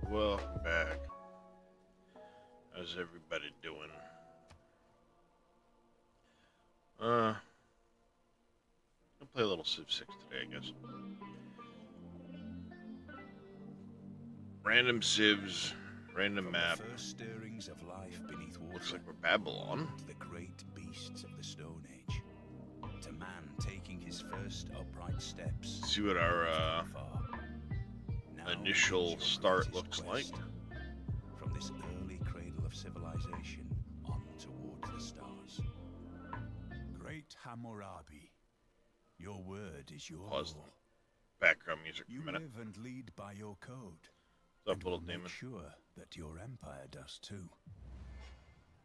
Welcome back. How's everybody doing? I'll play a little Civ 6 today, I guess. Random civs, random map. The first stirrings of life beneath water. Looks like we're Babylon. To the great beasts of the Stone Age. To man taking his first upright steps. See what our initial start looks like. From this early cradle of civilization on towards the stars. Great Hammurabi, your word is your Pause law. Background music for You a minute. live and lead by your code. What's up, little Make demon? sure that your empire does too.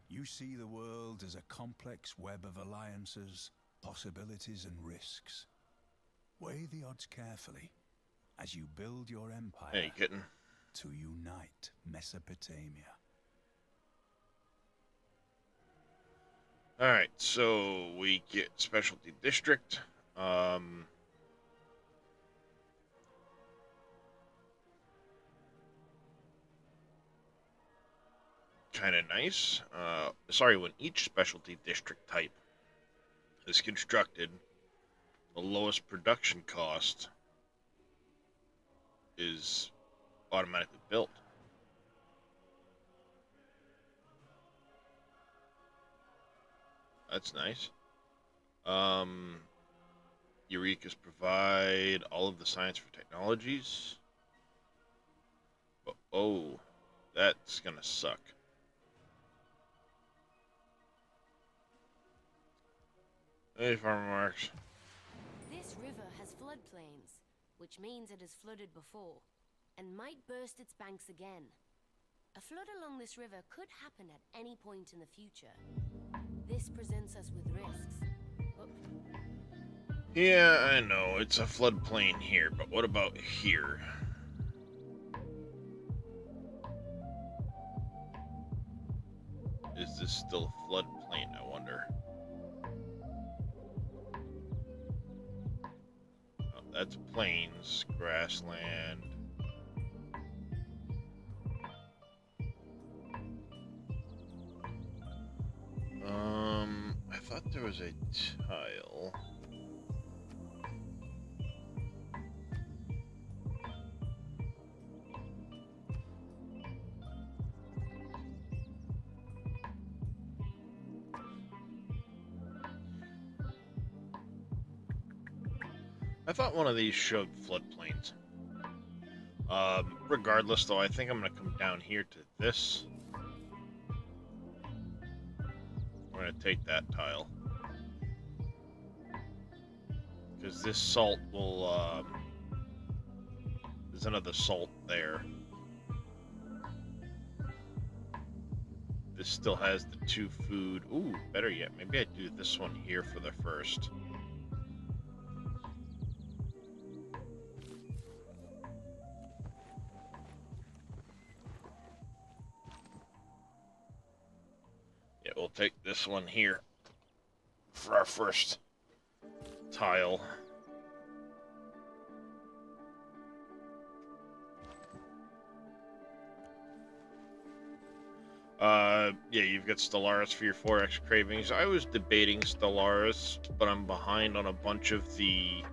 You see the world as a complex web of alliances, possibilities, and risks. Weigh the odds carefully as you build your empire Hey, kitten. to unite Mesopotamia. Alright, so we get specialty district. Kind of nice. Sorry, when each specialty district type is constructed, the lowest production cost is automatically built. That's nice. Eureka's provide all of the science for technologies. Oh, that's gonna suck. Hey, Farmer Marks. This river has floodplains, which means it has flooded before, and might burst its banks again. A flood along this river could happen at any point in the future. This presents us with risks. Yeah, I know, it's a floodplain here, but what about here? Is this still a floodplain, I wonder? Oh, that's plains, grassland. I thought there was a tile. I thought one of these showed floodplains. Regardless, though, I think I'm going to come down here to this. I'm going to take that tile. Because this salt will, there's another salt there. This still has the 2 food. Ooh, better yet, maybe I do this one here for the first. Yeah, we'll take this one here for our first tile. Yeah, you've got Stellaris for your 4X cravings. I was debating Stellaris, but I'm behind on a bunch of the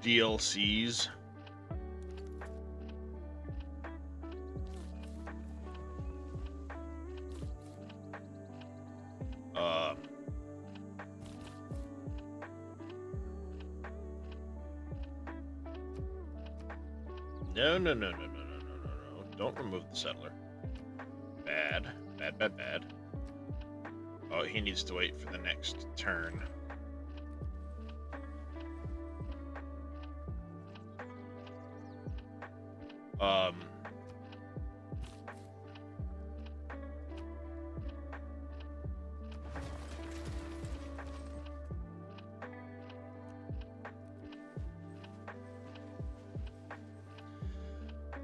DLCs. No. Don't remove the settler. Bad. Oh, he needs to wait for the next turn.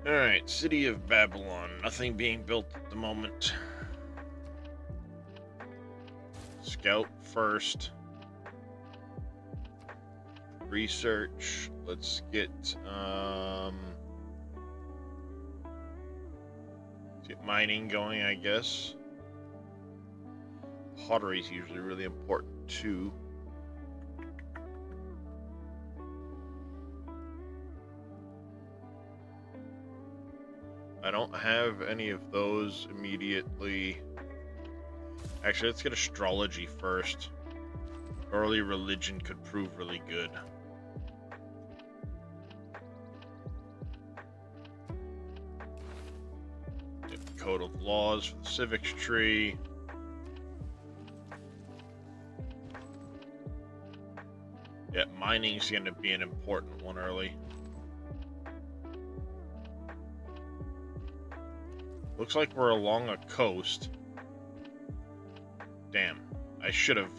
Alright, City of Babylon. Nothing being built at the moment. Scout first. research. Let's get mining going, I guess. Pottery is usually really important too. I don't have any of those immediately. Actually, let's get astrology first. Early religion could prove really good. Get the code of laws for the civics tree. Yeah, mining's going to be an important one early. Looks like we're along a coast. Damn, I should have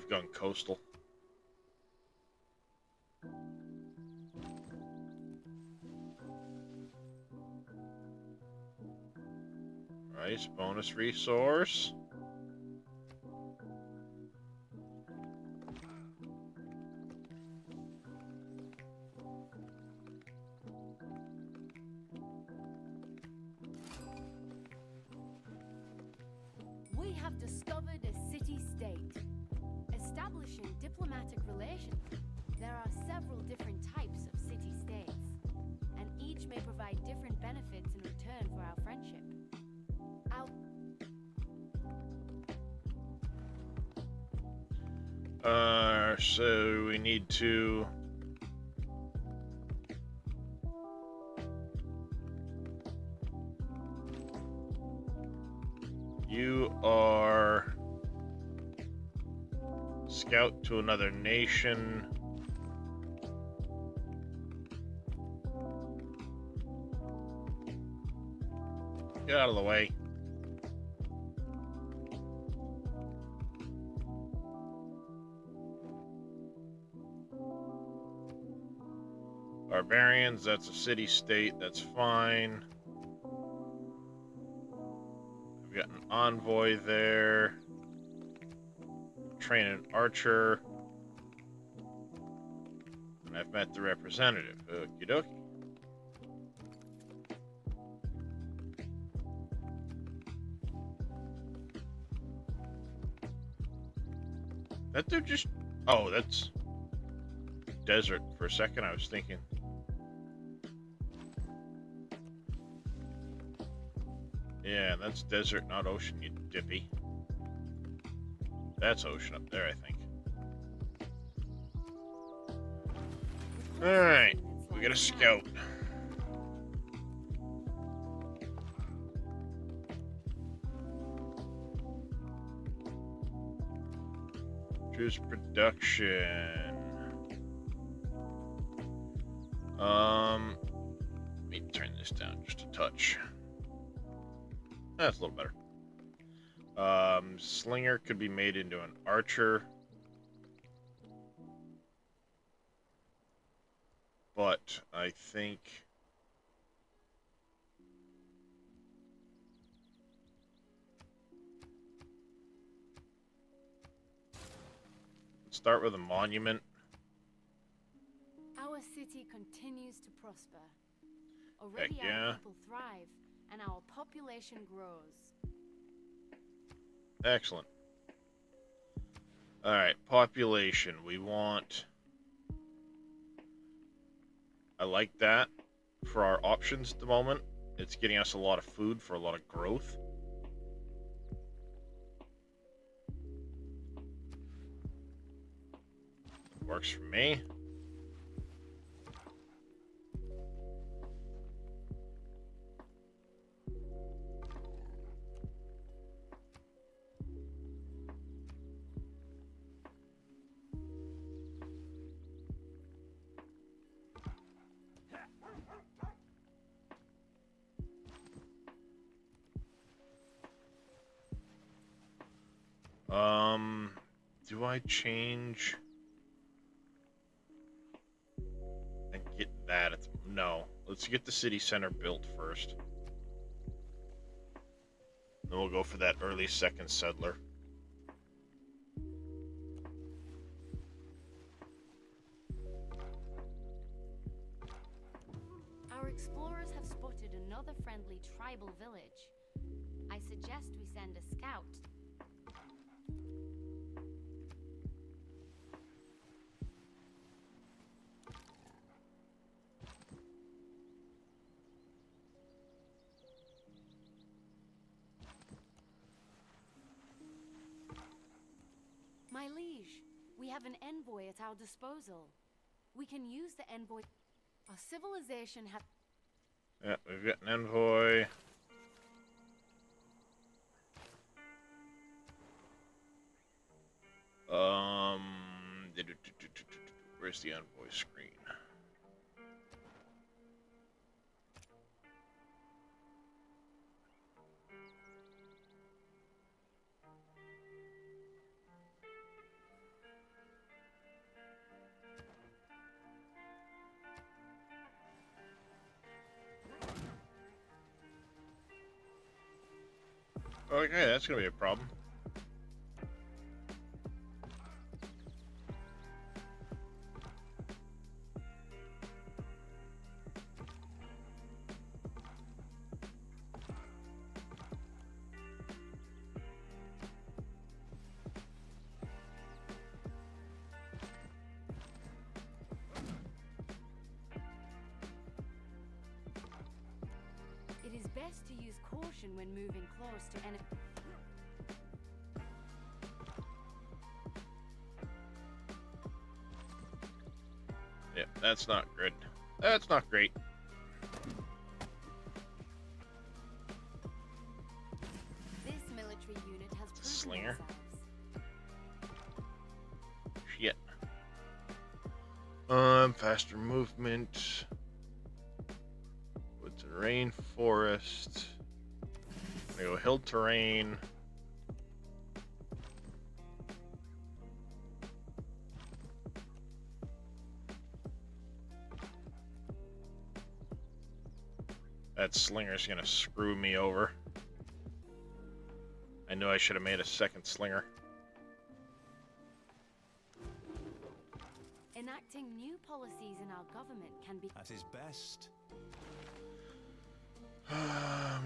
gone coastal. Rice bonus resource. We have discovered a city-state. Establishing diplomatic relations. There are several different types of city-states, and each may provide different benefits in return for our friendship. So we need to... You are... Scout to another nation. Get out of the way. Barbarians, that's a city-state, that's fine. We've got an envoy there. Train an archer. And I've met the representative. Okie dokie. That dude just... Oh, that's... desert. For a second, I was thinking... Yeah, that's desert, not ocean, you dippy. That's ocean up there, I think. Alright, we got a scout. Choose production. Let me turn this down just a touch. That's a little better. Slinger could be made into an archer. But I think... Let's start with a monument. Our city continues to prosper. Already yeah. our people thrive, and our population grows. Excellent. Alright, population. We want... I like that for our options at the moment. It's getting us a lot of food for a lot of growth. Works for me. Do I change and get that? No. Let's get the city center built first. Then we'll go for that early second settler. explorers have spotted another friendly tribal village. I suggest we send a scout. My liege, we have an envoy at our disposal. We can use the envoy. Our civilization has. Yeah, we've got an envoy. Where's the envoy screen? Okay, that's gonna be a problem. It is best to use caution when moving close to enemy. Yeah, that's not good. That's not great. This military unit has proven Slinger. themselves. Shit. Faster movement. Woods and rainforest. I'm gonna go hill terrain. That slinger's gonna screw me over. I knew I should have made a second slinger. Enacting new policies in our government can be. At his best,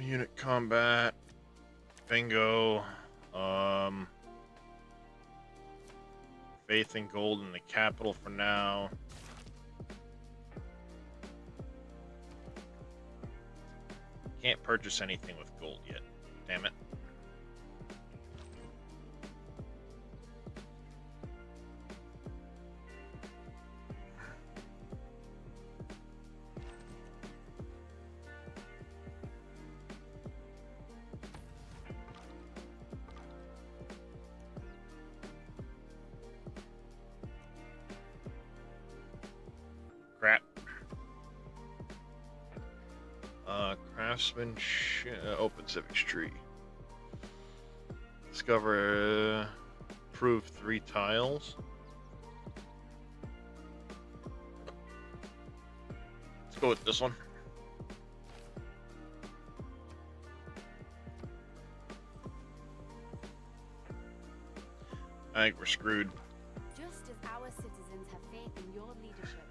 Unit combat. Bingo. Faith and gold in the capital for now. Can't purchase anything with gold yet. Damn it. Crap. Craftsmanship. Open civics tree. Discover. Prove 3 tiles. Let's go with this one. I think we're screwed. Just as our citizens have faith in your leadership,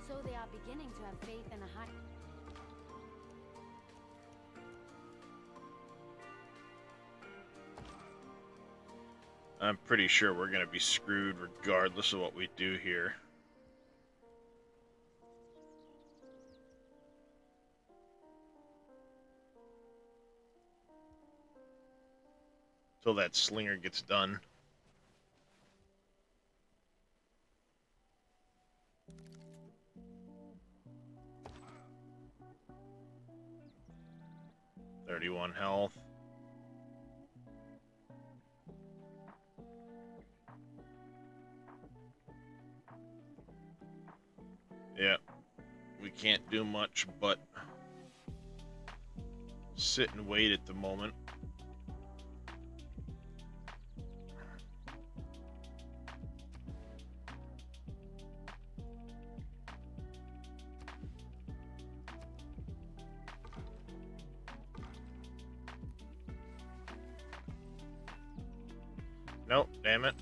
so they are beginning to have faith in a high. I'm pretty sure we're going to be screwed regardless of what we do here. Till that slinger gets done. $31 health. Yeah, we can't do much but sit and wait at the moment. Nope, damn it.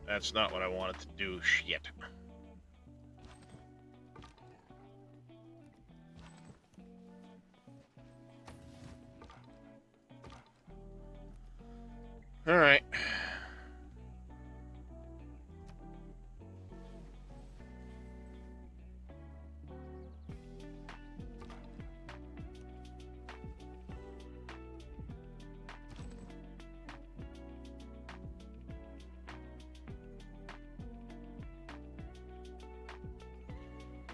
That's not what I wanted to do. Shit. Alright.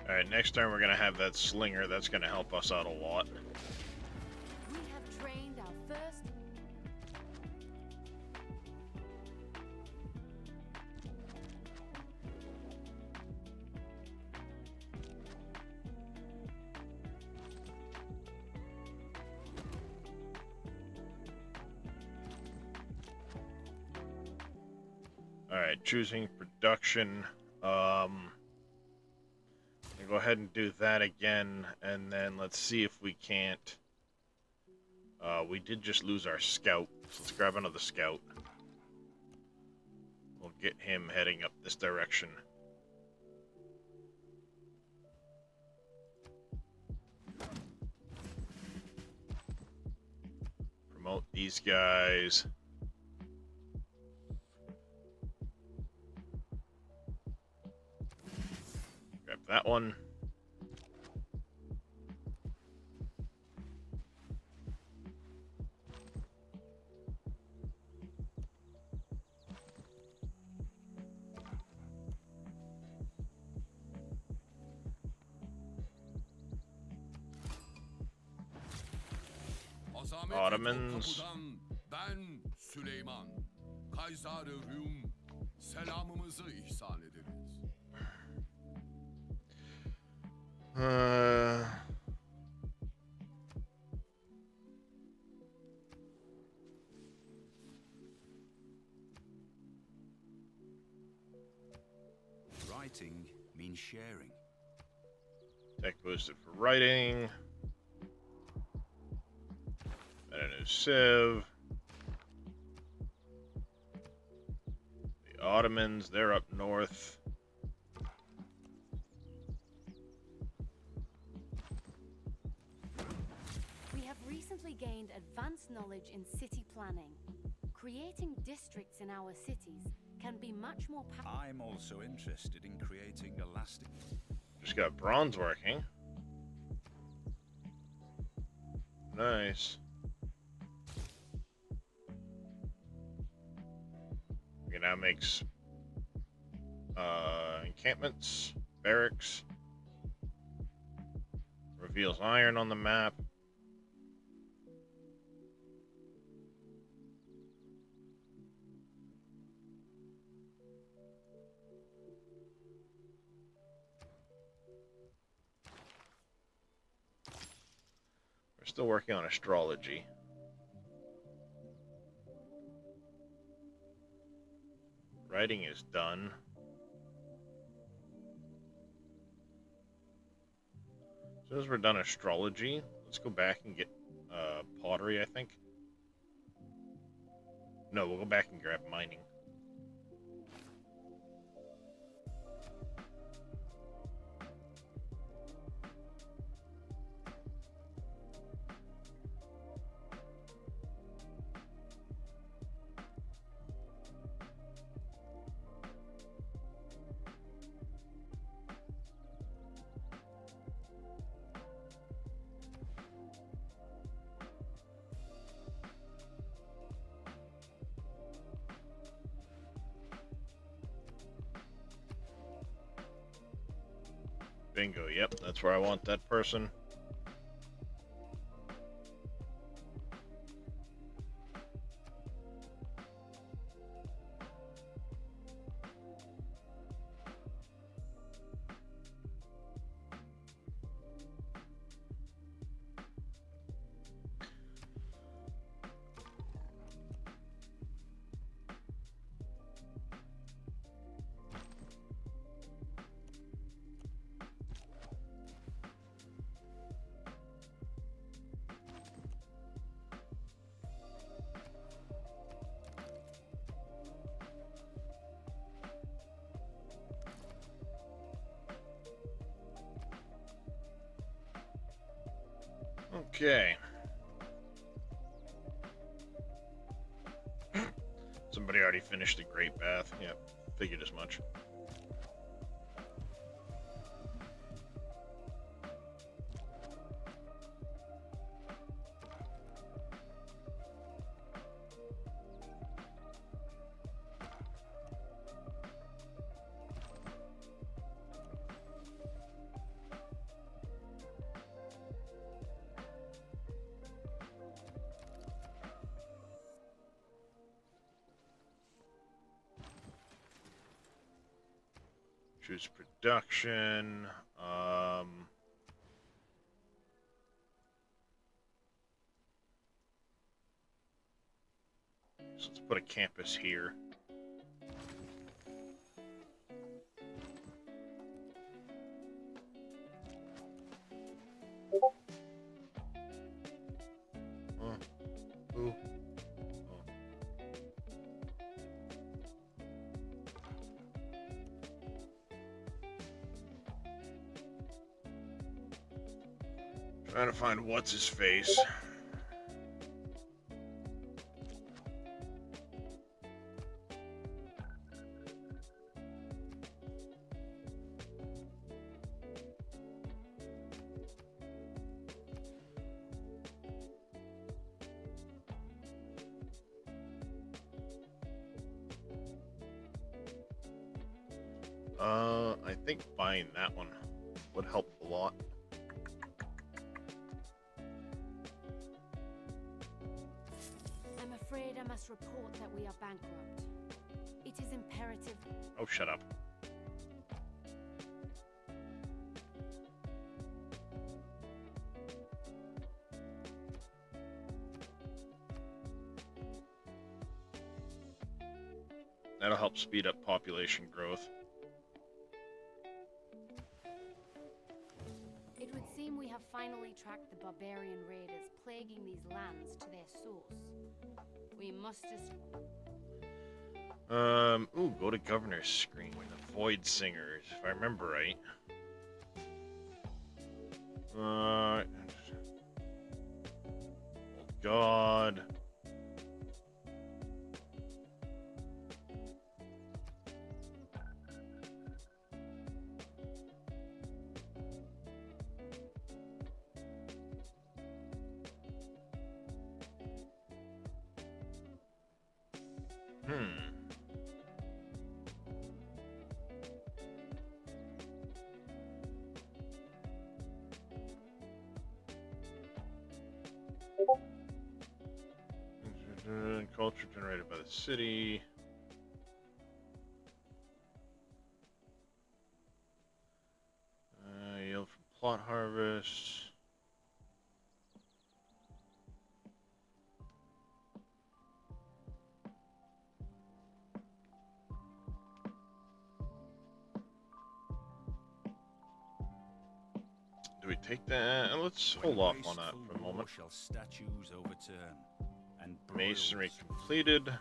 Alright, next turn we're gonna have that slinger. That's gonna help us out a lot. We have trained our first. Alright, choosing production. Go ahead and do that again, and then let's see if we can't. We did just lose our scout, so let's grab another scout. We'll get him heading up this direction. Promote these guys. Grab that one. Ottomans. Ben Süleyman. Kaysar-ı Rum selamımızı ihsan ederiz. Writing means sharing. Tech boosted for writing. And a new civ. The Ottomans, they're up north. We have recently gained advanced knowledge in city planning. Creating districts in our cities can be much more powerful. I'm also interested in creating a lasting... Just got bronze working. Nice. We now makes encampments, barracks. Reveals iron on the map. We're still working on astrology. Writing is done. As soon as we're done astrology, let's go back and get pottery, I think. No, we'll go back and grab mining. Bingo, yep, that's where I want that person. Okay. Somebody already finished the Great Bath. Yep, figured as much. Choose production. So let's put a campus here. Ooh. Trying to find what's his face. I think buying that one would help a lot. I'm afraid I must report that we are bankrupt. It is imperative. Oh, shut up. That'll help speed up population growth. It would seem we have finally tracked the barbarian raiders plaguing these lands to their source. We must Ooh, go to governor's screen with the Void Singers, if I remember right. Oh, God. Culture generated by the city. Yield from plot harvest. Do we take that? Let's hold off on that for a moment. Shall statues overturn and Masonry completed.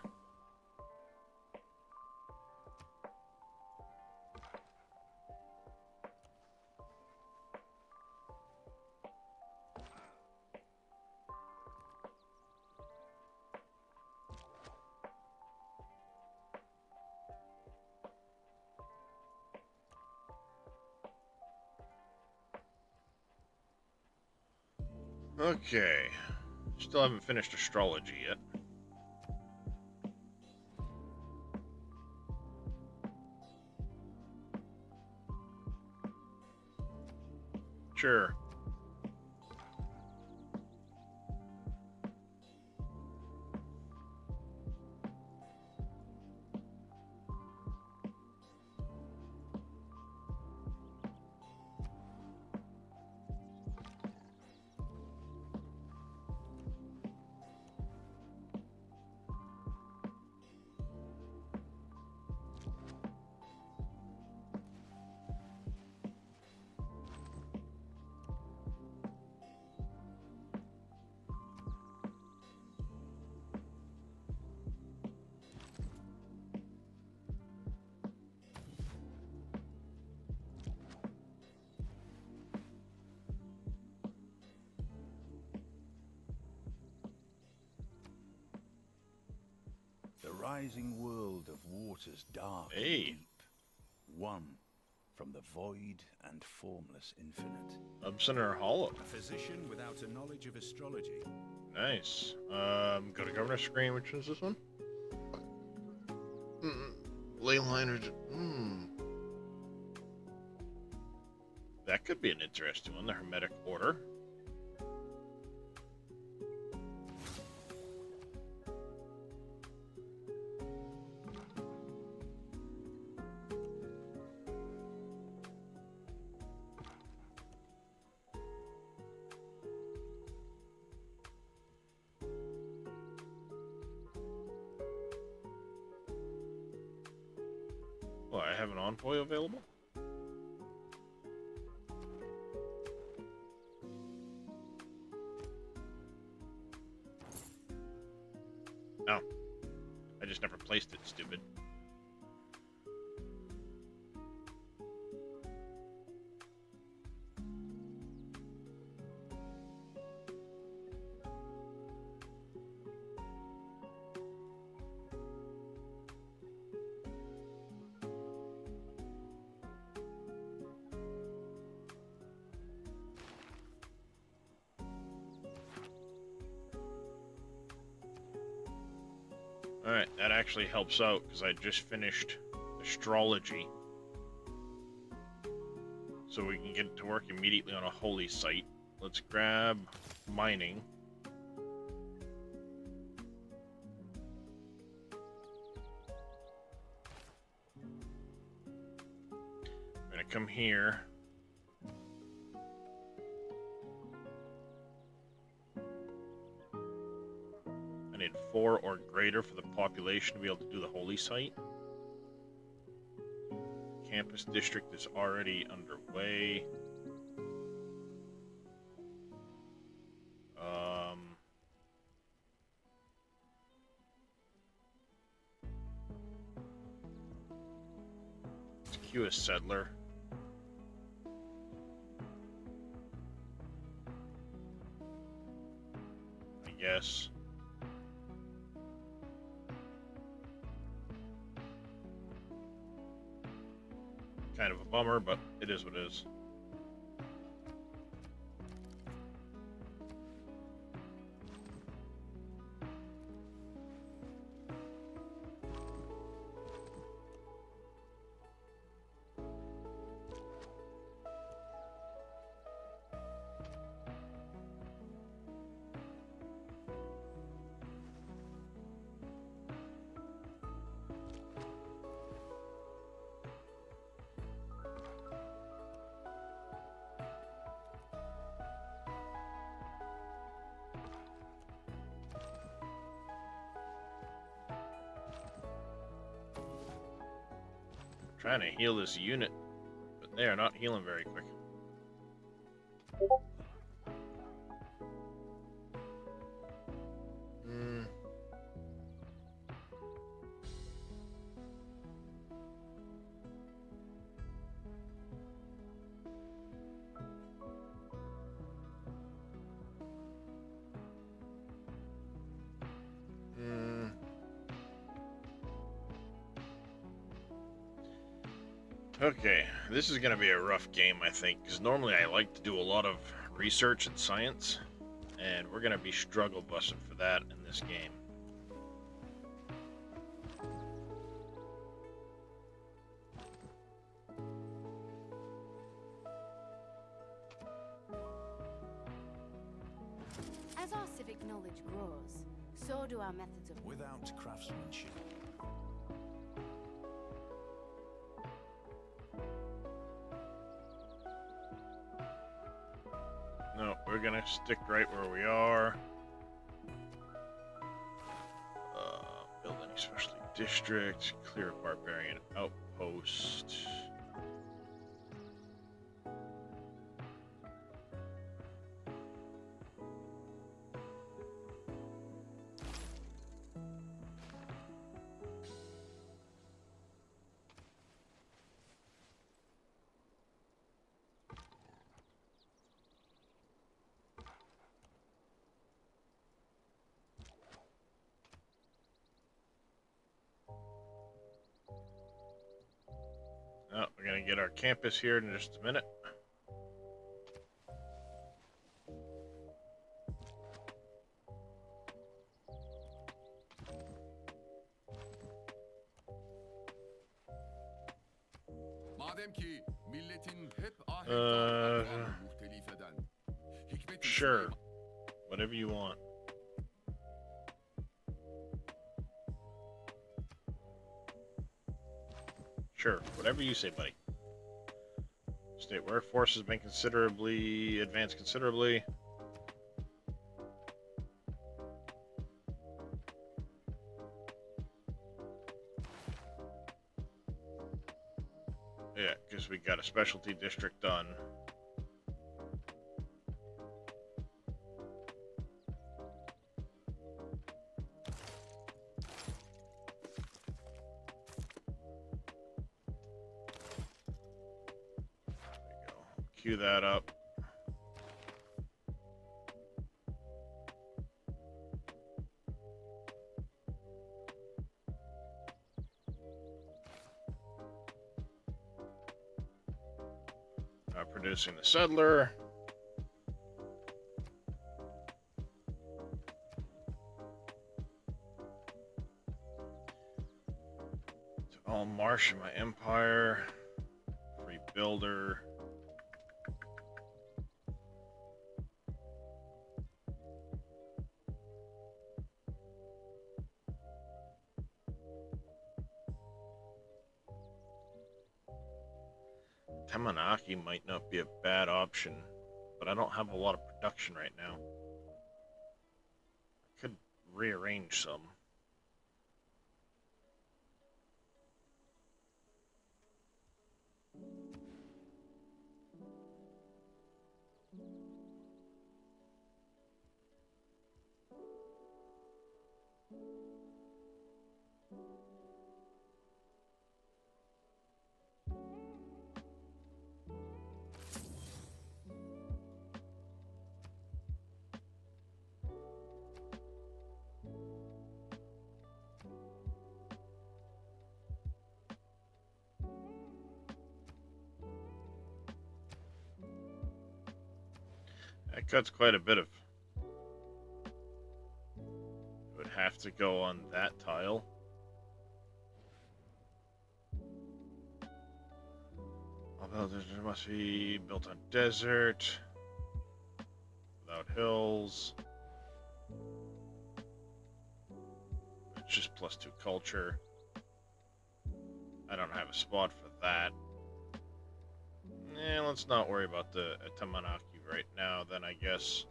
Okay. Still haven't finished astrology yet. Sure. rising world of waters dark and Hey. deep. One from the void and formless infinite. Hubson or Hollow. A physician without a knowledge of astrology. Nice. Go to governor screen. Which one's this one? Leyline or... That could be an interesting one. The Hermetic Order. Well, I have an envoy available? Oh. I just never placed it, stupid. Alright, that actually helps out because I just finished astrology. So we can get to work immediately on a holy site. Let's grab mining. I'm gonna come here. I need 4 or greater for the population to be able to do the holy site. Campus district is already underway. Let's queue a settler. I guess. Kind of a bummer, but it is what it is. Trying to heal this unit, but they are not healing very quick. Okay, this is going to be a rough game, I think, because normally I like to do a lot of research and science, and we're going to be struggle busting for that in this game. As our civic knowledge grows, so do our methods of... Without craftsmanship. No, we're gonna stick right where we are. Build any specialty district, clear a barbarian outpost. Gonna get our campus here in just a minute. Madem ki milletin hep ahenkâr muhtelif eden Hikmet-i Sure. Süleyman- Whatever you want. Sure, whatever you say, buddy. State workforce has been advanced considerably. Yeah, because we got a specialty district done. Cue that up. Producing the settler. To all marsh in my empire. Free builder. Tamanaki might not be a bad option, but I don't have a lot of production right now. I could rearrange some. That cuts quite a bit of... It would have to go on that tile. Although there must be built on desert, without hills. It's just +2 culture. I don't have a spot for that. Let's not worry about the Tamanaki right now, then I guess.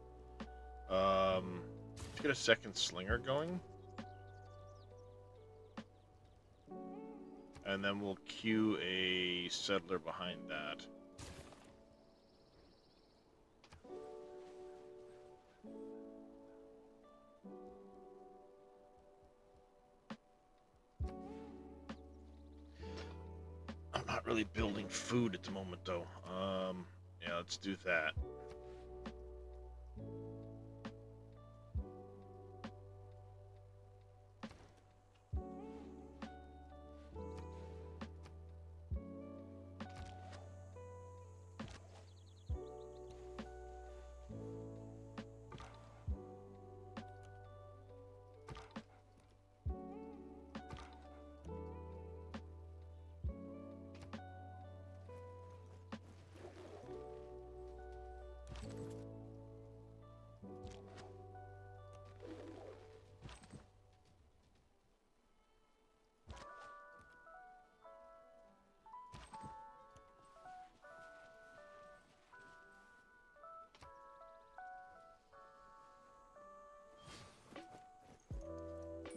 Let's get a second slinger going. And then we'll queue a settler behind that. I'm not really building food at the moment, though. Yeah, let's do that.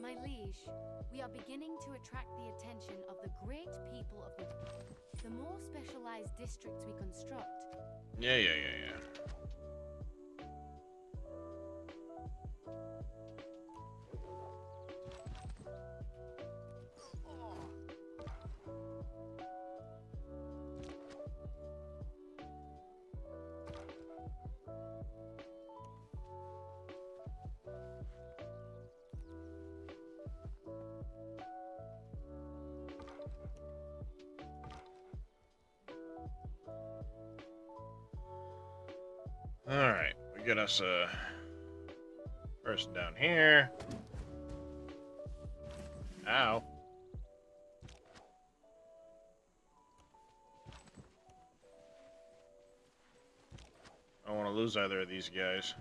My liege, we are beginning to attract the attention of the great people of the more specialized districts we construct. Yeah. Alright, we get us a person down here. Ow. I don't want to lose either of these guys.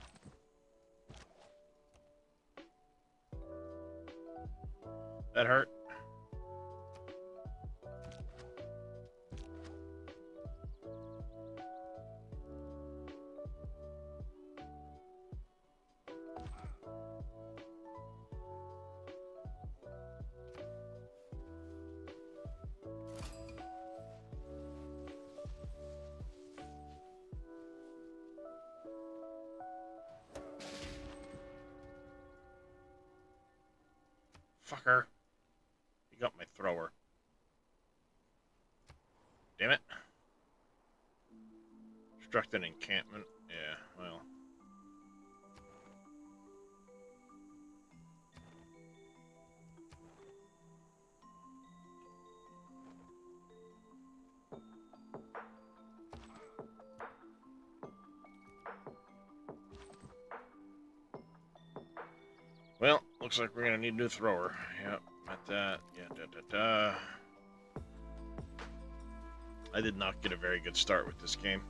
That hurt. Fucker. You got my thrower. Damn it. Struck an encampment. Yeah, well. Well, looks like we're gonna need a new thrower. Yep, at that. Yeah, I did not get a very good start with this game.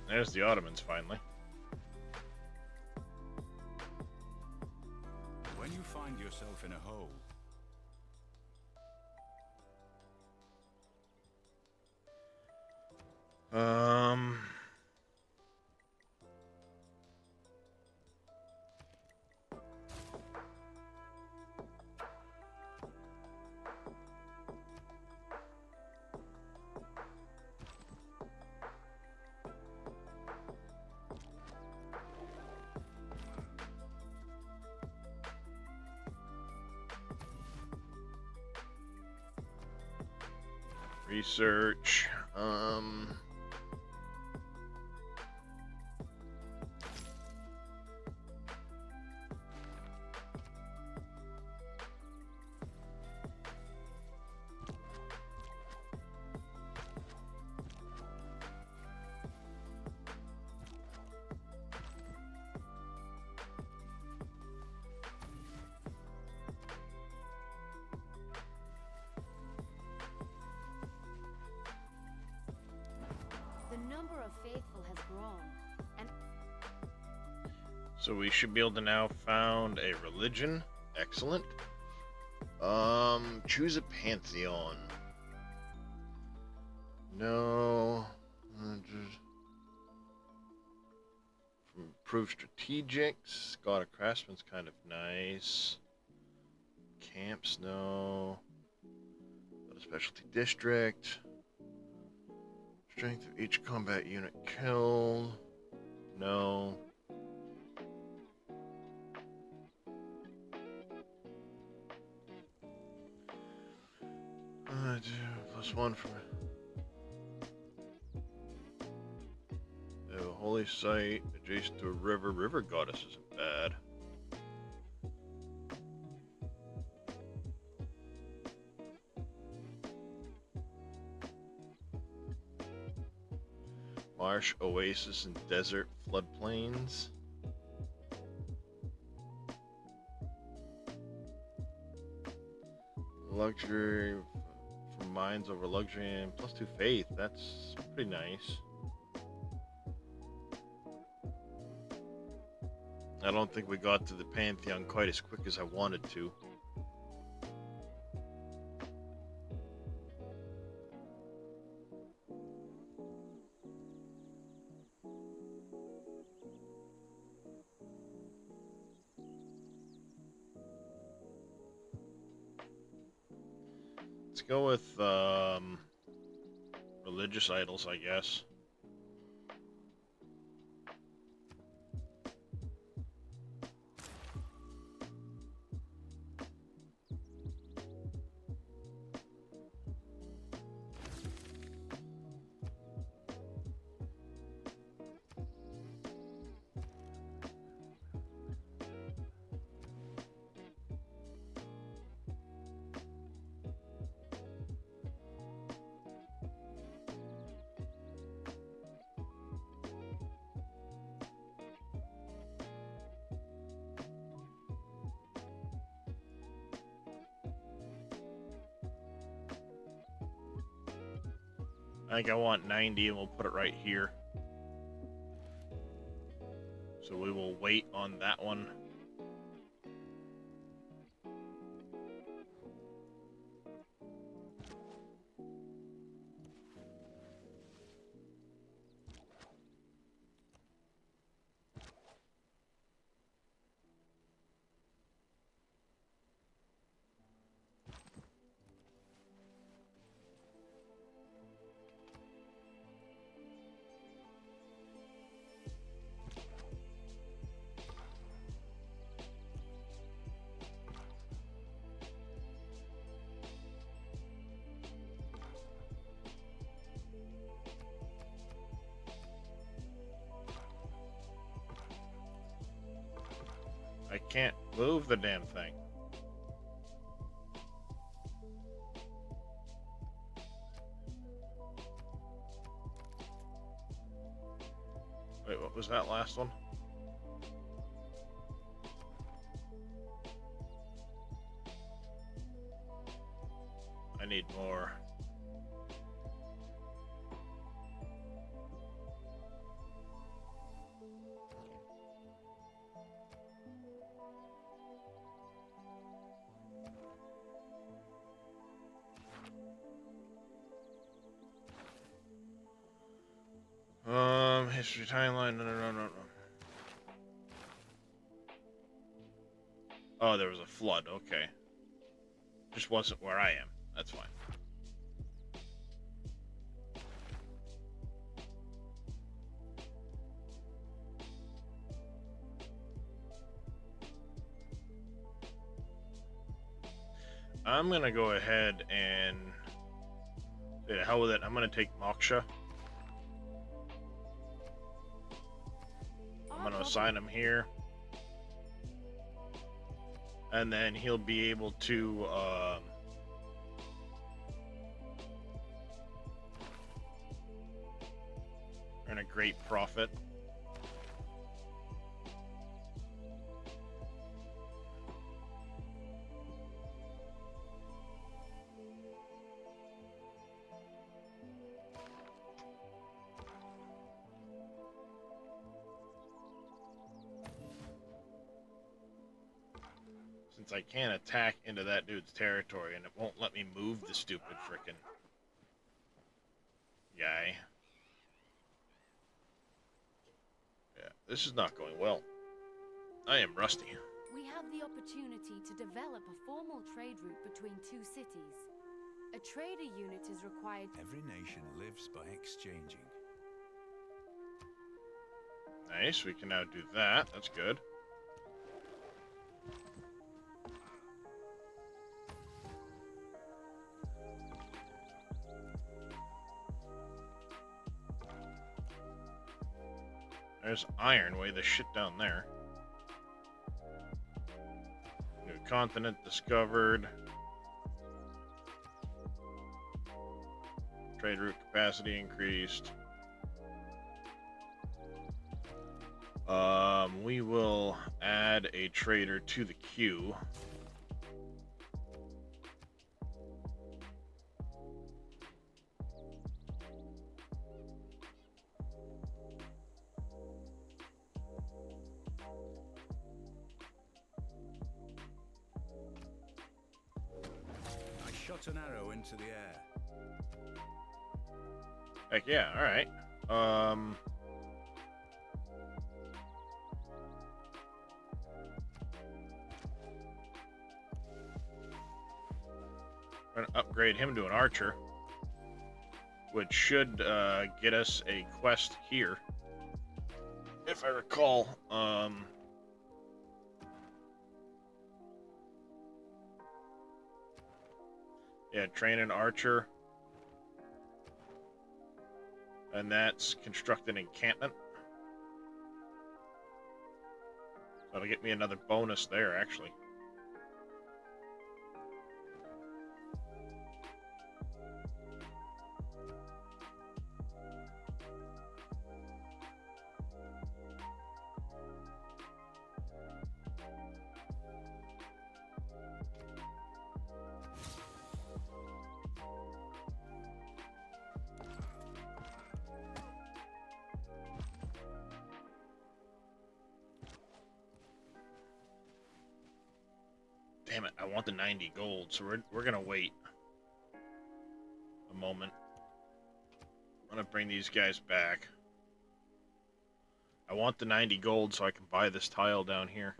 There's the Ottomans, finally. When you find yourself in a hole, research. The number of faithful has grown, and So we should be able to now found a religion. Excellent. Choose a pantheon. No. Improve strategics. God of Craftsman's kind of nice. Camps, no. Go to specialty district. Strength of each combat unit killed. No. +1 for a holy site adjacent to a river. River goddess isn't bad. Marsh, oasis, and desert floodplains. Luxury from mines over luxury and +2 faith. That's pretty nice. I don't think we got to the Pantheon quite as quick as I wanted to. go with religious idols, I guess. I think I want 90 and we'll put it right here. So we will wait on that one. I can't move the damn thing. Wait, what was that last one? I need more. History timeline. No. Oh, there was a flood. Okay. Just wasn't where I am. That's fine. I'm gonna go ahead and say the hell with it. I'm gonna take Moksha. I'm gonna assign him here. And then he'll be able to earn a great profit. Since I can't attack into that dude's territory and it won't let me move the stupid frickin' guy. Yeah, this is not going well. I am rusty. We have the opportunity to develop a formal trade route between two cities. A trader unit is required. Every nation lives by exchanging. Nice, we can now do that. That's good. There's iron, way the shit down there. New continent discovered. Trade route capacity increased. We will add a trader to the queue. Shot an arrow into the air. Heck yeah, alright. We're gonna upgrade him to an archer, which should get us a quest here, if I recall. Yeah, train an archer, and that's construct an encampment. That'll get me another bonus there, actually. Damn it, I want the 90 gold, so we're gonna wait a moment. I'm gonna bring these guys back. I want the 90 gold so I can buy this tile down here.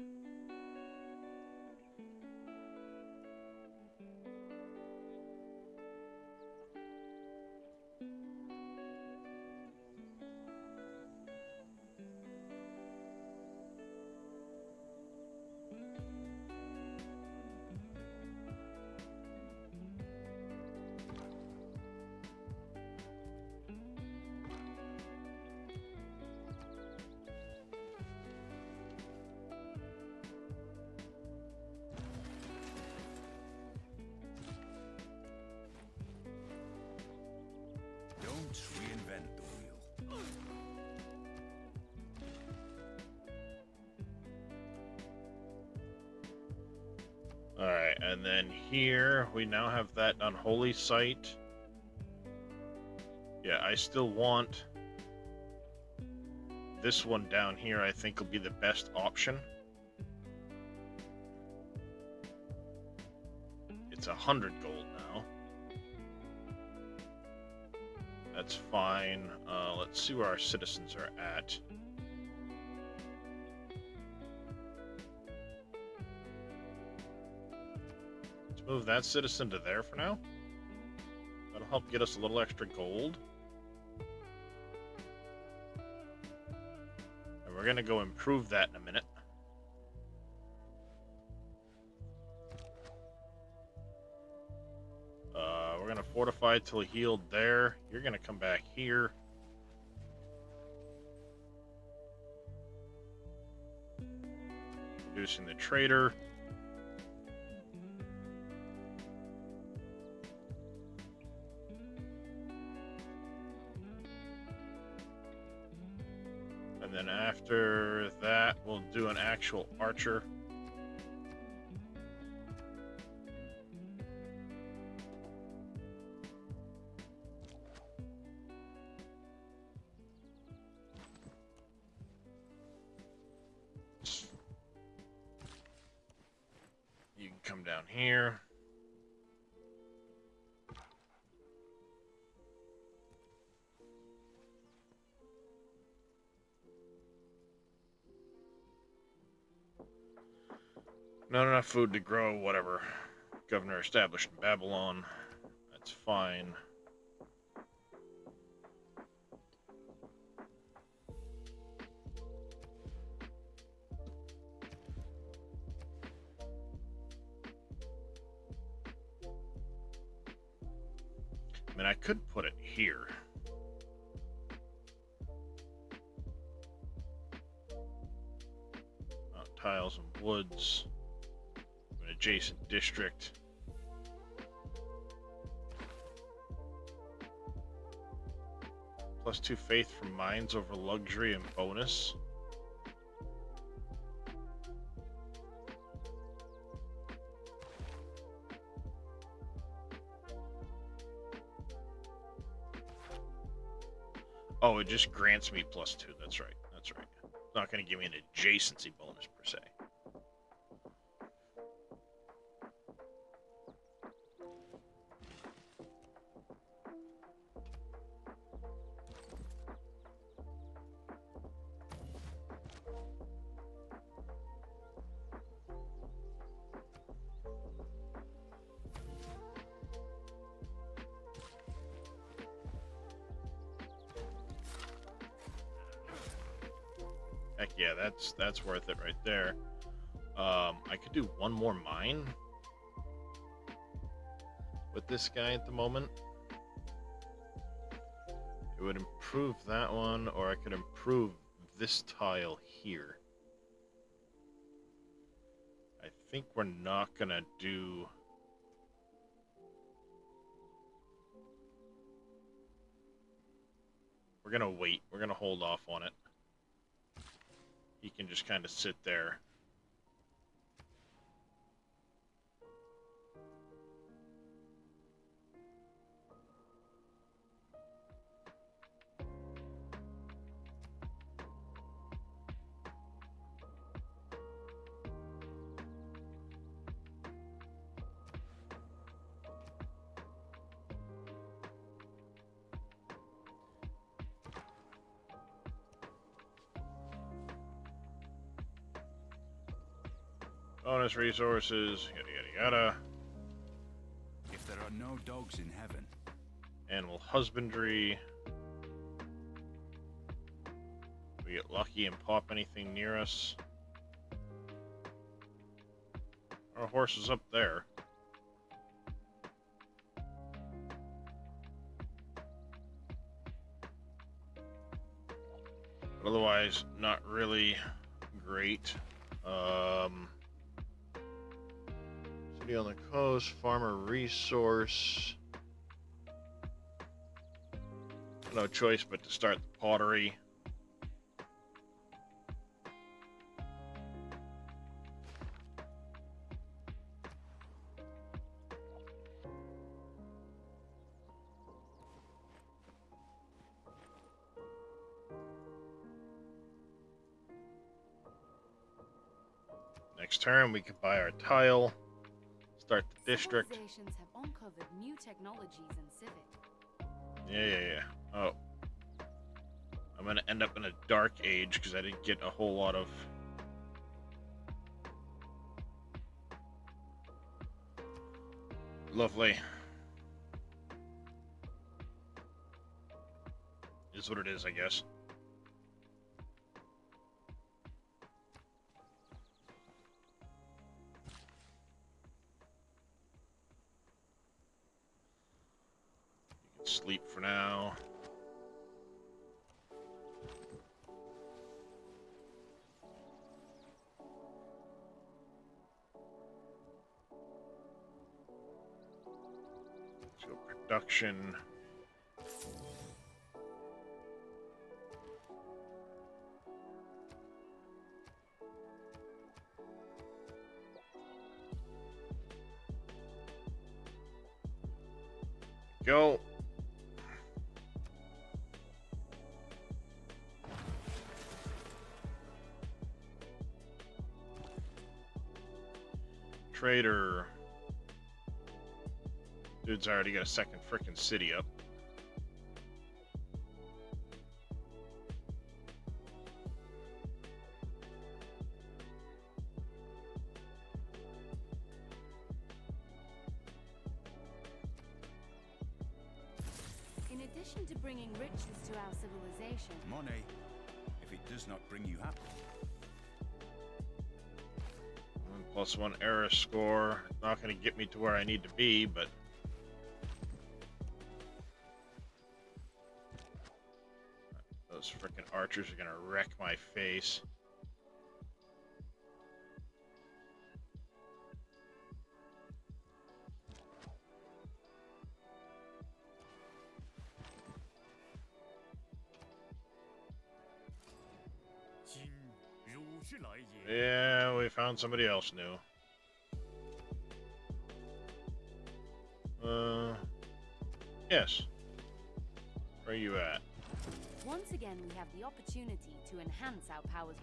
Don't reinvent the wheel. Alright, and then here we now have that unholy site. Yeah, I still want this one down here. I think will be the best option. It's 100 gold now. That's fine. Let's see where our citizens are at. Let's move that citizen to there for now. That'll help get us a little extra gold. And we're gonna go improve that in a minute. We're gonna fortify till healed there. You're gonna come back here. Reducing the trader. And then after that, we'll do an actual archer. You can come down here. Not enough food to grow, whatever. Governor established in Babylon. That's fine. I mean, I could put it here. Tiles and woods. An adjacent district. +2 faith from mines over luxury and bonus. Oh, it just grants me +2. That's right. That's right. It's not going to give me an adjacency bonus per se. Yeah, that's worth it right there. I could do one more mine with this guy at the moment. It would improve that one, or I could improve this tile here. I think we're not gonna do... We're gonna wait. We're gonna hold off on it. He can just kind of sit there. Bonus resources, yada yada yada. If there are no dogs in heaven, Animal husbandry. We get lucky and pop anything near us. Our horse is up there. But otherwise, not really great. City on the coast, farmer resource. No choice but to start the pottery. Next turn, we can buy our tile, start the district. Civilizations have uncovered new technologies in Civic. Yeah. Oh. I'm gonna end up in a dark age because I didn't get a whole lot of... Lovely. Is what it is, I guess. You can sleep for now. Let's go production. Go. Trader. Dude's already got a second frickin' city up. In addition to bringing riches to our civilization, money, if it does not bring you happiness. +1 error score. Not going to get me to where I need to be, but... Those frickin' archers are going to wreck my face. Yeah, we found somebody else new. Yes. Where are you at? once again we have the opportunity to enhance our powers.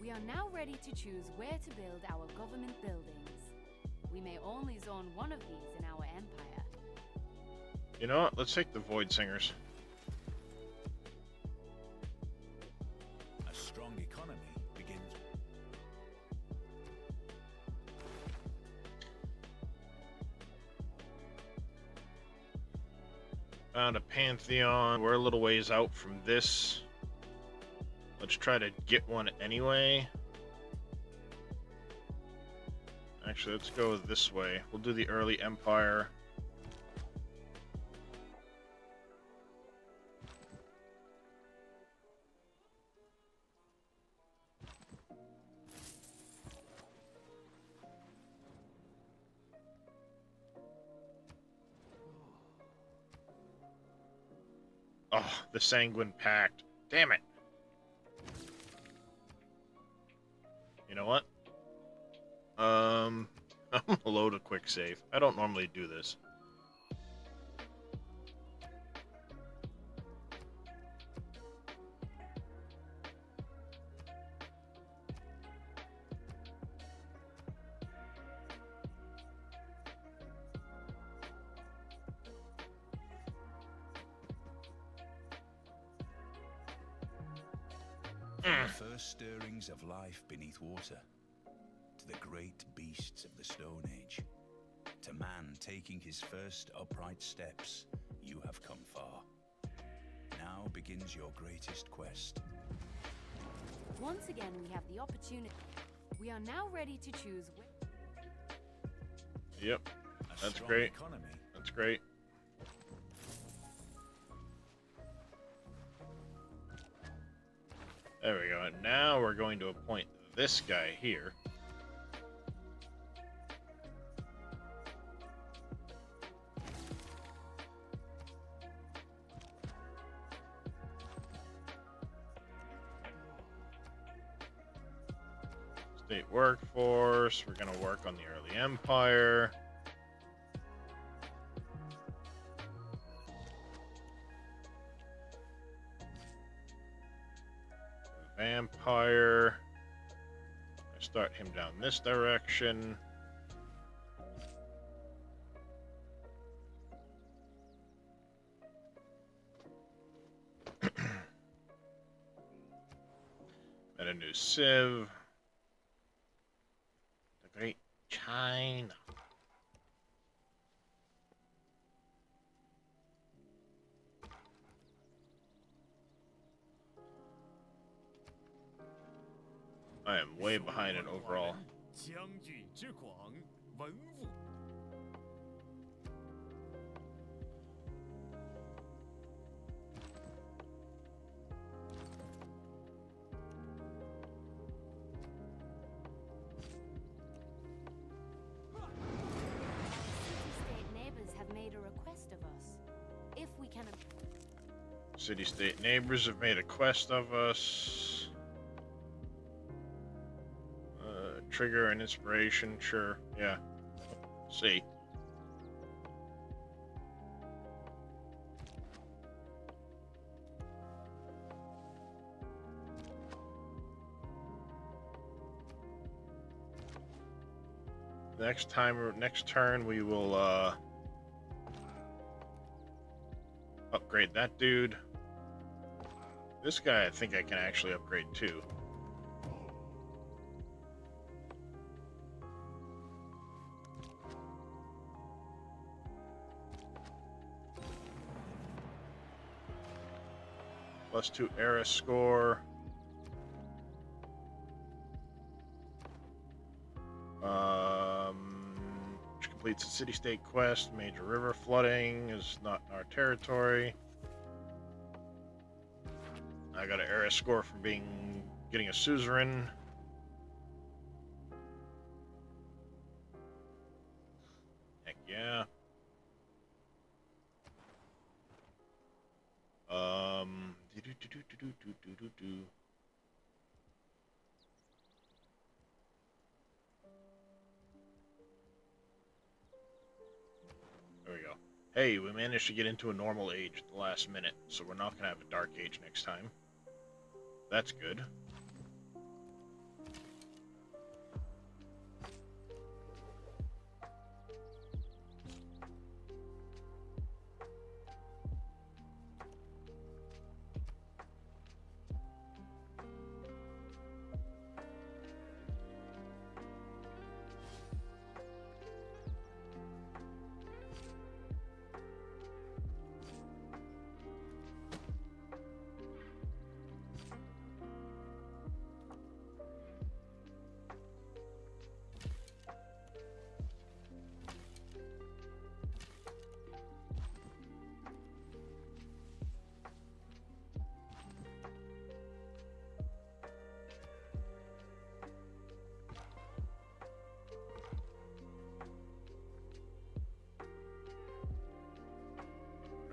We are now ready to choose where to build our government buildings. We may only zone one of these in our empire. You know what? Let's take the Void Singers. A strong economy begins. Found a Pantheon. We're a little ways out from this. Let's Let's try to get one anyway. Actually, let's go this way. We'll do the early Empire. Oh, the Sanguine Pact. Damn it. You know what? I'm gonna load a quick save. I don't normally do this. From the first stirrings of life beneath water, to the great beasts of the Stone Age, to man taking his first upright steps, you have come far. Now begins your greatest quest. Once again, we have the opportunity. We are now ready to choose. Yep, A that's strong great. economy. That's great. There we go. And now we're going to appoint this guy here. State workforce. We're going to work on the early empire. Vampire. I start him down this direction. And a new Civ. The Great China. I am way behind in overall. 疆域之广，文物 City-state neighbors have made a request of us. If we can... City-state neighbors have made a quest of us. Trigger and inspiration, sure, yeah. See. Next turn, we will upgrade that dude. This guy, I think I can actually upgrade too. +2 era score. Which completes a city-state quest. Major river flooding is not in our territory. I got an era score from getting a suzerain. Heck yeah. There we go. Hey, we managed to get into a normal age at the last minute, so we're not going to have a dark age next time. That's good.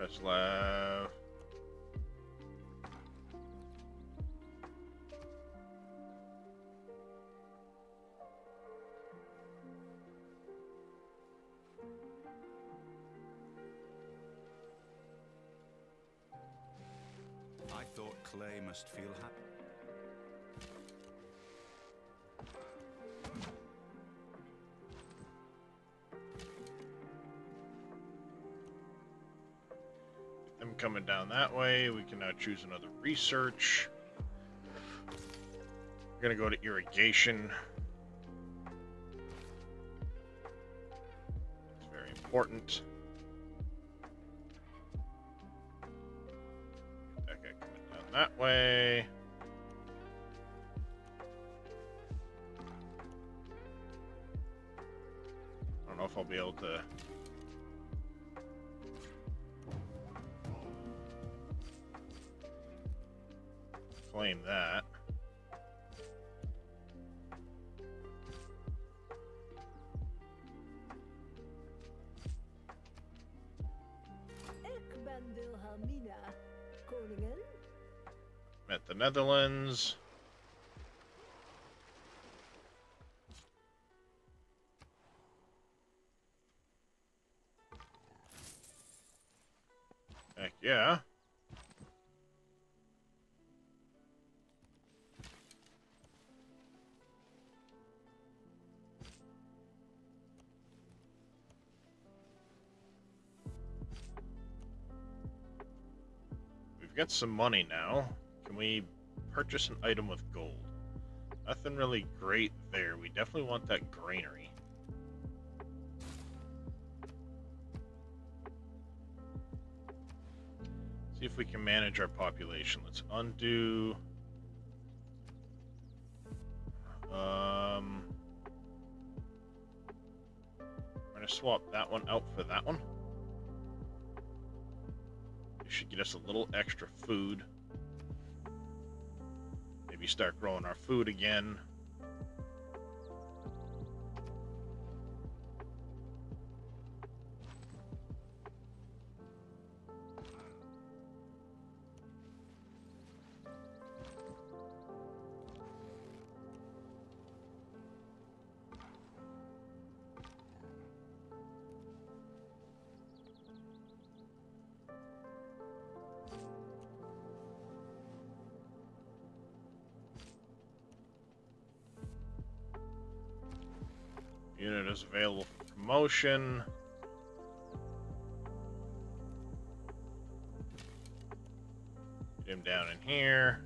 Preslav. I thought Clay must feel happy. Them coming down that way. We can now choose another research. We're gonna go to irrigation. It's very important. That guy coming down that way. I don't know if I'll be able to. Claim that. Ik ben Wilhelmina, koningin. Met the Netherlands. Heck yeah. We've got some money now. Can we purchase an item with gold? Nothing really great there. We definitely want that granary. See if we can manage our population. Let's undo. We're gonna swap that one out for that one. It should get us a little extra food. Maybe start growing our food again. Unit is available for promotion. Get him down in here.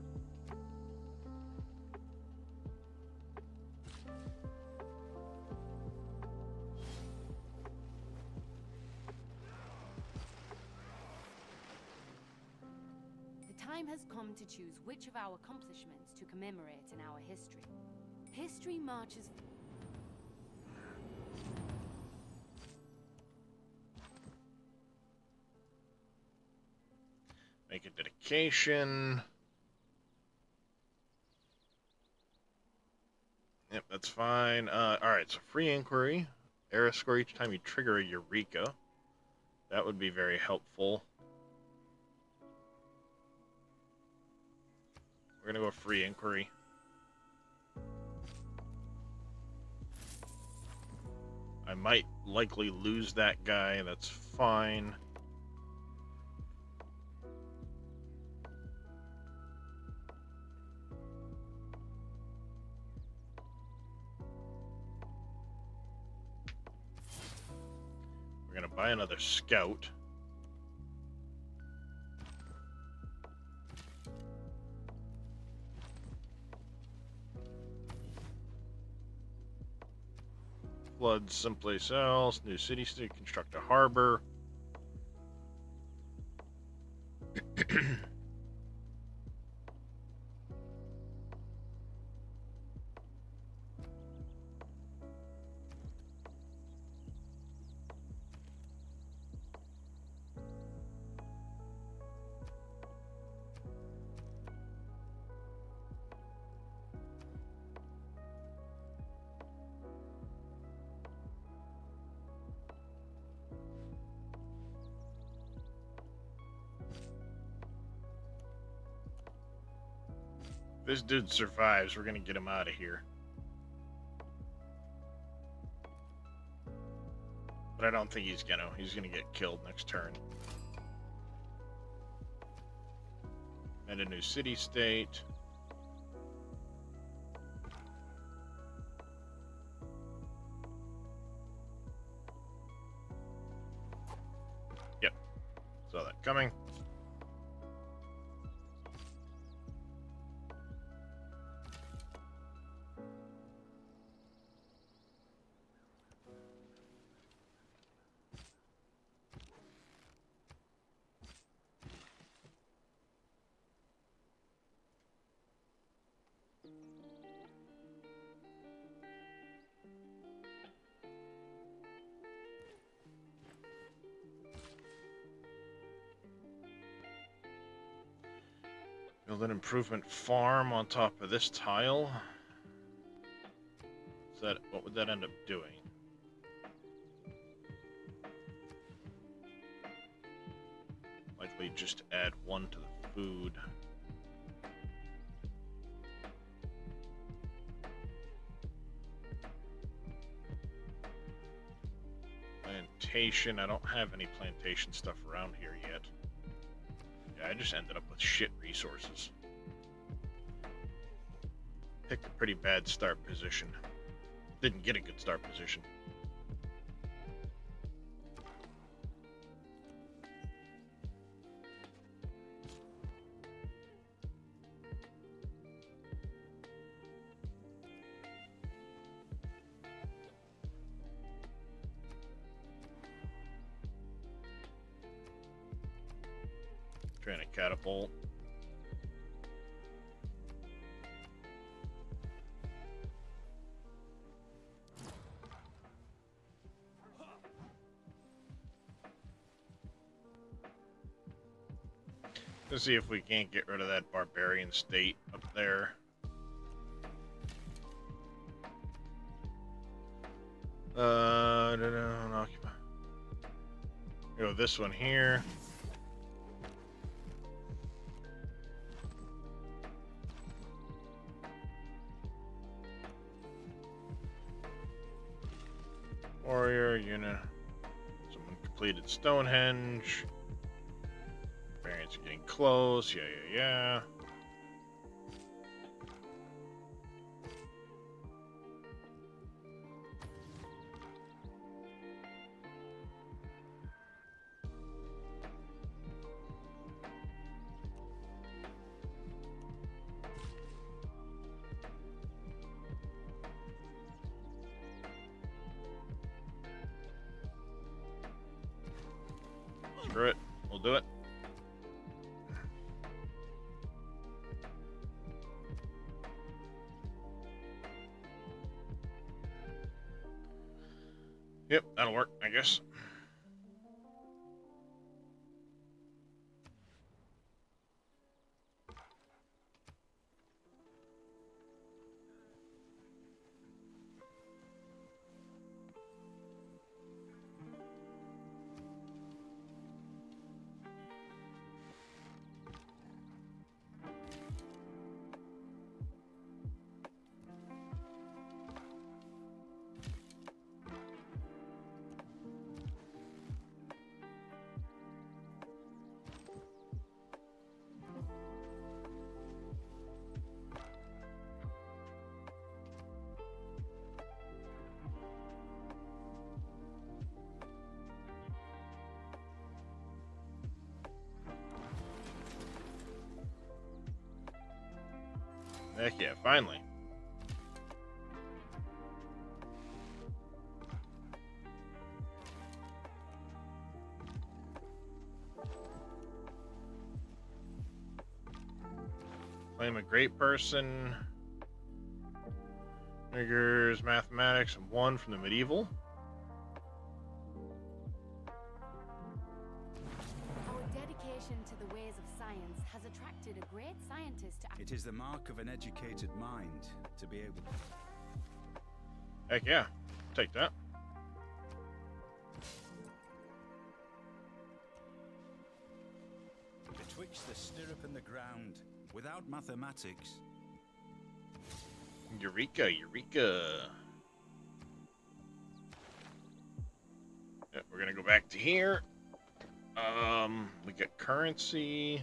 The time has come to choose which of our accomplishments to commemorate in our history. History marches. Make a dedication. Yep, that's fine. Alright, so free inquiry. Era score each time you trigger a Eureka. That would be very helpful. We're gonna go free inquiry. I might likely lose that guy, that's fine. We're gonna buy another scout. Flood someplace else. New city state. Construct a harbor. If this dude survives, we're gonna get him out of here. But I don't think he's gonna. He's gonna get killed next turn. And a new city-state. Yep. Saw that coming. Build an improvement farm on top of this tile. Is that, what would that end up doing? Likely just add one to the food. Plantation. I don't have any plantation stuff around here yet. Yeah, I just ended up with shit resources. Picked a pretty bad start position. Didn't get a good start position. Trying to catapult. Let's see if we can't get rid of that barbarian state up there. Occupy. Go this one here. Warrior unit. Someone completed Stonehenge. Variants are getting close. Yeah. Screw it. We'll do it. Yep, that'll work, I guess. Heck yeah, finally. Claim a great person. Triggers mathematics and 1 from the medieval. Our dedication to the ways of science has attracted a great scientist to It is the mark of an educated mind to be able. Heck yeah, take that. Betwixt the stirrup and the ground, without mathematics, Eureka, Eureka. Yep, we're gonna go back to here. We get currency.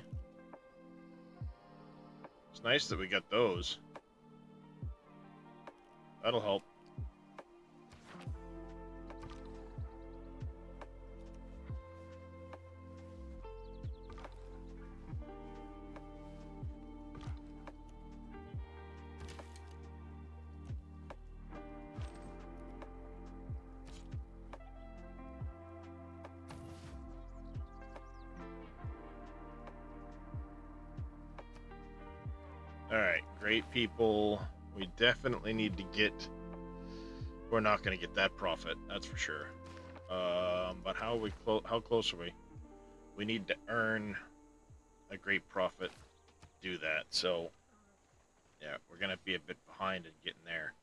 It's nice that we got those. That'll help. Alright, great people. We definitely need to get... We're not going to get that profit, that's for sure. But how close are we? We need to earn a great profit to do that. So, yeah, we're going to be a bit behind in getting there.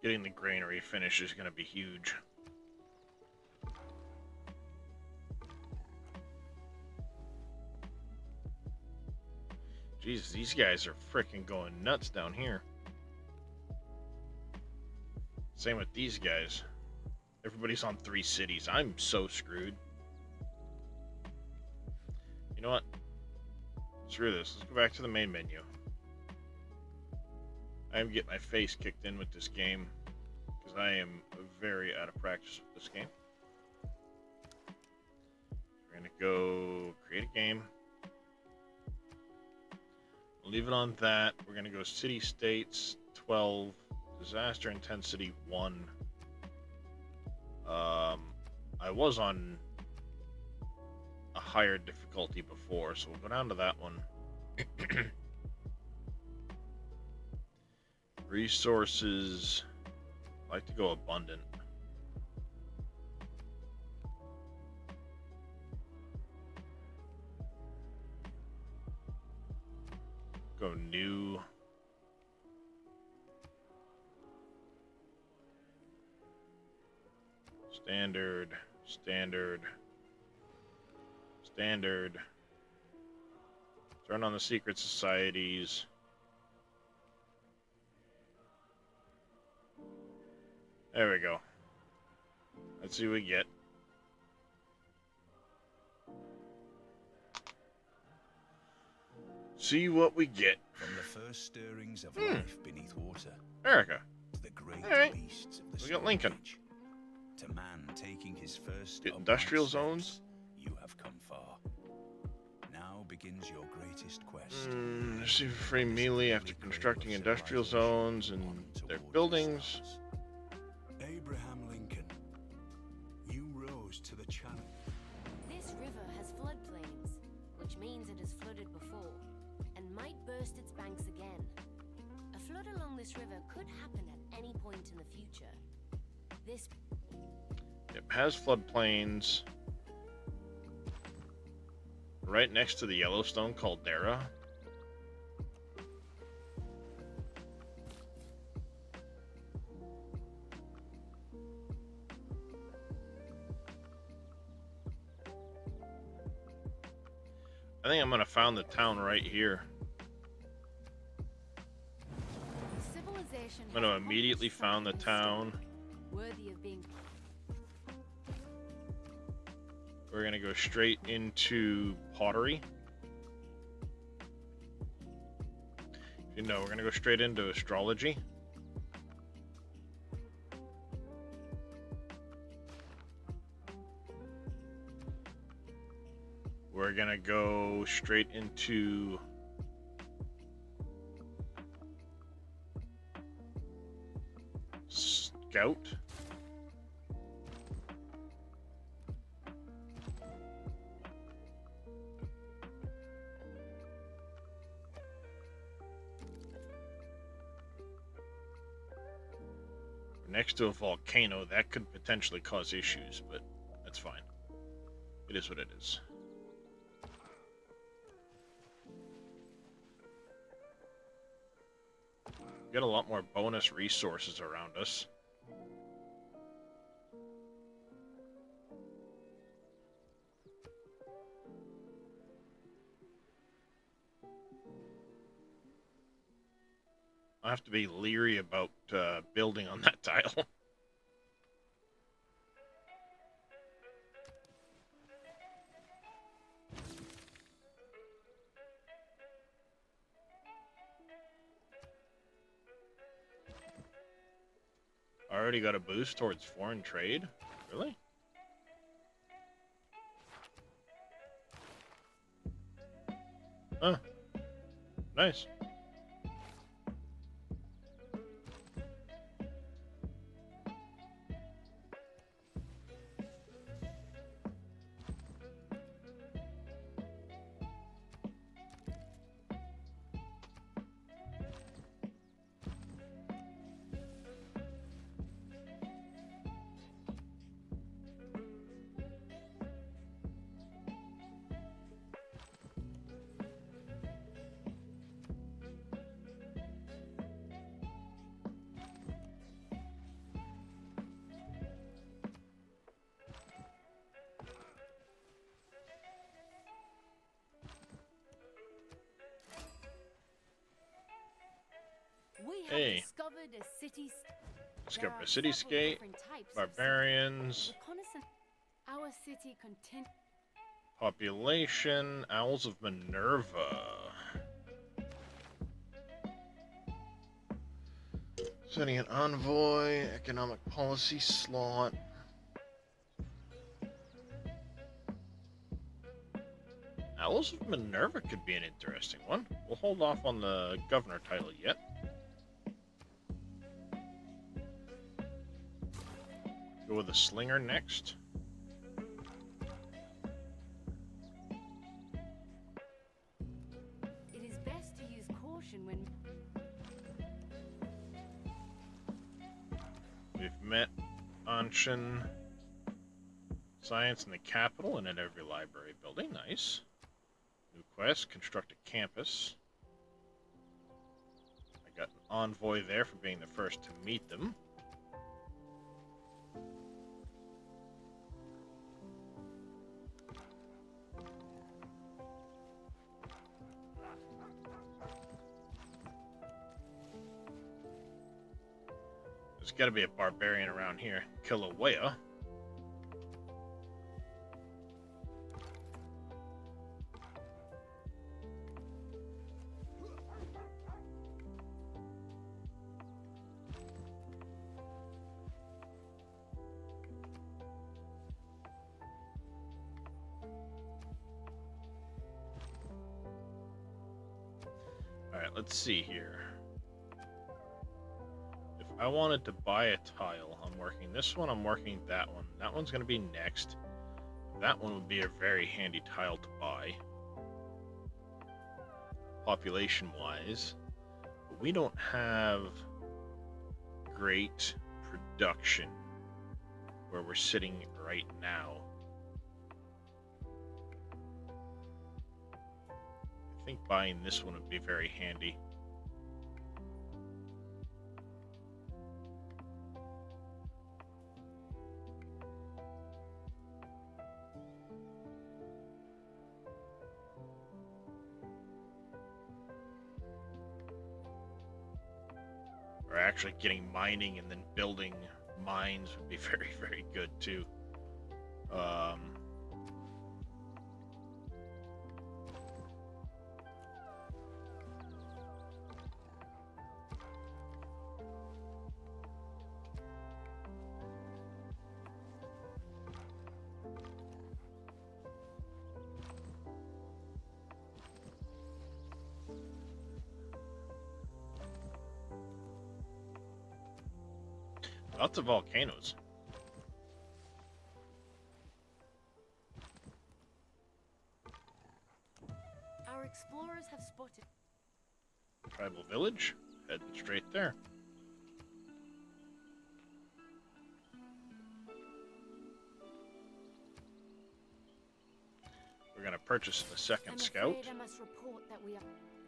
Getting the granary finished is going to be huge. Jesus, these guys are freaking going nuts down here. Same with these guys. Everybody's on 3 cities. I'm so screwed. You know what? Screw this. Let's go back to the main menu. I am getting my face kicked in with this game because I am very out of practice with this game. We're going to go create a game. We'll leave it on that. We're going to go city states 12, disaster intensity 1. I was on a higher difficulty before, so we'll go down to that one. Resources, I like to go abundant. Go new. Standard, standard, standard. Turn on the secret societies. There we go. Let's see what we get. See what we get. From the first stirrings of life beneath water, America. to the great Alright. beasts of the We got Stone Lincoln. Age, to man taking his first Get upright industrial steps, zones. you have come far. Now begins your greatest quest. Receive free melee after constructing industrial zones and their buildings. Abraham Lincoln, you rose to the challenge. This river has floodplains, which means it has flooded before, and might burst its banks again. A flood along this river could happen at any point in the future. This It has floodplains right next to the Yellowstone caldera. I think I'm gonna found the town right here. civilization I'm gonna has immediately accomplished found the something town. historic, worthy of being. We're gonna go straight into pottery. You know, we're gonna go straight into astrology. We're gonna go straight into scout. We're next to a volcano. That could potentially cause issues, but that's fine. It is what it is. We got a lot more bonus resources around us. I have to be leery about building on that tile. Already got a boost towards foreign trade? Really? Huh. Nice. We have Hey. discovered a city. Discover a cityscape. Barbarians. Our city content. Population. Owls of Minerva. Sending an envoy. Economic policy slot. Owls of Minerva could be an interesting one. We'll hold off on the governor title yet. Go with the slinger next. It is best to use caution when. We've met Anshan Science in the capital and at every library building. Nice. New quest, construct a campus. I got an envoy there for being the first to meet them. There's got to be a barbarian around here. Kilauea. Alright, let's see here. If I wanted to buy a tile, I'm working this one, I'm working that one. That one's going to be next. That one would be a very handy tile to buy. Population-wise. But we don't have great production where we're sitting right now. I think buying this one would be very handy. Or actually getting mining and then building mines would be very, very good too. Lots of volcanoes. Our explorers have spotted. Tribal village. Heading straight there. We're gonna purchase the second I'm scout. afraid I must report that we are.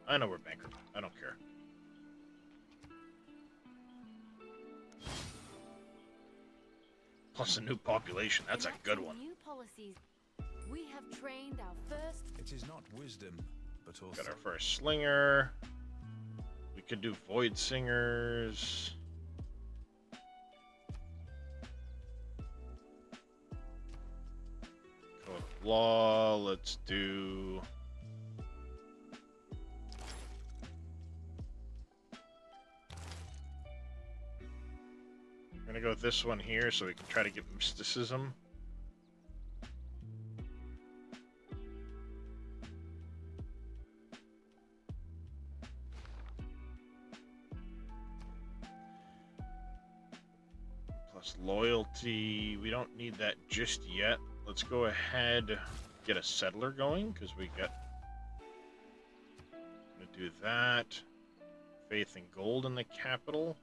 I know we're bankrupt. I don't care. Plus a new population. That's a good enacting one. New policies. We have trained our first. It is not wisdom, but Got our authority. first slinger. We could do void singers. Code of law. Let's do. We're gonna go with this one here so we can try to get mysticism. Plus loyalty. We don't need that just yet. Let's go ahead, get a settler going because we got. Gonna do that. Faith and gold in the capital.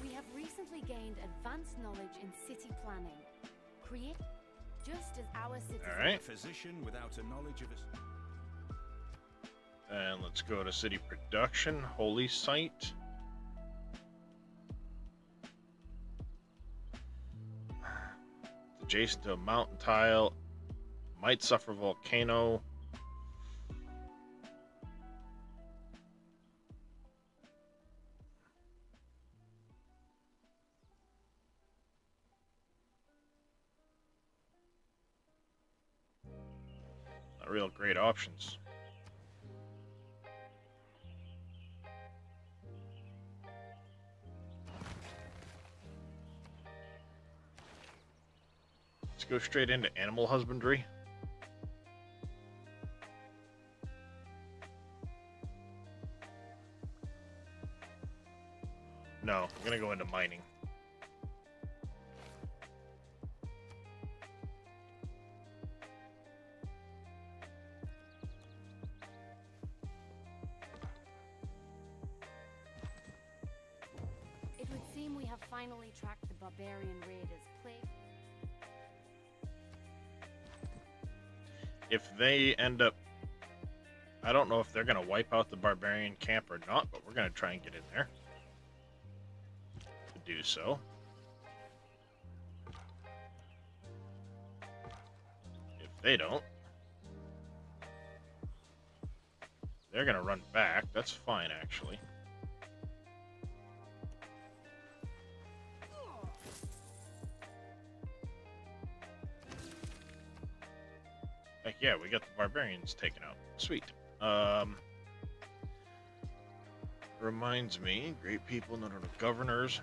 We have recently gained advanced knowledge in city planning. Create just as our citizens. All right. A physician without a knowledge of his... And let's go to city production, holy site. It's adjacent to a mountain tile, might suffer volcano. Not real great options. Let's go straight into animal husbandry. No, I'm gonna go into mining. It would seem we have finally tracked the barbarian raiders' plague. If they end up, I don't know if they're gonna wipe out the barbarian camp or not, but we're gonna try and get in there to do so. If they don't, they're gonna run back. That's fine, actually. Heck yeah, we got the barbarians taken out. Sweet. Reminds me, great people, none of the governors.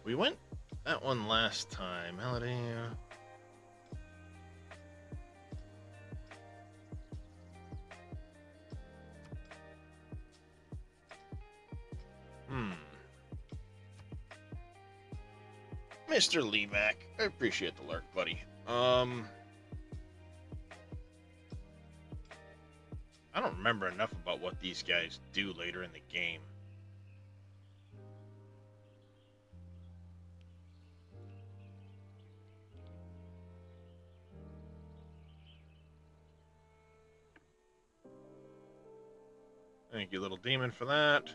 We went that one last time. Melody. Mr. Levac, I appreciate the lurk, buddy. I don't remember enough about what these guys do later in the game. Thank you, little demon, for that.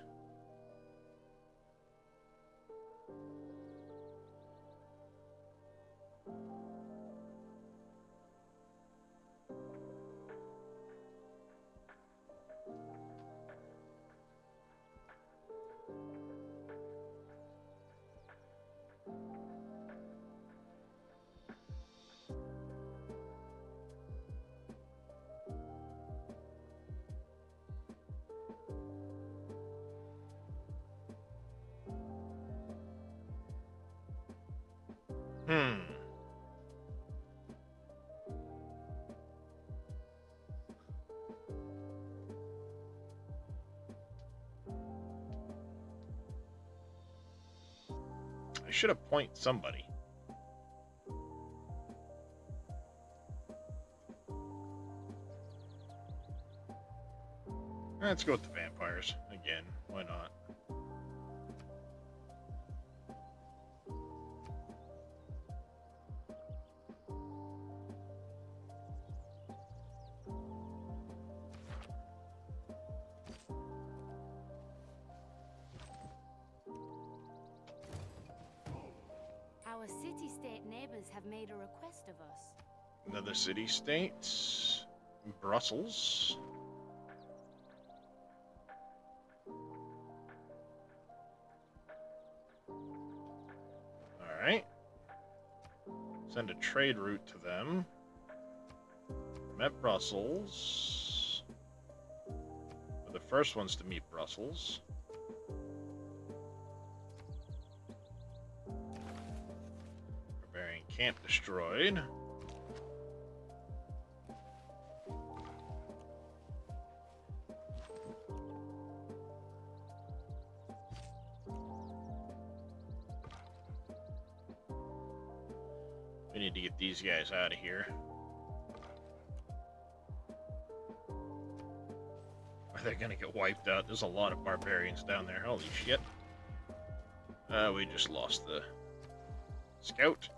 Hmm. I should appoint somebody. Let's go with the vampires again. Why not? Our city-state neighbors have made a request of us. Another city-state. Brussels. Alright. Send a trade route to them. Met Brussels. We're the first ones to meet Brussels. Barbarian camp destroyed. We need to get these guys out of here. Are they gonna get wiped out? There's a lot of barbarians down there. Holy shit. We just lost the scout.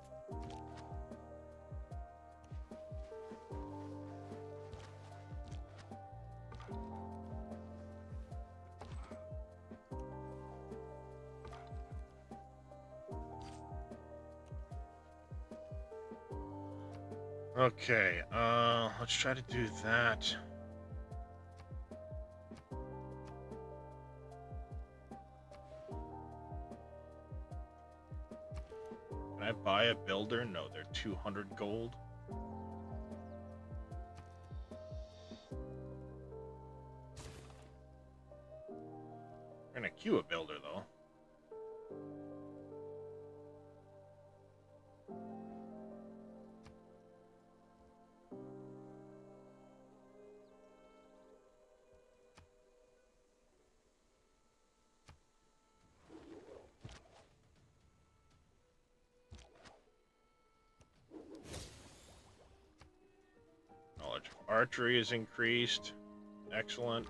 Okay, let's try to do that. Can I buy a builder? No, they're 200 gold. We're gonna queue a builder, though. Knowledge of archery is increased. Excellent.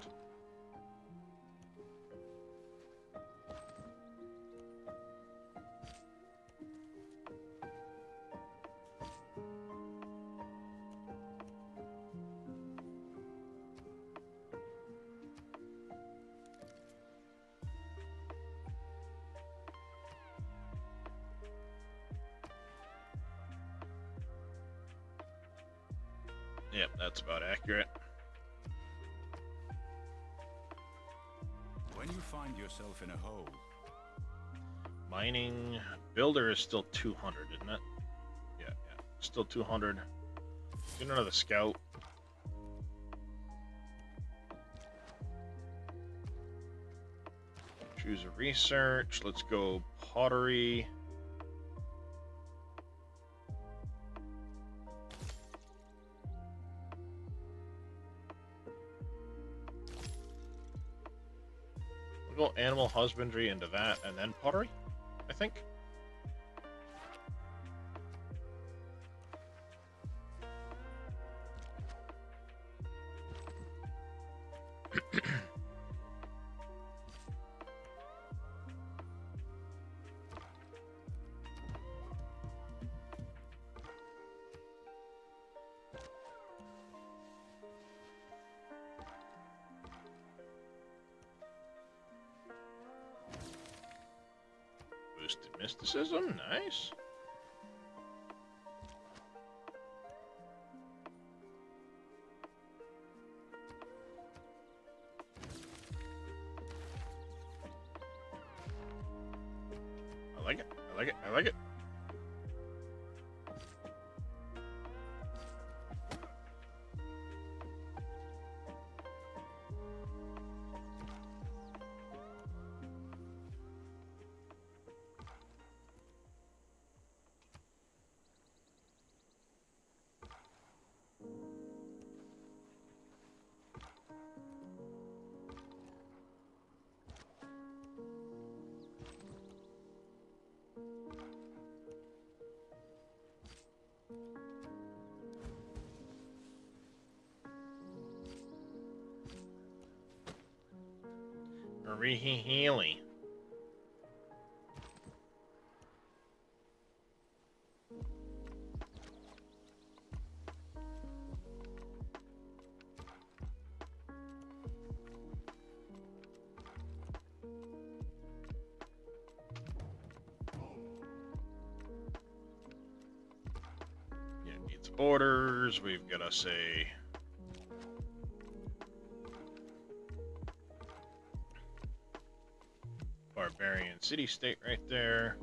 Yep, that's about accurate. When you find yourself in a hole, Mining builder is still 200, isn't it? Yeah, still 200. Get another scout. Choose a research. Let's go pottery. We'll go animal husbandry into that, and then pottery, I think. Boosted mysticism, nice. I like it, I like it, I like it. Marie Healy. Yeah, needs orders. We've got us a barbarian city-state right there.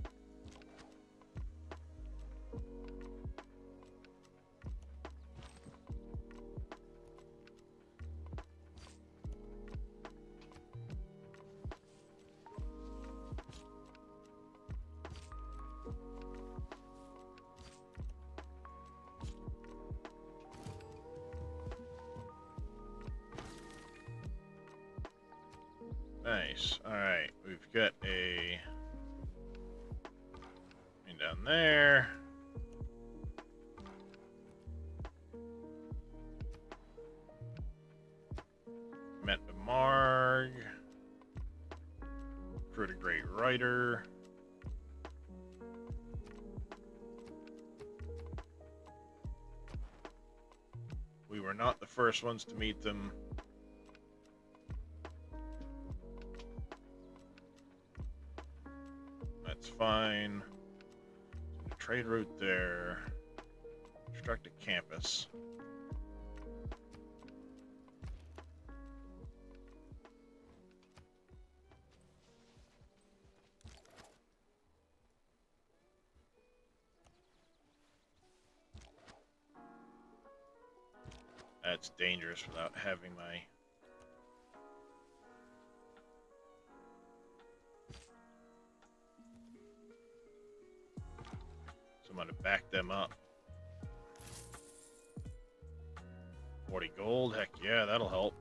Nice. Alright, we've got a thing down there. Met the Marg. Recruit a great writer. We were not the first ones to meet them. That's fine. Trade route there. Construct a campus. That's dangerous without having my... someone to back them up. 40 gold, heck yeah, that'll help.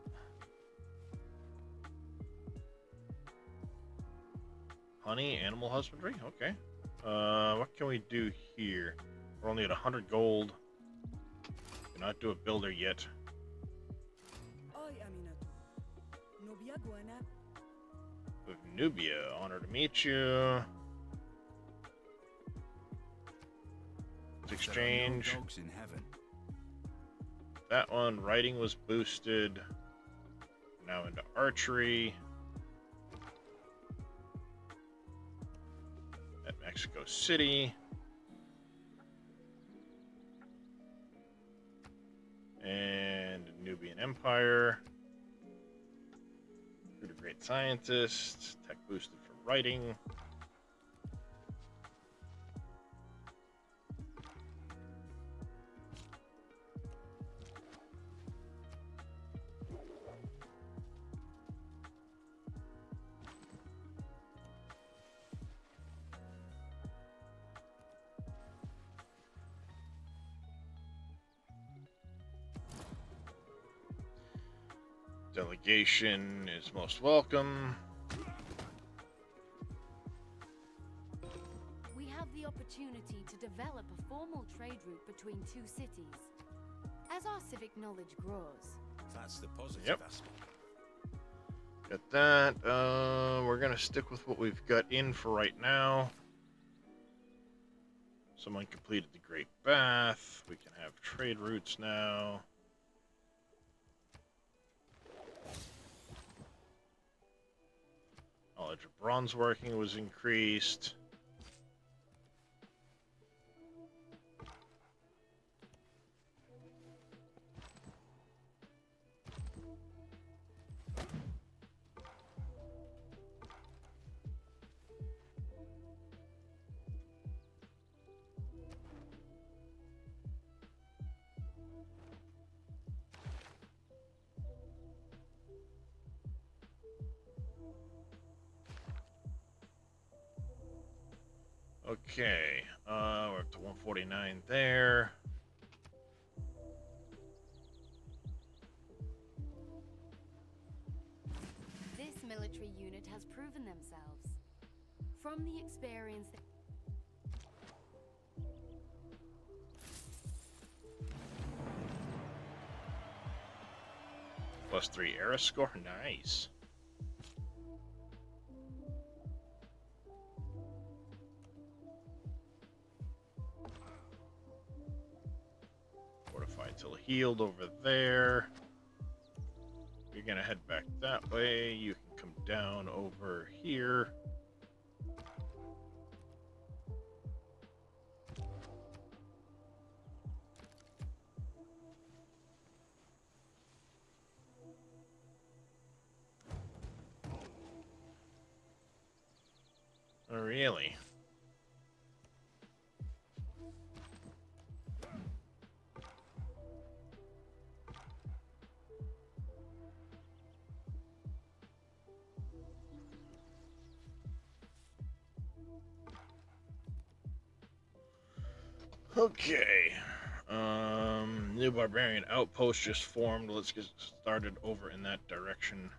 Honey, animal husbandry, okay. What can we do here? We're only at 100 gold. Cannot do a builder yet. With Nubia, honor to meet you. Let's exchange. There are no dogs in heaven. That one, writing was boosted. Now into archery. At Mexico City. And Nubian Empire. Recruit a great scientist. Tech boosted for writing. Delegation is most welcome. We have the opportunity to develop a formal trade route between two cities. As our civic knowledge grows. That's the positive Yep. aspect. Got that. We're gonna stick with what we've got in for right now. Someone completed the Great Bath. We can have trade routes now. Knowledge of bronze working was increased. Okay, we're up to 149 there. This military unit has proven themselves. From the experience that +3 era score, nice. until healed over there. You're gonna head back that way. You can come down over here. Oh, really? Okay. New barbarian outpost just formed. Let's get started over in that direction.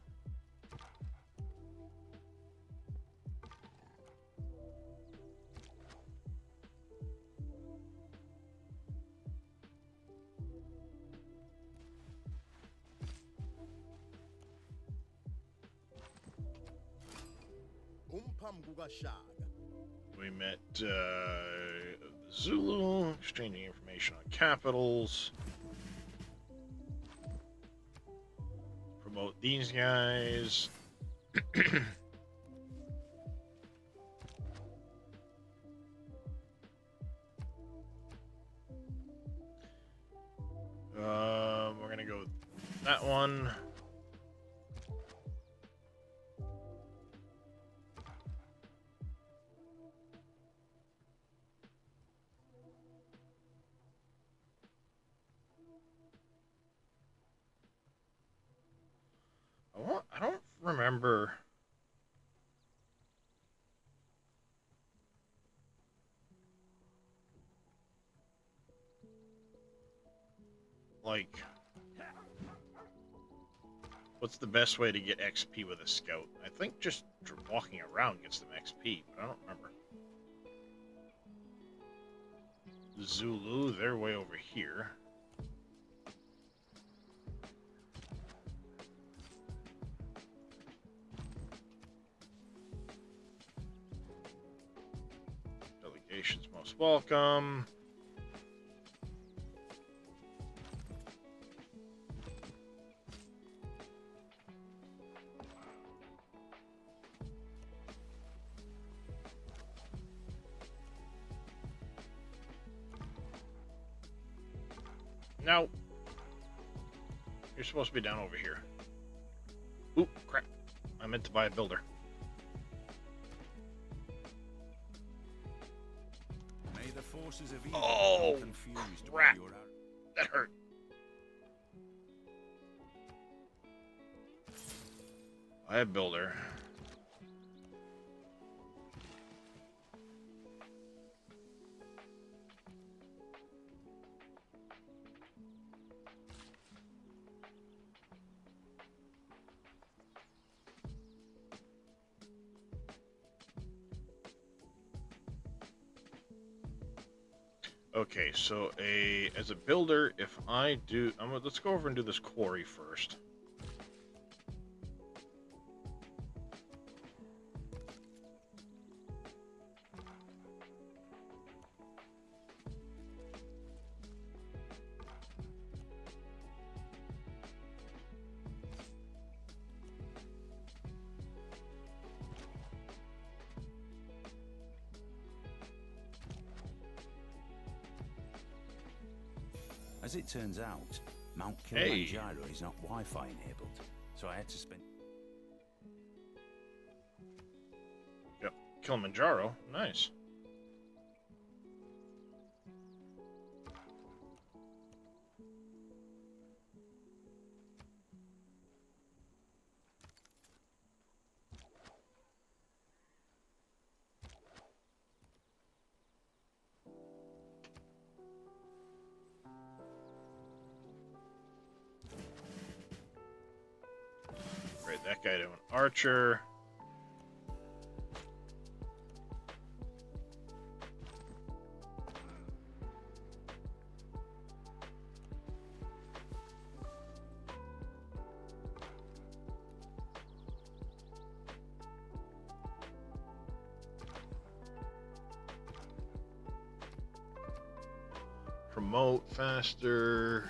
We met Zulu, exchanging information on capitals. Promote these guys. We're gonna go with that one. I don't remember. Like, what's the best way to get XP with a scout? I think just walking around gets them XP, but I don't remember. Zulu, they're way over here. Delegations most welcome. No. You're supposed to be down over here. Oop, crap. I meant to buy a builder. May the forces of evil Oh, be confused by crap. your That hurt. Buy a builder. Okay, so as a builder, if I do, let's go over and do this quarry first. As it turns out, Mount Hey. Kilimanjaro is not Wi-Fi enabled, so I had to spend... Yep, Kilimanjaro, nice. Right, that guy to an archer. promote faster.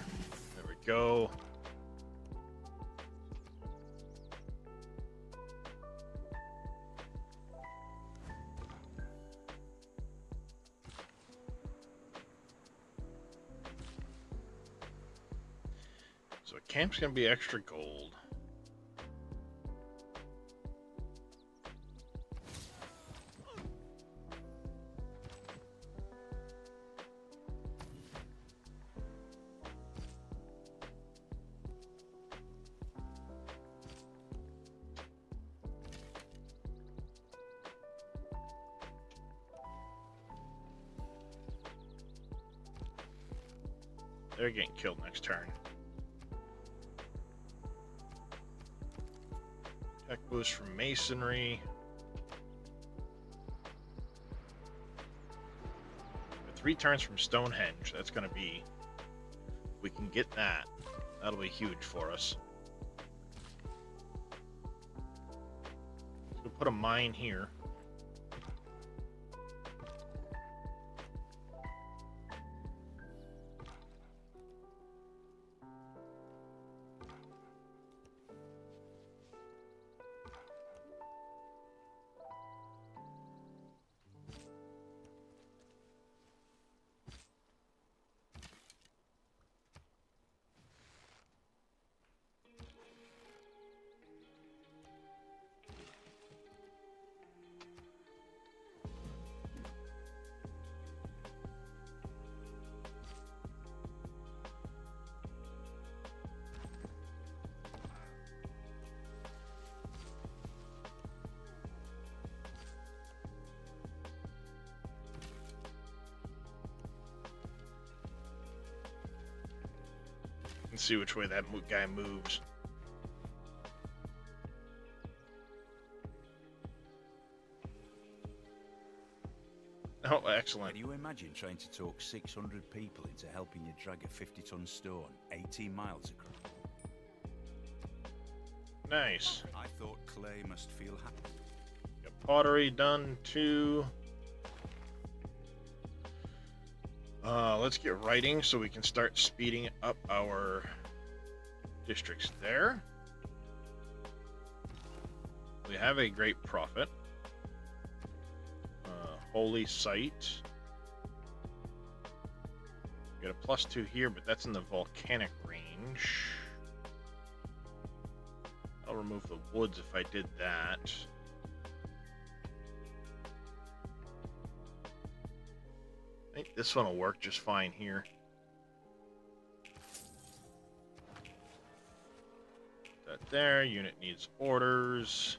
There we go. So camp's gonna be extra gold. They're getting killed next turn. Tech boost from masonry. 3 turns from Stonehenge. That's going to be... If we can get that, that'll be huge for us. We'll put a mine here. And see which way that guy moves. Oh, excellent. Can you imagine trying to talk 600 people into helping you drag a 50-ton stone 18 miles across? Nice. I thought Clay must feel happy. Got pottery done too. Let's get writing so we can start speeding up our districts there. We have a great prophet. Holy site. Got a +2 here, but that's in the volcanic range. I'll remove the woods if I did that. I think this one will work just fine here. That there, unit needs orders.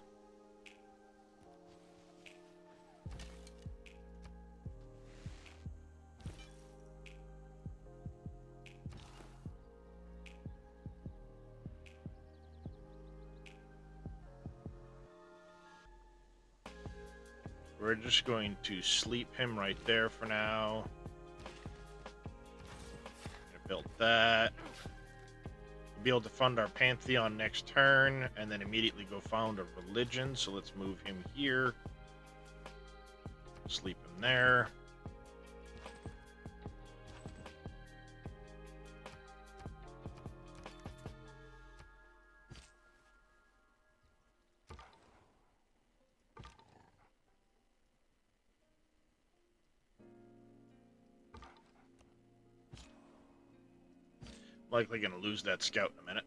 We're just going to sleep him right there for now. Gonna build that. We'll be able to fund our Pantheon next turn, and then immediately go found a religion. So let's move him here. Sleep him there. Likely going to lose that scout in a minute.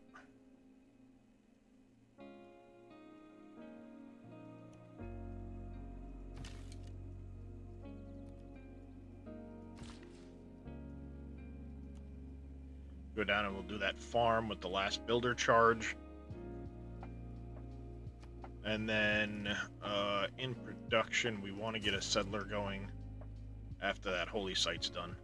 Go down and we'll do that farm with the last builder charge. And then in production, we want to get a settler going after that holy site's done.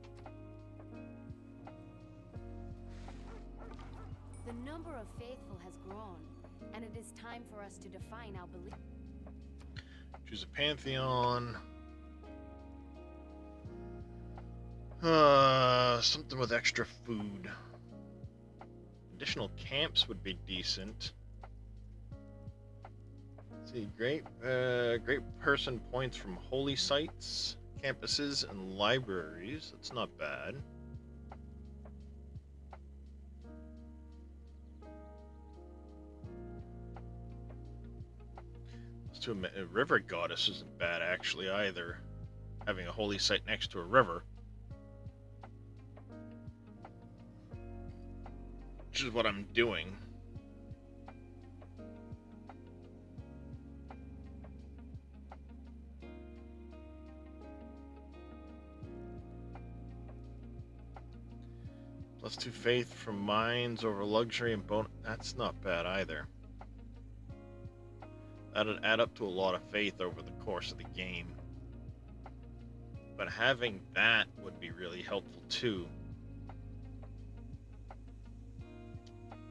The number of faithful has grown, and it is time for us to define our belief. Choose a Pantheon. Something with extra food. Additional camps would be decent. Let's see, great person points from holy sites, campuses, and libraries. That's not bad. to a river goddess isn't bad actually either. Having a holy site next to a river. Which is what I'm doing. +2 faith from mines over luxury and bonus. That's not bad either. That'd add up to a lot of faith over the course of the game. But having that would be really helpful too.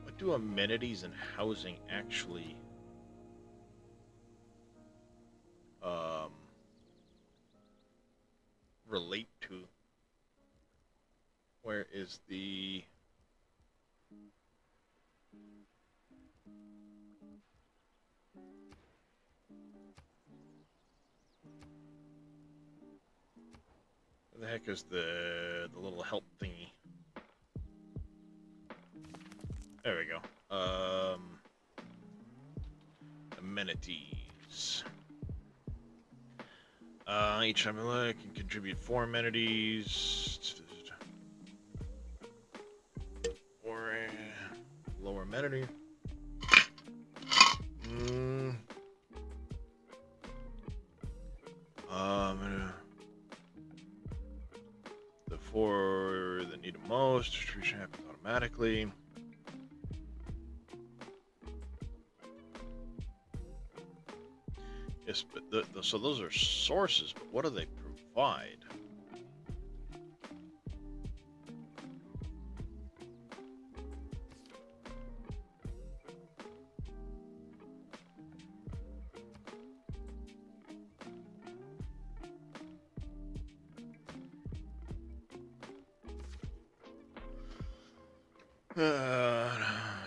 What do amenities and housing actually relate to? Where is the... Where the heck is the little help thingy? There we go. Amenities. Each MLA can contribute 4 amenities. Or lower amenity. The 4 that need the most, distribution happens automatically. Yes, but so those are sources, but what do they provide?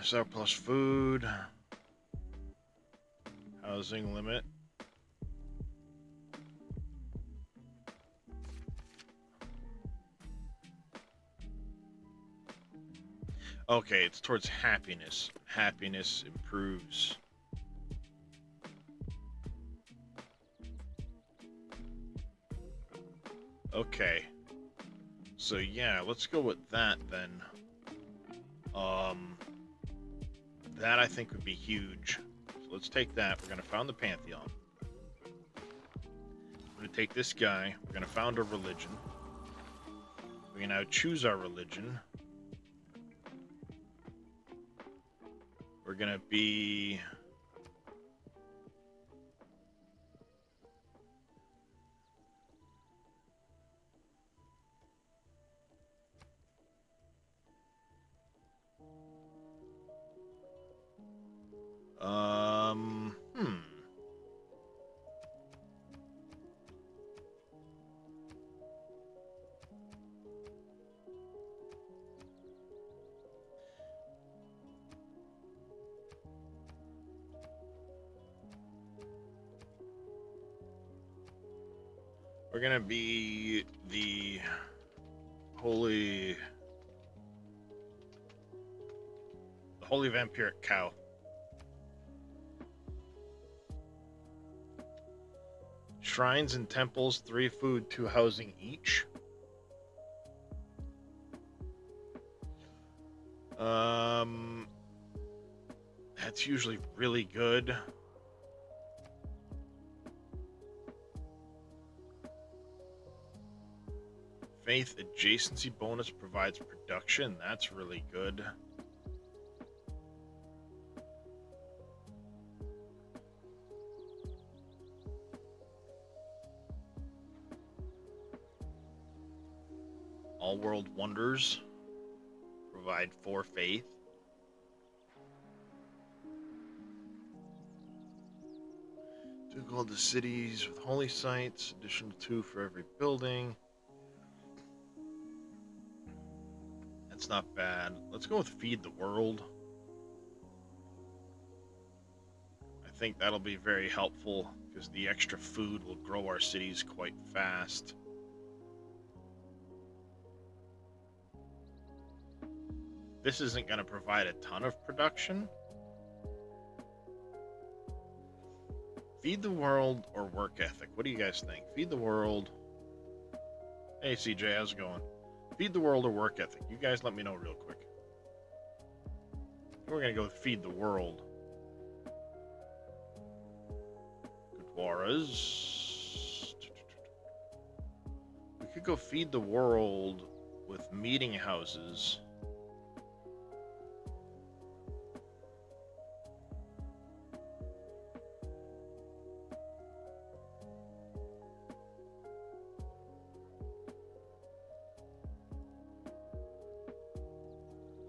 Surplus food, housing limit. Okay, it's towards happiness. Happiness improves. Okay. So yeah, let's go with that then. That I think would be huge. So let's take that. We're gonna found the Pantheon. We're gonna take this guy. We're gonna found a religion. We can now choose our religion. We're gonna be... We're gonna be the holy vampiric cow. Shrines and temples, 3 food, 2 housing each. That's usually really good. Faith adjacency bonus provides production. That's really good. All world wonders provide 4 faith. Two gold to cities with holy sites, additional 2 for every building. That's not bad. Let's go with feed the world. I think that'll be very helpful because the extra food will grow our cities quite fast. This isn't going to provide a ton of production. Feed the world or work ethic? What do you guys think? Feed the world. Hey, CJ, how's it going? Feed the world or work ethic? You guys let me know real quick. We're going to go with feed the world. Gurdwaras. We could go feed the world with meeting houses.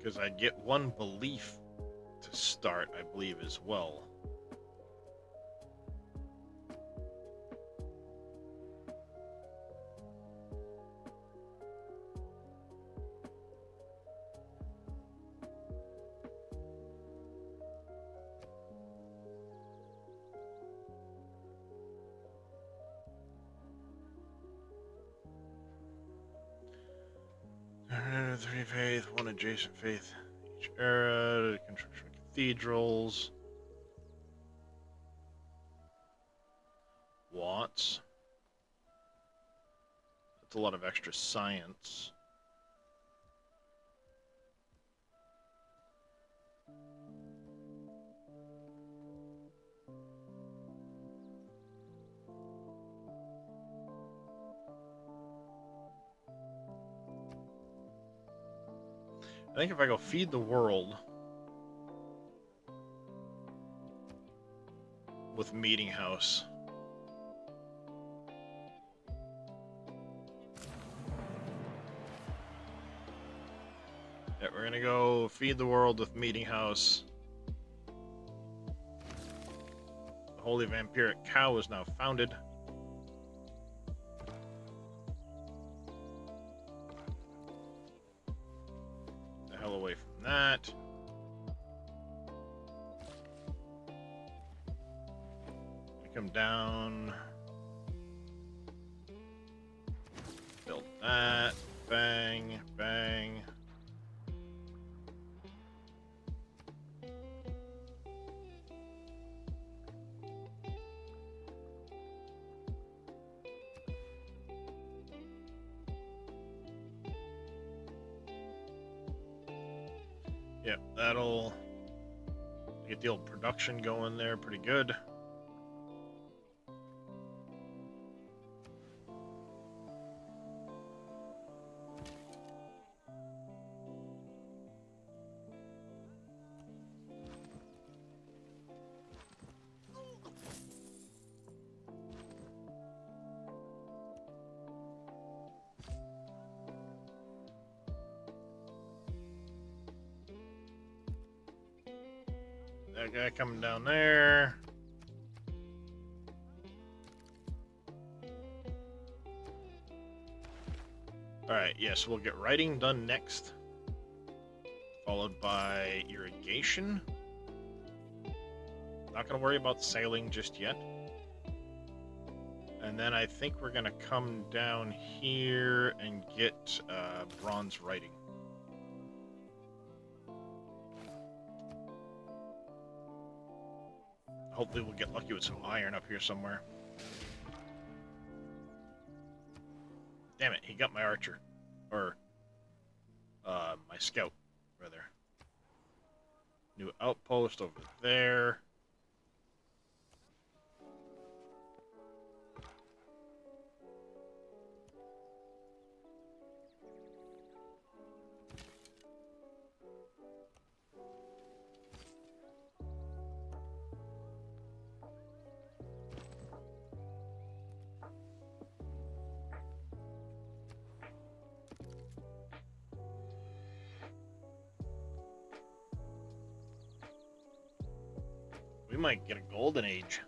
Because I'd get one belief to start, I believe, as well. Three faith, one adjacent faith. Each era, construction of cathedrals. Watts. That's a lot of extra science. I think if I go feed the world with meeting house. Yeah, we're gonna go feed the world with meeting house. The Holy Vampiric Cow is now founded. Away from that. I come down. Build that. Bang, bang. Yep, that'll get the old production going there pretty good. That guy coming down there. Alright, yes, we'll get writing done next. Followed by irrigation. Not going to worry about sailing just yet. And then I think we're going to come down here and get bronze writing. Hopefully we'll get lucky with some iron up here somewhere. Damn it, he got my archer. Or, my scout, rather. New outpost over there. We might get a golden age.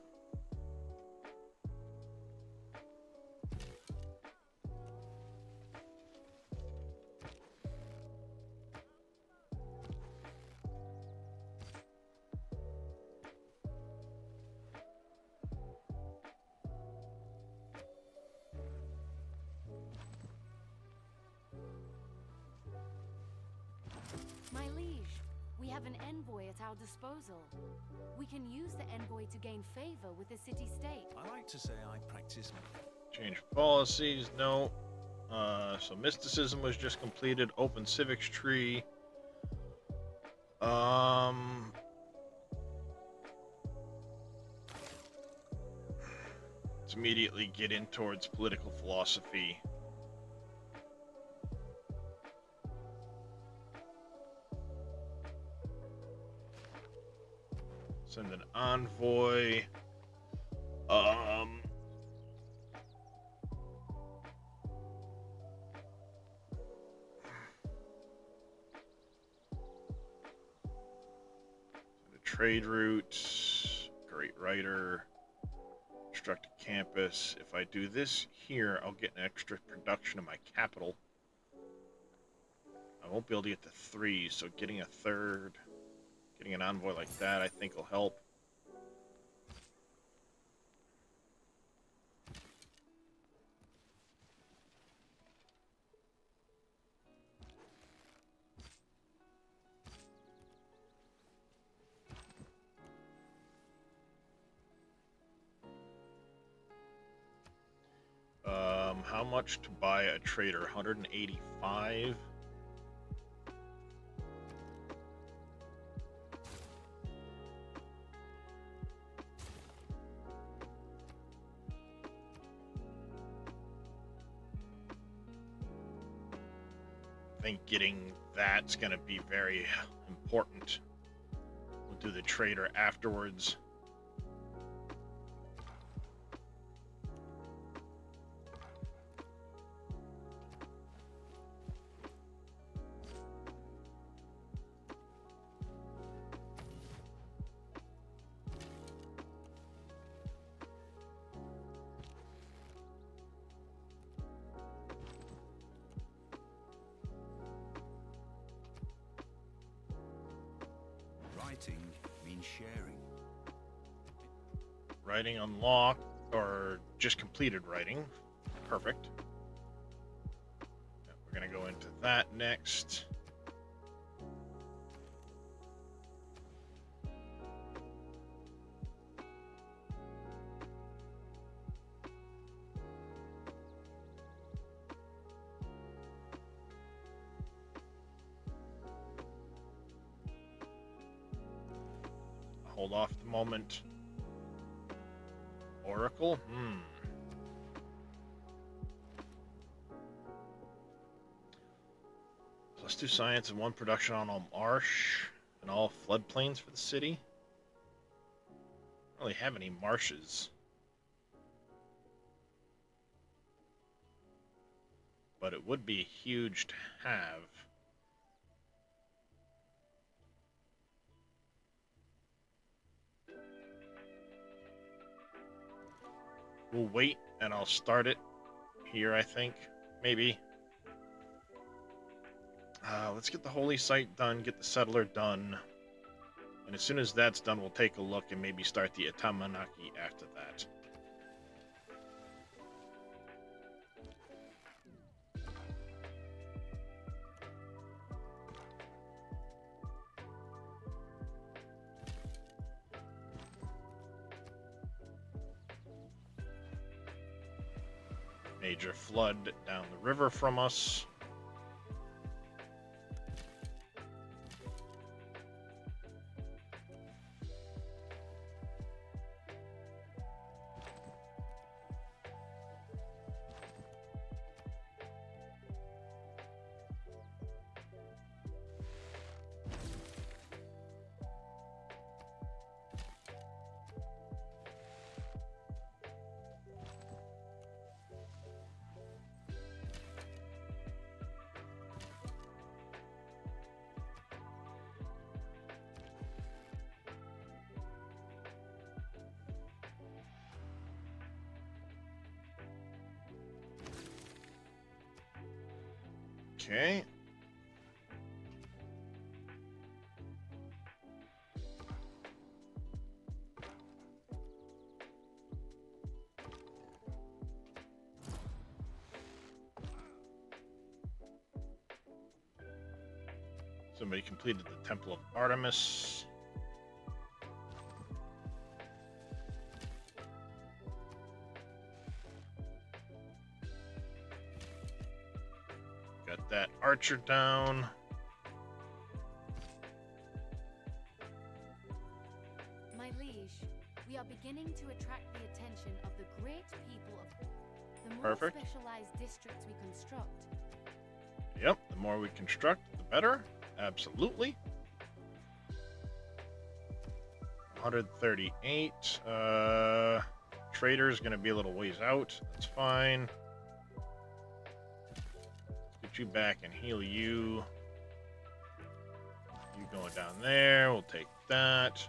My liege, we have an envoy at our disposal. We can use the envoy to gain favor with the city-state. I like to say I practice. Change policies, no. So mysticism was just completed. Open civics tree. Let's immediately get in towards political philosophy. Send an envoy. Trade route, great writer, construct a campus. If I do this here, I'll get an extra production of my capital. I won't be able to get to 3, so getting a third, getting an envoy like that, I think will help. How much to buy a trader? 185. I think getting that's going to be very important. We'll do the trader afterwards. Writing means sharing. Writing unlocked, or just completed writing. Perfect. We're going to go into that next. Hold off the moment. Oracle? +2 science and 1 production on all marsh and all floodplains for the city. I don't really have any marshes. But it would be huge to have. We'll wait, and I'll start it here, I think. Maybe. Let's get the holy site done, get the settler done. And as soon as that's done, we'll take a look and maybe start the Atamanaki after that. Major flood down the river from us. Okay. Somebody completed the Temple of Artemis. Got that archer down. My liege, we are beginning to attract the attention of the great people of the more Perfect. specialized districts we construct. Yep, the more we construct, the better. Absolutely. 138. Trader's gonna be a little ways out. That's fine. Get you back and heal you. You going down there. We'll take that.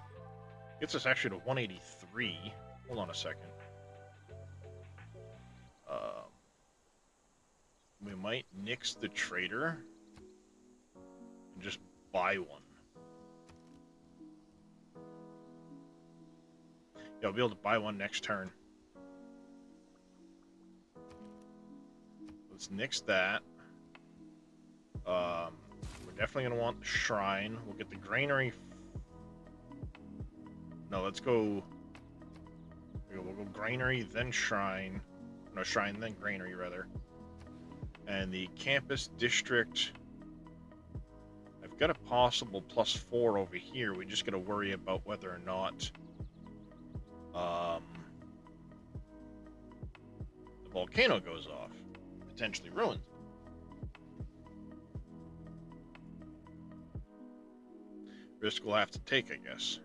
Gets us actually to 183. Hold on a second. We might nix the trader and just buy one. Yeah, I'll be able to buy one next turn. Let's nix that. We're definitely going to want the shrine. We'll get the granary. No, let's go. We'll go granary, then shrine. No, shrine, then granary, rather. And the campus district. I've got a possible +4 over here. We just got to worry about whether or not the volcano goes off. Potentially ruins it. Risk we'll have to take, I guess.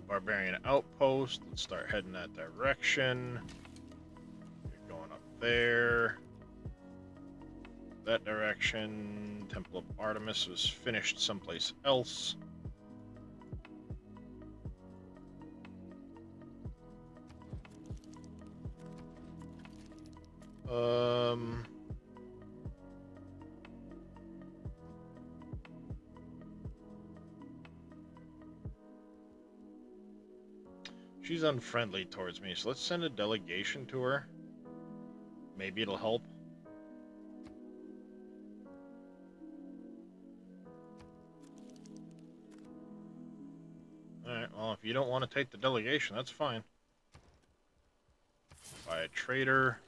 Barbarian outpost. Let's start heading that direction. Get going up there. That direction. Temple of Artemis was finished someplace else. She's unfriendly towards me, so let's send a delegation to her. Maybe it'll help. Alright, well, if you don't want to take the delegation, that's fine. Buy a trader.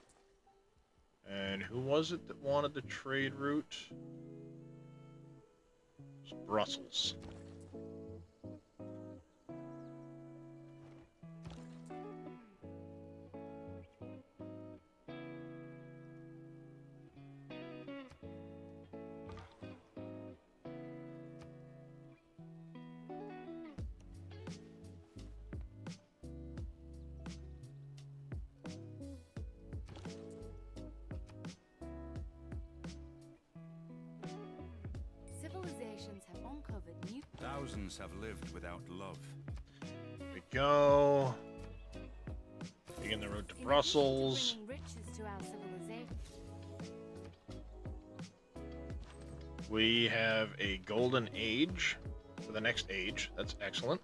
And who was it that wanted the trade route? It was Brussels. Civilizations have uncovered new. Thousands have lived without love. Here we go. Taking the road to Brussels. Bringing riches to our civilization. We have a golden age for the next age. That's excellent.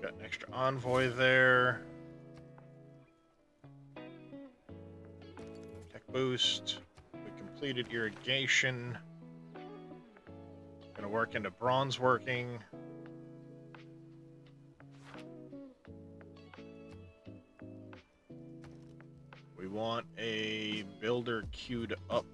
Got an extra envoy there. Tech boost. We completed irrigation. Gonna work into bronze working. We want a builder queued up.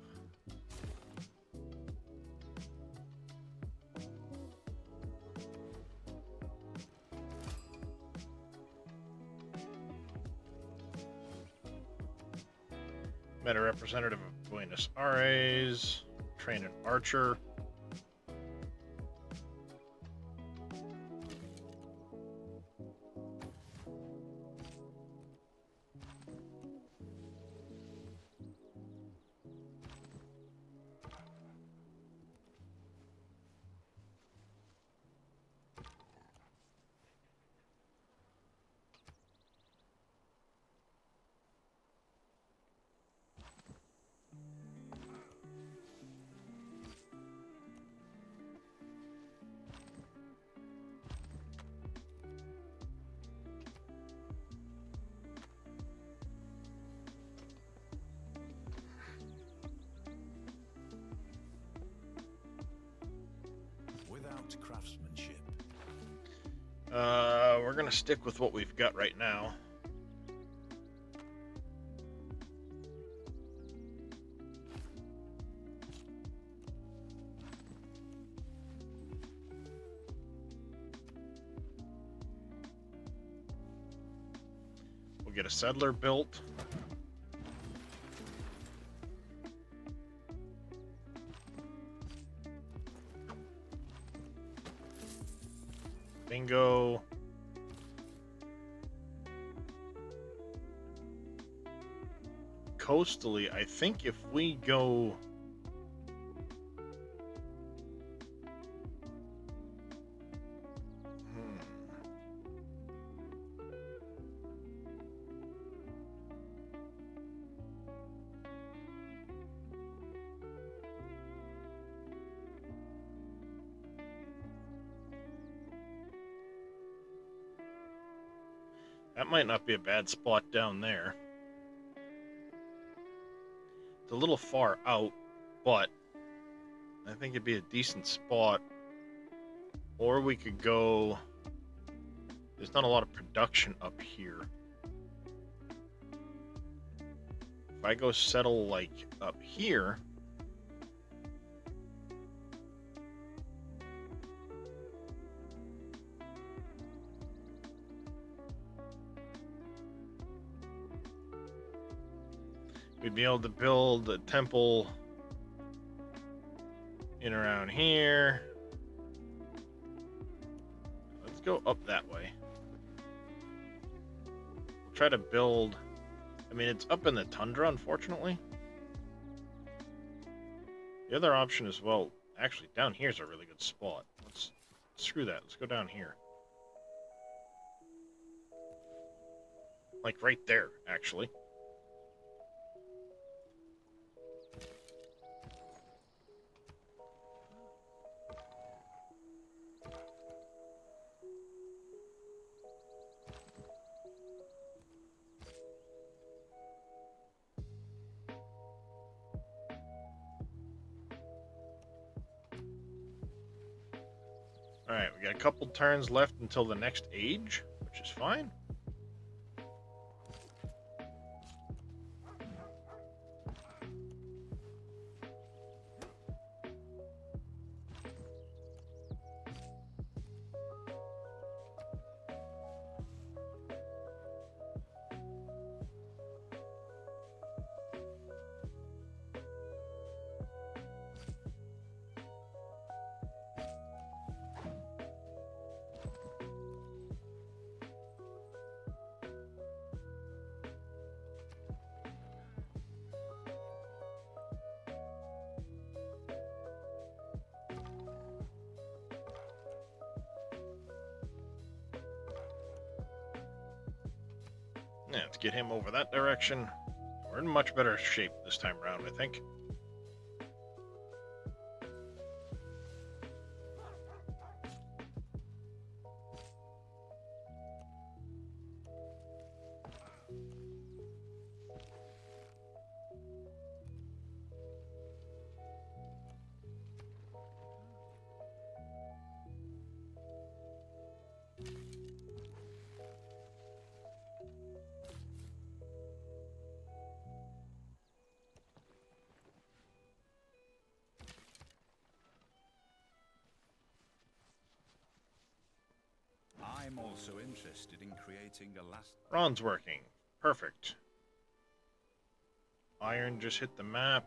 Met a representative of Buenos Aires. Train an archer. unlocked craftsmanship. We're gonna stick with what we've got right now. We'll get a settler built. Bingo. Coastally, I think if we go... That might not be a bad spot down there. It's a little far out, but I think it'd be a decent spot. Or we could go... There's not a lot of production up here. If I go settle, like, up here... We'd be able to build a temple in around here. Let's go up that way. We'll try to build... I mean, it's up in the tundra, unfortunately. The other option as well... Actually, down here's a really good spot. Let's... Screw that. Let's go down here. Like, right there, actually. Alright, we got a couple turns left until the next age, which is fine. Yeah, let's get him over that direction. We're in much better shape this time around, I think. I'm also interested in creating a last... Ron's working. Perfect. Iron just hit the map.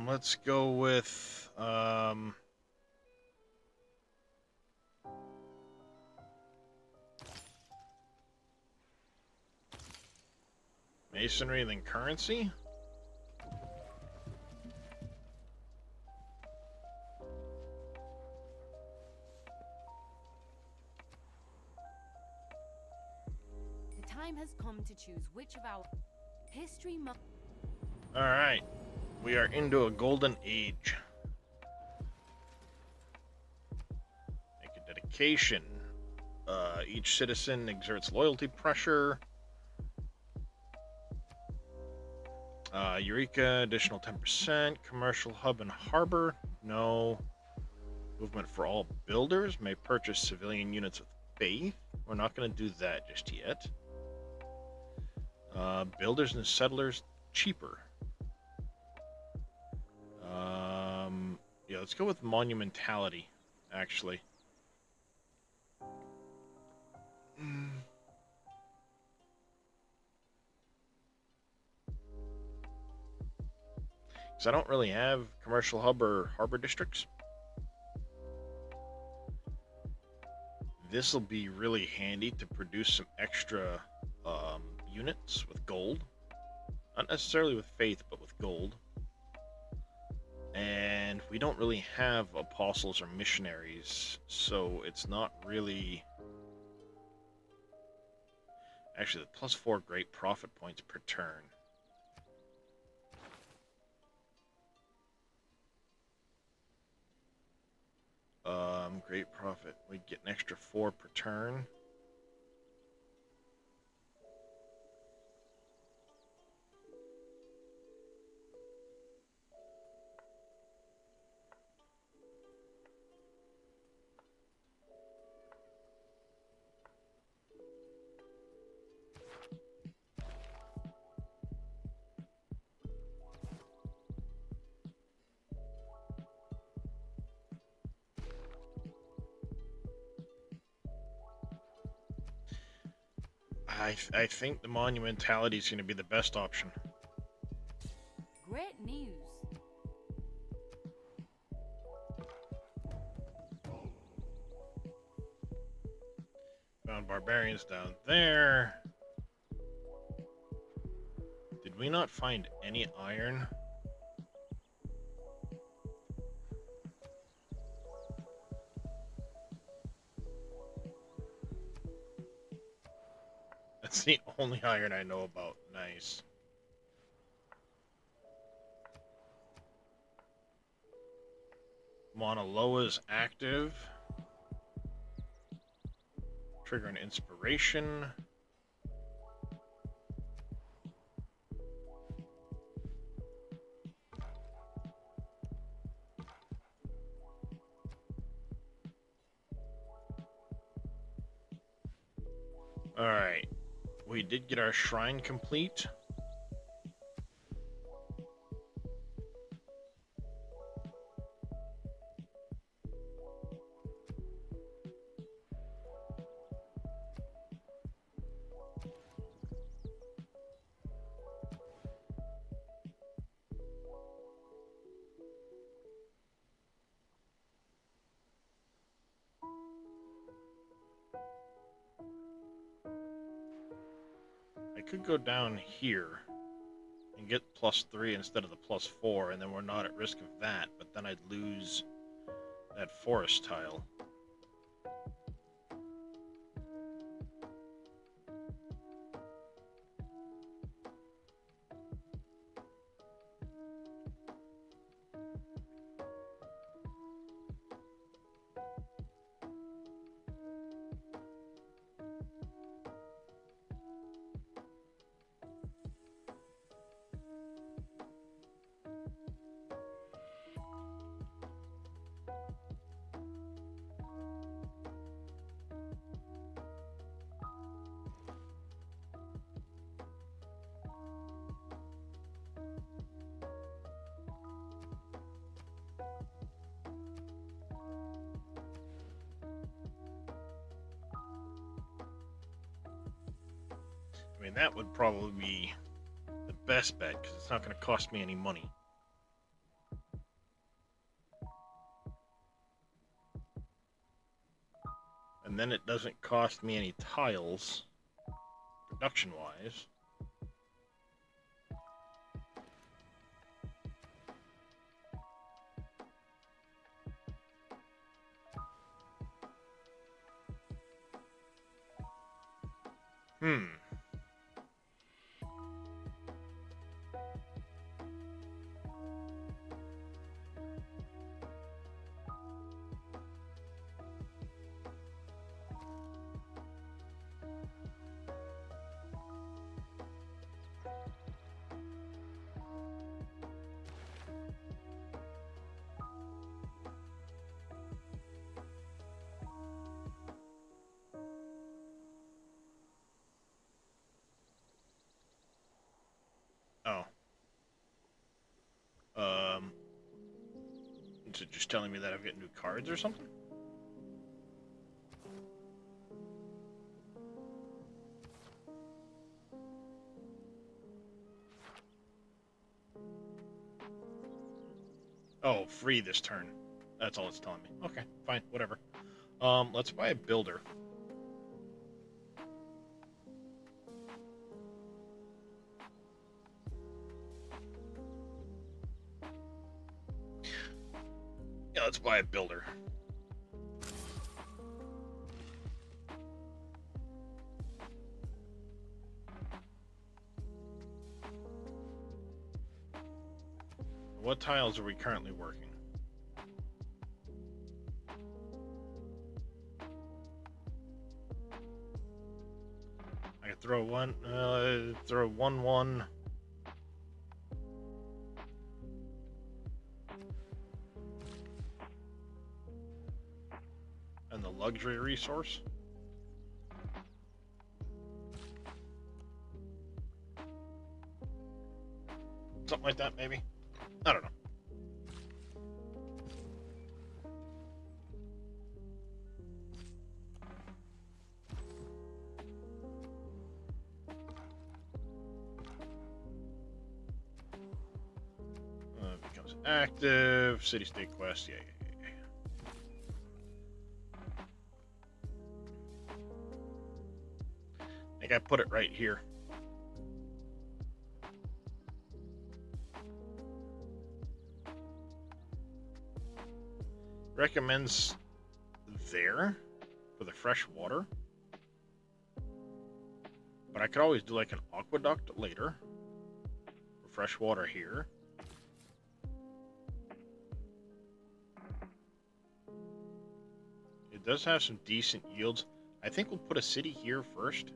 Let's go with, masonry, then currency. The time has come to choose which of our history must... All right, we are into a golden age. Make a dedication. Each citizen exerts loyalty pressure. Eureka, additional 10%. Commercial hub and harbor, no. Movement for all builders, may purchase civilian units with faith. We're not going to do that just yet. Builders and settlers, cheaper. Yeah, let's go with monumentality, actually. Because I don't really have commercial hub or harbor districts. This will be really handy to produce some extra units with gold. Not necessarily with faith, but with gold. And we don't really have apostles or missionaries, so it's not really... Actually, the +4 great profit points per turn. Great profit. We get an extra 4 per turn. I think the monumentality is going to be the best option. Great news. Found barbarians down there. Did we not find any iron? That's the only iron I know about. Nice. Mauna Loa's active. Trigger an inspiration. Alright. We did get our shrine complete. I could go down here and get +3 instead of the +4, and then we're not at risk of that, but then I'd lose that forest tile. I mean, that would probably be the best bet, because it's not going to cost me any money. And then it doesn't cost me any tiles, production-wise. Is it just telling me that I've got new cards or something? Oh, free this turn. That's all it's telling me. Okay, fine, whatever. Let's buy a builder. Yeah, let's buy a builder. What tiles are we currently working? I could throw throw 1-1. And the luxury resource. Something like that, maybe. I don't know. Becomes active. City-state quest. Yeah. I think I put it right here. Recommends there for the fresh water, but I could always do like an aqueduct later for fresh water here. It does have some decent yields. I think we'll put a city here first,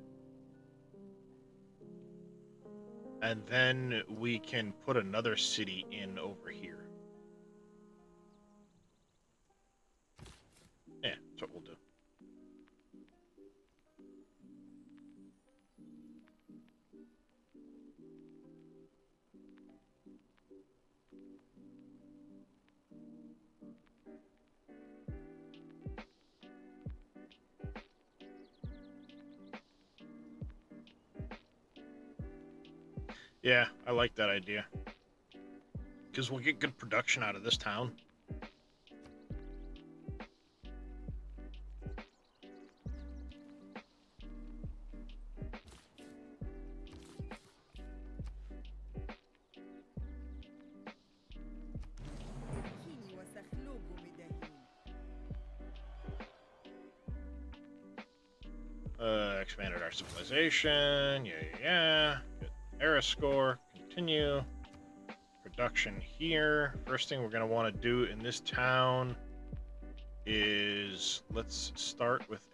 and then we can put another city in over here. Yeah, that's what we'll do. Yeah, I like that idea. Because we'll get good production out of this town. Expanded our civilization. Yeah. Good era score. Continue. Production here. First thing we're going to want to do in this town is let's start with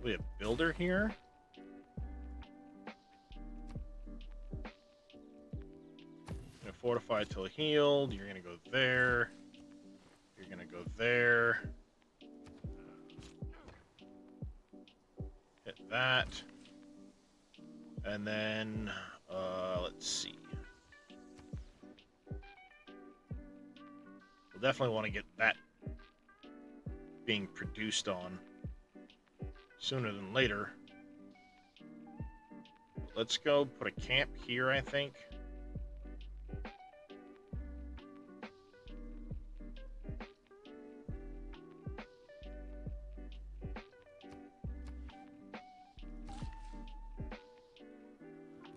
probably a builder here. Gonna fortify till healed. You're gonna go there. You're gonna go there. Hit that. And then let's see. We'll definitely want to get that being produced on sooner than later. Let's go put a camp here, I think.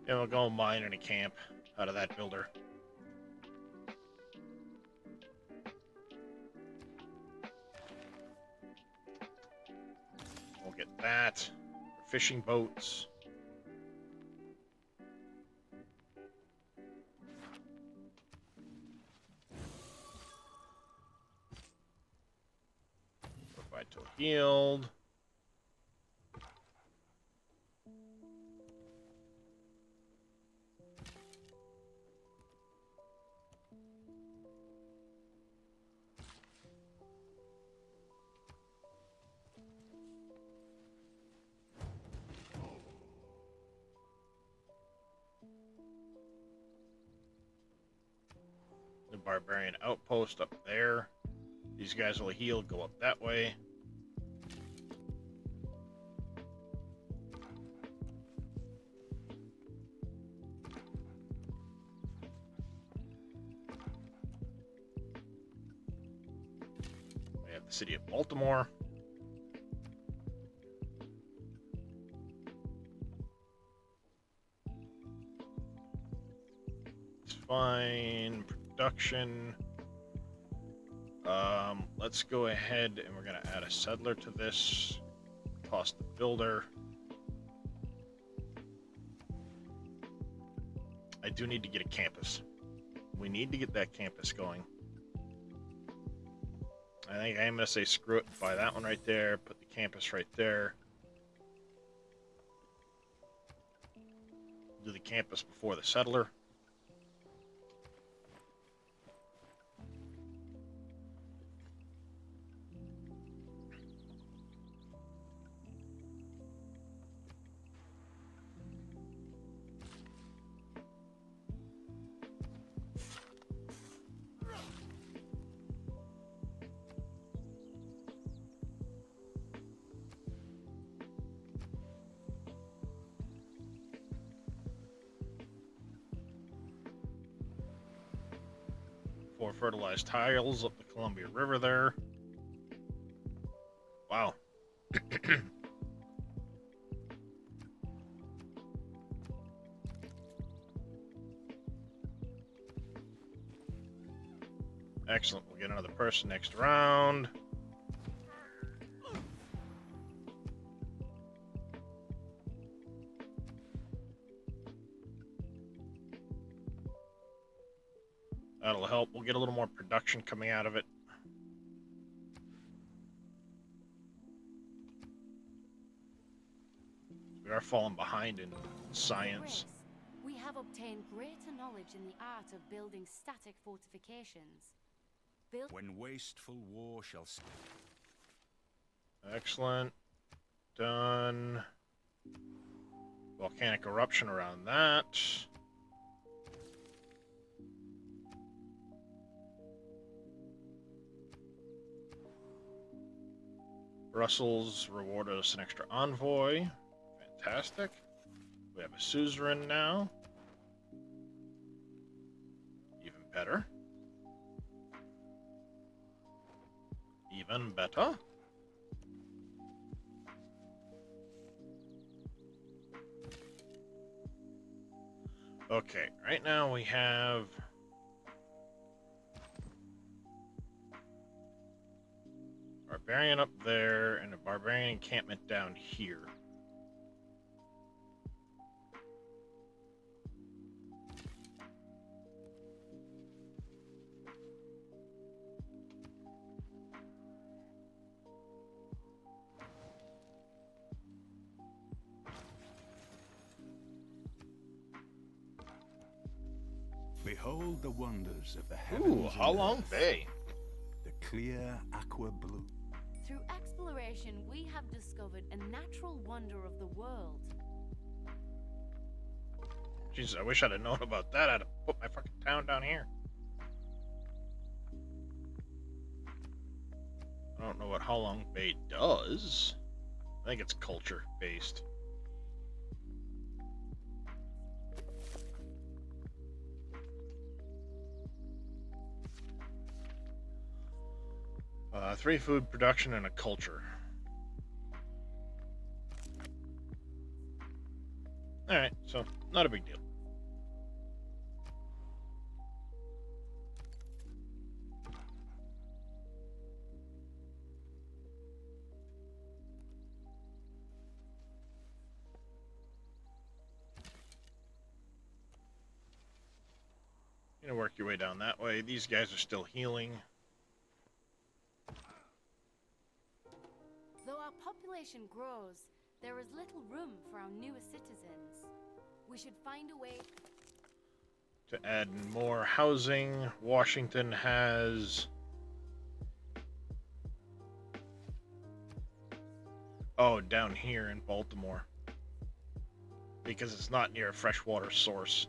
And we'll go mine in a camp out of that builder. We'll get that. Fishing boats. Fortified till healed. barbarian outpost up there. These guys will heal, go up that way. We have the city of Baltimore. It's fine. Production. Let's go ahead and we're going to add a settler to this. Toss the builder. I do need to get a campus. We need to get that campus going. I think I'm going to say screw it, buy that one right there, put the campus right there. Do the campus before the settler. Four fertilized tiles up the Columbia River there. Wow. Excellent. We'll get another person next round. That'll help. We'll get a little more production coming out of it. We are falling behind in science. We have obtained greater knowledge in the art of building static fortifications. When wasteful war shall... Excellent. Done. Volcanic eruption around that. Brussels rewarded us an extra envoy. Fantastic. We have a suzerain now. Even better. Even better. Okay, right now we have barbarian up there and a barbarian encampment down here. Behold the wonders of the heavens. Ooh, Halong Bay. The clear aqua blue. Through exploration, we have discovered a natural wonder of the world. Jesus, I wish I'd have known about that. I'd have put my fucking town down here. I don't know what Halong Bay does. I think it's culture based. Three food production and a culture. Alright, so not a big deal. You're gonna work your way down that way. These guys are still healing. Though our population grows, there is little room for our newest citizens. We should find a way to add more housing. Washington has... Oh, down here in Baltimore. Because it's not near a freshwater source.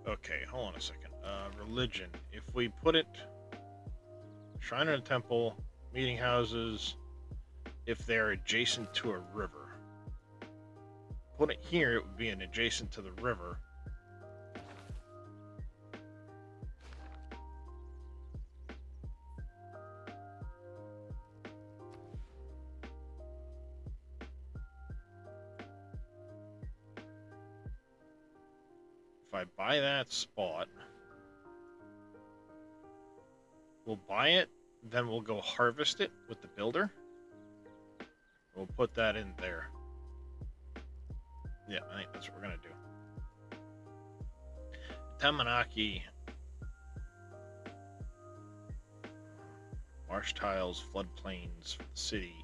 Okay, hold on a second. Religion. If we put it shrine and a temple, meeting houses, if they're adjacent to a river. Put it here, it would be an adjacent to the river. If I buy that spot, we'll buy it, then we'll go harvest it with the builder. We'll put that in there. Yeah, I think that's what we're gonna do. Tamanaki. Marsh tiles, floodplains for the city.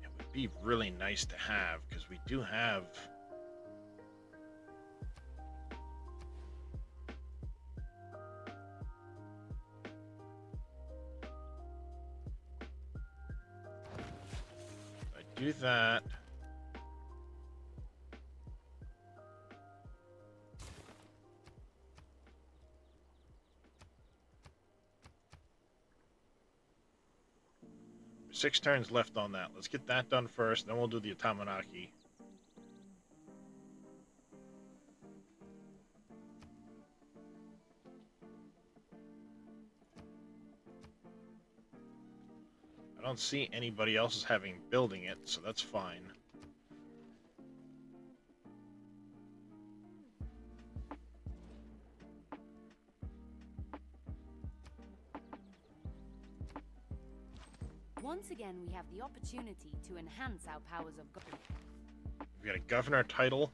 It would be really nice to have, because we do have do that. Six turns left on that. Let's get that done first, then we'll do the Tamanaki. I don't see anybody else having building it, so that's fine. Once again, we have the opportunity to enhance our powers of government. We've got a governor title.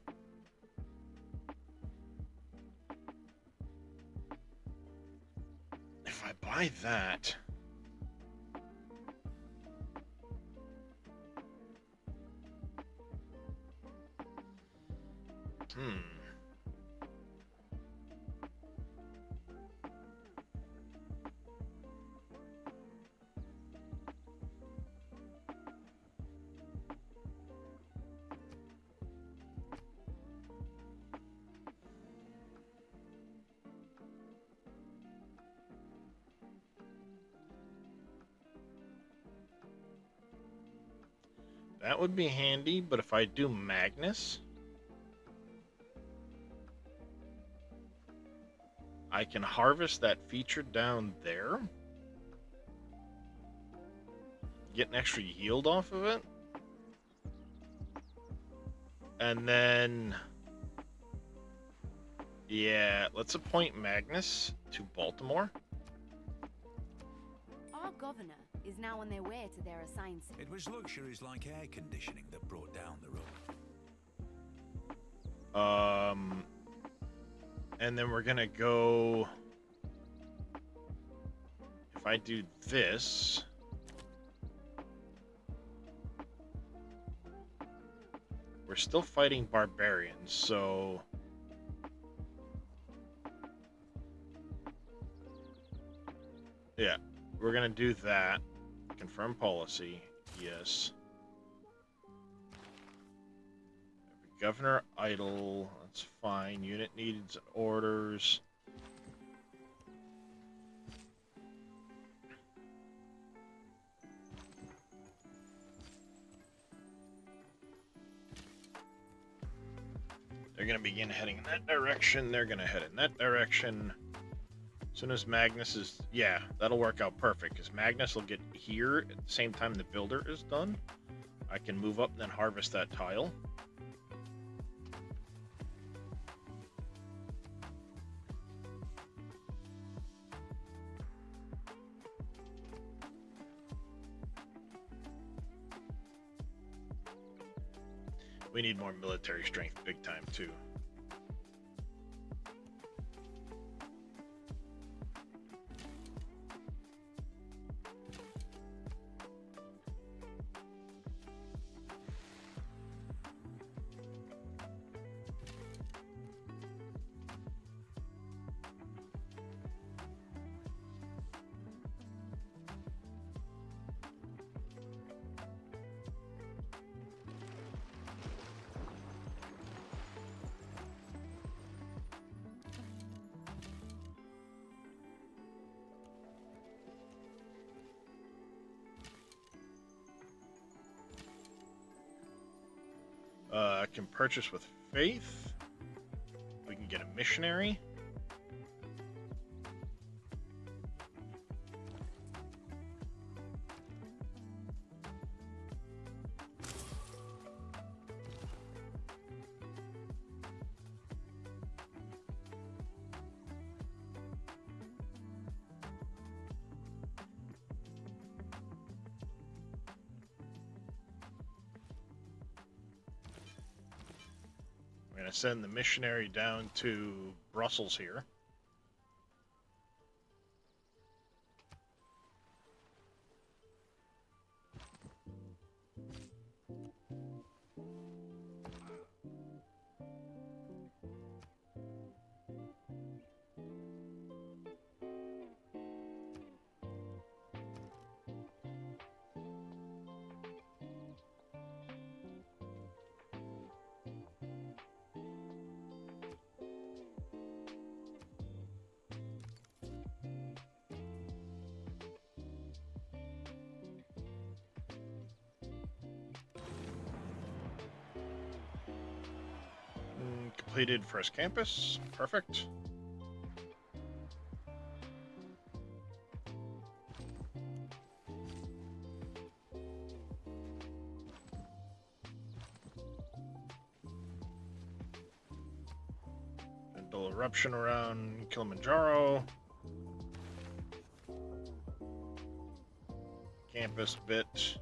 If I buy that... That would be handy, but if I do Magnus, I can harvest that feature down there, get an extra yield off of it, and then, yeah, let's appoint Magnus to Baltimore. Our governor is now on their way to their assigned... It was luxuries like air conditioning that brought down the road. And then we're gonna go... If I do this... We're still fighting barbarians, so... Yeah, we're gonna do that. Confirm policy, yes. Governor idle, that's fine. Unit needs orders. They're gonna begin heading in that direction. They're gonna head in that direction. As soon as Magnus is... Yeah, that'll work out perfect, because Magnus will get here at the same time the builder is done. I can move up and then harvest that tile. We need more military strength big time, too. can purchase with faith. We can get a missionary. We're going to send the missionary down to Brussels here. Completed first campus. Perfect. Mental eruption around Kilimanjaro. Campus bit.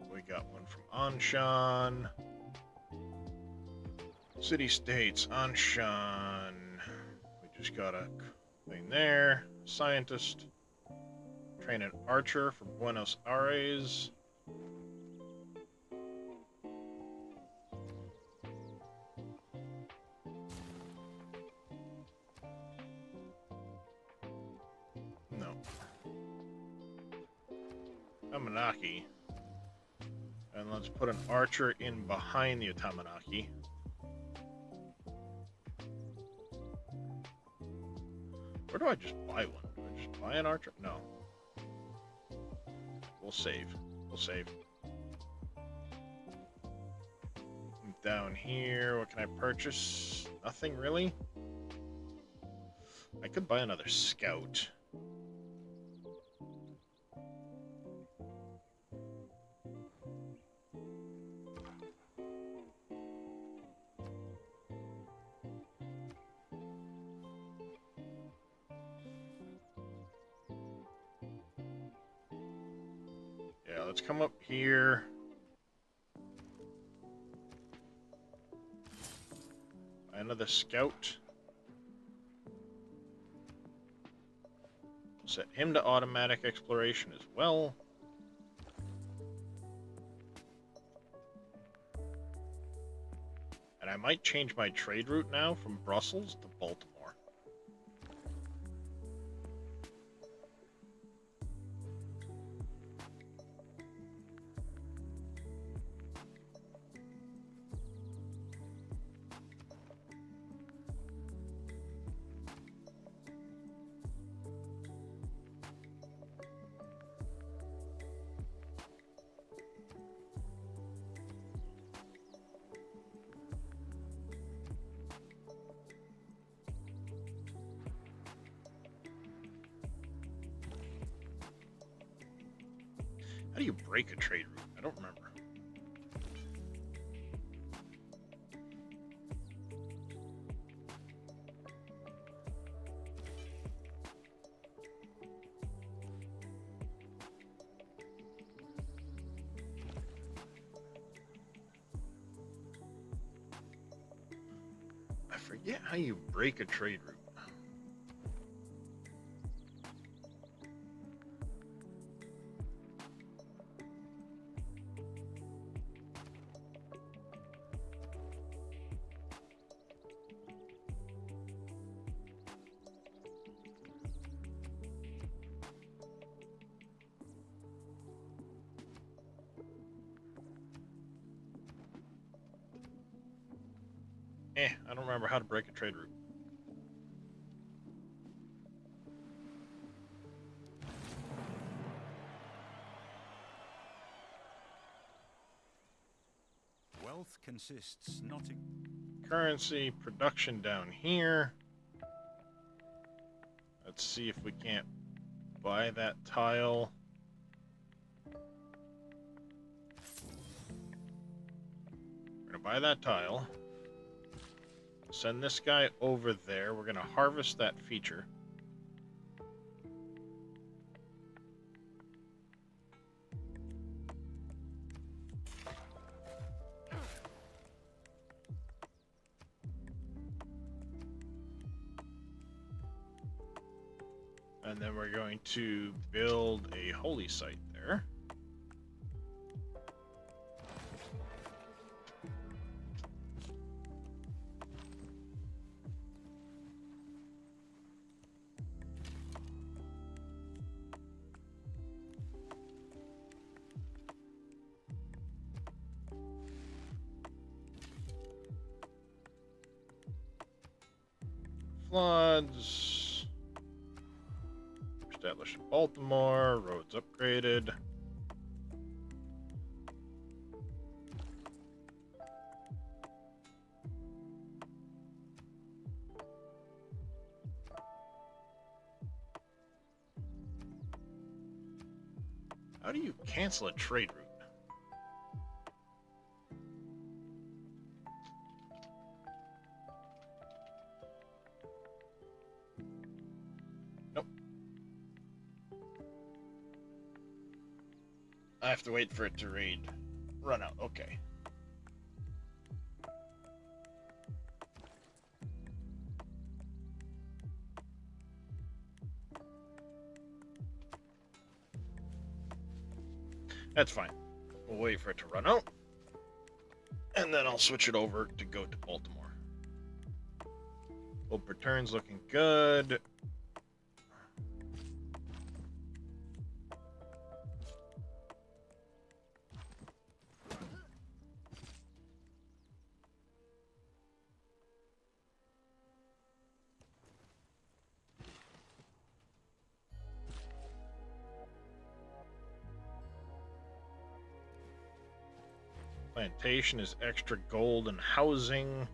We got one from Anshan. City States, Anshan. We just got a thing there. Scientist. Train an archer for Buenos Aires. No. Tamanaki. And let's put an archer in behind the Tamanaki. Or do I just buy one? Do I just buy an archer? No. We'll save. We'll save. Down here, what can I purchase? Nothing really. I could buy another scout. Yeah, let's come up here. Another scout. We'll set him to automatic exploration as well. And I might change my trade route now from Brussels to Baltimore. How do you break a trade route? I don't remember. I forget how you break a trade route. I don't remember how to break a trade route. wealth consists not in... Currency production down here. Let's see if we can't buy that tile. We're gonna buy that tile. Send this guy over there. We're gonna harvest that feature. And then we're going to build a holy site there. Floods. Established in Baltimore. Roads upgraded. How do you cancel a trade route? Nope. I have to wait for it to run out. Okay. That's fine. We'll wait for it to run out. And then I'll switch it over to go to Baltimore. Hope return's looking good. Plantation is extra gold and housing.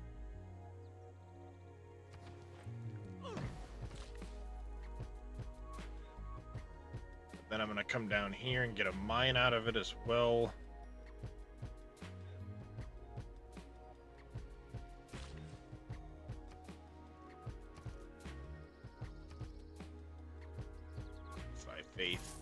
Then I'm going to come down here and get a mine out of it as well. Five faith.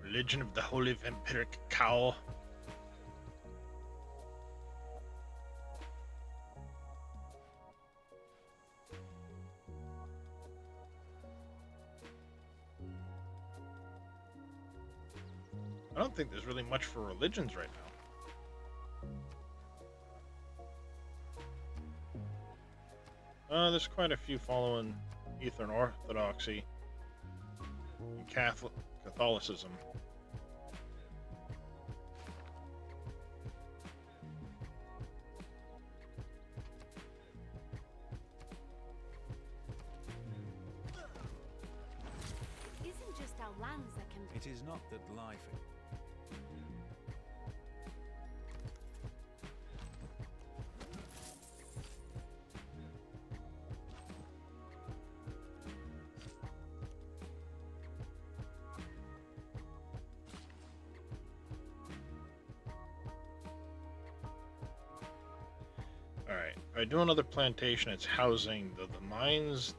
Religion of the Holy Vampiric Cow. I don't think there's really much for religions right now. There's quite a few following Eastern Orthodoxy and Catholicism. Isn't just our lands that can... It is not that life... Alright, if I do another plantation, it's housing. The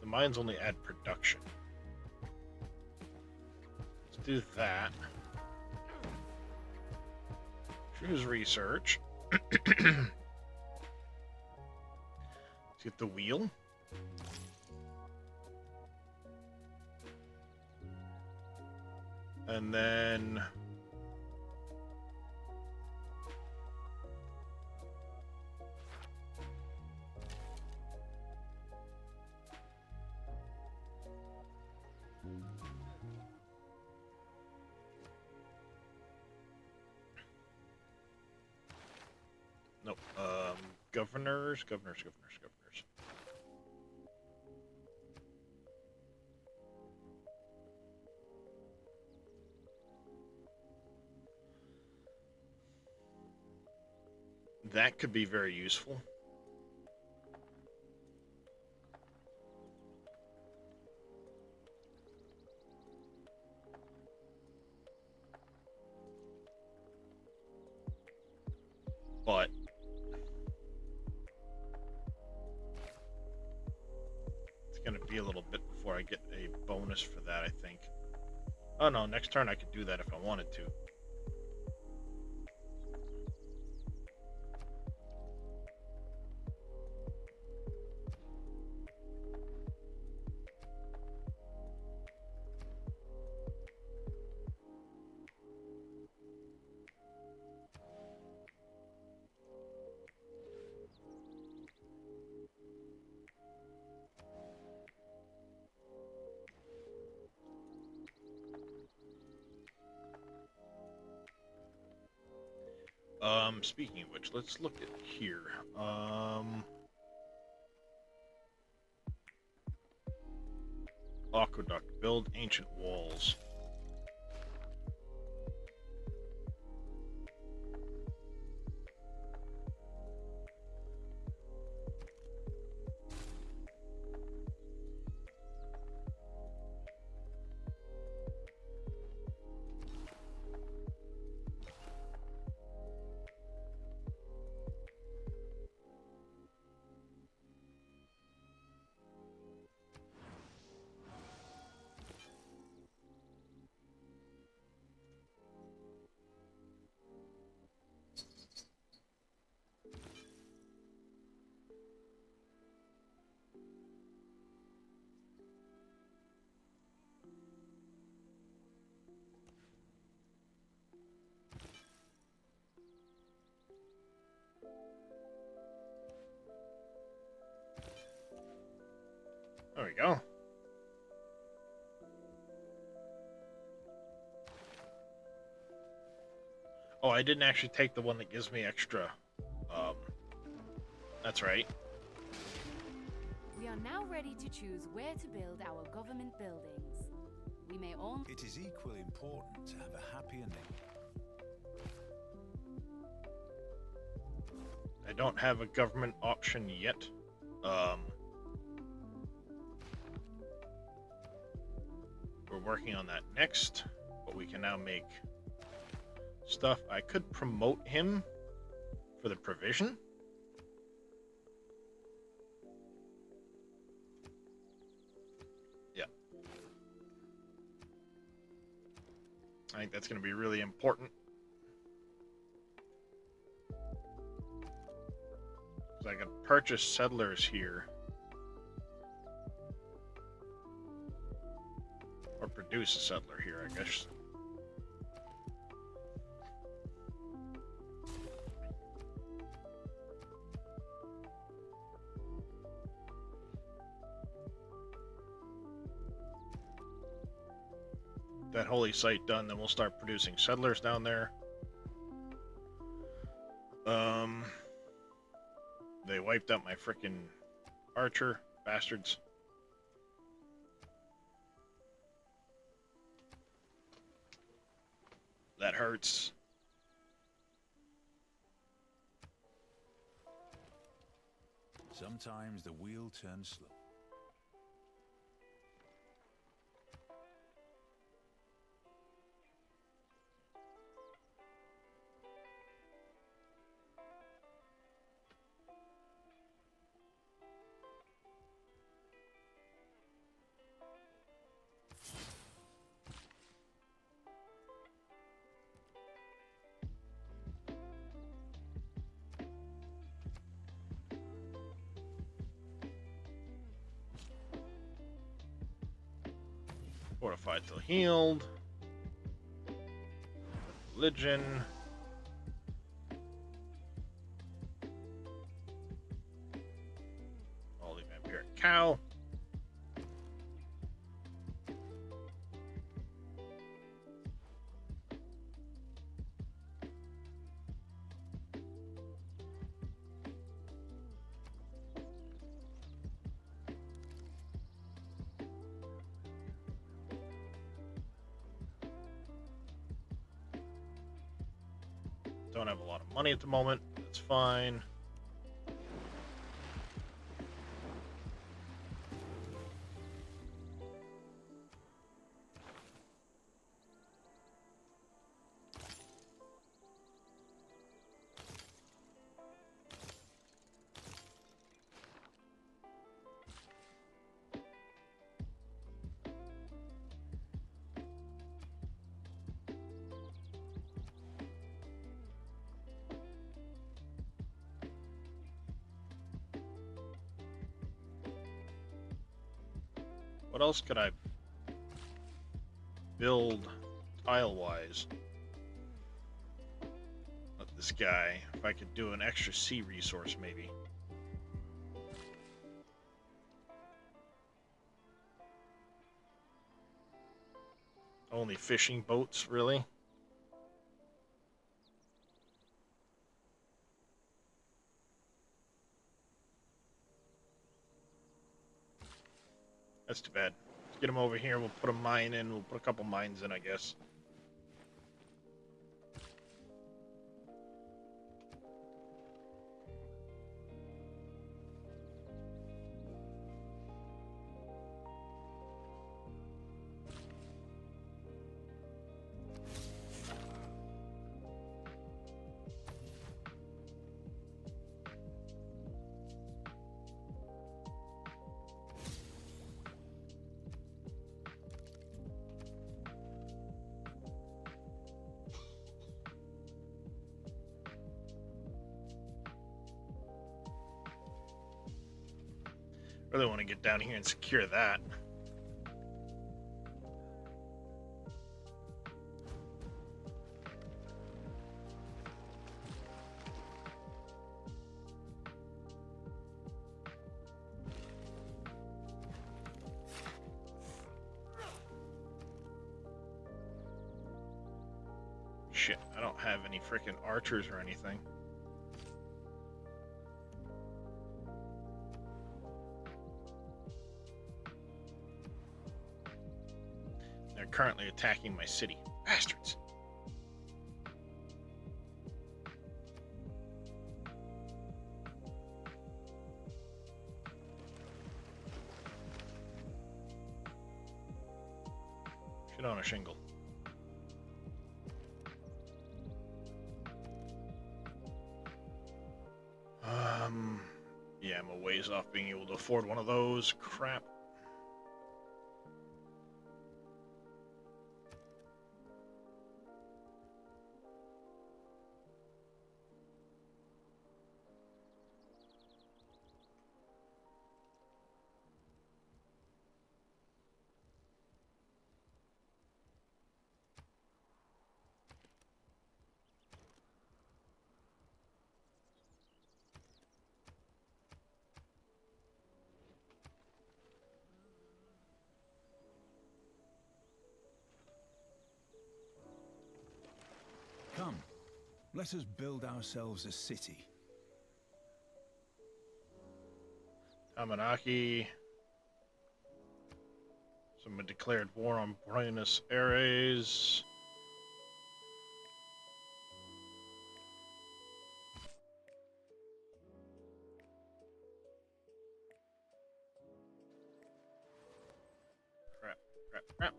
mines only add production. Let's do that. Choose research. Let's get the wheel. And then... Nope. governors. That could be very useful. But it's going to be a little bit before I get a bonus for that, I think. Oh no, next turn I could do that if I wanted to. Speaking of which, let's look at here. Aqueduct, build ancient walls. There we go. Oh, I didn't actually take the one that gives me extra. That's right. We are now ready to choose where to build our government buildings. We may own... It is equally important to have a happy ending. I don't have a government option yet. We're working on that next, but we can now make stuff. I could promote him for the provision. Yeah. I think that's going to be really important. I can purchase settlers here. Or produce a settler here, I guess. That holy site done, then we'll start producing settlers down there. They wiped out my frickin' archer, bastards. That hurts. Sometimes the wheel turns slow. Fortified till healed. Religion. Holy vampiric cow. Don't have a lot of money at the moment. That's fine. What else could I build tile-wise? Let this guy, if I could do an extra sea resource, maybe. Only fishing boats, really? That's too bad. Let's get them over here. We'll put a mine in. We'll put a couple mines in, I guess. Really want to get down here and secure that. Shit, I don't have any freaking archers or anything. They're currently attacking my city. Bastards. Shit on a shingle. Yeah, I'm a ways off being able to afford one of those. Crap. Come, let us build ourselves a city. Amanaki. Someone declared war on Buenos Aires. Crap, crap, crap.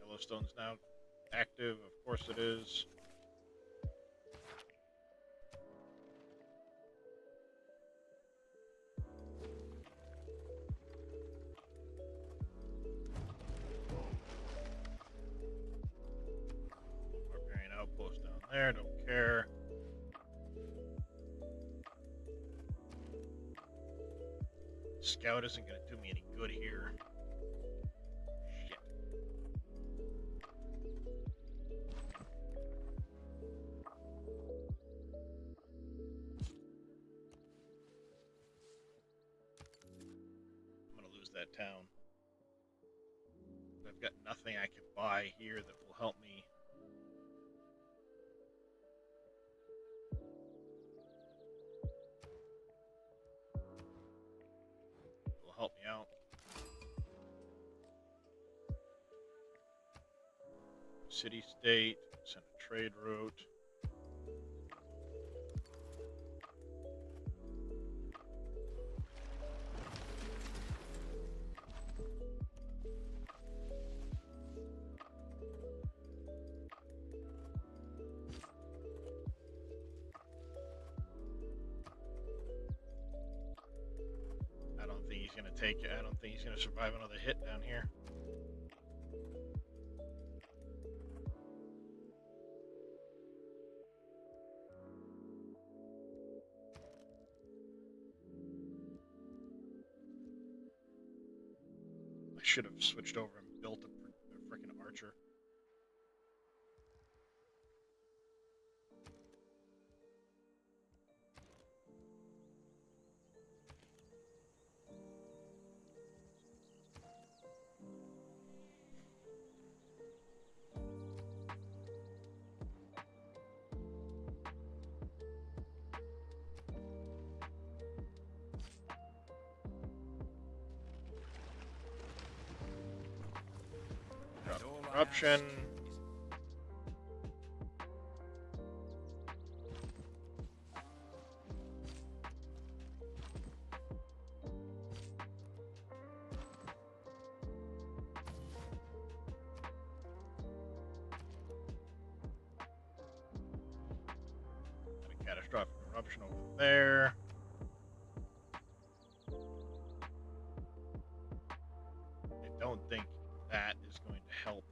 Yellowstone's now active, of course it is. Barbarian outpost down there, don't care. Scout isn't going to do me any good here. Shit. I'm going to lose that town. I've got nothing I can buy here that will help me. Will help me out. city-state, send a trade route. I don't think he's gonna survive another hit down here. I should have switched over and built a freaking archer. Corruption. Got a catastrophic corruption over there. I don't think that is going to help.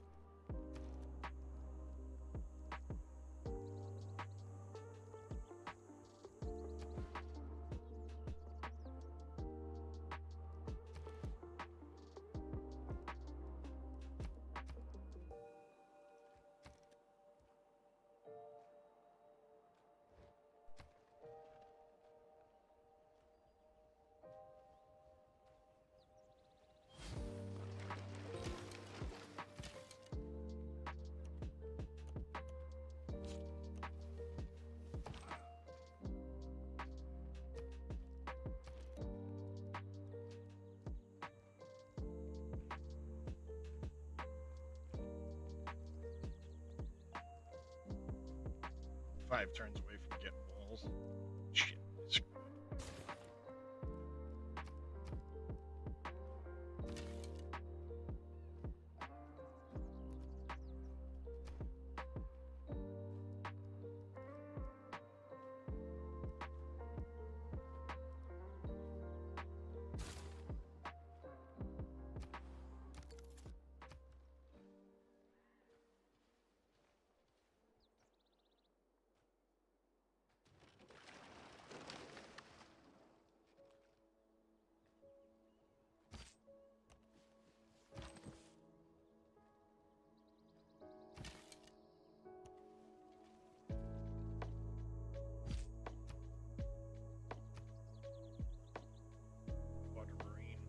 Five turns away from getting walls. Shit. Screw it. Quadmarine.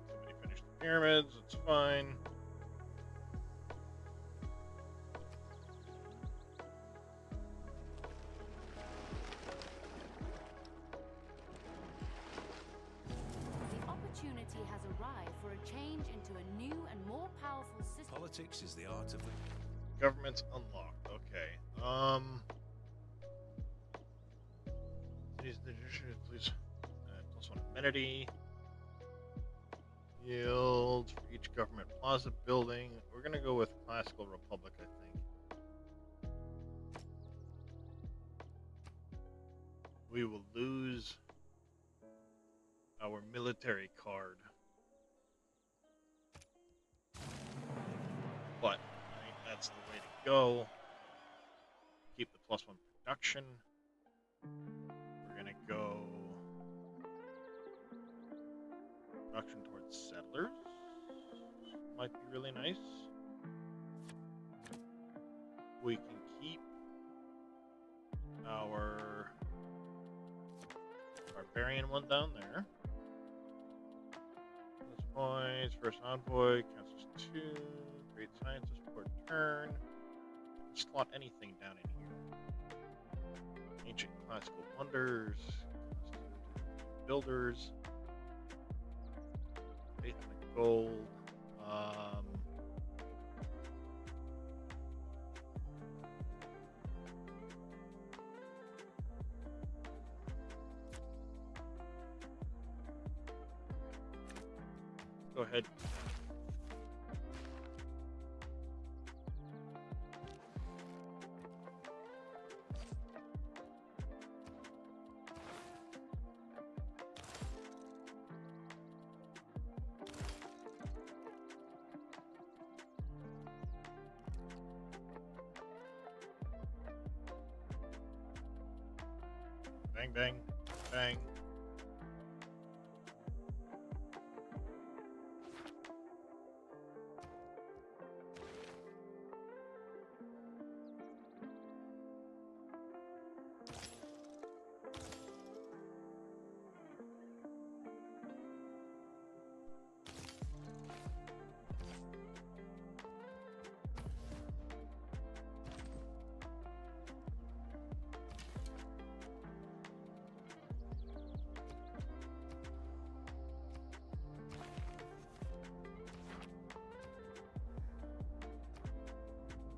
Somebody finished the pyramids, it's fine. The opportunity has arrived for a change into a new and more powerful system. Politics is the art of the... Government's unlocked. Okay. Cities, please. Plus one amenity. Yield for each government plaza building. We're gonna go with Classical Republic, I think. We will lose our military card. But I think that's the way to go. Keep +1 production. We're gonna go production towards settlers. Might be really nice. We can keep our barbarian one down there. This points, first envoy, counts as 2. Great scientist per turn. Slot anything down in here. Ancient classical wonders, builders, faith in the gold. Go ahead. Bang, bang, bang.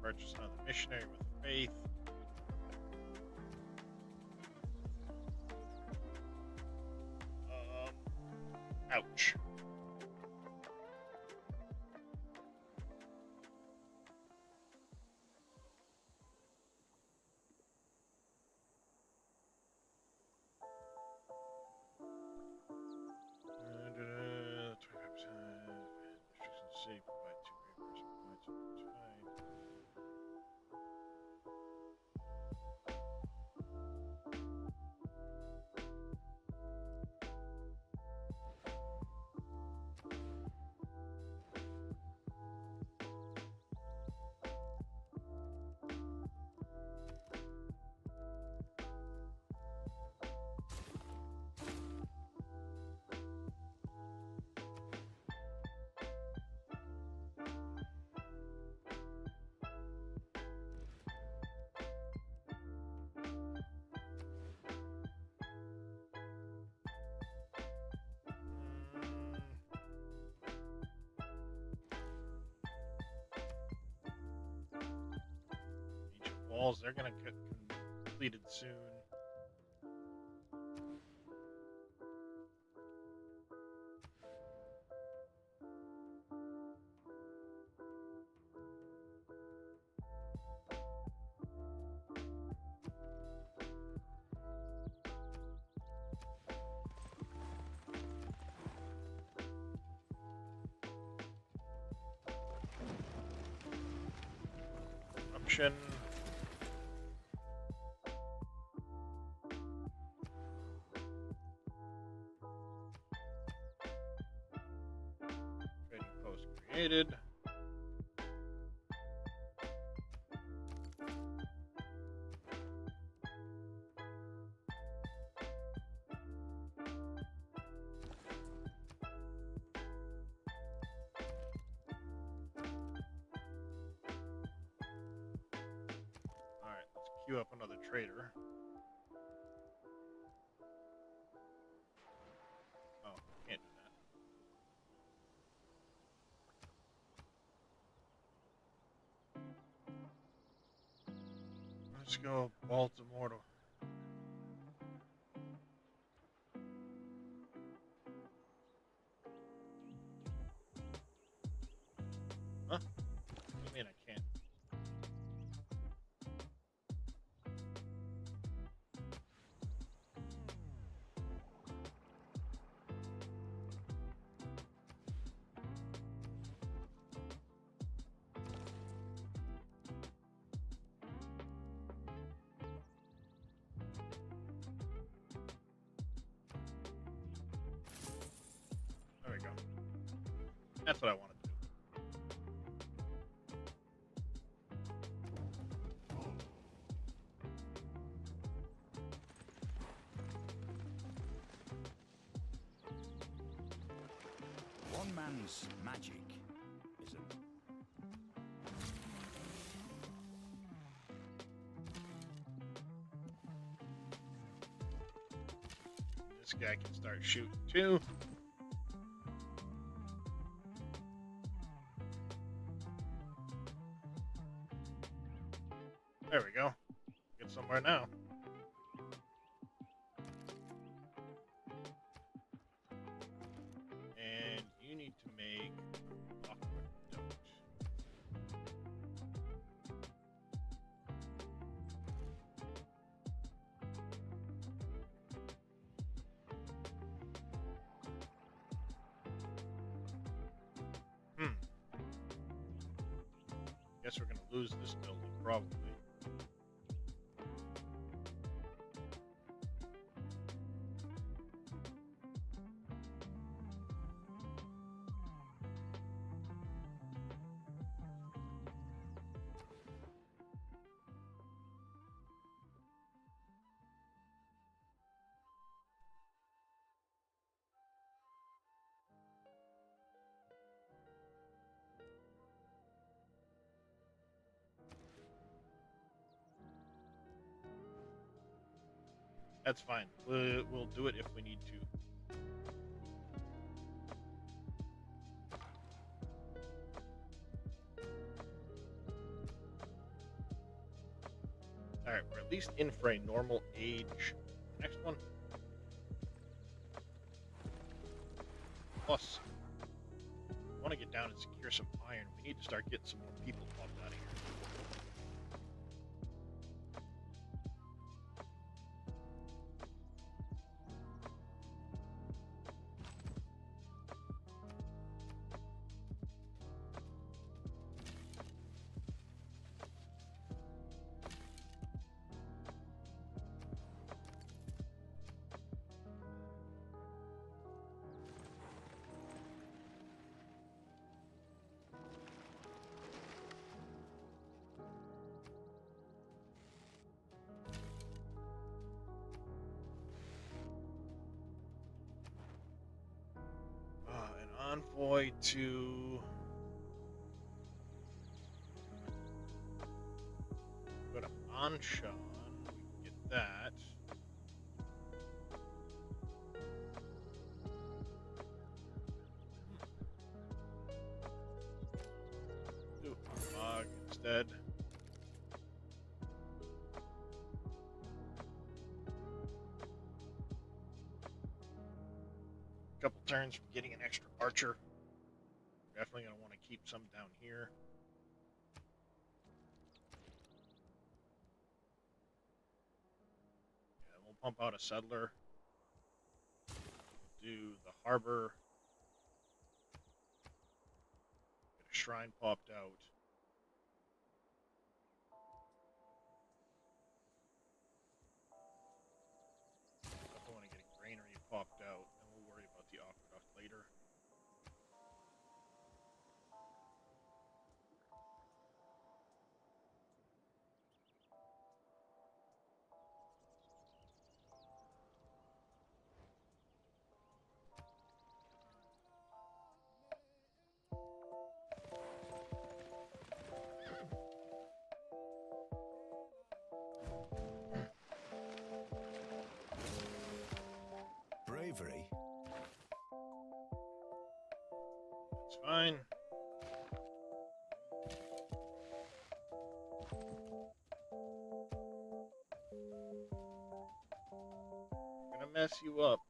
Purchase another missionary with faith. Ouch. Safe by 2 great person points. Ancient walls, they're gonna get completed soon. Corruption. Trading post created. Alright, let's queue up another trader. Oh, can't do that. Let's go Baltimore to... Huh? What do you mean I can't? That's what I wanted to do. One man's magic is a This guy can start shooting too. There we go. Get somewhere now. And you need to make aqueduct. Guess we're gonna lose this building, probably. That's fine. We'll do it if we need to. Alright, we're at least in for a normal age. Next one. Plus, I want to get down and secure some iron. We need to start getting some more people popped out of here. An envoy to go to Anshan. We can get that. Do Armagh instead. Couple turns from getting an extra archer. Definitely going to want to keep some down here. Yeah, we'll pump out a settler. Do the harbor. Get a shrine popped out. Definitely want to get a granary popped out. We'll worry about the aqueduct later. bravery. It's fine. I'm gonna mess you up.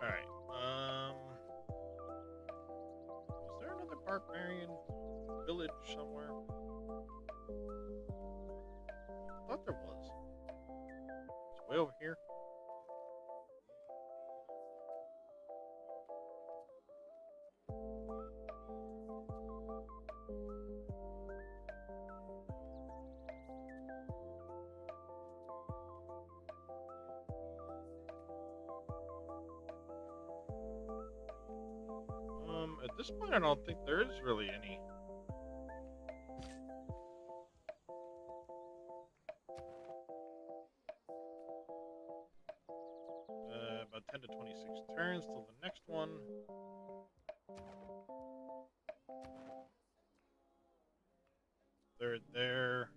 Alright, is there another barbarian village somewhere? I thought there was. It's way over here. At this point, I don't think there is really any. About 10 to 26 turns till the next one. Third there.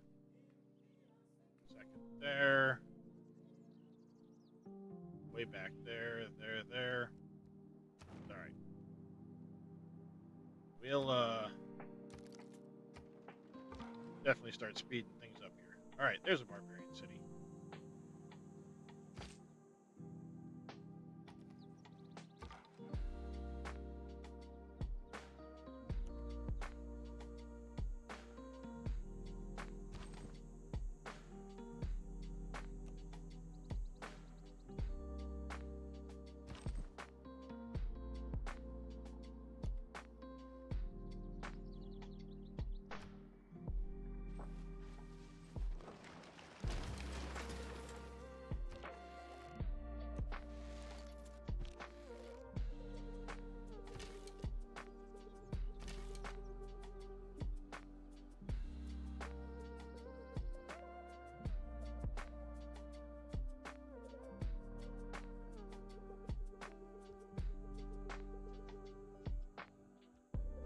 Second there. Way back there, there. Alright. We'll, definitely start speeding things up here. Alright, there's a barbarian city.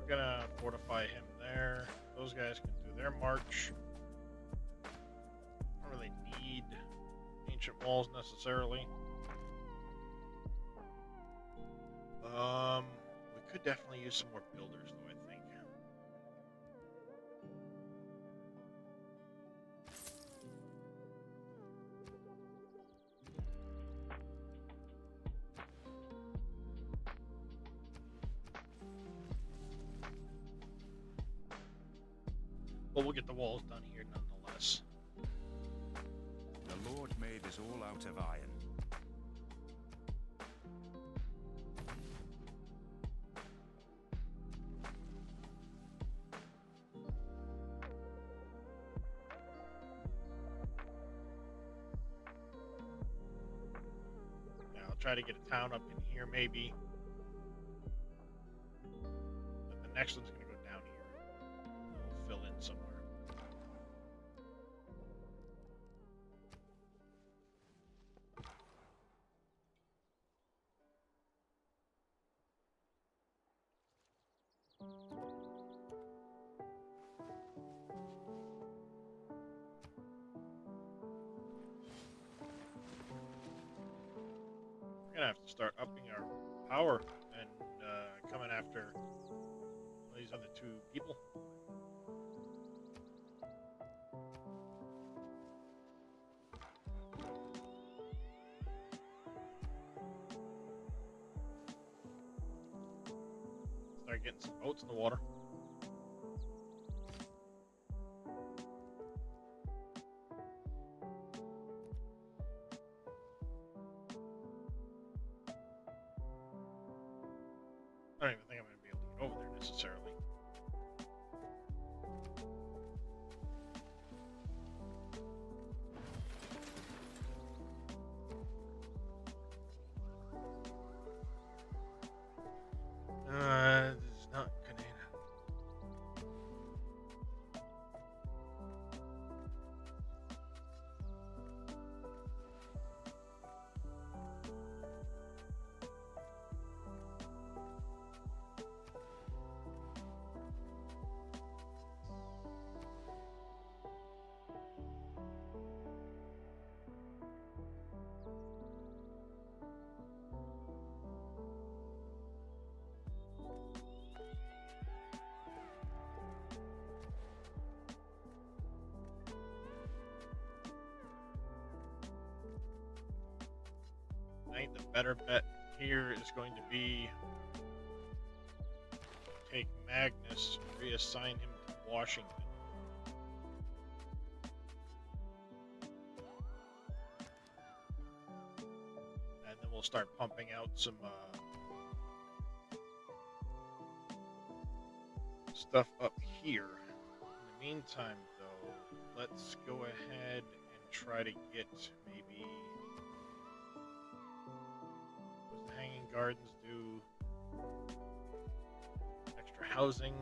We're gonna fortify him there. Those guys can do their march. Don't really need ancient walls necessarily. We could definitely use some more builders though, I think. But we'll get the walls done here nonetheless. The Lord made us all out of iron. Yeah, I'll try to get a town up in here maybe. But the next one's gonna go down here. We'll fill in somewhere. We're gonna have to start upping our power and coming after these other two people. Start getting some boats in the water. I don't even think I'm going to be able to get over there necessarily. This is not gonna. I think the better bet here is going to be take Magnus, reassign him to Washington. And then we'll start pumping out some stuff up here. In the meantime, though, let's go ahead and try to get maybe... Hanging Gardens do housing.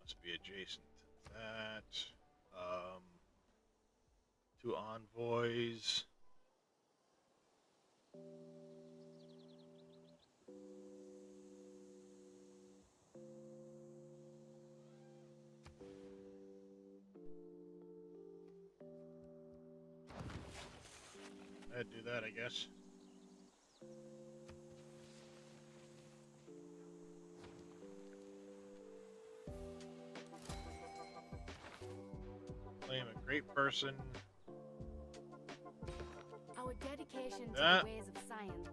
Must be adjacent to that. 2 envoys. I'd do that, I guess. Claim a great person. Our dedication to Ah. the ways of science.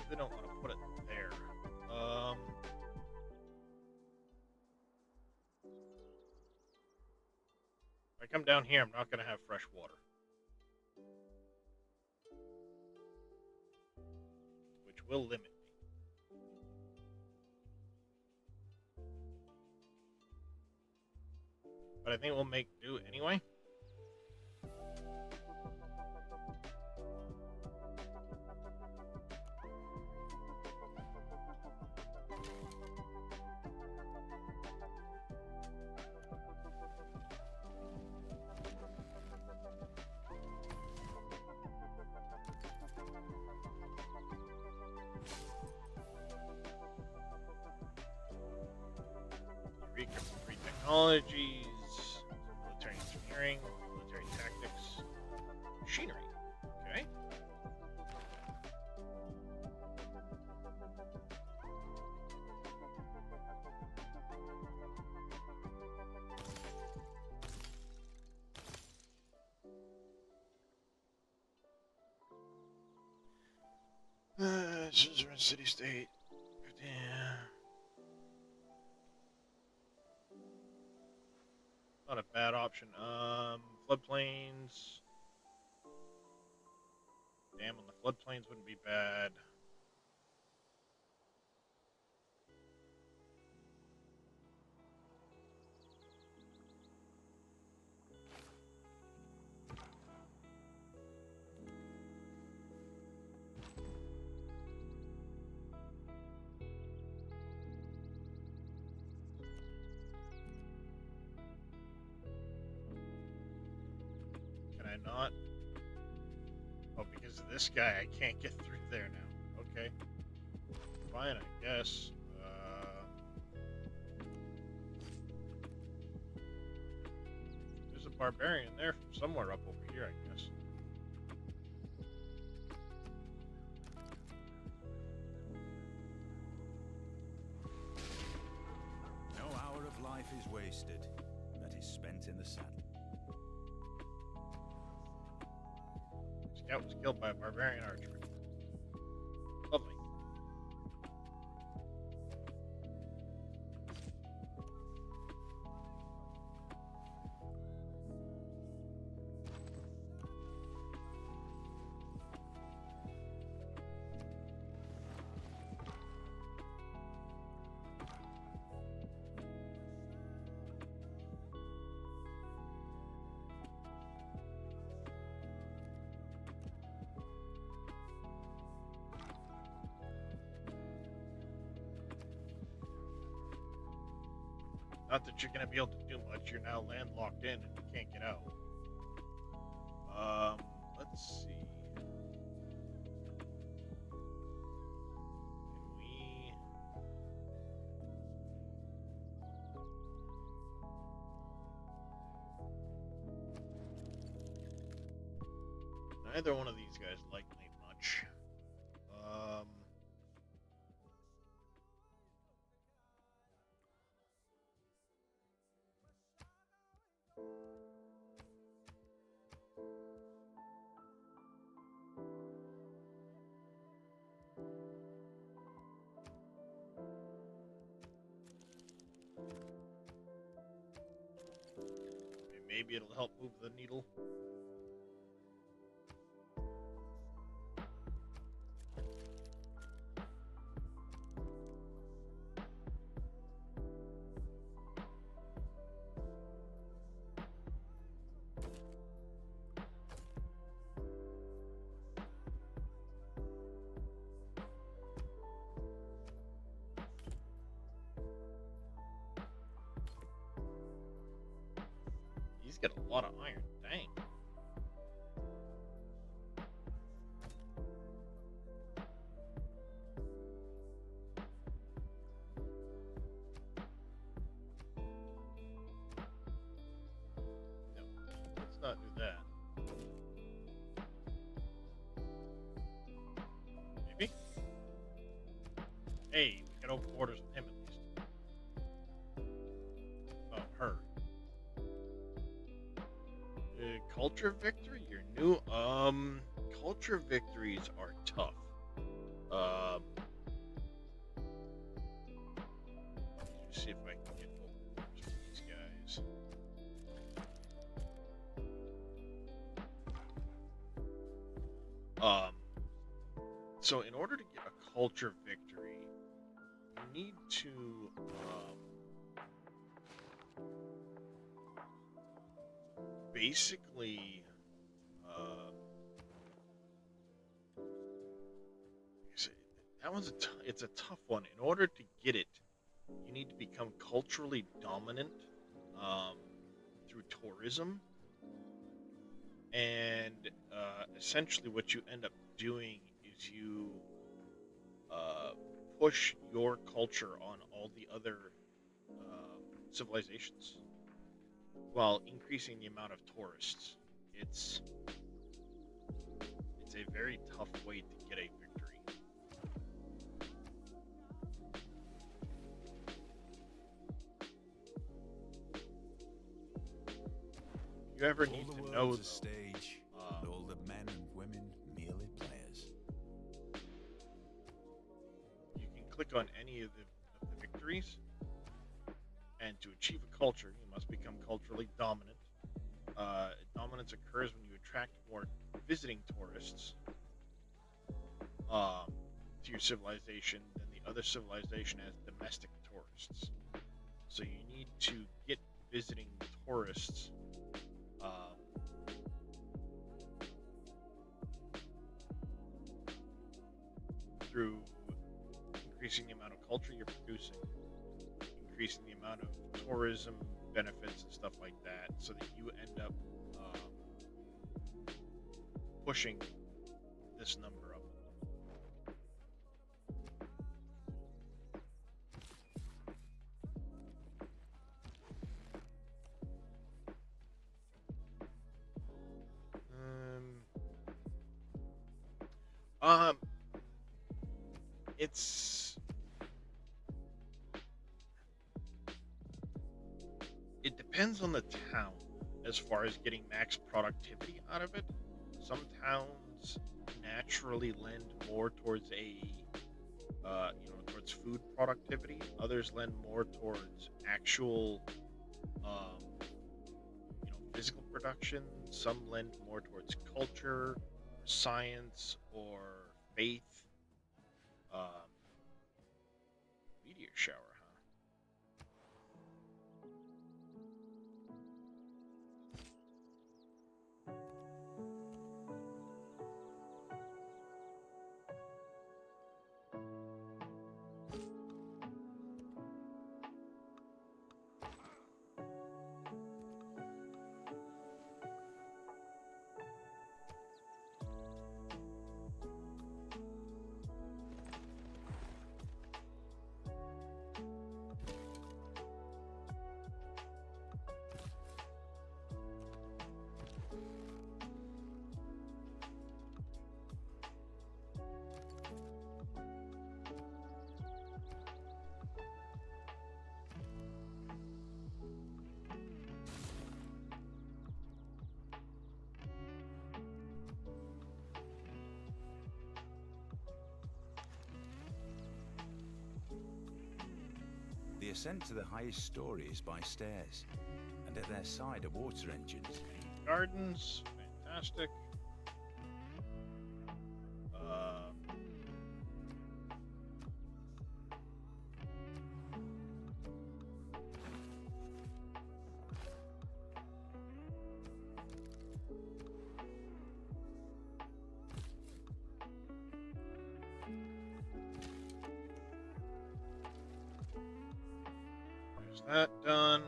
They don't want to put it there. If I come down here, I'm not going to have fresh water. Which will limit me. But I think we'll make do anyway. Free technologies, military engineering, military tactics, machinery. Okay. Suzerain city state. Yeah. Not a bad option. Floodplains. Dam on the floodplains wouldn't be bad. Can I not? Oh, because of this guy, I can't get through there now. Okay. Fine, I guess. There's a barbarian there from somewhere up over here, I guess. No hour of life is wasted that is spent in the saddle. Scout was killed by a barbarian archer. Lovely. Not that you're going to be able to do much. You're now landlocked in and you can't get out. Let's see. Can we... Neither one of these guys like me much. maybe it'll help move the needle. He's got a lot of iron. Dang. No, let's not do that. Maybe? Hey, we got open orders with him at least. Oh, her. Culture victory? You're new? Culture victories are tough. Let's see if I can get open orders for these guys. So in order to get a culture victory, you need to, basically, that one's it's a tough one. In order to get it, you need to become culturally dominant through tourism, and essentially what you end up doing is you push your culture on all the other civilizations, while increasing the amount of tourists. It's a very tough way to get a victory. If you ever need All the to know, world's a though, stage, and all the men and women merely players. you can click on any of the victories, and to achieve a culture, you must become culturally dominant. Dominance occurs when you attract more visiting tourists to your civilization than the other civilization has domestic tourists. So you need to get visiting tourists through increasing the amount of culture you're producing, increasing the amount of tourism benefits and stuff like that, so that you end up pushing this number up. It's it depends on the town as far as getting max productivity out of it. Some towns naturally lend more towards towards food productivity. Others lend more towards actual, physical production. Some lend more towards culture, science, or faith. Meteor shower, huh? The ascent to the highest story is by stairs, and at their side are water engines. Gardens, fantastic. There's that done.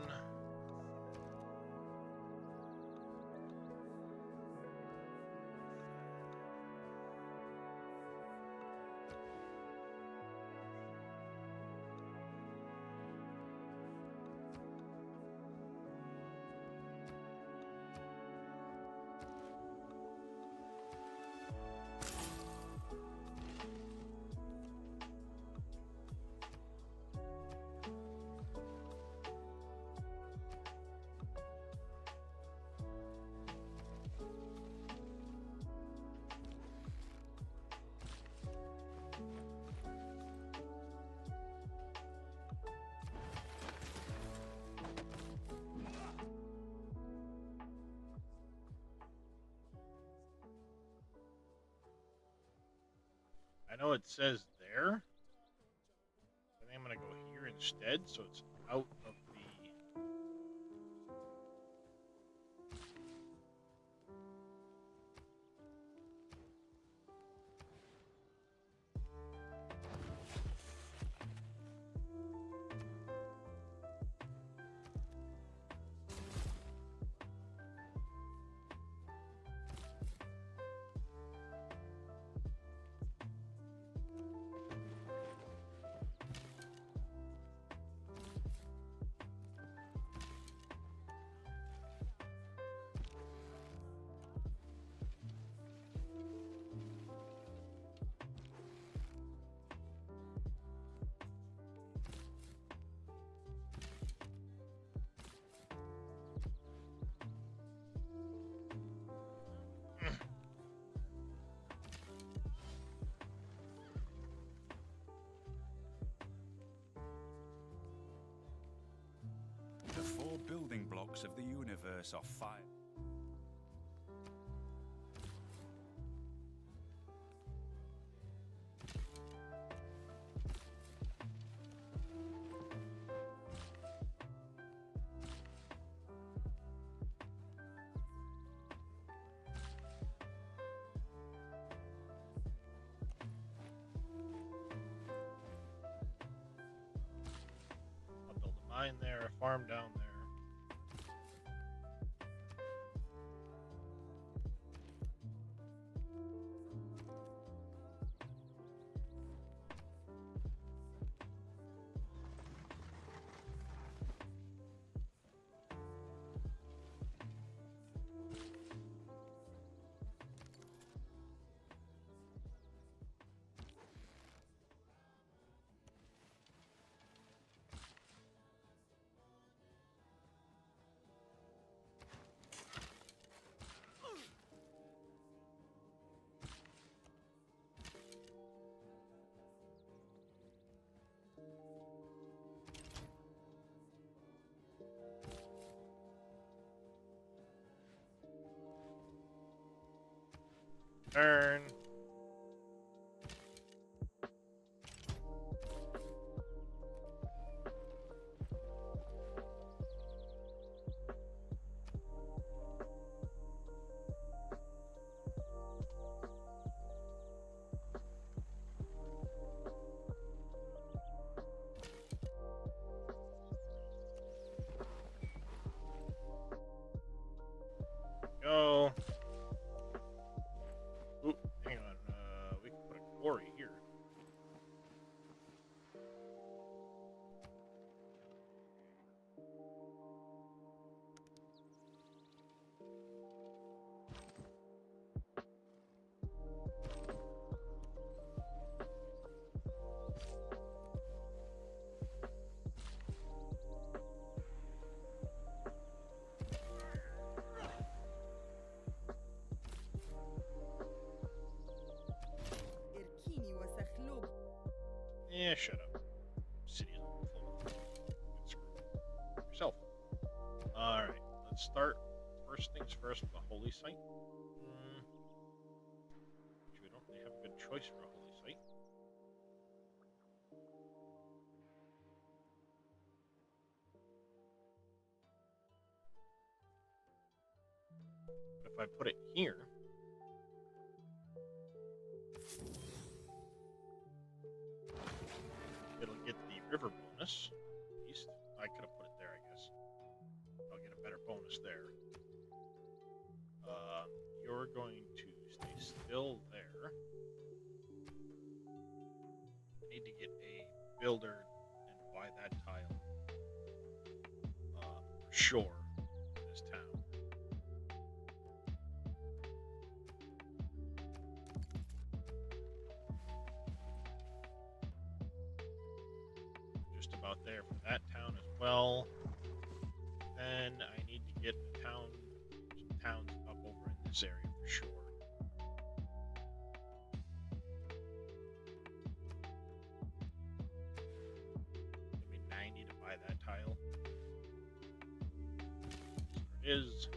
I know it says there. I think I'm gonna go here instead, so it's out of the. The four building blocks of the universe are fire. I'll build a mine there, a farm down there. Turn. Go. Oop, hang on. let's start first things first with a holy site. Which we don't really have a good choice for a holy site. But if I put it here, it'll get the river bonus. At least I could have put it there, I guess. I'll get a better bonus there. You're going to stay still there. I need to get a builder and buy that tile. For sure, in this town. Just about there for that town as well. Then I need to get some towns up over in this area for sure. Give me 90 to buy that tile. There it is.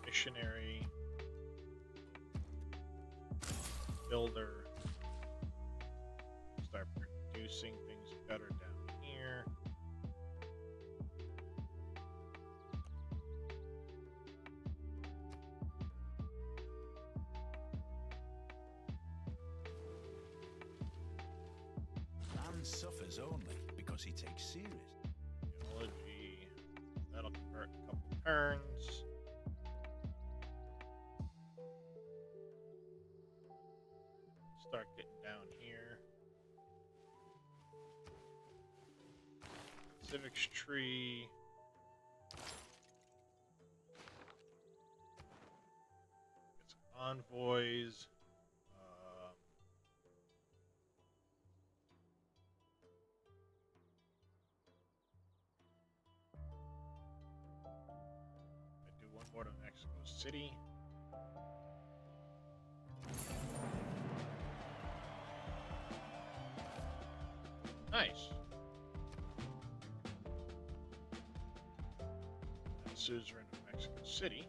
Missionary. Builder. Start producing things better down here. Man suffers only because he takes serious. Geology. That'll convert in a couple turns. Start getting down here. Civics tree. Get some envoys. I do one more to Mexico City. Nice. And suzerain of Mexico City.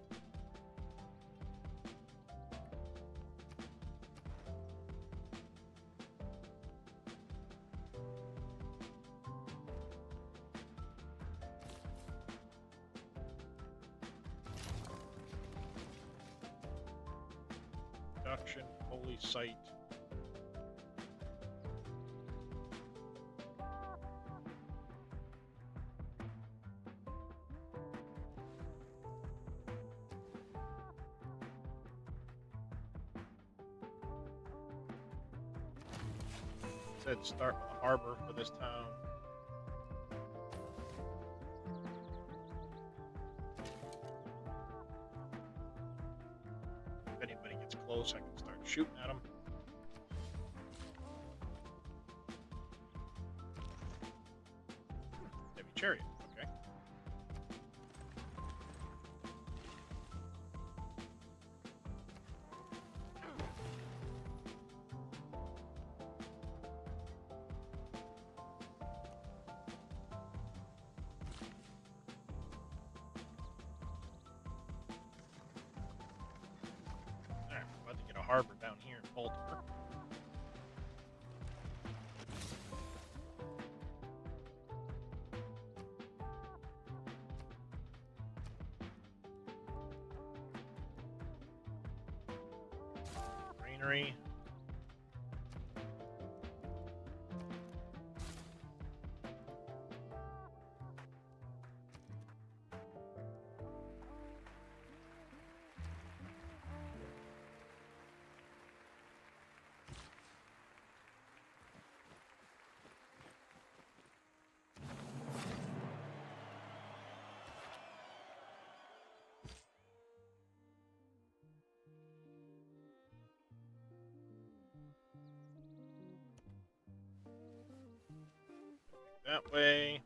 Production, holy site. Said start with a harbor for this town. If anybody gets close, I can start shooting at them. Heavy chariot, okay. Alright, we're about to get a harbor down here in Baltimore. Greenery. That way.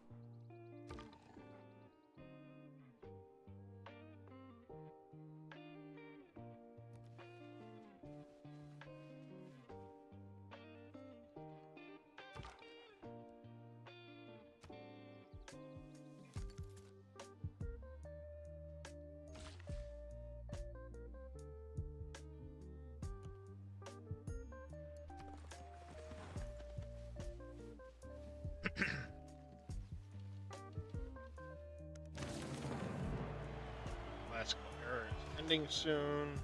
ending soon.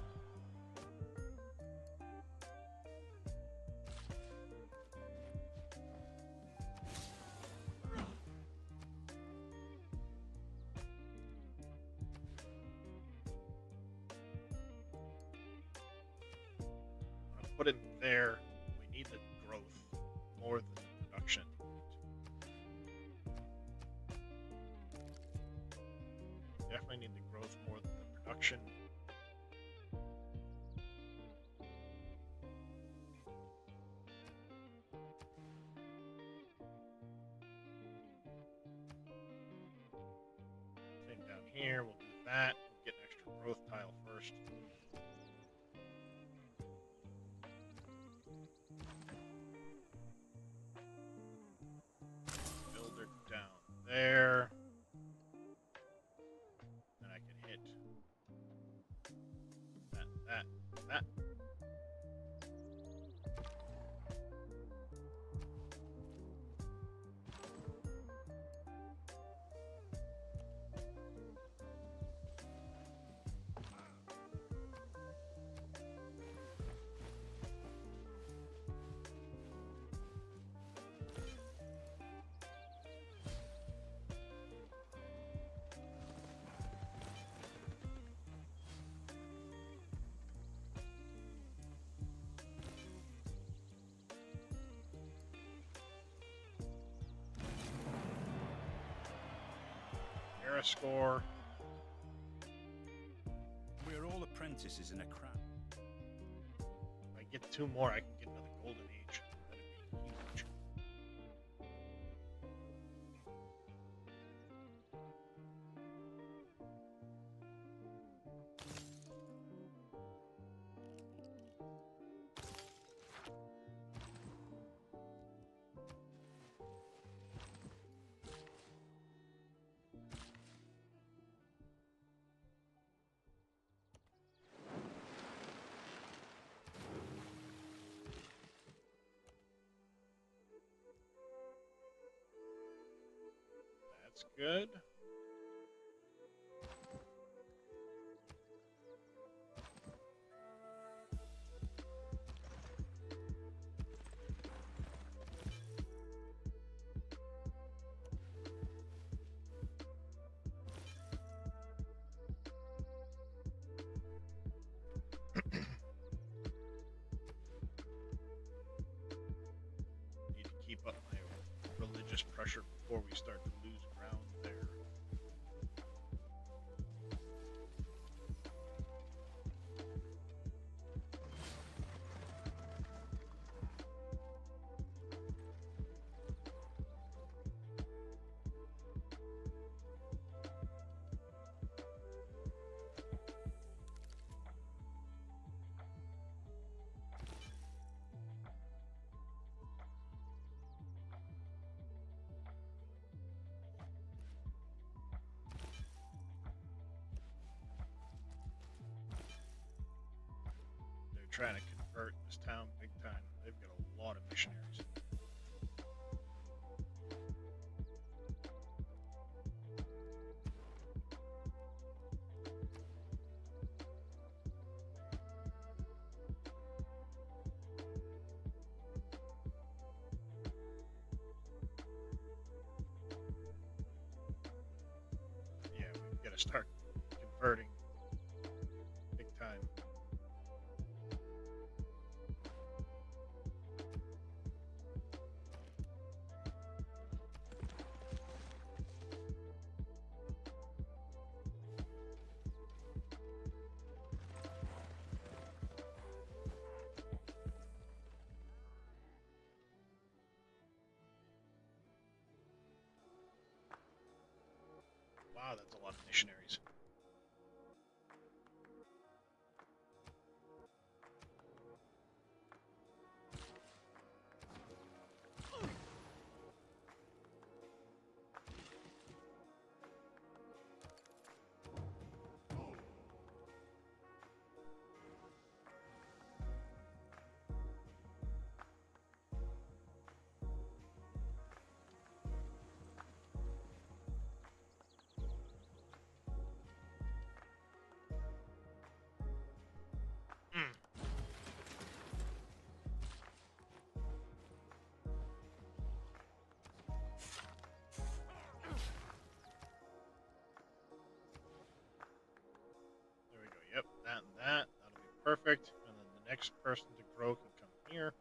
I put it there. We need the growth more than the production. Definitely need the growth more than the production. Same down here, we'll do that. We'll get an extra growth tile first. Builder down there. Then I can hit that. Era score. We're all apprentices in a craft. If I get 2 more, I can get another golden age. That'd be huge. That's good. Need to keep up my religious pressure before we start to lose ground there. Trying to convert this town big time. They've got a lot of missionaries. Yeah, we've got to start converting big time. Wow, that's a lot of missionaries. perfect. And then the next person to grow can come here.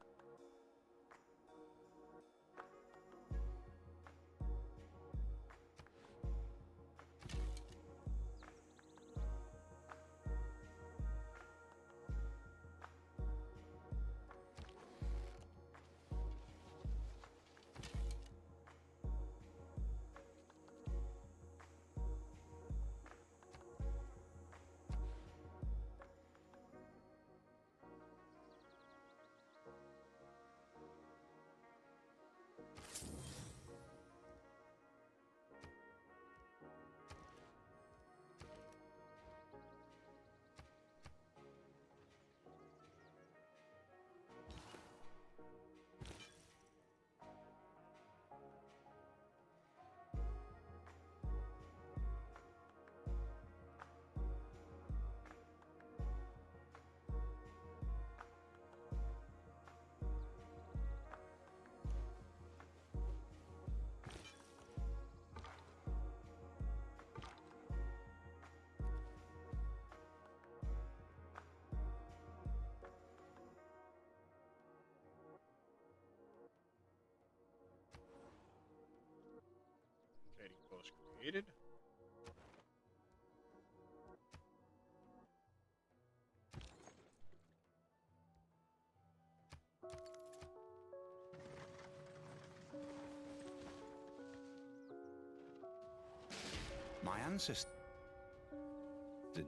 Trading post created. My ancestor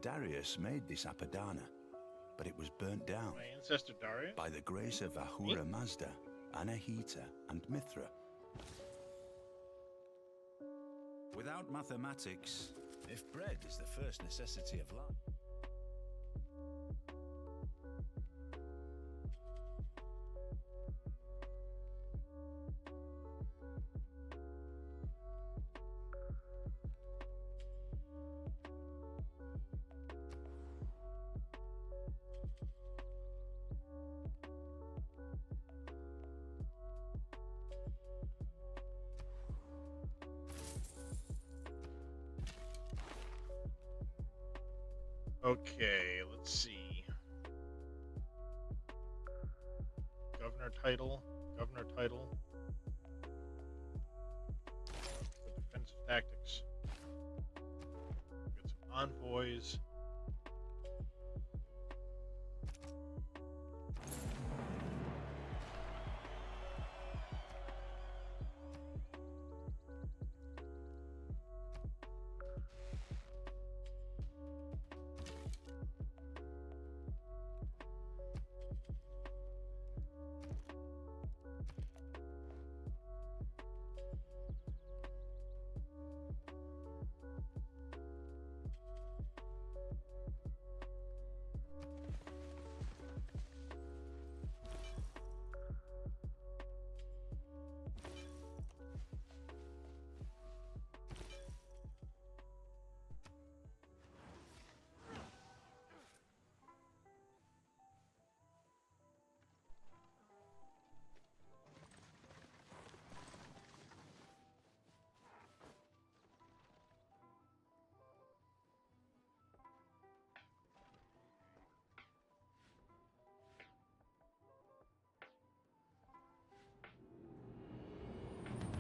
Darius made this Apadana, but it was burnt down My ancestor Darius. by the grace of Ahura Mazda, Anahita, and Mithra. Without mathematics, if bread is the first necessity of life. Okay, let's see. Governor title. For defensive tactics. Get some envoys.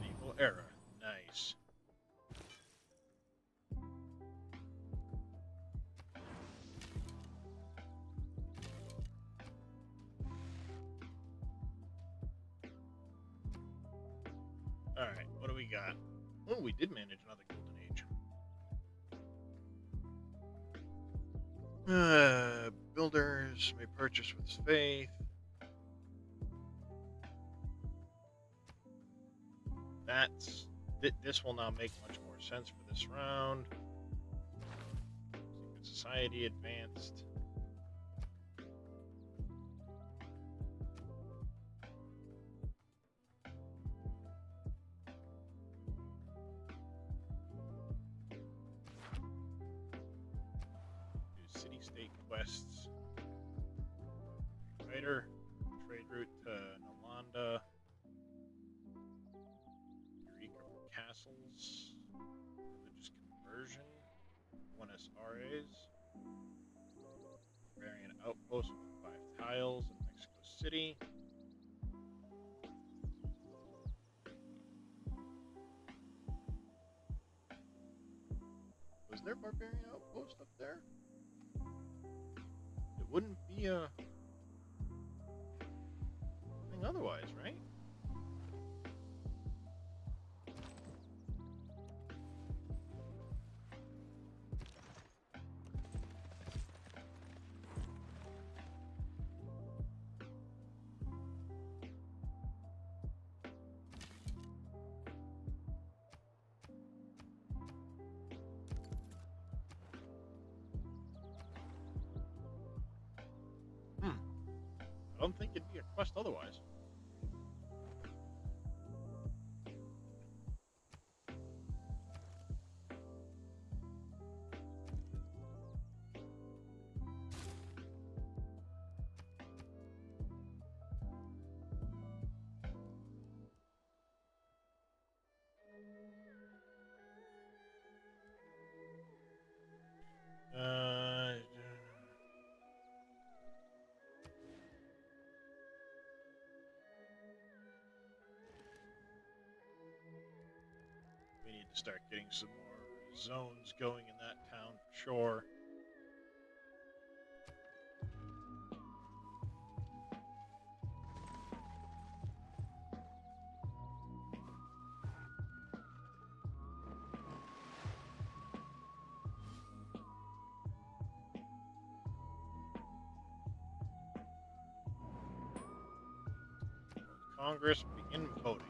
Medieval era. Nice. Alright, what do we got? Oh, we did manage another golden age. Builders may purchase with faith. This will now make much more sense for this round. Secret Society advanced. Do city-state quests. Writer, trade route to Nalanda. Eureka Castles. Religious conversion. 1 SRAs. Barbarian outpost with 5 tiles in Mexico City. Was there barbarian outpost up there? It wouldn't be a thing otherwise, right? I don't think it'd be a quest otherwise. We need to start getting some more zones going in that town for sure. Congress begin voting.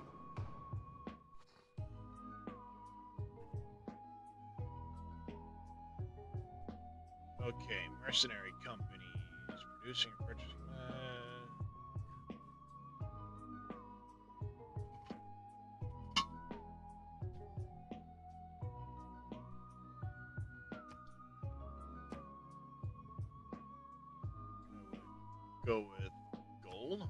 Okay, mercenary companies producing and purchasing. Go with gold.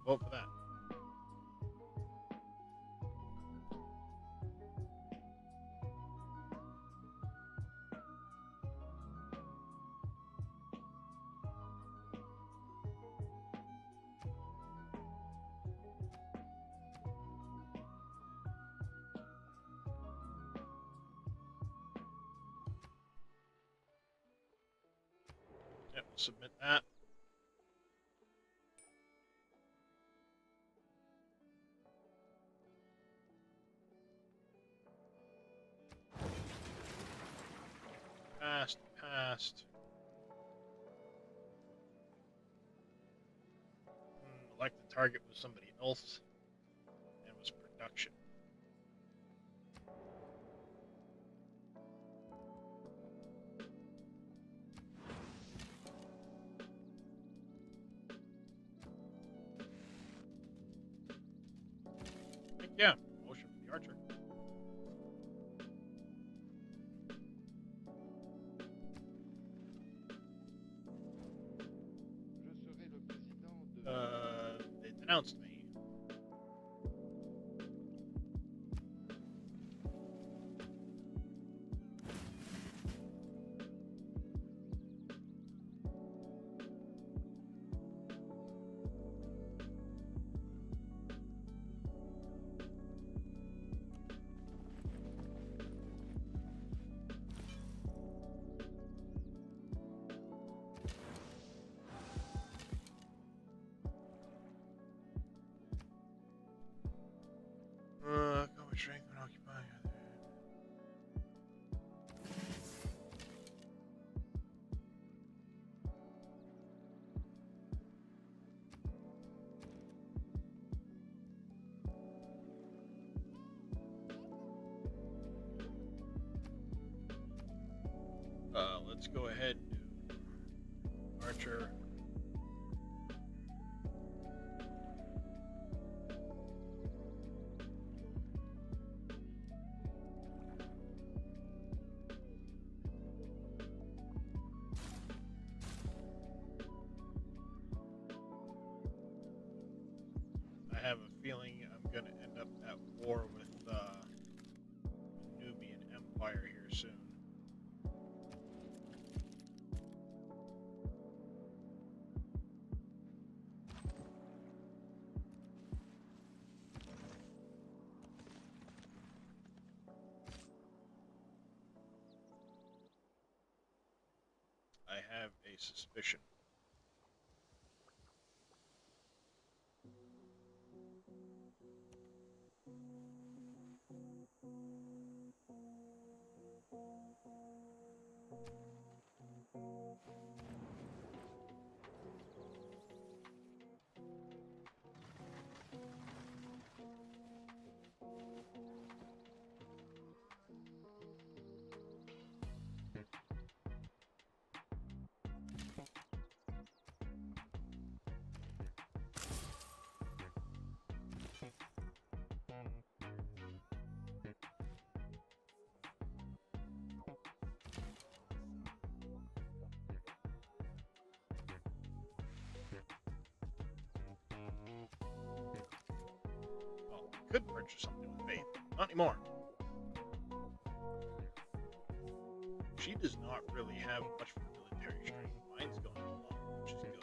Vote for that. Yep, we'll submit that. Passed. Elect the target was somebody else, and was production. Heck yeah, motion for the archer. They denounced me. Go with strength when occupying. Let's go ahead and do Archer. have a feeling I'm gonna end up at war with the Nubian Empire here soon. I have a suspicion. Well, I could purchase something with Faith. Not anymore. She does not really have much for military strength. Mine's going along, which is good.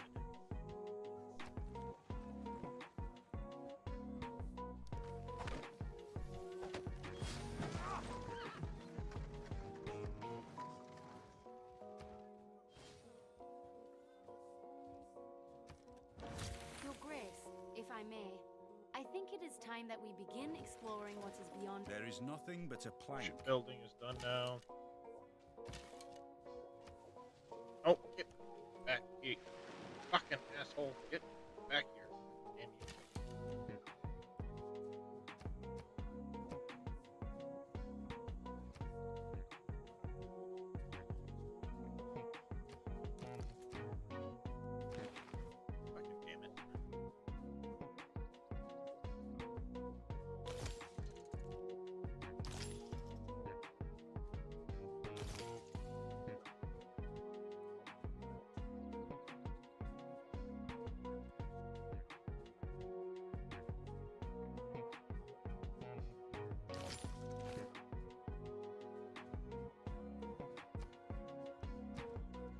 Your Grace, if I may, I think it is time that we begin exploring what is beyond. There is nothing but a plank. Shipbuilding is done now. Oh, get back, you fucking asshole. Get back here. Damn you. Fucking damn it.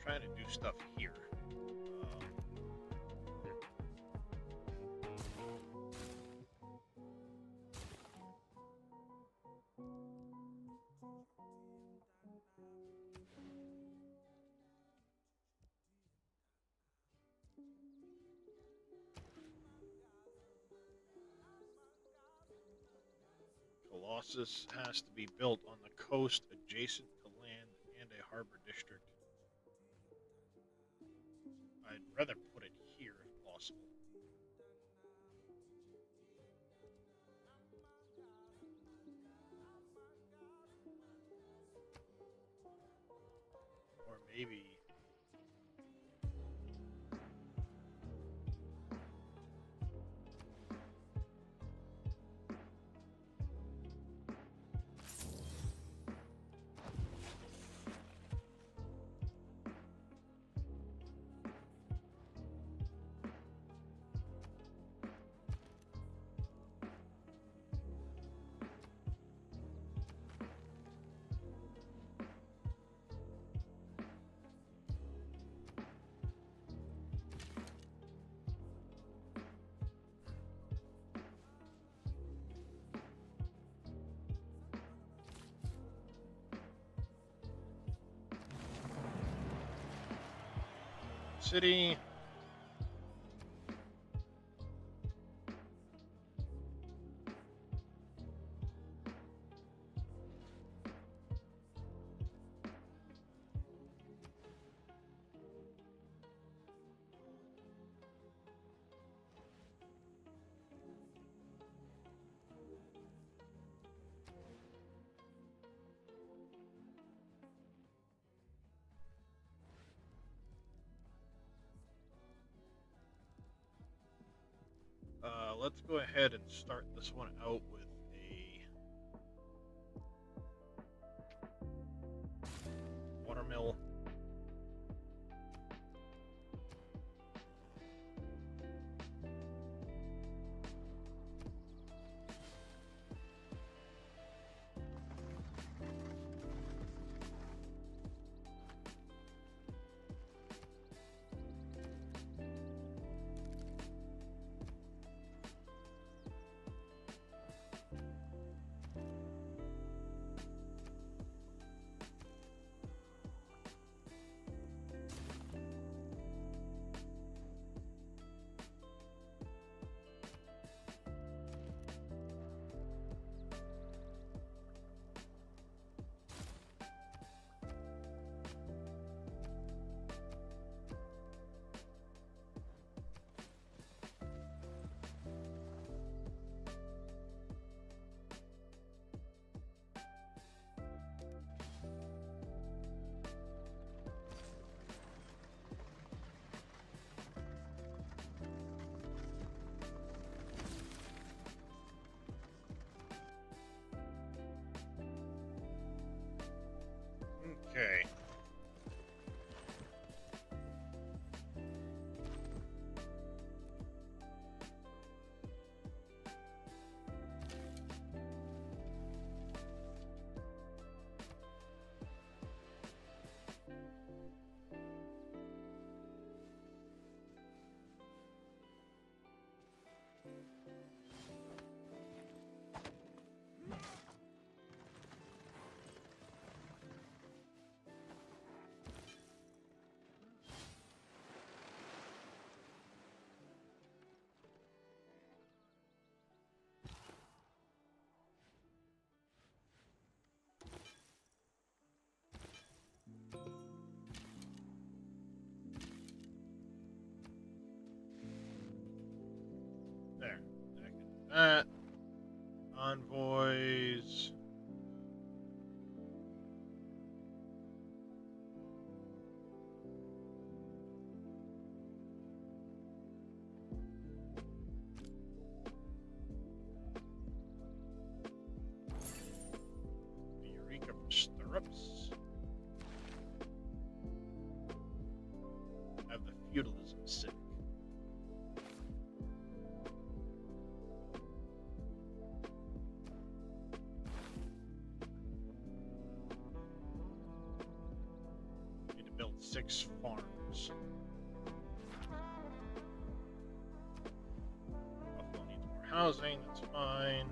Trying to do stuff here. Colossus has to be built on the coast adjacent to land and a harbor district. I'd rather put it here if possible. Or maybe... City. Let's go ahead and start this one out with a watermill. that. Envoys. Eureka for stirrups. Have the feudalism civic. Need to build 6 farms. Buffalo needs more housing, that's fine.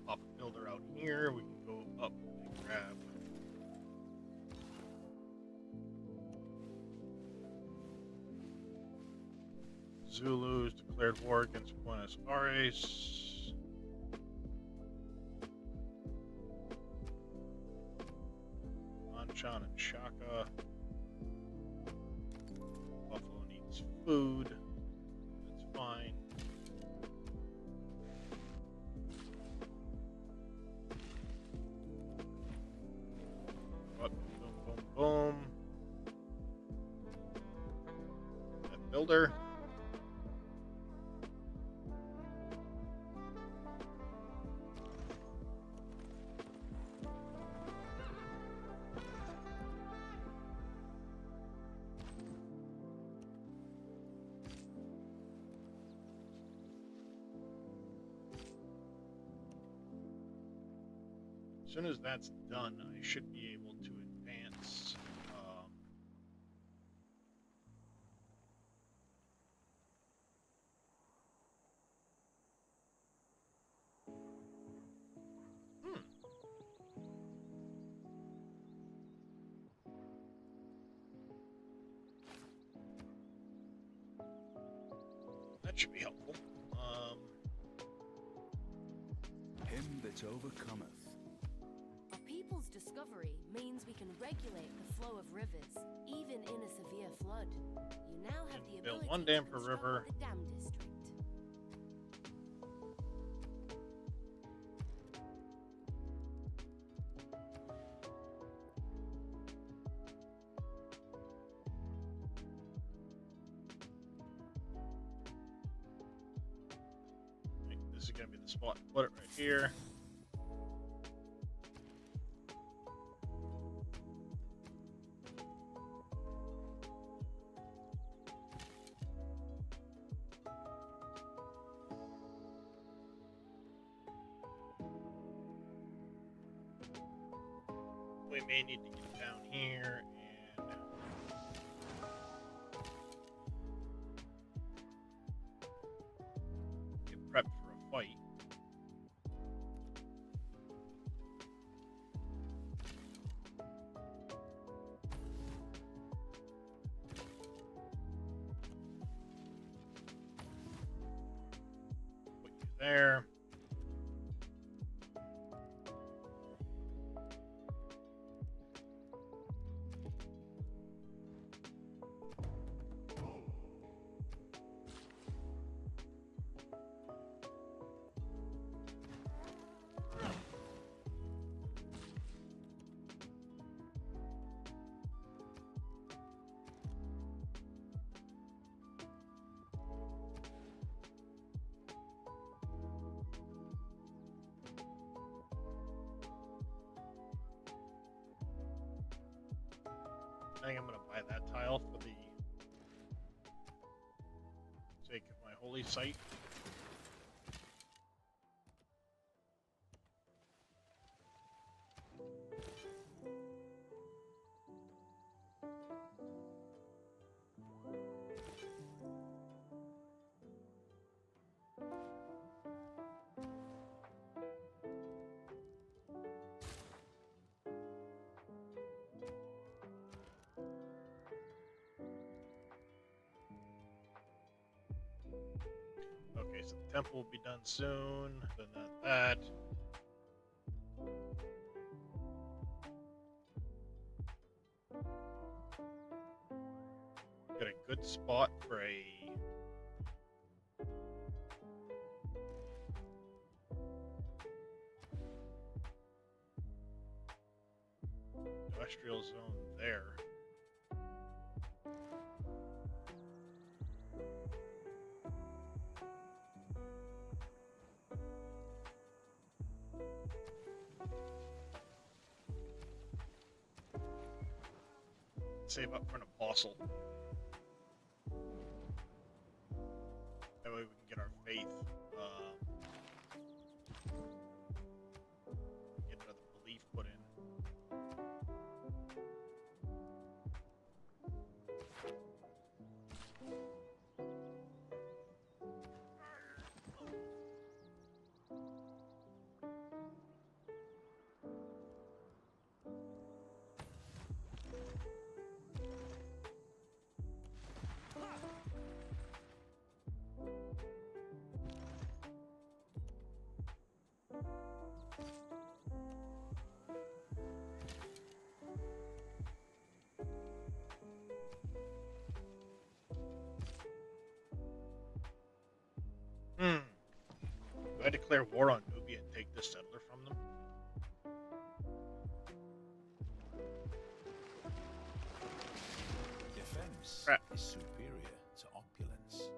Pop a builder out here, we can go up and grab. Zulus declared war against Buenos Aires. Anchan and Shaka. Buffalo needs food. That's fine. Up, boom, boom, boom. That builder. As soon as that's done, I should be able to advance. That should be helpful. Him that overcometh. A people's discovery means we can regulate the flow of rivers, even in a severe flood. You now have the Build ability one to dam per construct river. the dam district. This is gonna be the spot. Put it right here. We may need to get down here and get prepped for a fight. Put you there. I think I'm gonna buy that tile for the sake of my holy site. temple will be done soon. Then that. Got a good spot for a industrial zone there. Save up for an apostle. That way we can get our faith, get another belief put in. Do I declare war on Nubia and take this settler from them? Defense Crap. is superior to opulence.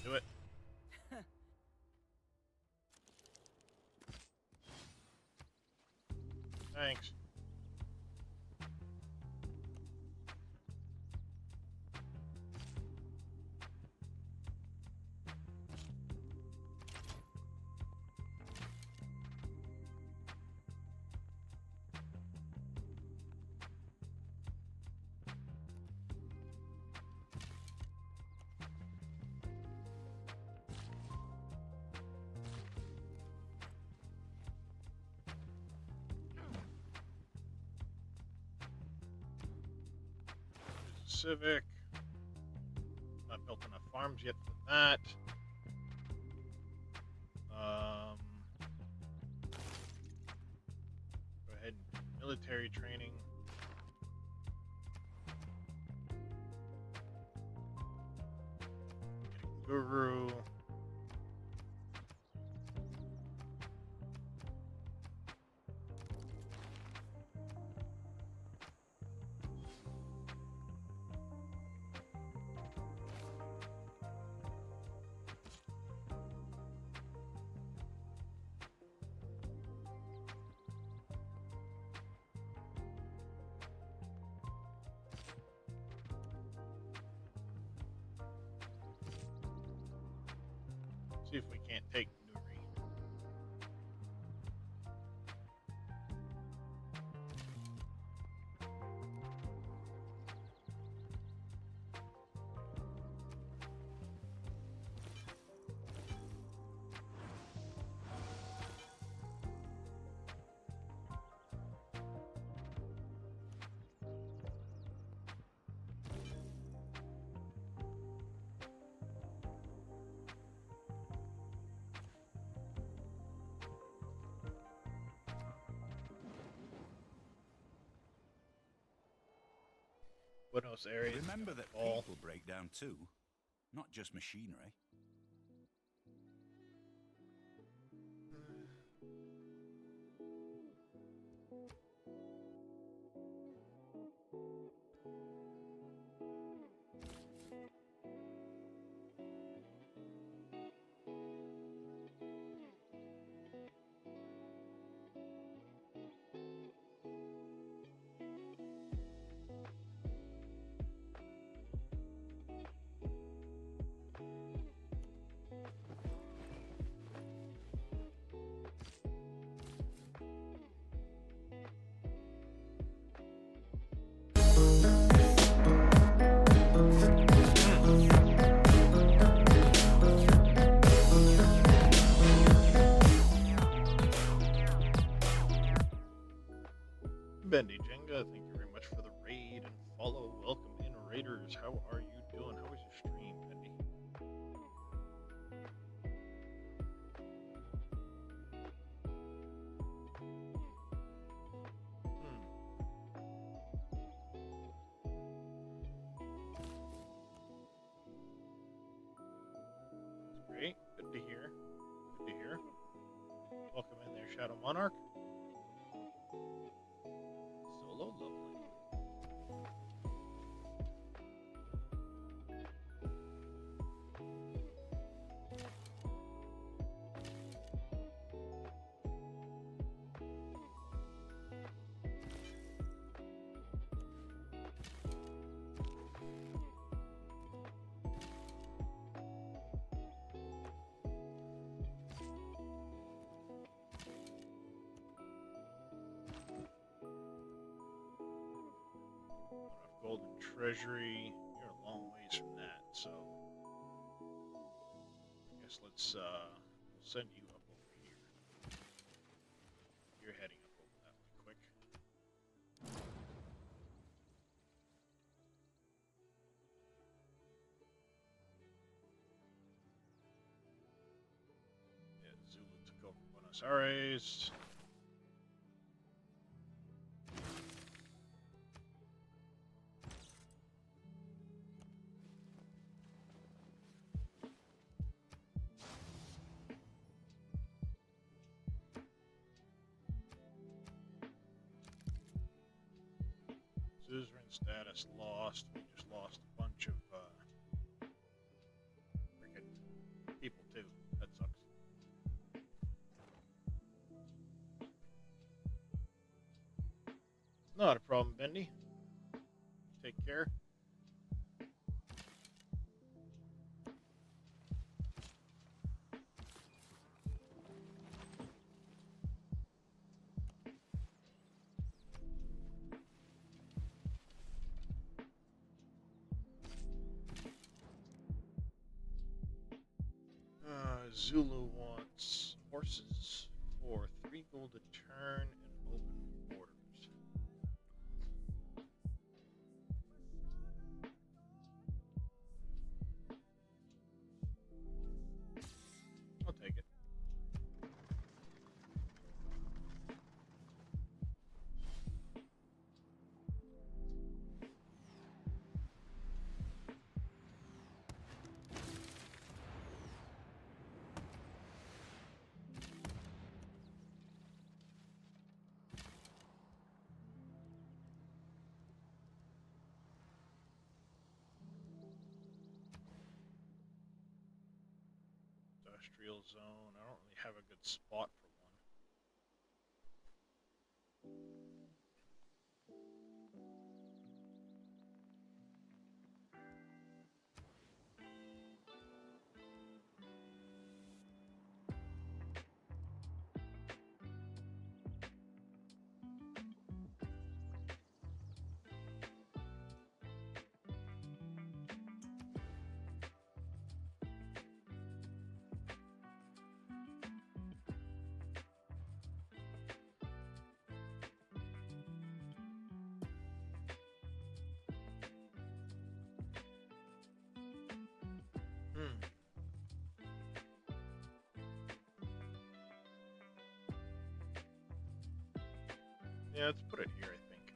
Do it. Thanks. Civic. Not built enough farms yet for that. Go ahead and do military training. Get a guru. See if we can't take Nuri. Buenos Aires. Remember that all. people break down too, not just machinery. Bendy Jenga, thank you very much for the raid and follow. Welcome in, Raiders. How are you doing? How was your stream, Bendy? Great. Good to hear. Good to hear. Welcome in there, Shadow Monarch. Solo lovely. Golden Treasury. You're a long ways from that, so I guess let's we'll send you up over here. You're heading up over that way quick. Yeah, Zulu took over Buenos Aires. Suzerain status lost. We just lost a bunch of freaking people too. That sucks. Not a problem, Bendy. Take care. Zulu wants horses for 3 gold a turn and open borders. I'll take it. Industrial zone. I don't really have a good spot for one. Yeah, let's put it here, I think.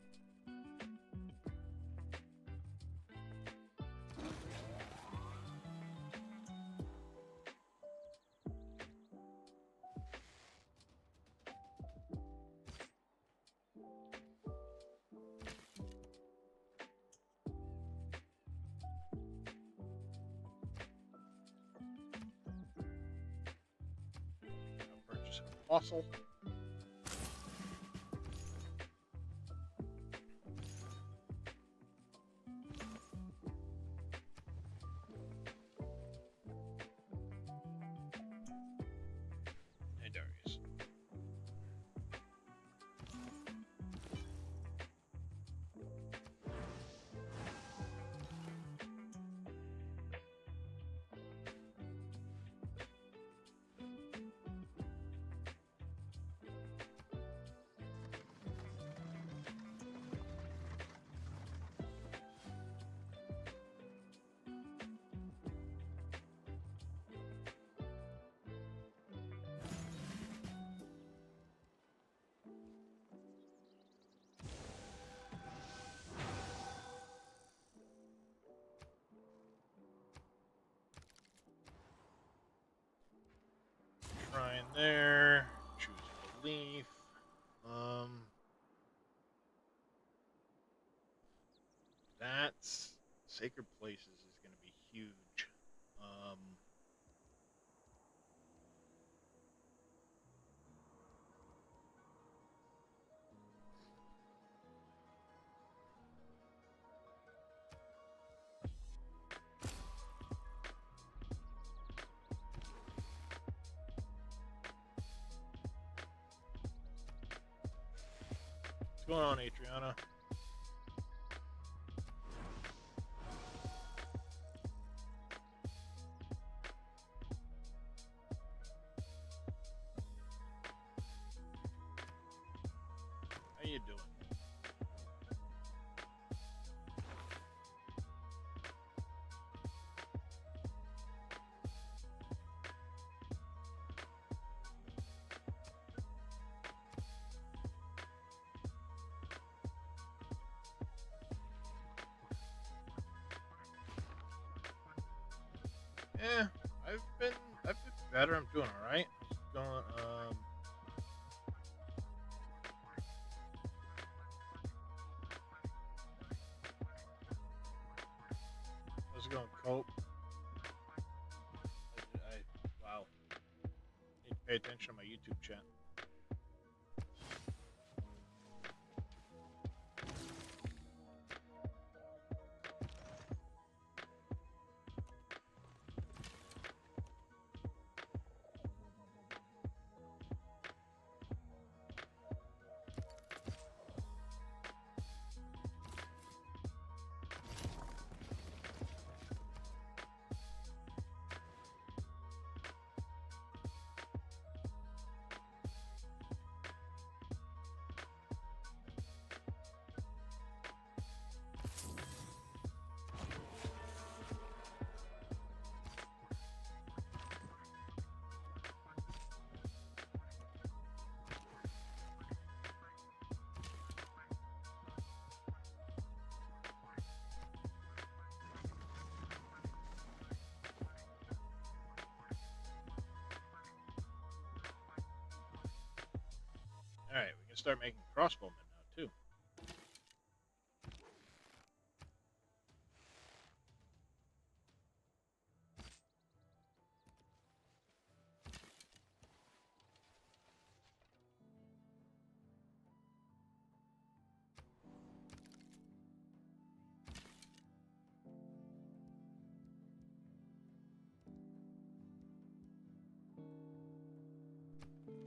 I'll purchase a fossil. Hey, Darius. there. Choose belief. That's sacred places is going to be huge. What's going on, Adriana? How you doing? Yeah, I've been better. I'm doing all right. Going how's it going, Cope? Wow. Need to pay attention to my YouTube chat. Alright, we can start making crossbowmen now, too.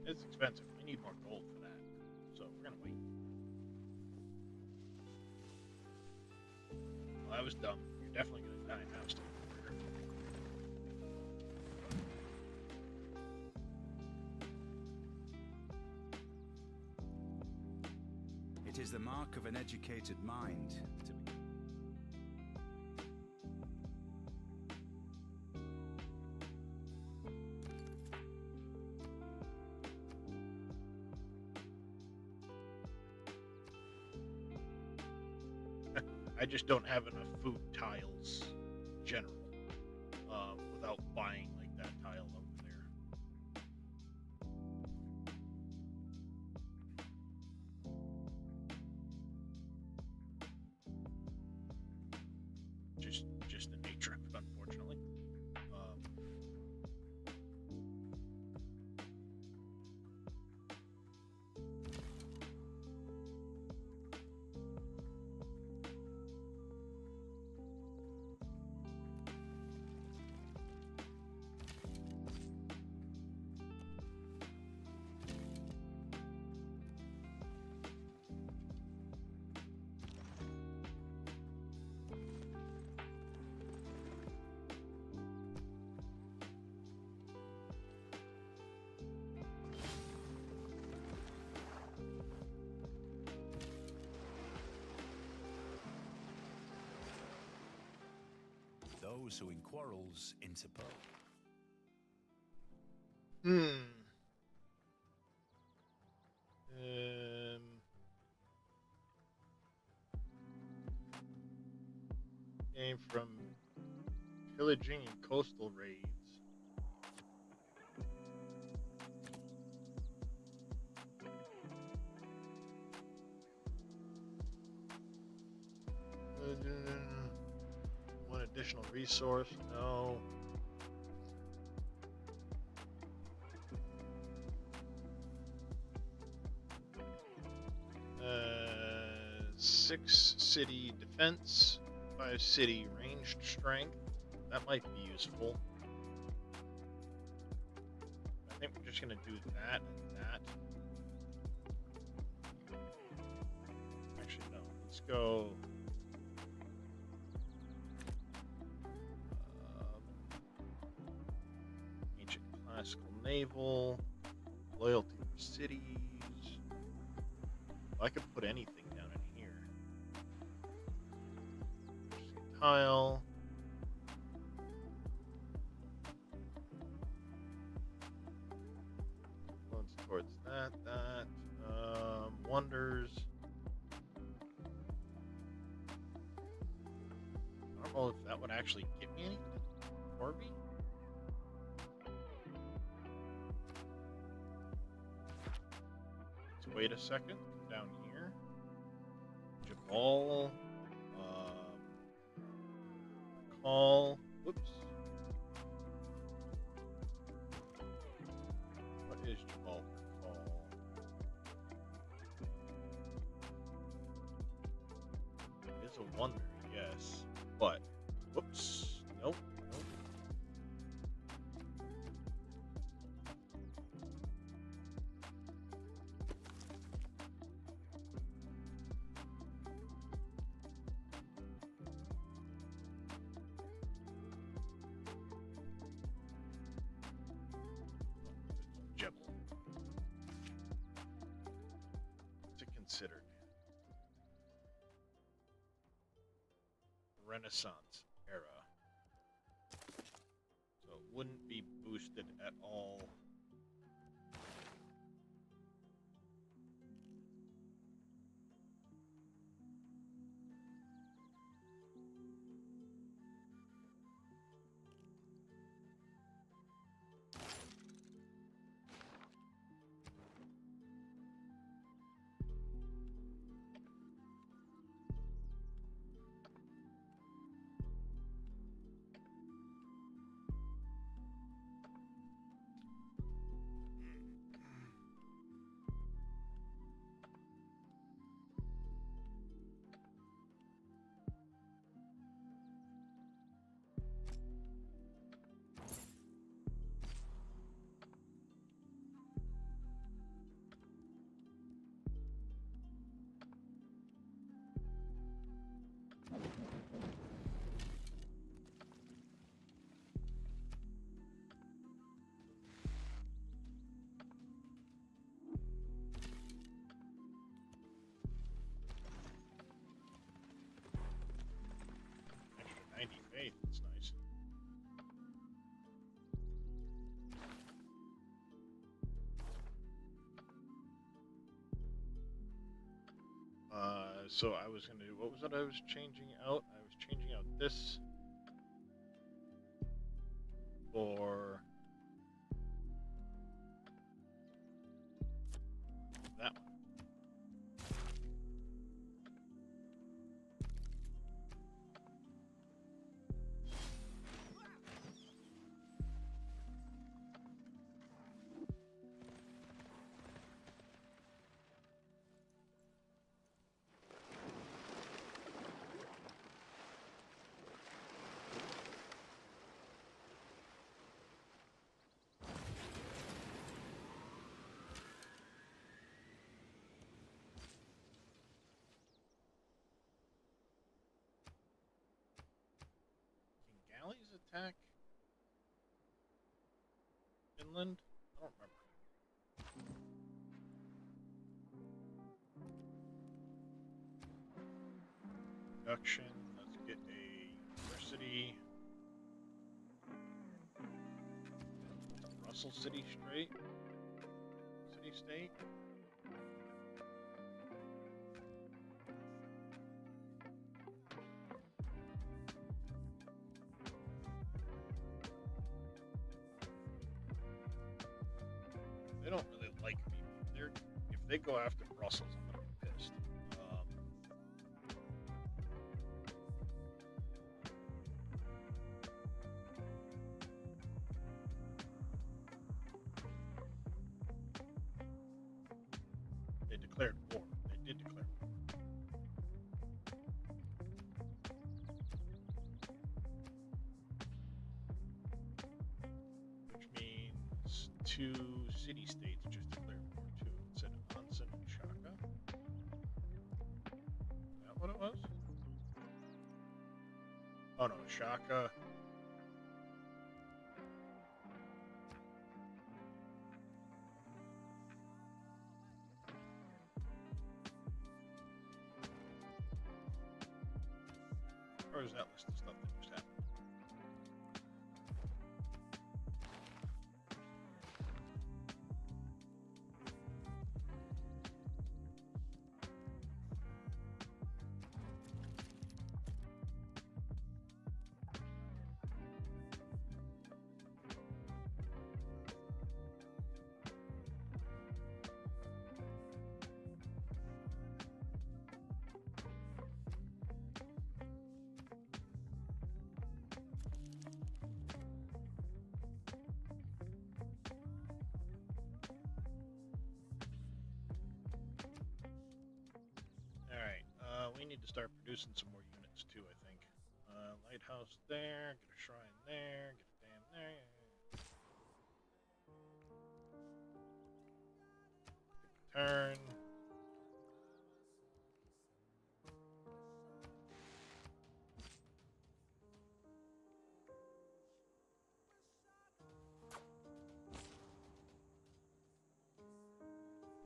It's expensive. We need more gold for that. So we're gonna wait. Well, that was dumb. You're definitely gonna die now, Steve. It is the mark of an educated mind to be. I just don't have enough food tiles, in general, without buying like that tile over there. Just the nature of it, unfortunately. Those who in quarrels interpose. Came from pillaging and coastal raids. additional resource? No. Uh, 6 city defense, 5 city ranged strength. That might be useful. I think we're just gonna do that and that. Actually, no. Let's go. Ancient classical naval, loyalty for cities. Well, I could put anything down in here. Tile. Influence towards that. Wonders. I don't know if that would actually get me anything. Corby? Let's wait a second. Come down here. Jabal. Call. Whoops. What is Jabal call? It is a wonder, yes. But, whoops. Nope. Nope. Jebel. To consider. Renaissance era. So it wouldn't be boosted at all. Extra 90 faith, that's nice. So I was gonna do, what was it I was changing out? I was changing out this for that one. Can galleys attack inland? I don't remember. Production. Let's get a university. Russell City Straight. City State. They don't really like me. They're, if they go after Brussels, I'm gonna be pissed. declared war. They did declare war. Which means 2 city-states just declared war too. It said Anson and Shaka. Is that what it was? Oh no, Shaka. Or is that list of stuff that just happened? We need to start producing some more units too, I think. Lighthouse there, get a shrine there, get a dam there. Turn.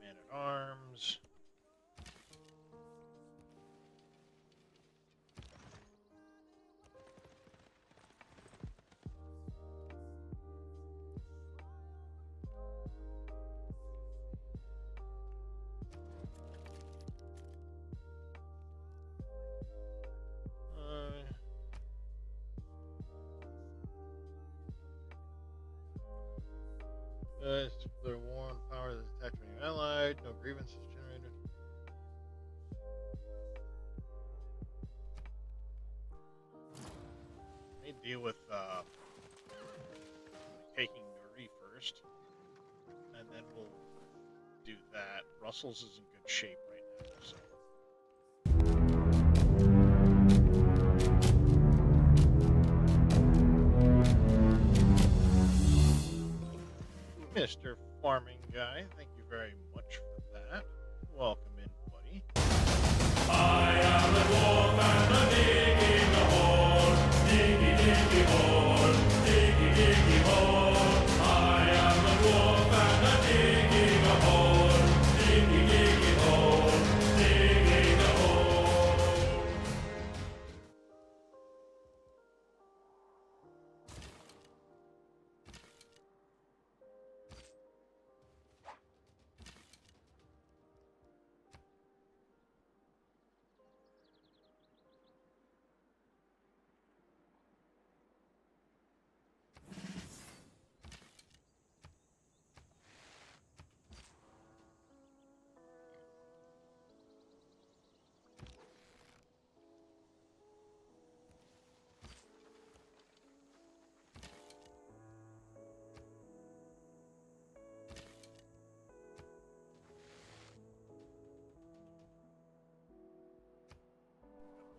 Man at arms. Declare war on power that's attacked when you're allied. No grievances generated. Let me deal with taking Nuri first, and then we'll do that. Russell's is in good shape right now, so. Mr. Farming Guy, thank you very much for that. Welcome in, buddy. I am the dwarf and the digging a hole, diggy diggy hole, diggy diggy hole. I am the dwarf and the digging a hole, diggy diggy hole, digging a hole.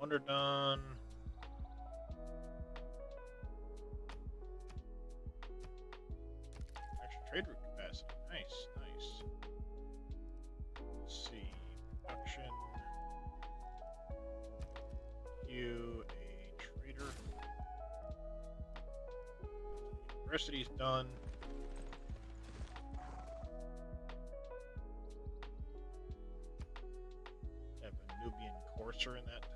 Wonder done. Extra trade route capacity. Nice, nice. Let's see. Production. You, a trader. University's done. Have a Nubian courser in that town.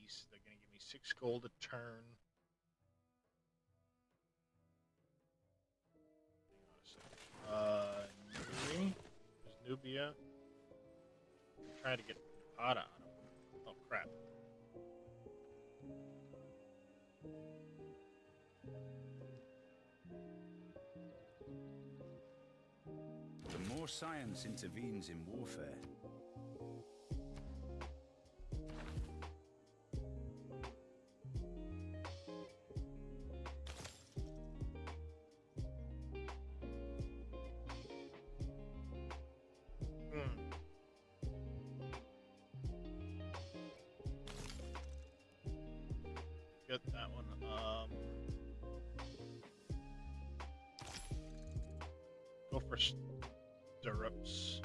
peace. They're gonna give me 6 gold a turn. Hang on a second. Nubia. I'm trying to get Napata out of him. Oh crap. The more science intervenes in warfare, Get that one. Go for stirrups.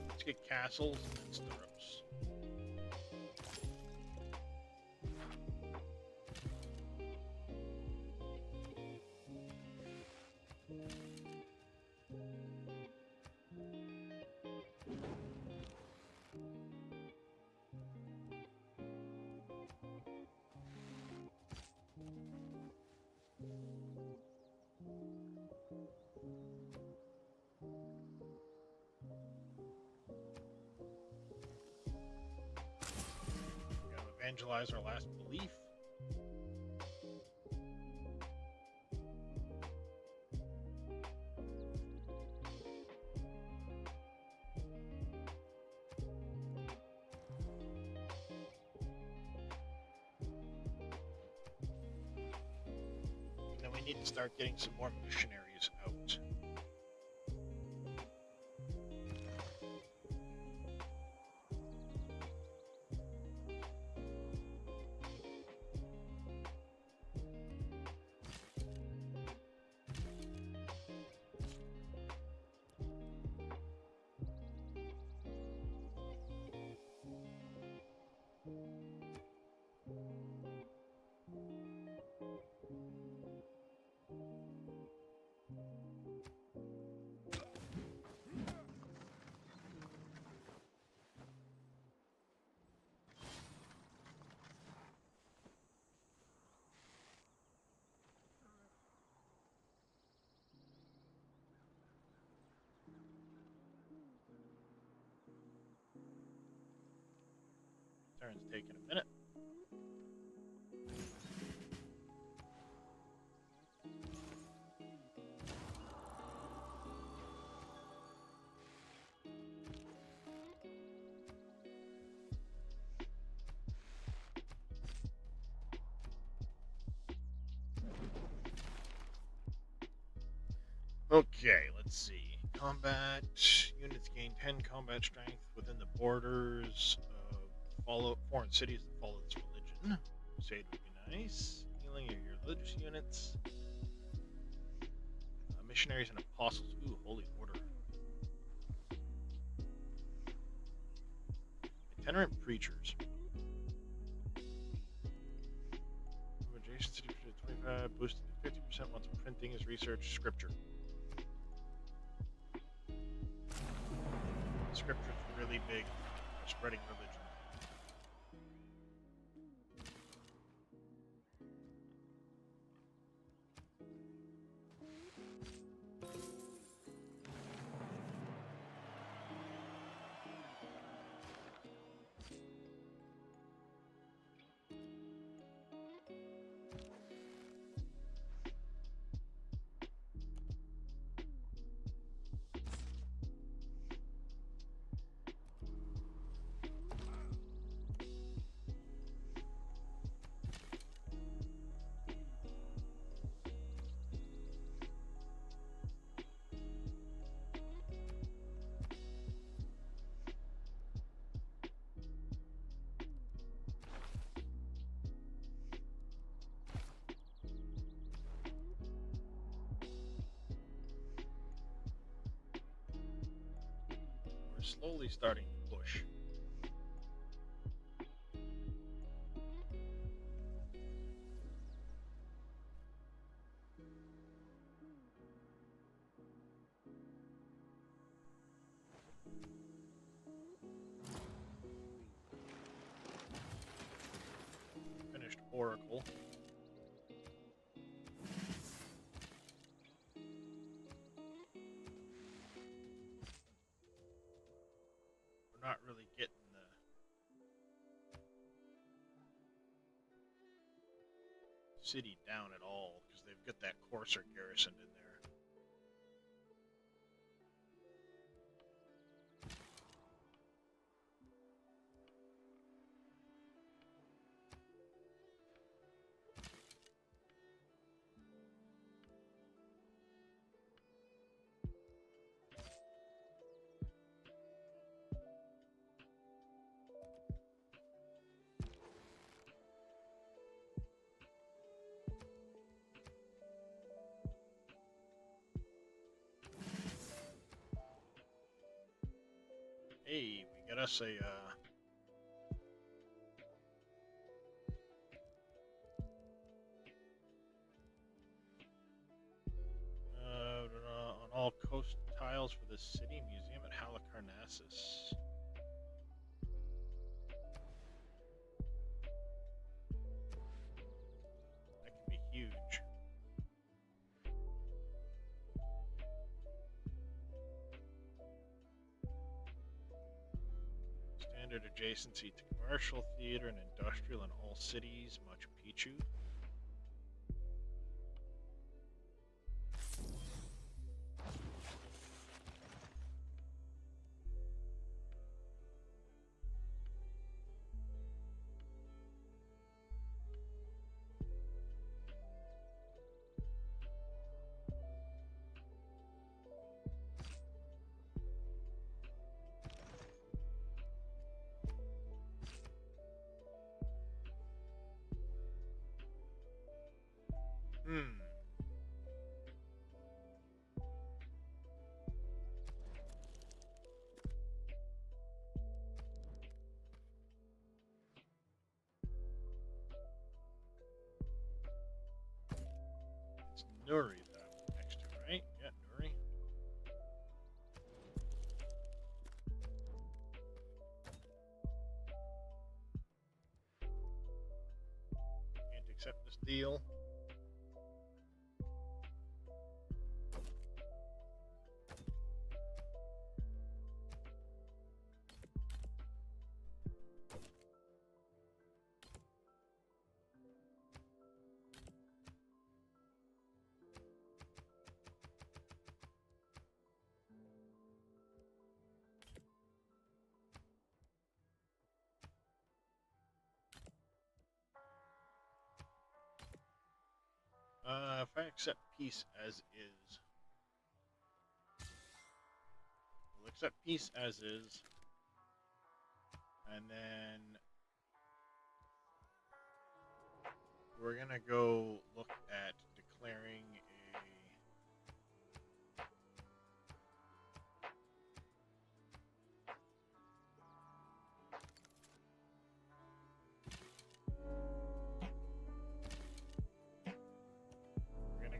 Let's get castles and then stirrups. We gotta evangelize our last belief. And then we need to start getting some more missionaries out. Turn's taking a minute. Okay, let's see. Combat units gain 10 combat strength within the borders of foreign cities that follow this religion. Crusade would be nice. Healing of your religious units. Missionaries and apostles. Ooh, holy order. Itinerant preachers. Adjacent city for 25, boosted to 50% once printing is research scripture. Scripture's really big for spreading religion. Slowly starting to push. Finished Oracle. We're not really getting the city down at all because they've got that courser garrisoned in there. Hey, we got us a on all coast tiles for the city museum at Halicarnassus. That could be huge. Standard adjacency to commercial, theater, and industrial in all cities, Machu Picchu. Hmm. It's Nuri though, next to, right? Yeah, Nuri. Can't accept this deal. If I accept peace as is, we'll accept peace as is, and then we're gonna go look at declaring a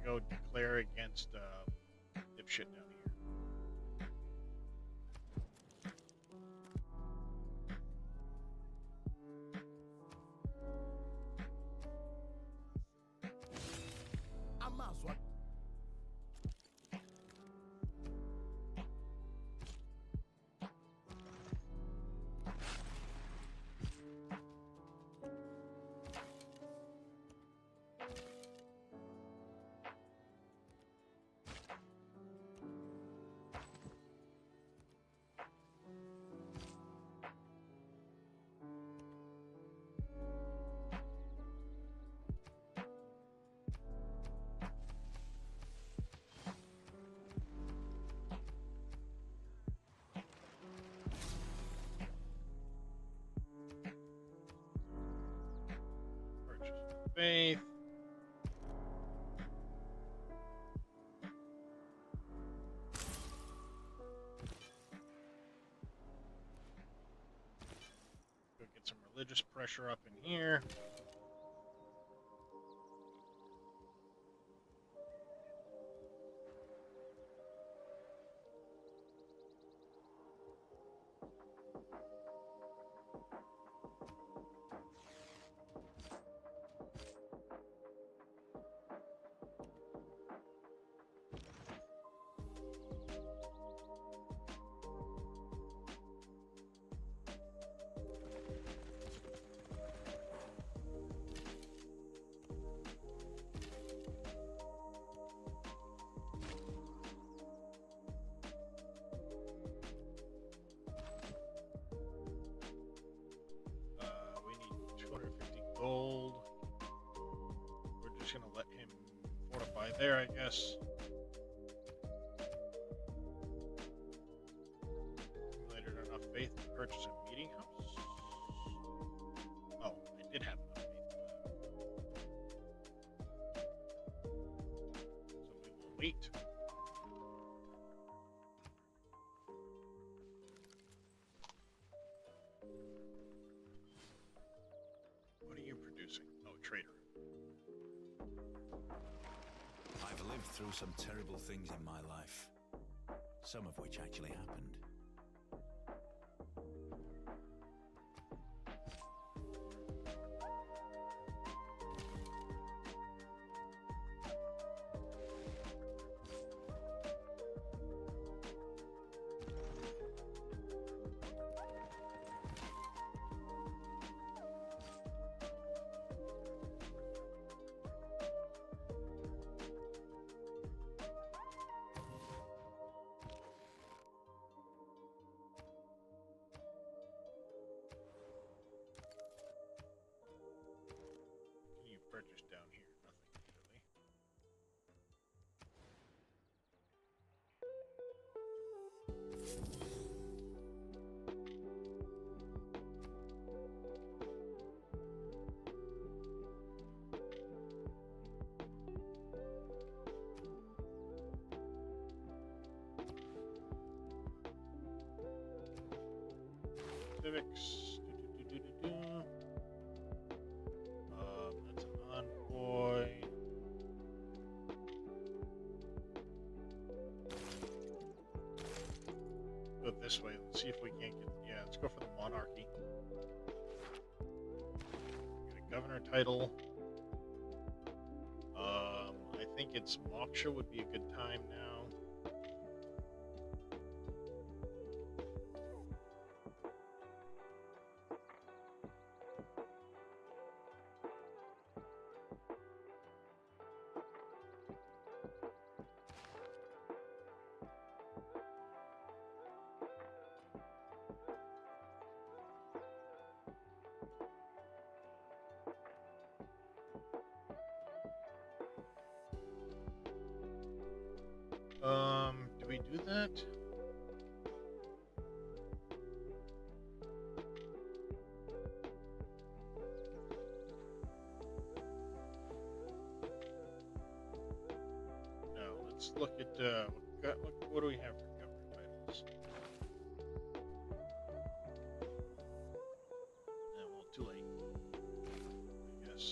go declare against dipshit down here. Amazwa. Faith. Go get some religious pressure up in here. Why there, I guess. Accumulated enough faith to purchase a meeting house. Oh, I did have enough faith for that. So we will wait. What are you producing? Oh, trader. I've lived through some terrible things in my life, some of which actually happened. You purchase down here, nothing really. Civics. That's an envoy. Go this way. Let's see if we can't get. Yeah, let's go for the monarchy. Get a governor title. I think it's Moksha would be a good time now. Do we do that? No, let's look at, what do we have for government titles? Well, too late, I guess.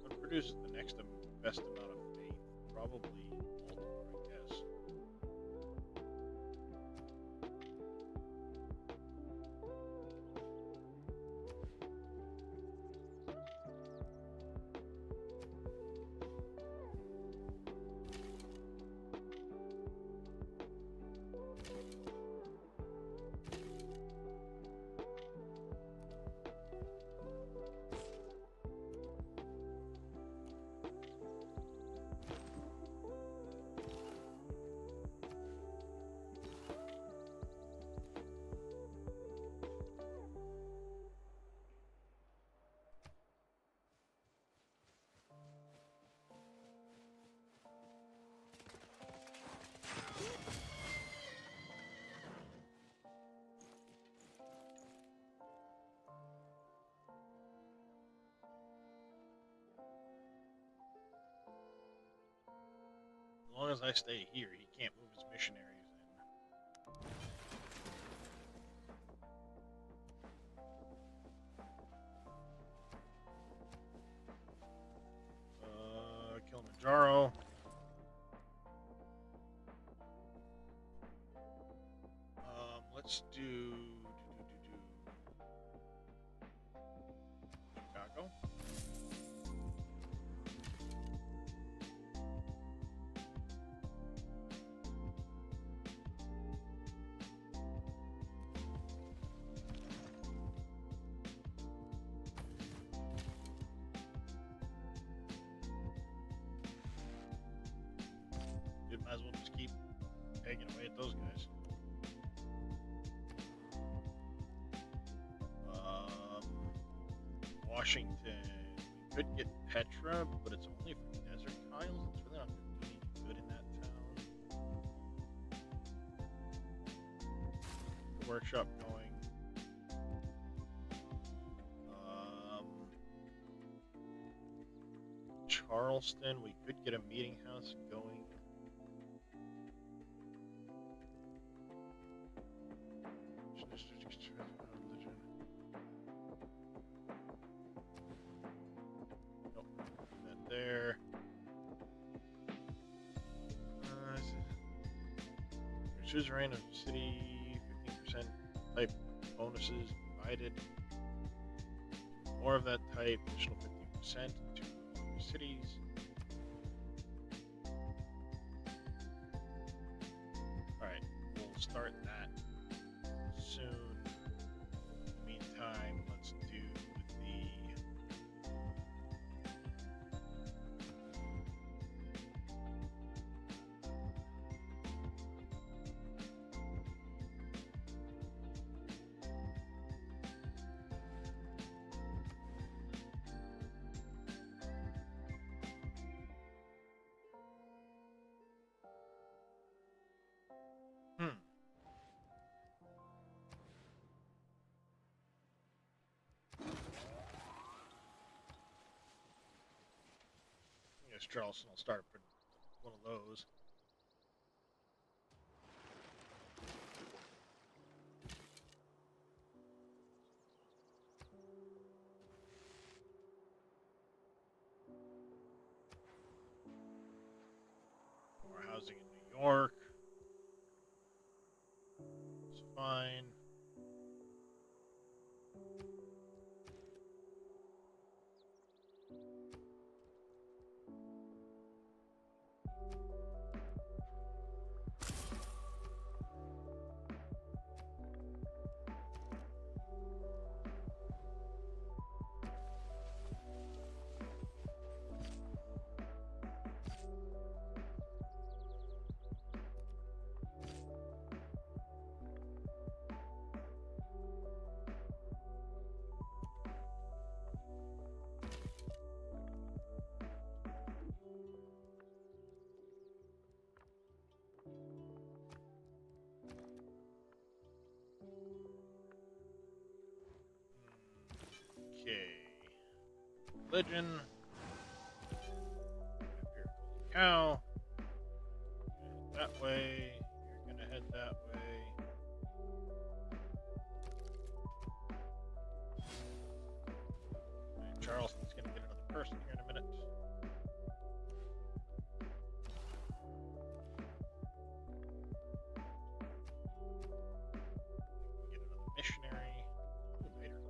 What produces the next best amount of faith? Probably Baltimore, I guess. As long as I stay here, he can't move his missionaries in. Kilimanjaro. Let's do Chicago. Dude, might as well just keep pegging away at those guys. Washington, we could get Petra, but it's only for desert tiles. It's really not going to do any good in that town. The workshop going. Charleston, we could get a meeting house going. Nope, that there. Suzerain of city, 15% type bonuses provided. More of that type, additional 15% to cities. Alright, we'll start that soon. In the meantime, let's do the I guess Charleston will start putting one of those. More housing in New York. It's fine. Okay. Religion. Imperial cow. That way. You're gonna head that way. And Charleston's gonna get another person here in a minute. Get another missionary. Ooh, later.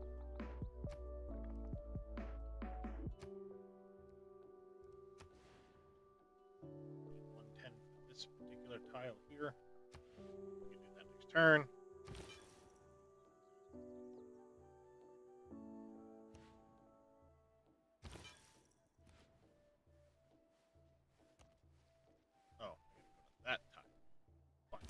110 for this particular tile here. We can do that next turn. Oh, I gotta go to that tile. Fine.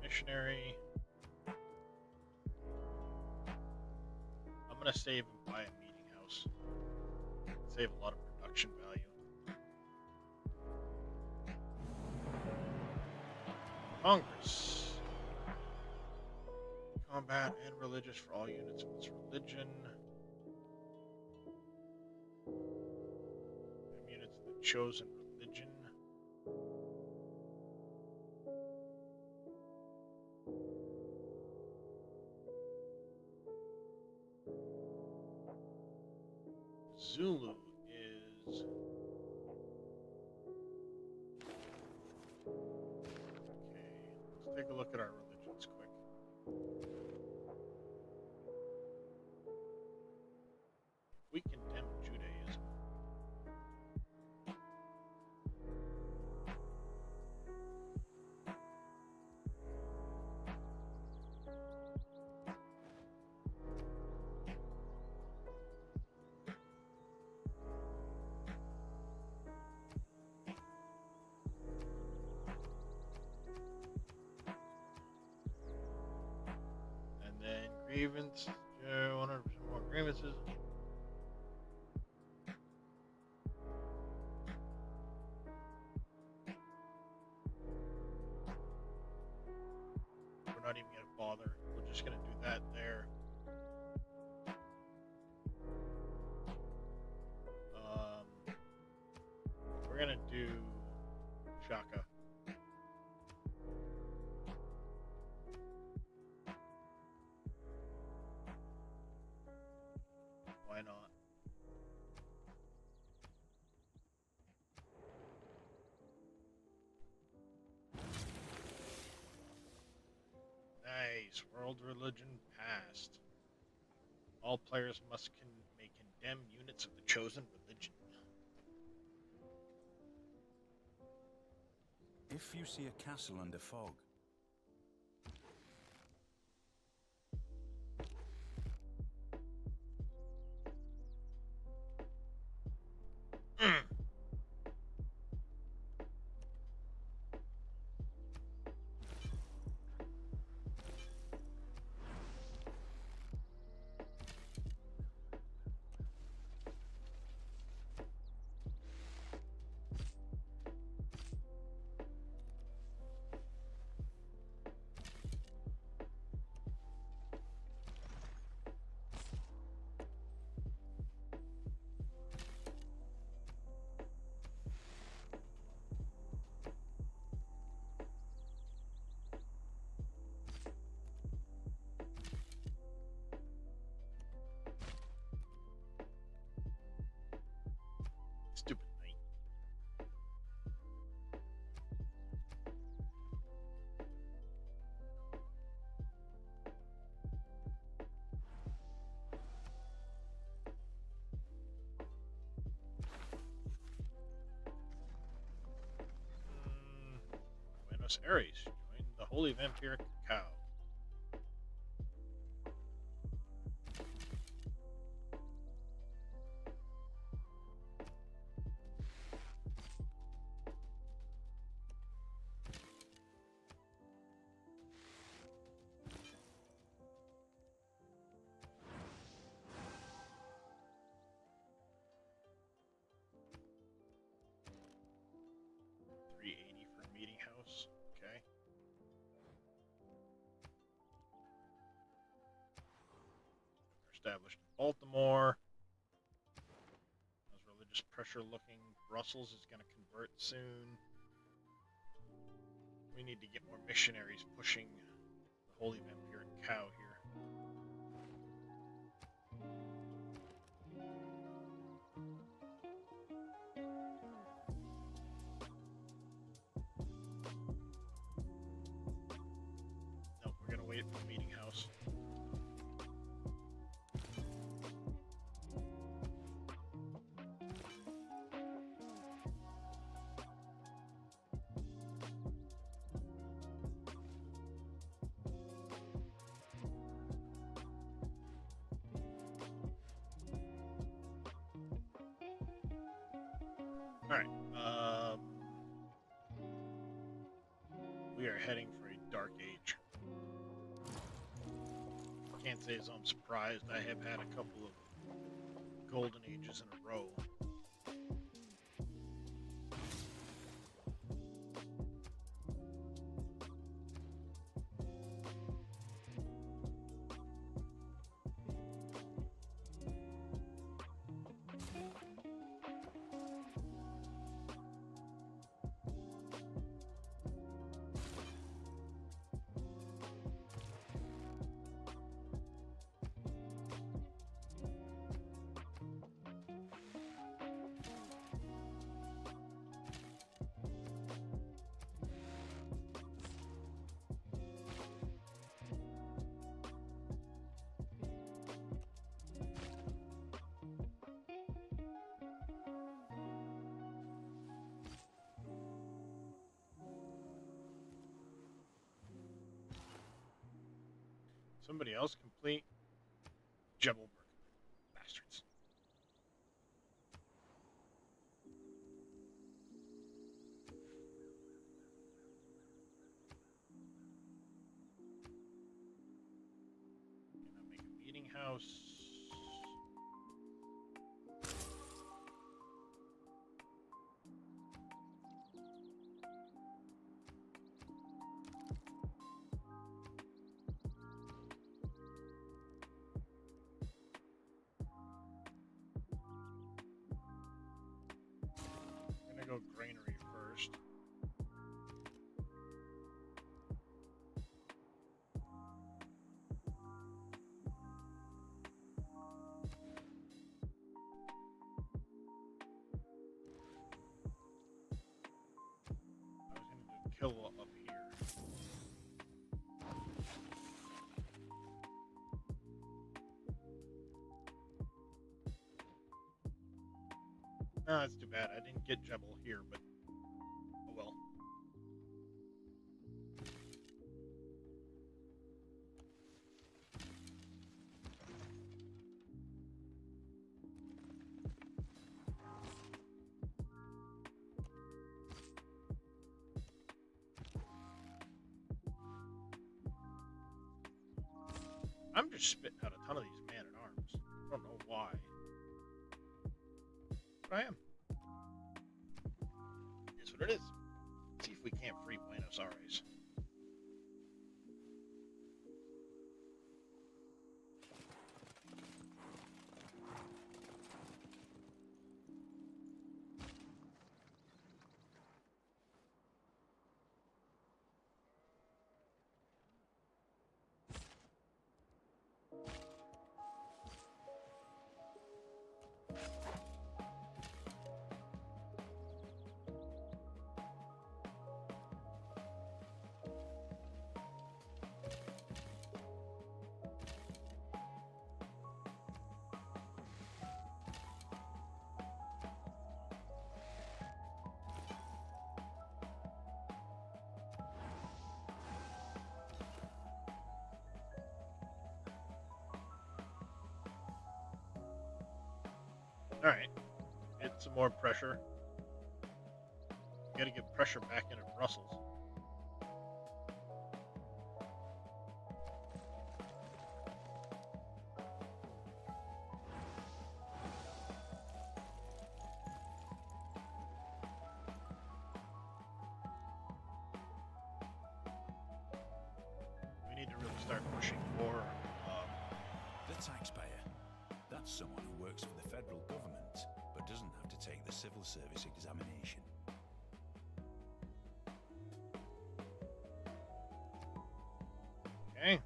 Missionary. I'm gonna save and buy a meeting house. Save a lot of production value. Congress. Combat and religious for all units of its religion. Units of the chosen religion. Zulu take a look at our religions quick. If we condemn Judaism, and then grievance, 100% more grievances. We're not even gonna bother. We're just gonna do that there. We're gonna do Shaka. Why not? Nice. World religion passed. All players may condemn units of the chosen religion. If you see a castle under fog, Stupid knight. Buenos Aires. Join the Holy Vampiric Cow. $380 for meeting house. Okay. Established in Baltimore. How's religious pressure looking? Brussels is going to convert soon. We need to get more missionaries pushing the Holy Vampiric Cow here. No, we're going to wait for the meeting house. Alright, we are heading for a dark age. Can't say as I'm surprised. I have had a couple of golden ages in a row. somebody else complete Jebel bastards. Can I make a meeting house? Go granary first. I was going to do kill up here. No, that's too bad. I didn't get Jebel here, but oh well. I'm just spitting out a ton of these man-at-arms. I don't know why. I am. Here's what it is. Let's see if we can't free Buenos Aires. Alright, get some more pressure. Gotta get pressure back into Brussels. We need to really start pushing more. The taxpayer. That's someone who works for the federal government, but doesn't have to take the civil service examination. Okay.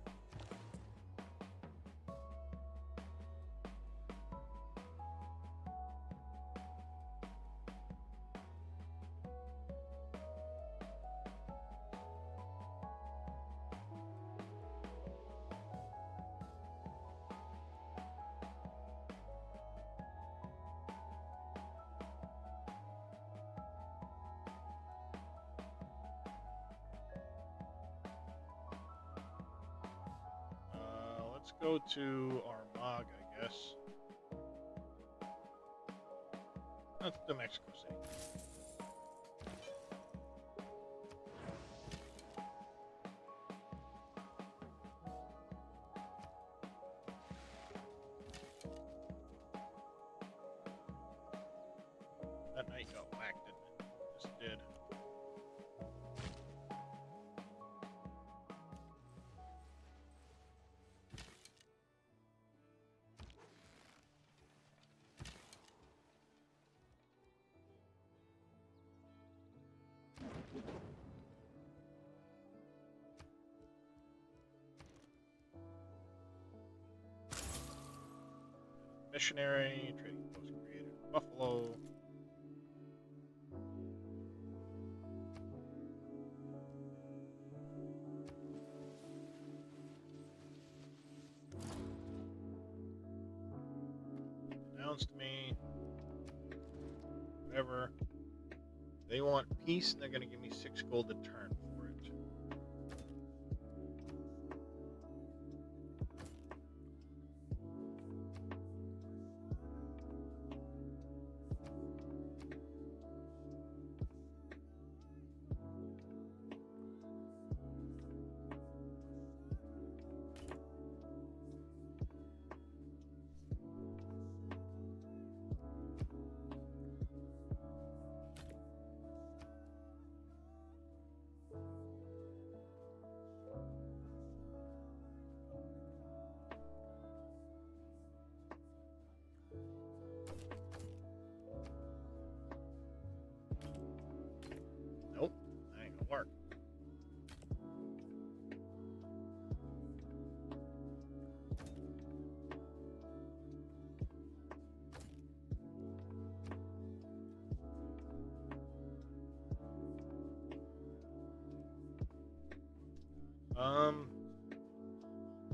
Let's go to Armagh, I guess. That's the Mexico City. That night got whacked, didn't it? Yes, it did. Missionary, trading post created in Buffalo. Announced me. Whatever. They want peace, and they're going to give me 6 gold a turn for it. park.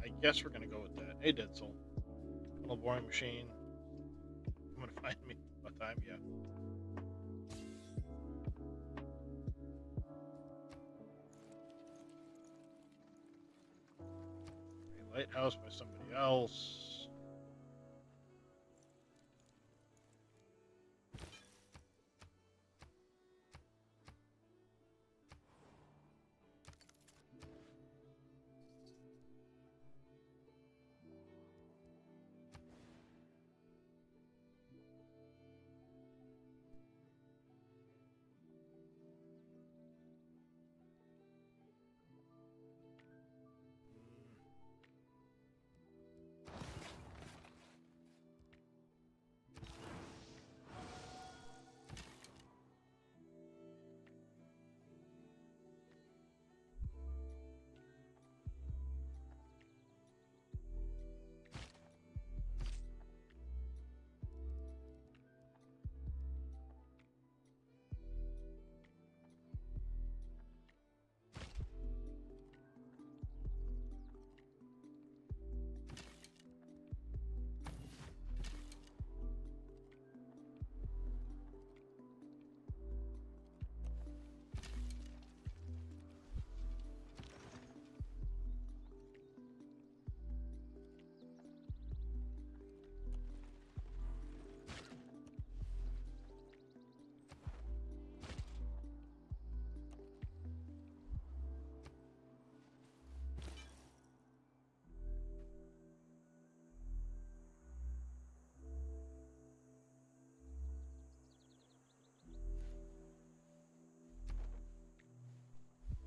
I guess we're gonna go with that. Hey, Dead Soul. Little boring machine. I'm gonna find me. What time? Yeah. A lighthouse by somebody else.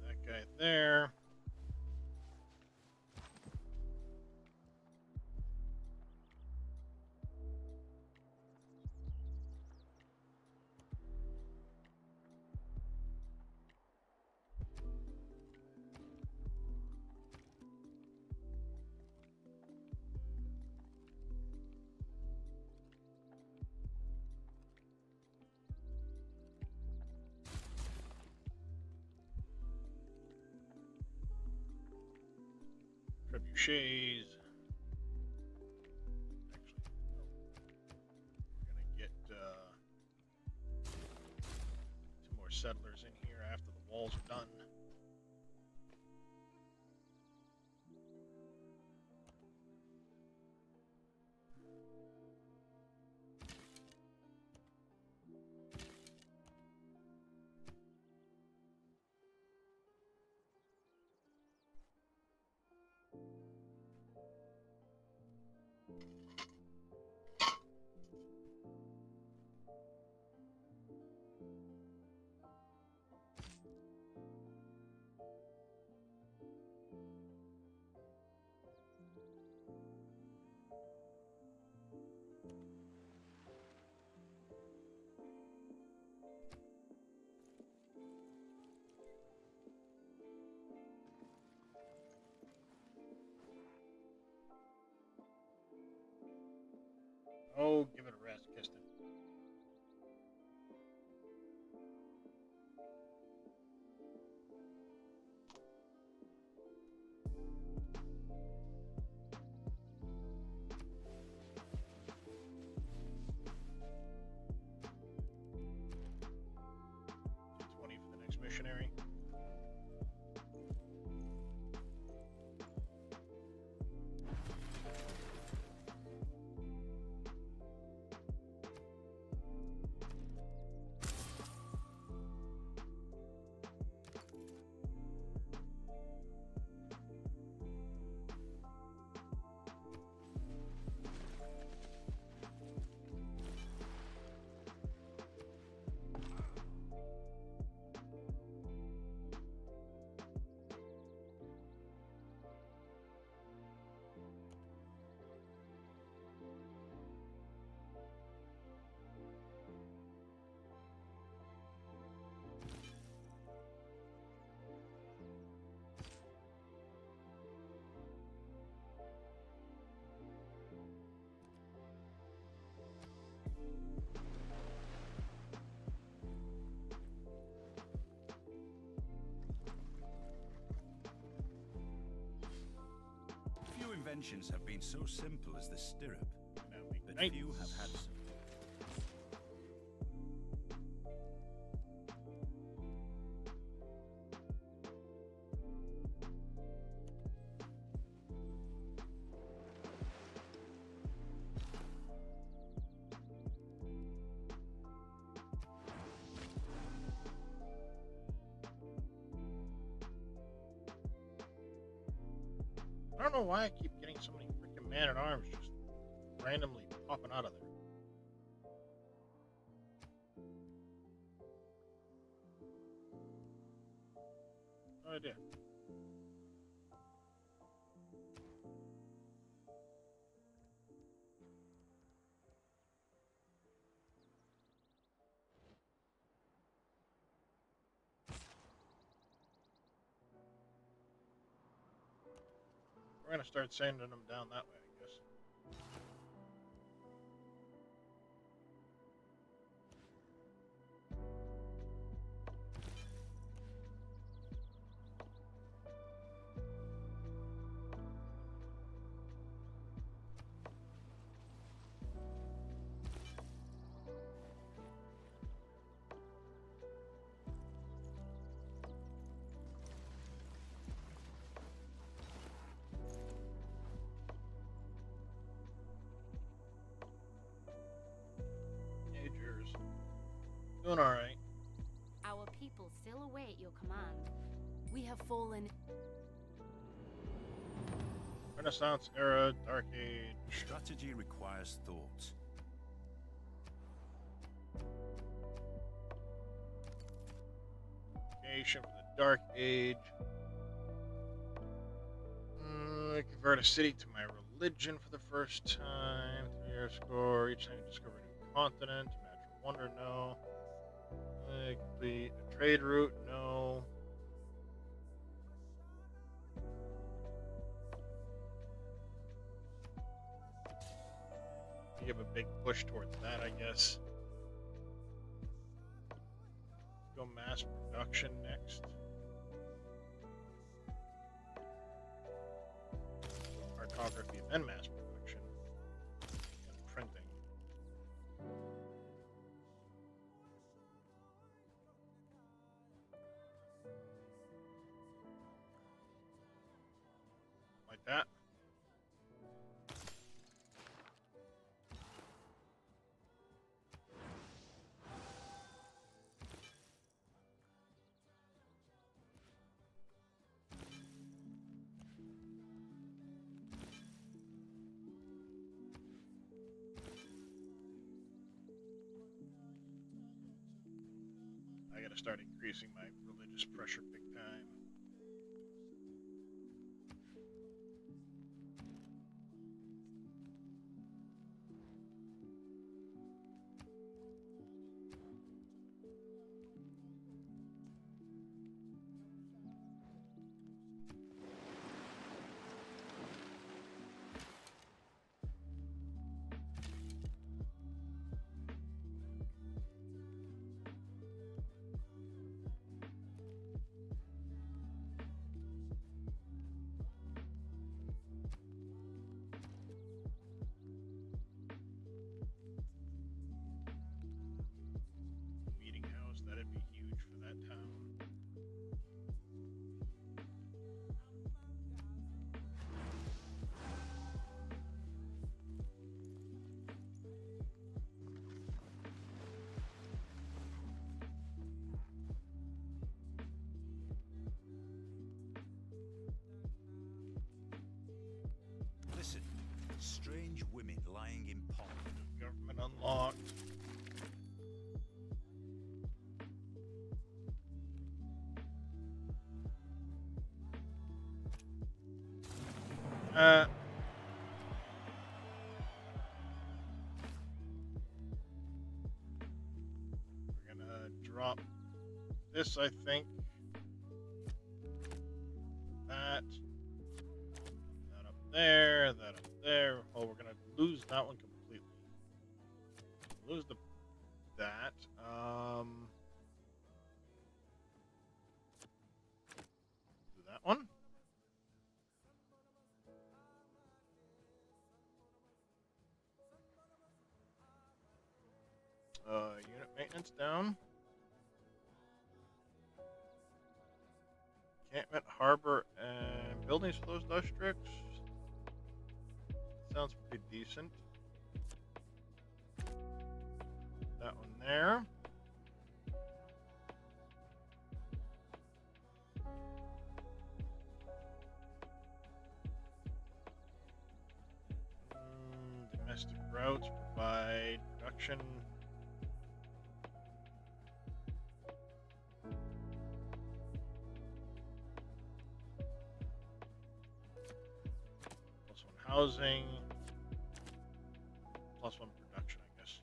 That guy there. Trebuchets. Actually, no. We're gonna get 2 more settlers in here after the walls are done. inventions have been so simple as the stirrup, Now make but knights. few have had so. I don't know why I keep getting so many freaking man-at-arms just randomly popping out of there. No idea. We're gonna start sending them down that way, I guess. Majors. Doing alright. Our people still await your command. We have fallen. Renaissance era, Dark Age. Strategy requires thought. Creation for the Dark Age. Convert a city to my religion for the first time. 3-year score. Each time you discover a new continent. Natural wonder, no. Complete a trade route, no. Give a big push towards that, I guess. Go mass production next. Cartography, then mass production. And printing. Like that. I gotta start increasing my religious pressure big time. Meeting house, that'd be huge for that town. Listen, strange women lying in pond. Government unlocked. We're gonna drop this, I think. That up there, that up there. Oh, we're gonna lose that one completely. Lose that. Do that one. Unit maintenance down. Encampment, harbor, and buildings for those districts. Sounds pretty decent. That one there. Domestic routes provide production. Plus one housing. Plus one production, I guess.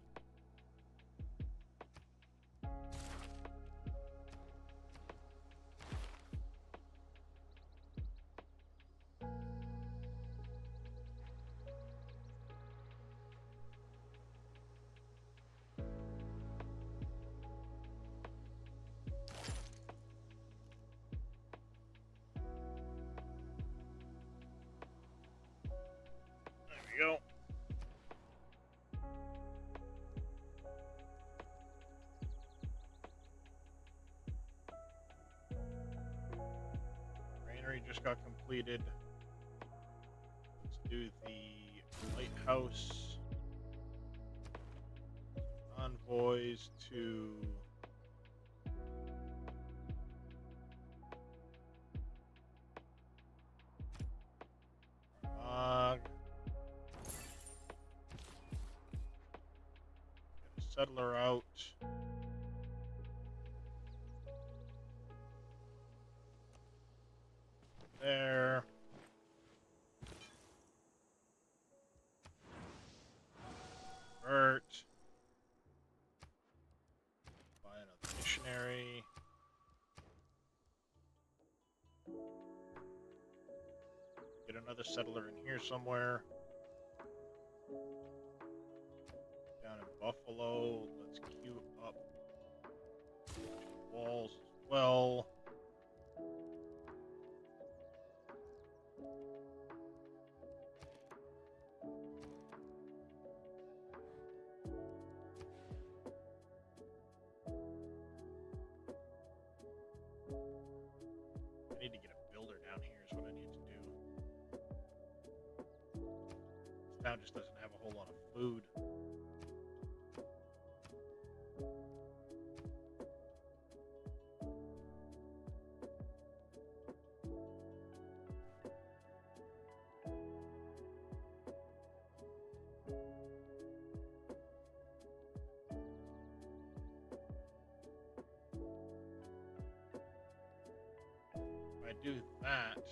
There we go. Granary just got completed. Let's do the lighthouse. Envoys to get a settler out. There. Bert. Buy another missionary. Get another settler in here somewhere. Down in Buffalo. Let's queue up walls as well. I need to get a builder down here is what I need to do. This town just doesn't have a whole lot of food. If I do that,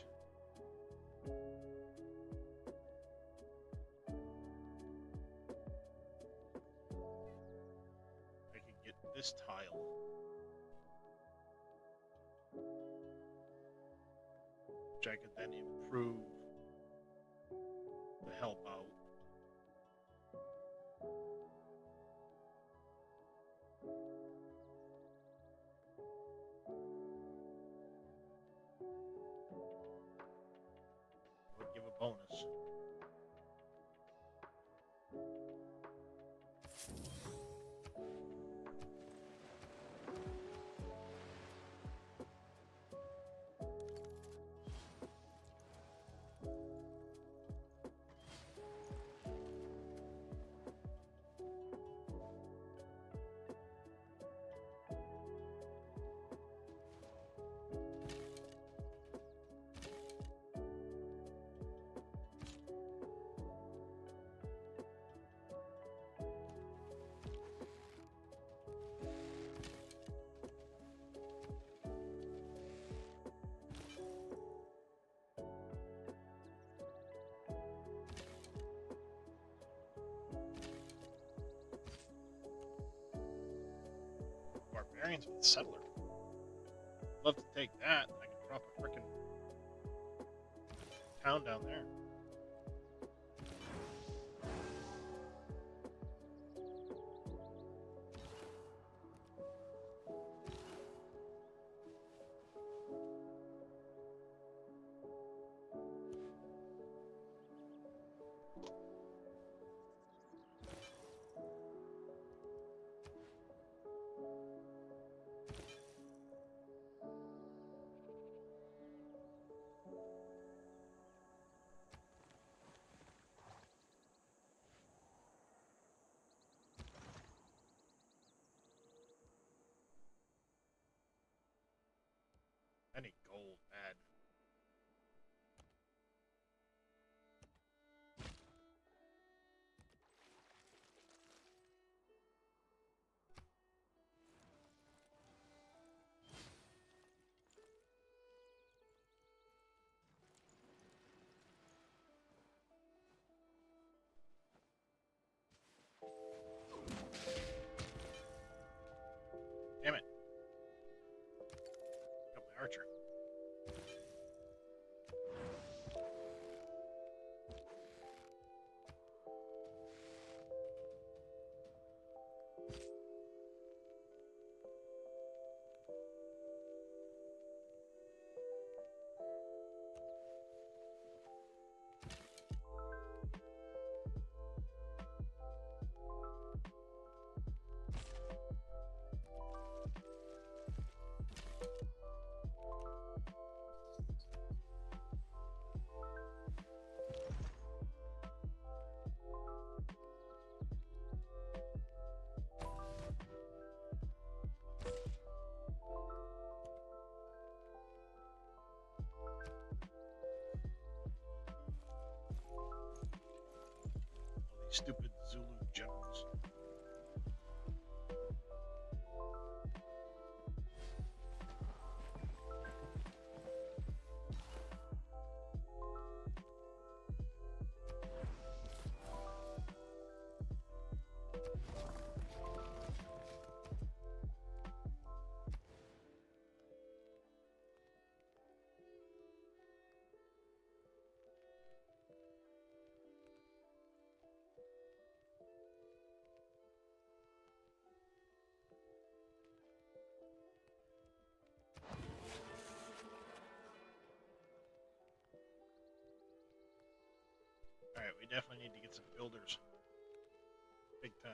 I can get this tile. Which I could then improve to help out. Would give a bonus. Barbarians with settler. Love to take that. I can drop a frickin' town down there. I need gold, bad. Damn it. Got my archer. All these stupid Zulu generals. Alright, we definitely need to get some builders. Big time.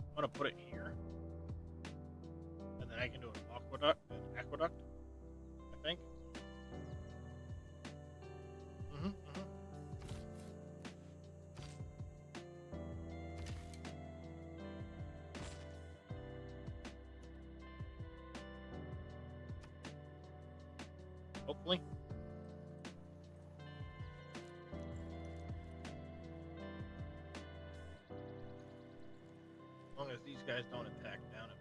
I'm gonna put it here, and then I can do an aqueduct, I think. Hopefully. As long as these guys don't attack down at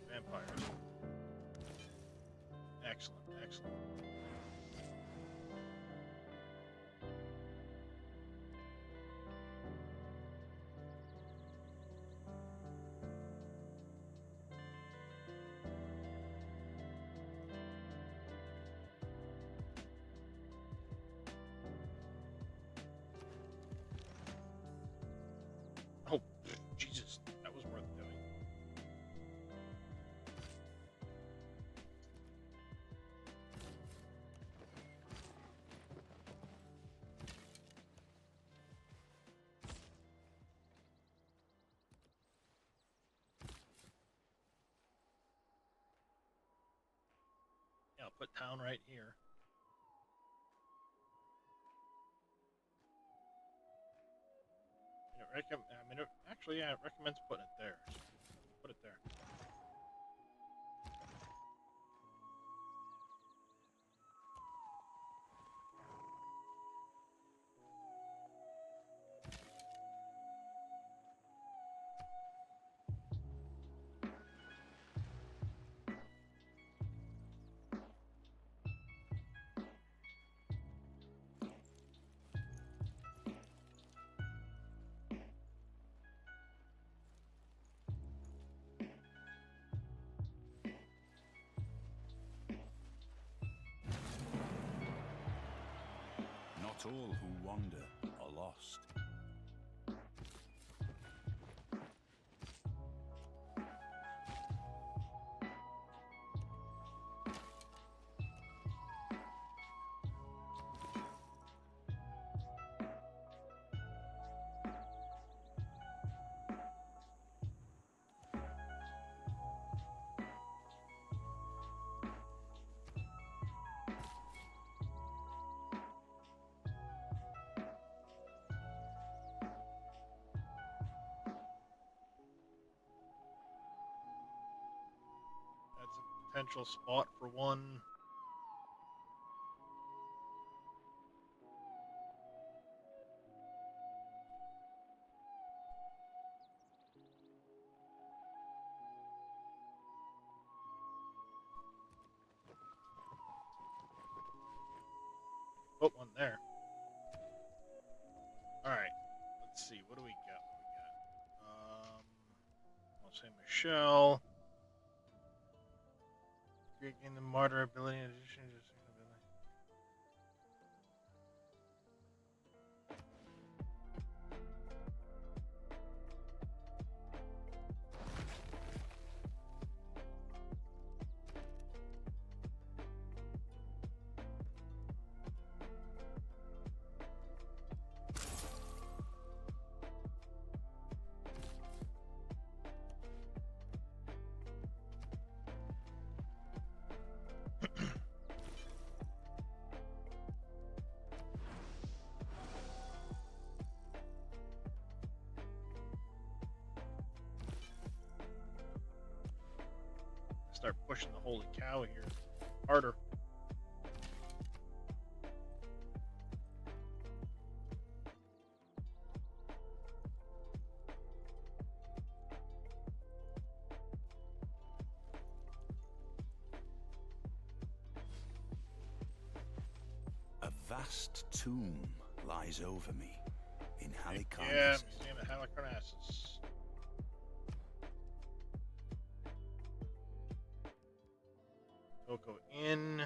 my vampires. Excellent, excellent. Oh, Jesus, that was worth doing. Yeah, I'll put town right here. Actually, yeah, it recommends putting it there. So put it there. Not all who wander are lost. That's a potential spot for one. Put one there. Alright. Let's see. What do we got? I'll say Michelle. Gain the martyr ability in addition to the ability. Start pushing the holy cow here harder. A vast tomb lies over me in Halicarnassus. Yeah, Museum of Halicarnassus. Toko Inn.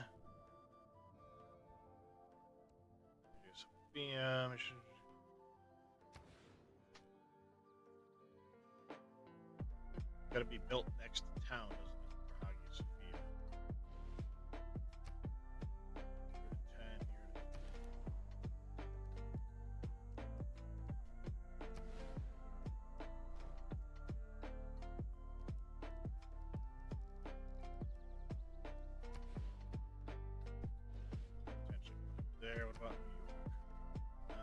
Sophia. Gotta be built next to town, doesn't it? For Hagia Sophia. Here to 10, here to... Potentially put it there. What about New York? 9.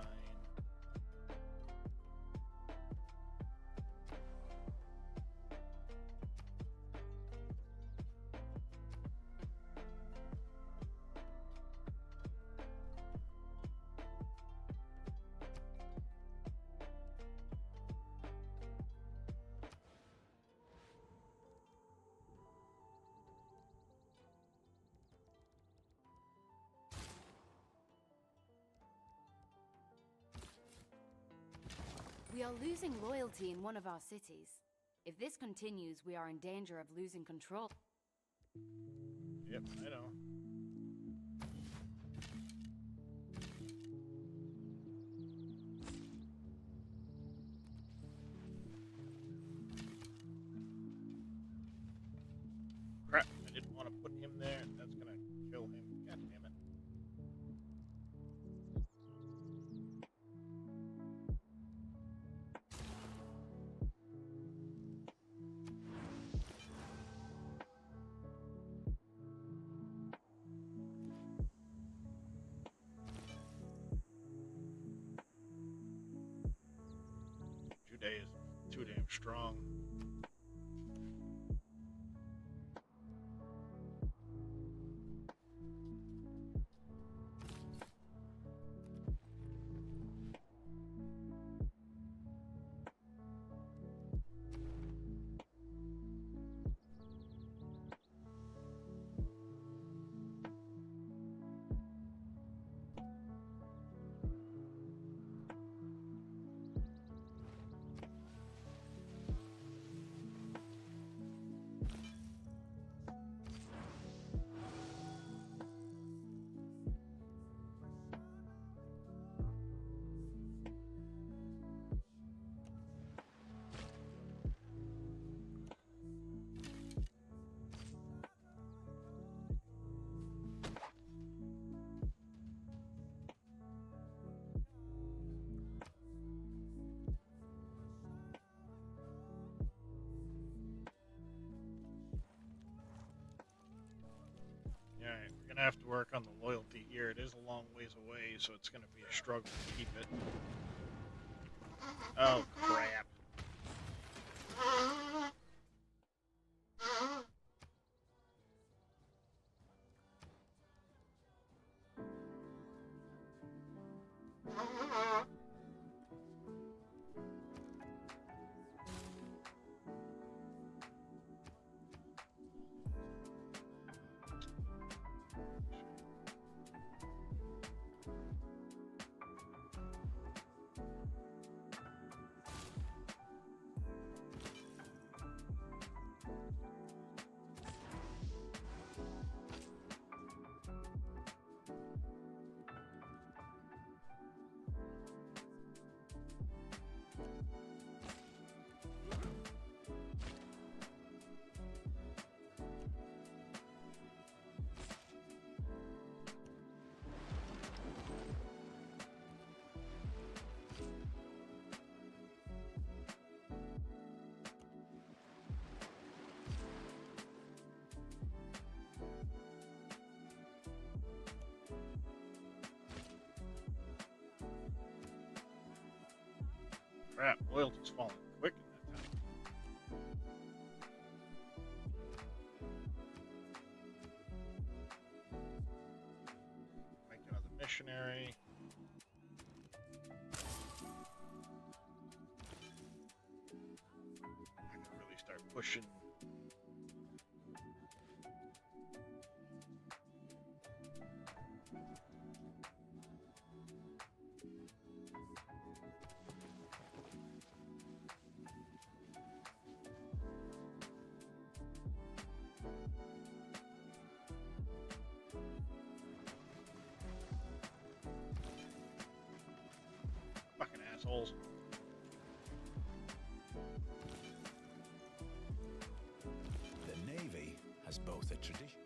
We are losing loyalty in one of our cities. If this continues, we are in danger of losing control. Yep, I know. Crap, I didn't want to put him there. That's gonna kill him. God damn it. Jude is too damn strong. Yeah, we're gonna have to work on the loyalty here. It is a long ways away, so it's gonna be a struggle to keep it. Oh crap. Crap, loyalty's falling quick in that time. Make another missionary. I can really start pushing. Fucking assholes. The Navy has both a tradition.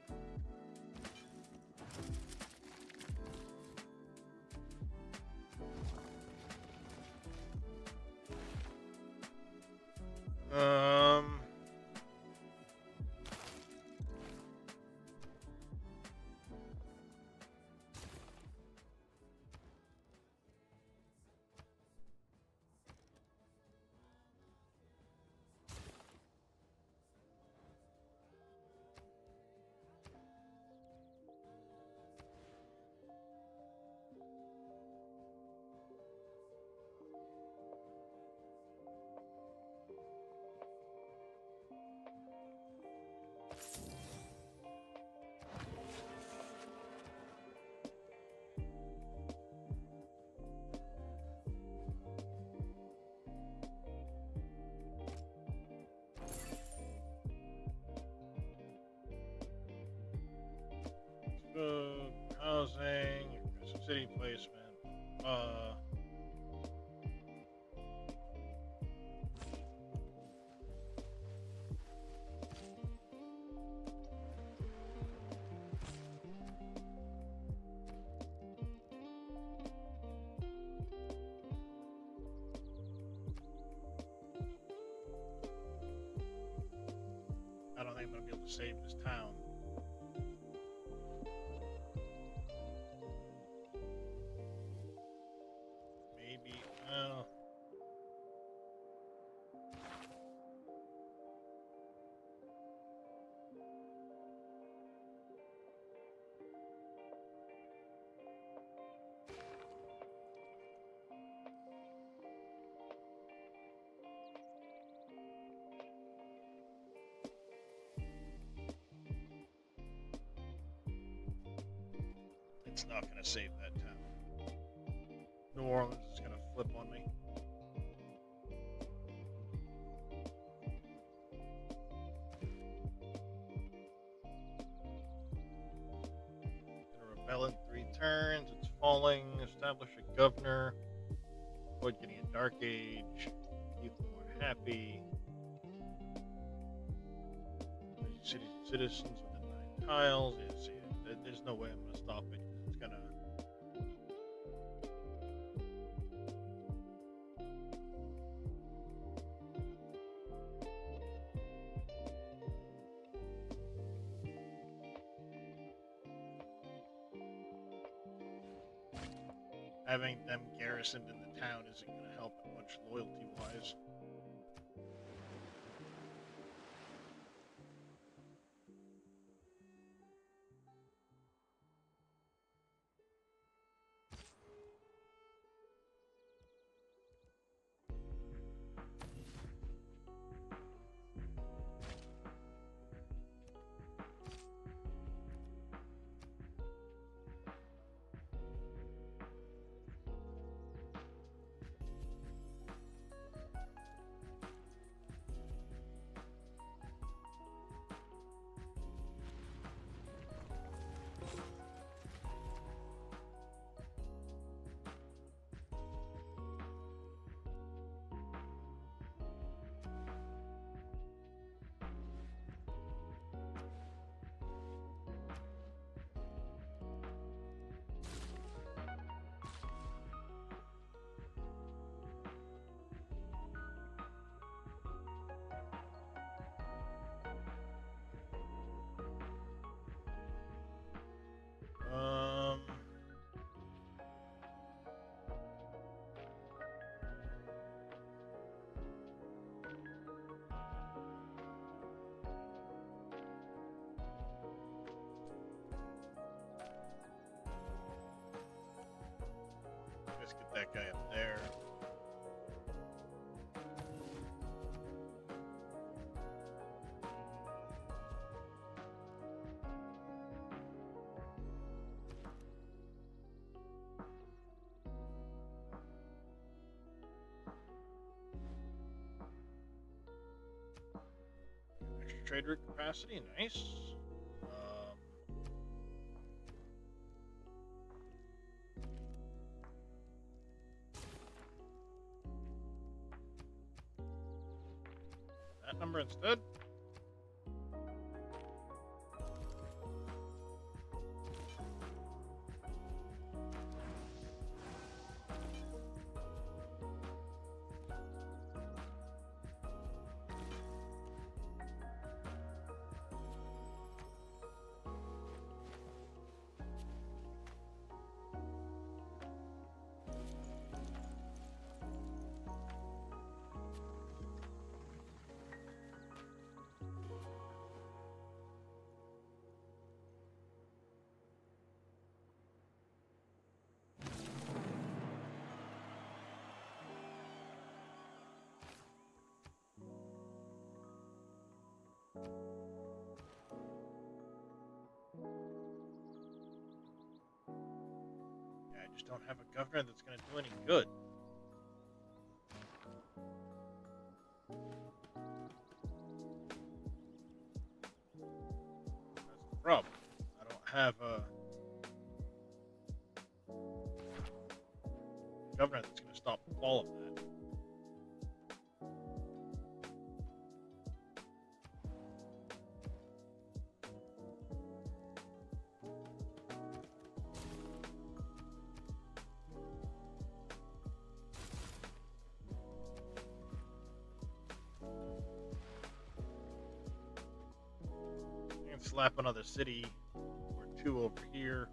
Um. Housing, aggressive city placement. I don't think I'm gonna be able to save this town. Maybe, well. It's not gonna save that town. New Orleans is gonna flip on me. Gonna rebel in 3 turns. It's falling. Establish a governor. Avoid getting a dark age. Keep them more happy. Cities and citizens within 9 tiles. Yeah, see, there's no way I'm gonna stop it. It's gonna. having them garrisoned in the town isn't going to help much loyalty-wise. Um, let's get that guy up there. Extra trade route capacity, nice. That number instead. Yeah, I just don't have a governor that's going to do any good. That's the problem. I don't have a governor that's going to stop all of that. Slap another city or two over here.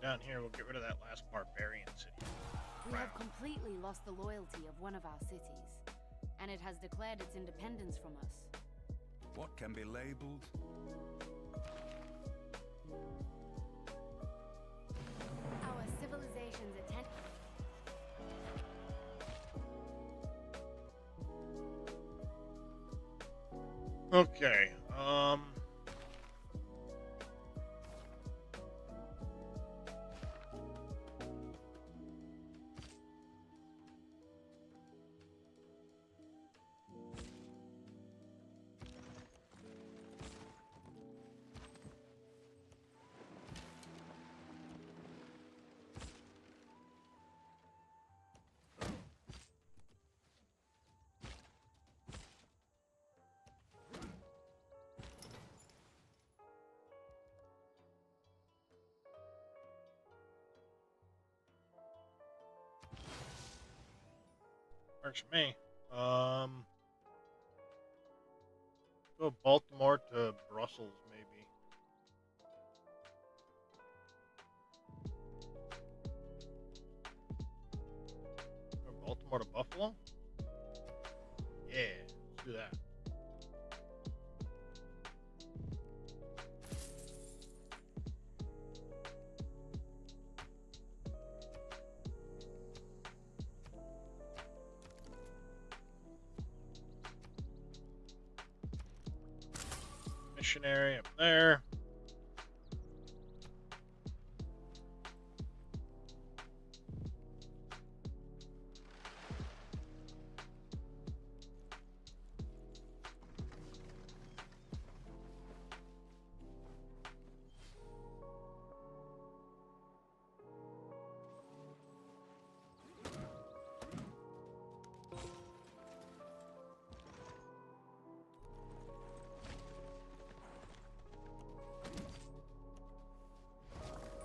Down here, we'll get rid of that last barbarian city. We have completely lost the loyalty of one of our cities, and it has declared its independence from us. What can be labeled? Our civilization's attention. Okay, Works for me. Go Baltimore to Brussels, maybe. Or Baltimore to Buffalo? Yeah, let's do that. Missionary up there.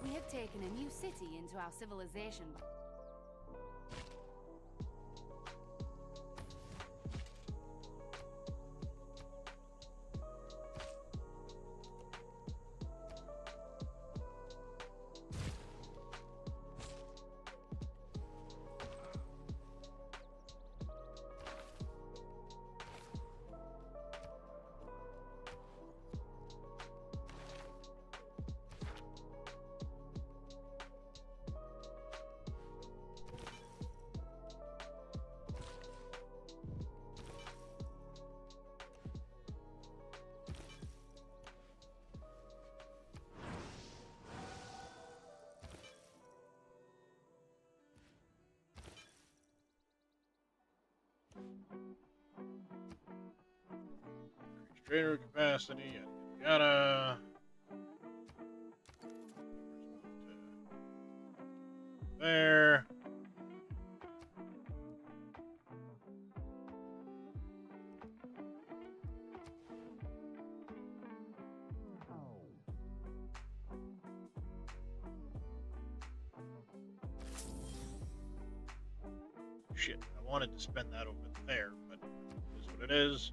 We have taken a new city into our civilization. Trader capacity, yada. There. Shit, I wanted to spend that over there, but it is what it is.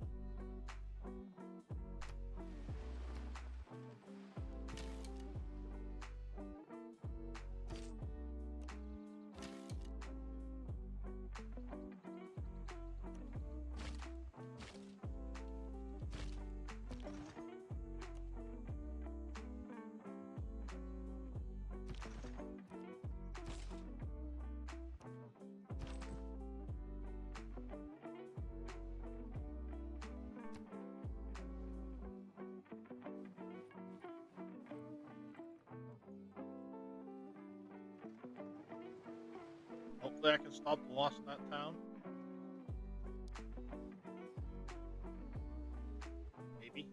Hopefully I can stop the loss in that town. Maybe.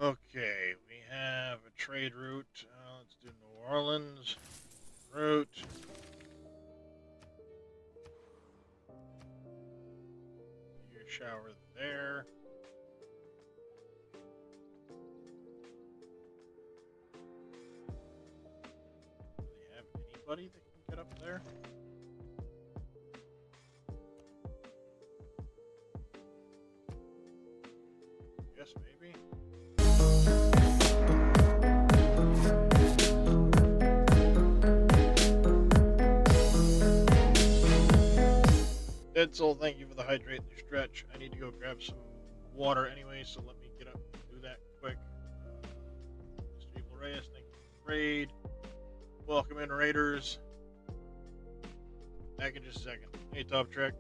Okay, we have a trade route. Let's do New Orleans route. Your shower there. Do they have anybody that can get up there? Yes, maybe. Dead Soul, thank you for the hydrate and the stretch. I need to go grab some water anyway, so let me get up and do that quick. Mr. Evil Reyes, thank you for the raid. Welcome in, Raiders. Back in just a second. Hey, Top Trek.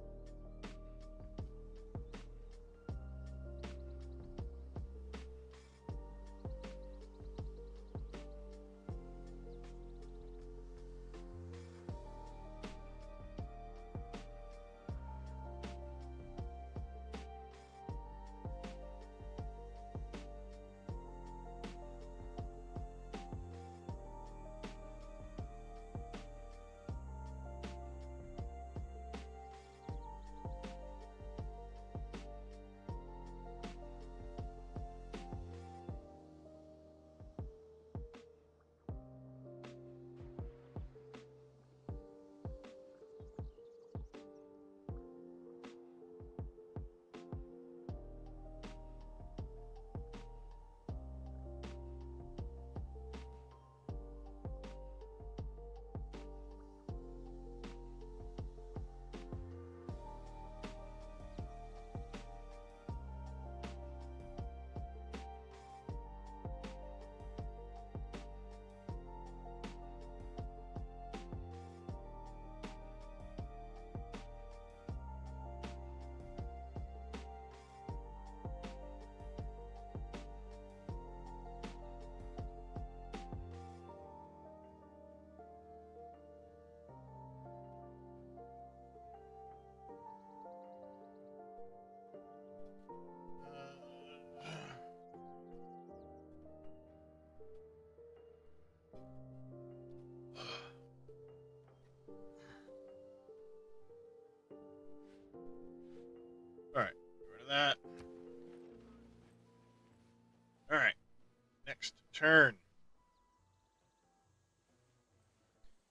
turn.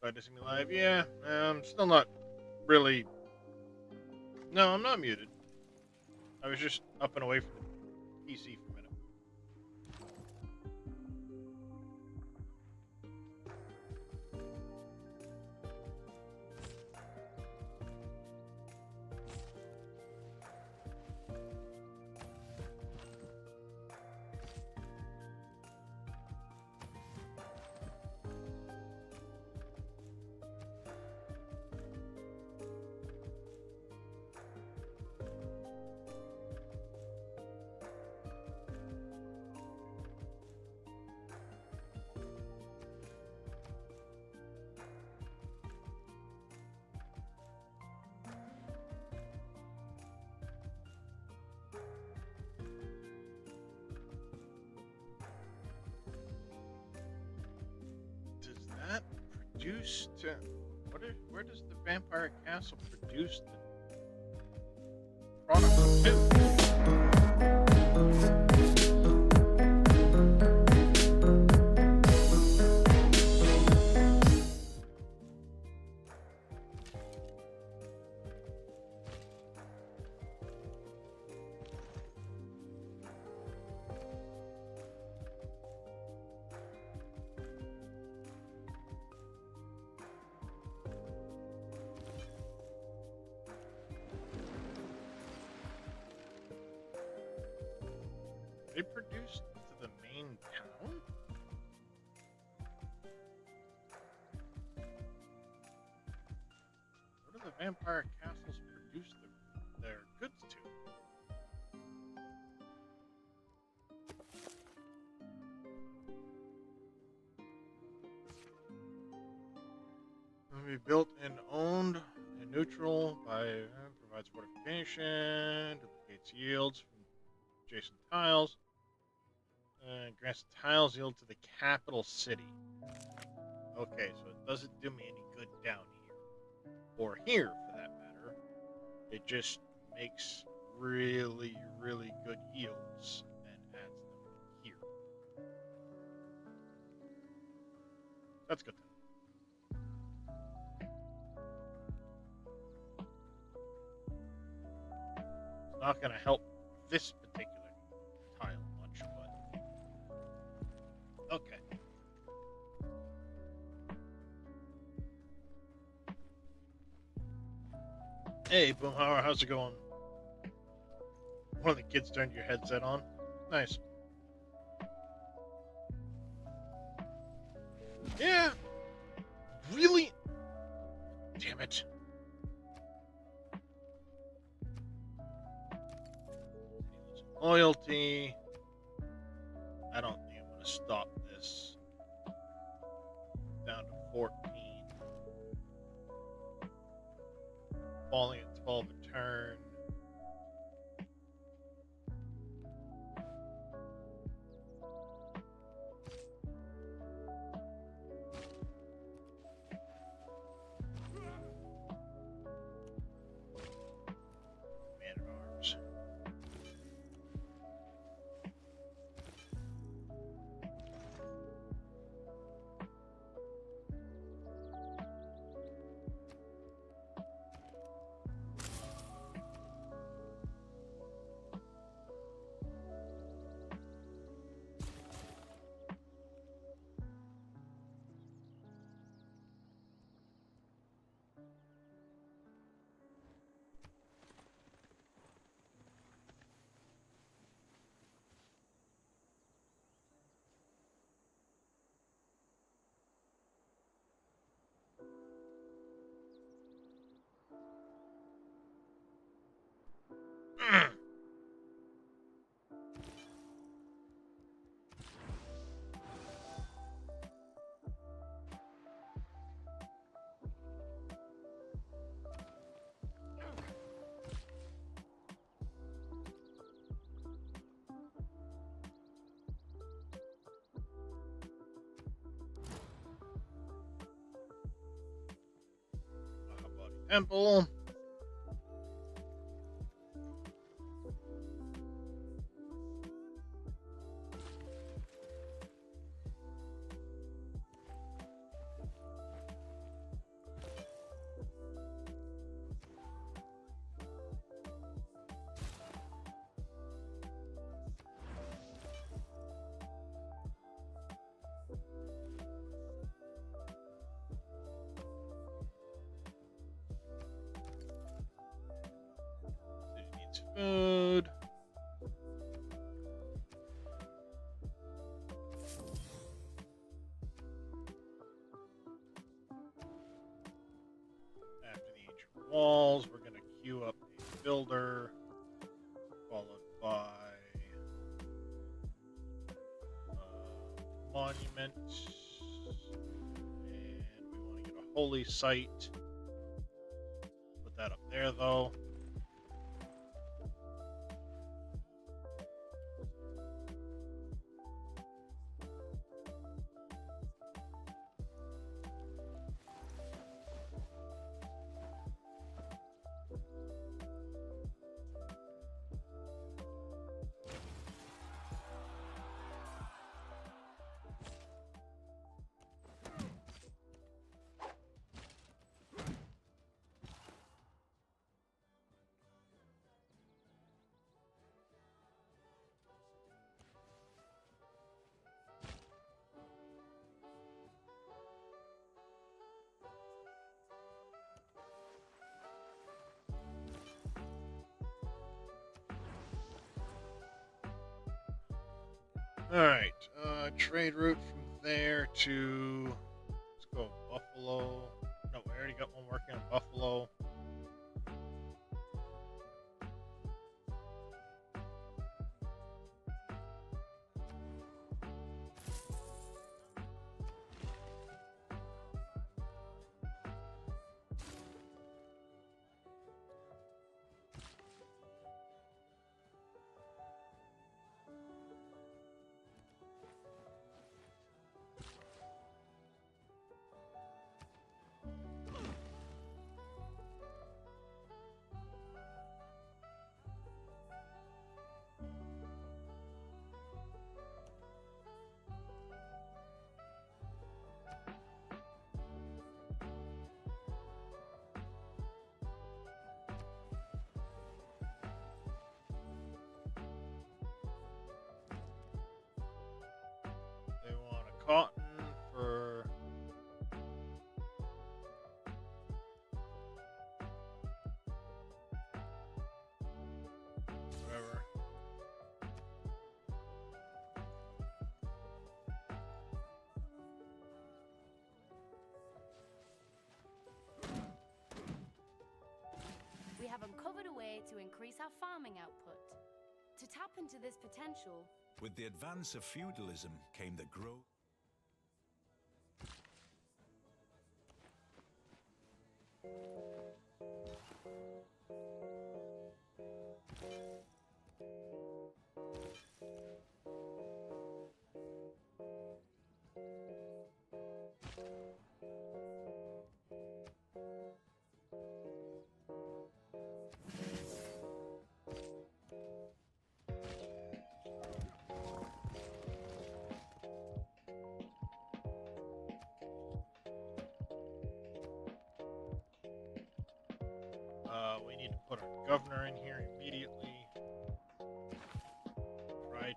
Glad to see me live. Yeah, still not really. No, I'm not muted. I was just up and away from the PC for a minute. Does that produce to where does the Vampire Castle produce the product to? They produced to the main town? What do the Vampire Castles produce their goods to? Will be built and owned and neutral by provides fortification, duplicates yields from adjacent tiles. Grants tiles yield to the capital city. Okay, so it doesn't do me any good down here. Or here, for that matter. It just makes really, really good yields and adds them here. That's good. It's not going to help this particular tile much, but okay. Hey, Boomhauer, how's it going? One of the kids turned your headset on. Nice. Yeah. Really? Damn it. Loyalty. I don't think I'm going to stop this. Down to 14. Falling at 12 a turn. Man at arms. Temple. good. After the ancient walls, we're gonna queue up a builder, followed by monument, and we want to get a holy site. Put that up there, though. Alright, trade route from there to, let's go Buffalo. No, we already got one working on Buffalo. They want a cotton for whatever. We have uncovered a way to increase our farming output. To tap into this potential, With the advance of feudalism came the growth. We need to put our governor in here immediately. Try to.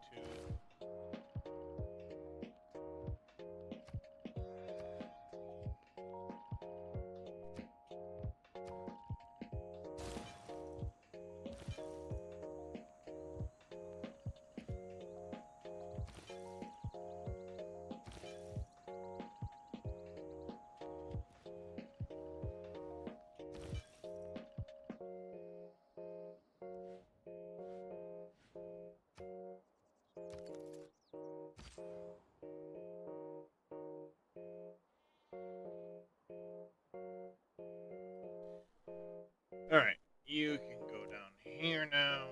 Alright, you can go down here now.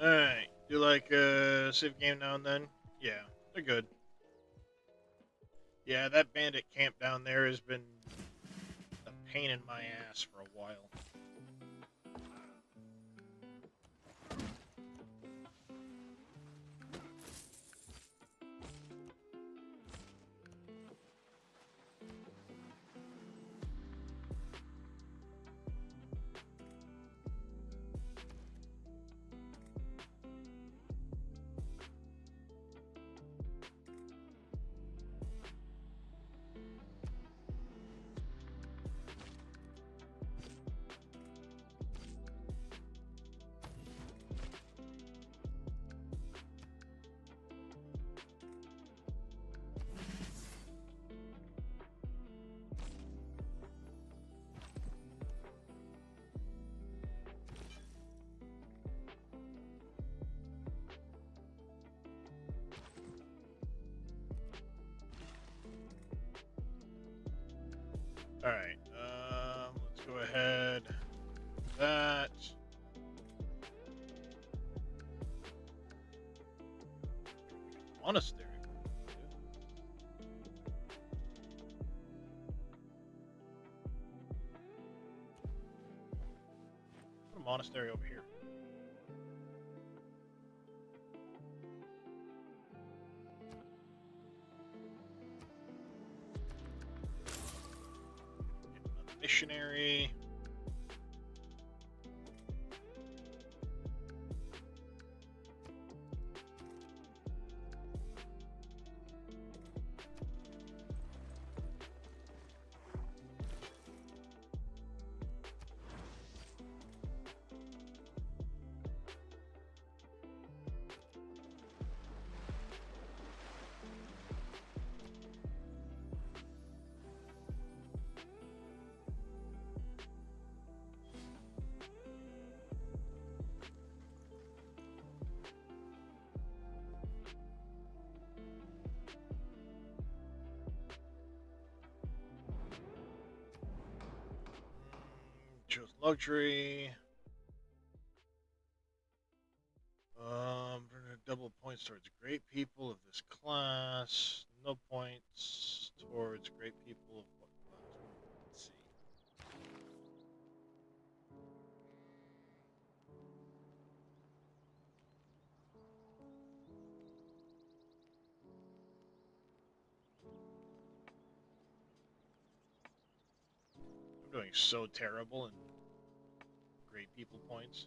Alright, do like a civ game now and then? Yeah, they're good. Yeah, that bandit camp down there has been pain in my ass for a while. Alright, let's go ahead. That. Monastery. Put a monastery over here. Missionary. Chose luxury. Double points towards great people of this class. No points towards great people of what class? Let's see. I'm doing so terrible in great people points.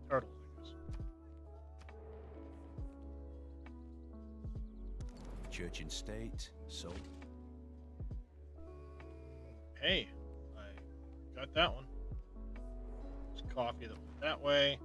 Turtles, I guess. Church and state, so Hey, I got that one. There's coffee that went that way.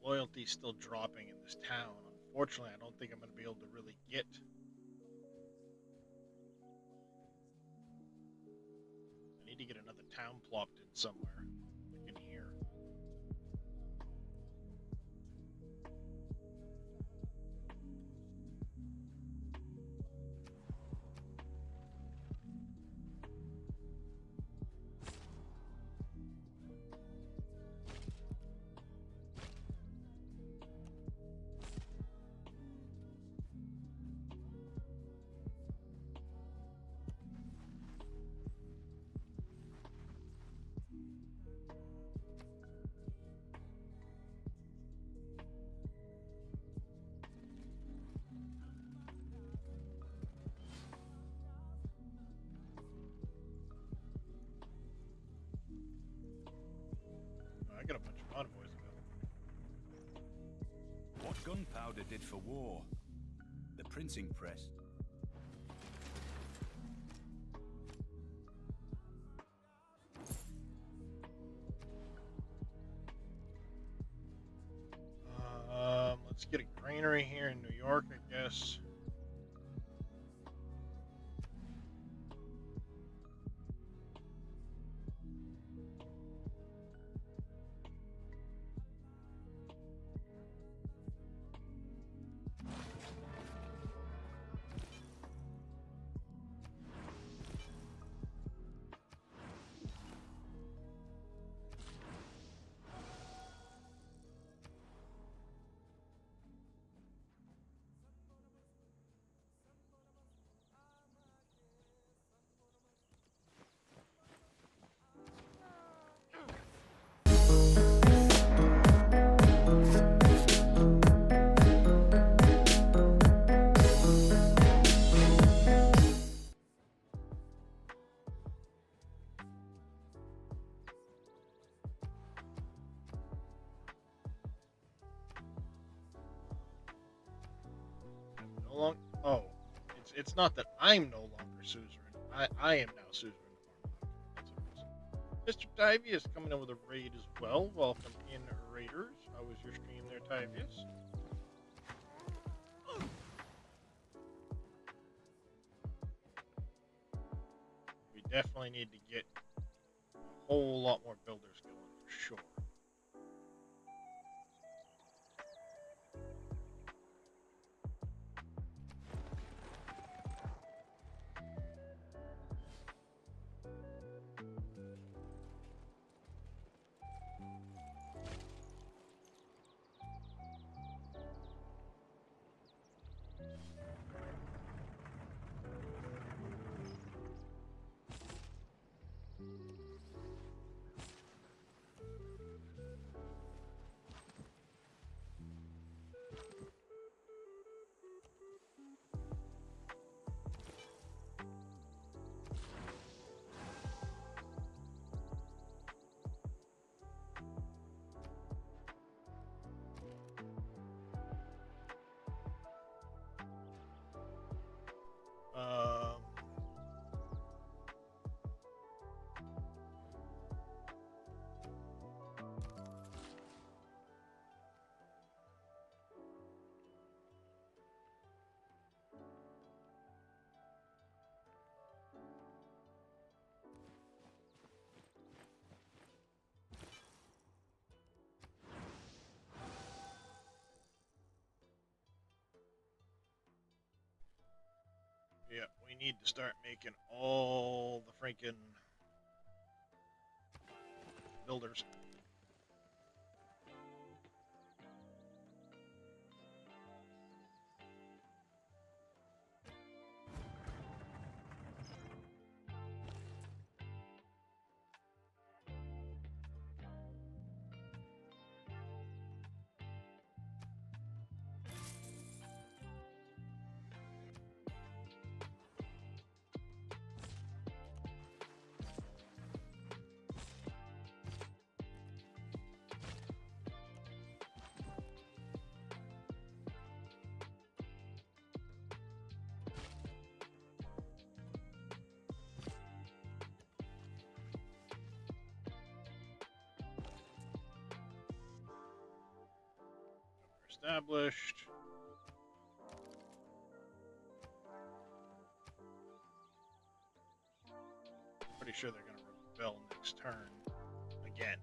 Loyalty's still dropping in this town. Unfortunately, I don't think I'm going to be able to really get. I need to get another town plopped in somewhere. Like in here. gunpowder did for war. The printing press. Let's get a granary here in New York, I guess. Oh, it's not that I'm no longer suzerain. I am now suzerain of Armagh. Mr. Tyvius coming in with a raid as well. Welcome in, raiders. How was your stream there, Tyvius? We definitely need to get a whole lot more builders going for sure. Yeah, we need to start making all the freaking builders. Established. Pretty sure they're going to rebel next turn again.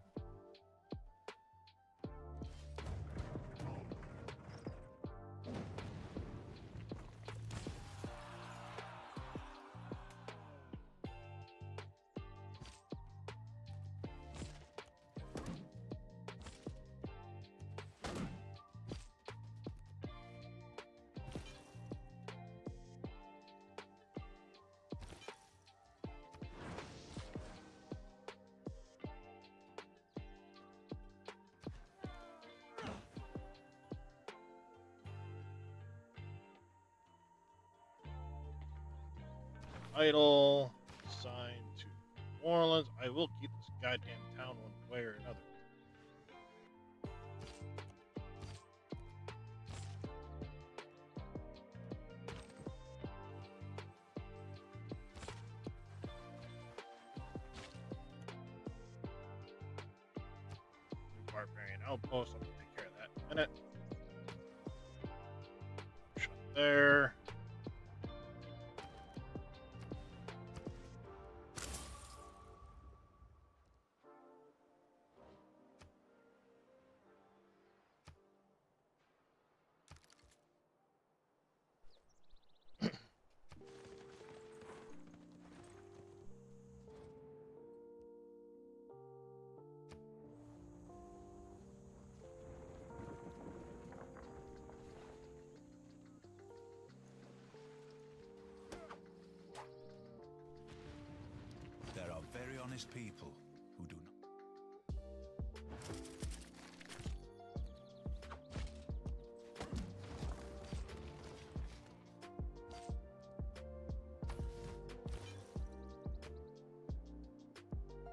Idle, signed to New Orleans. I will keep this goddamn town one way or another. outpost. I'm gonna take care of that in a minute. Shut there. There are very honest people who do not.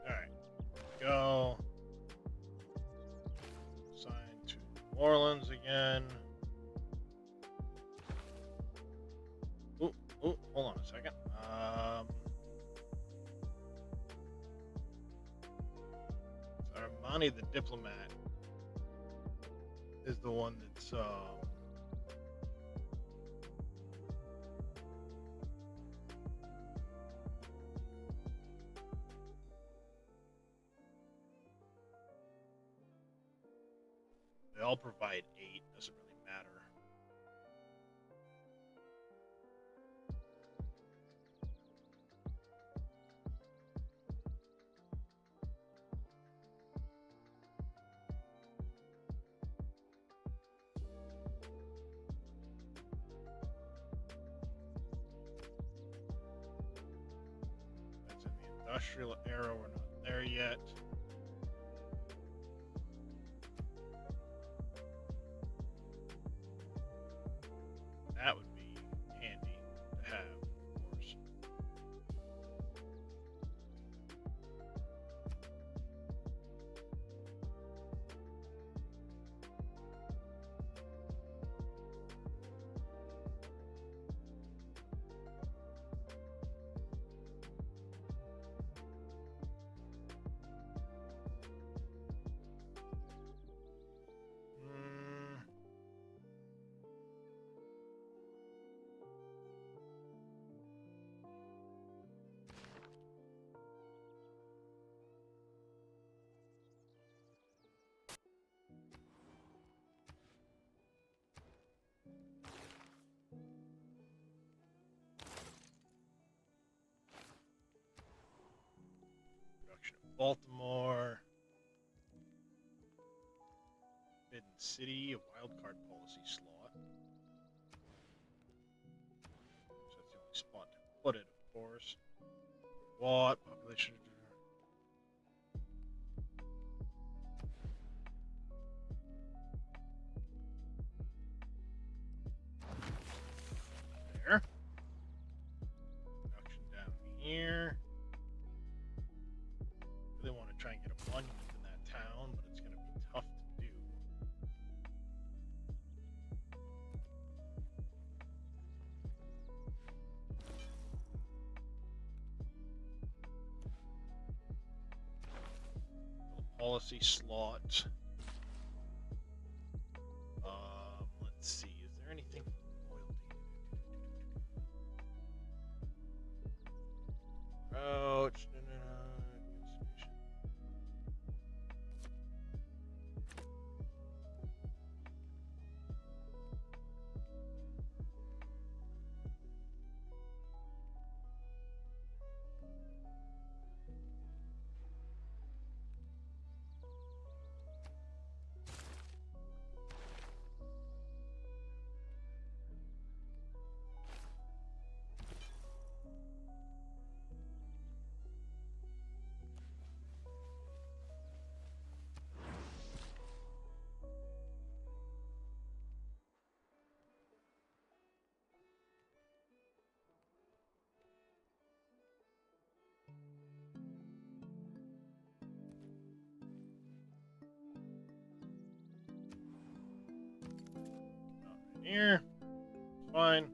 Alright. Go. Sign to New Orleans again. Ooh, hold on a second. Armani the diplomat is the one that's they all provide 8, doesn't really matter. That's in the industrial era, we're not there yet. That would be handy to have, of course. Production of Baltimore. Forbidden City, a wildcard policy slot. So that's the only spot to put it, of course. What? Population. There. Production down here. Really want to try and get a monument in that town, but it's going to be tough to do. Little policy slot. Let's see. Is there anything for loyalty? Ouch. Institution. Here. Fine.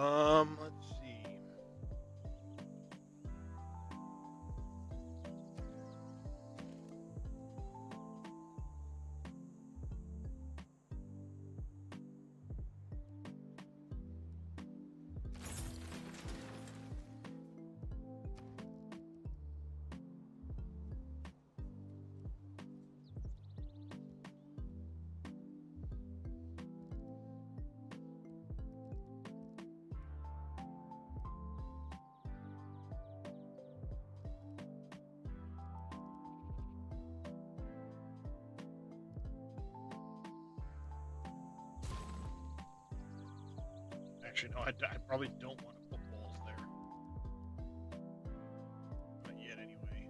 Let's see. Actually, no, I probably don't want to put walls there. Not yet, anyway.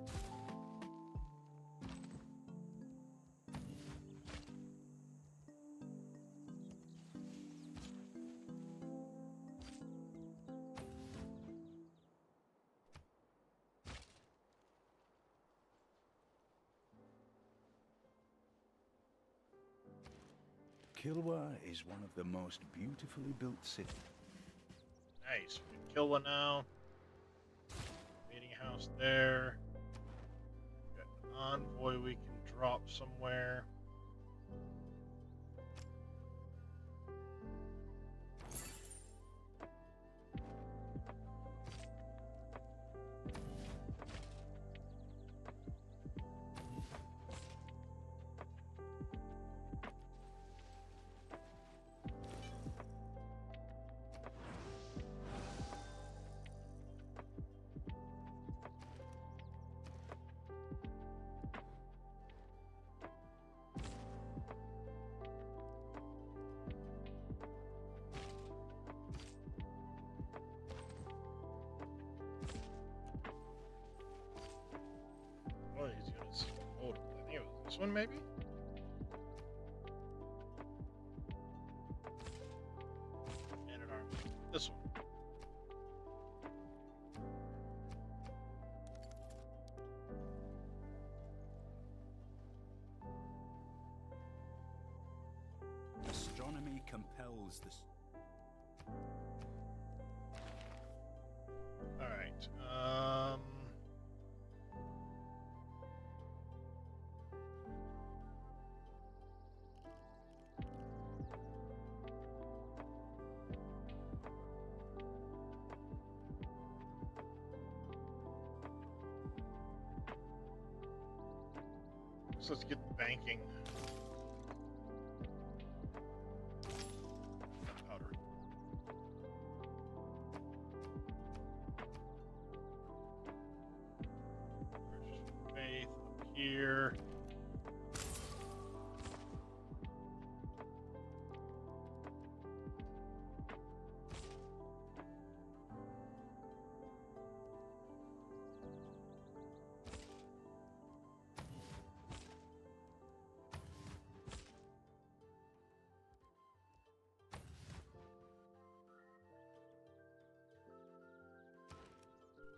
Kilwa is one of the most beautifully built cities. Nice. We can kill one now. Meeting house there. Got an envoy we can drop somewhere. One of these units. Oh, I think it was this one, maybe? And an army. This one. Astronomy compels this. Alright, so let's get the banking. Gunpowder. Faith up here.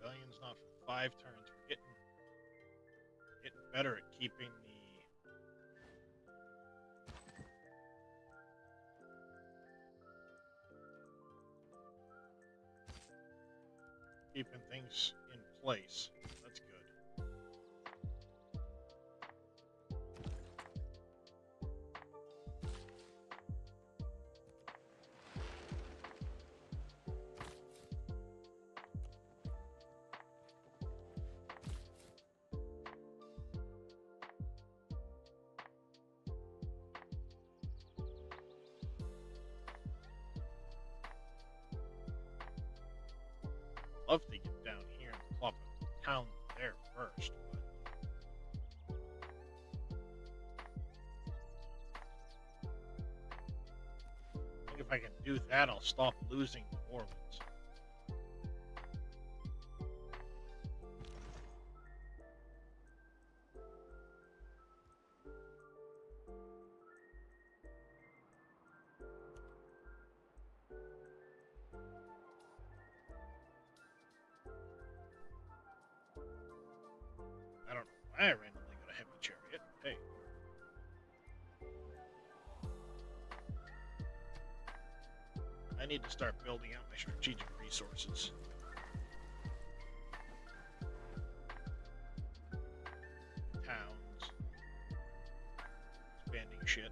Rebellion's not for 5 turns. We're getting better at keeping things in place. That's good. Love to get down here and plop a town there first, but I think if I can do that, I'll stop losing the Orleans. I don't know why I randomly got a heavy chariot. Hey. I need to start building out my strategic resources. Towns. Expanding shit.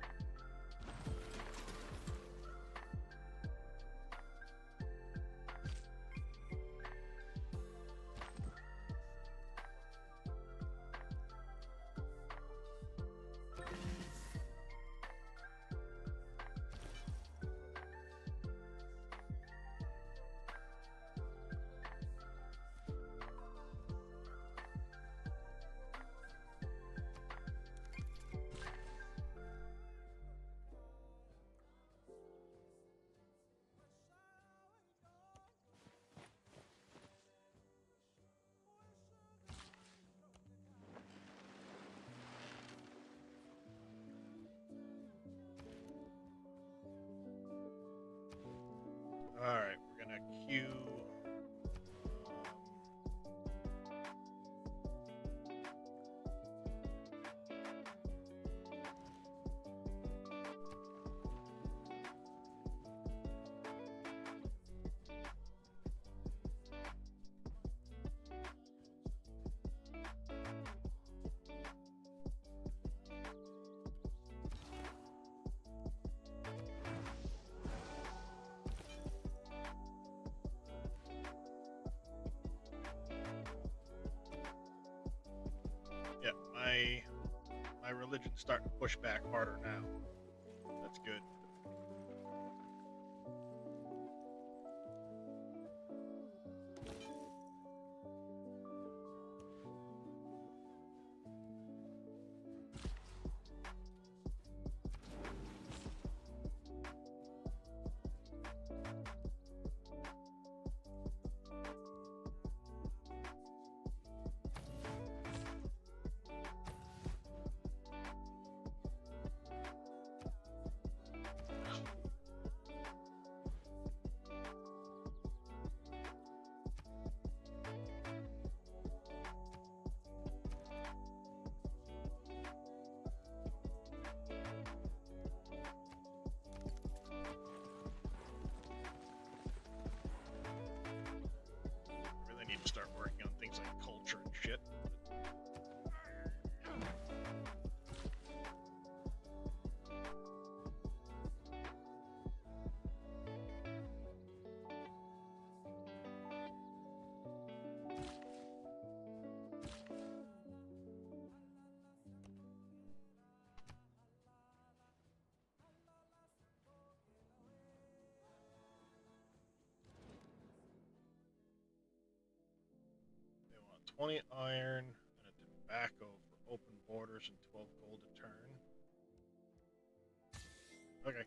Alright, we're gonna queue. Yeah, my religion's starting to push back harder now. That's good. Really need to start working on things like culture and shit. They want 20 iron and a tobacco for open borders and 12 gold a turn. Okay.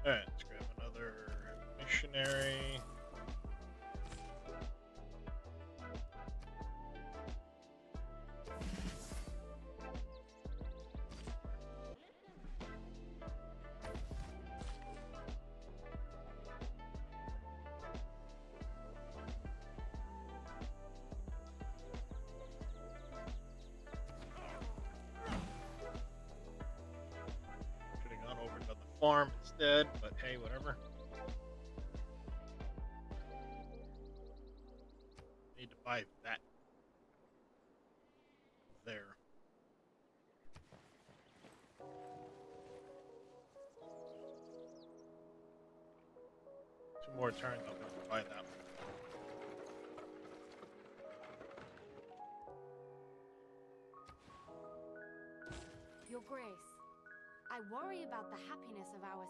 Alright, let's grab another missionary. farm instead, but hey, whatever. Need to buy that. There. Two more turns, I'll have to buy that one. Your Grace, I worry about the happiness of our...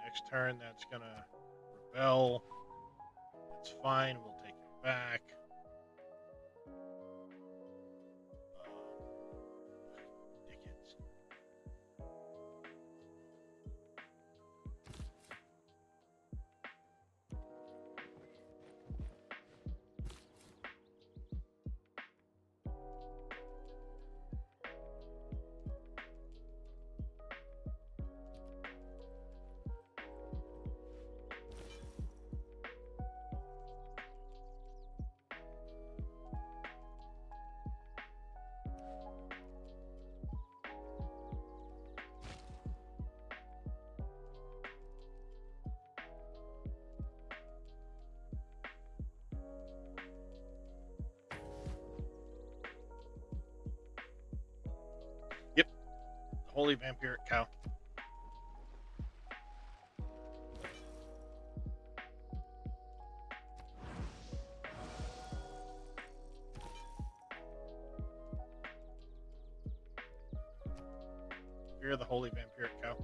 Next turn, that's gonna rebel. That's fine, we'll take it back. Dickens. Holy vampiric cow. Fear the holy vampiric cow.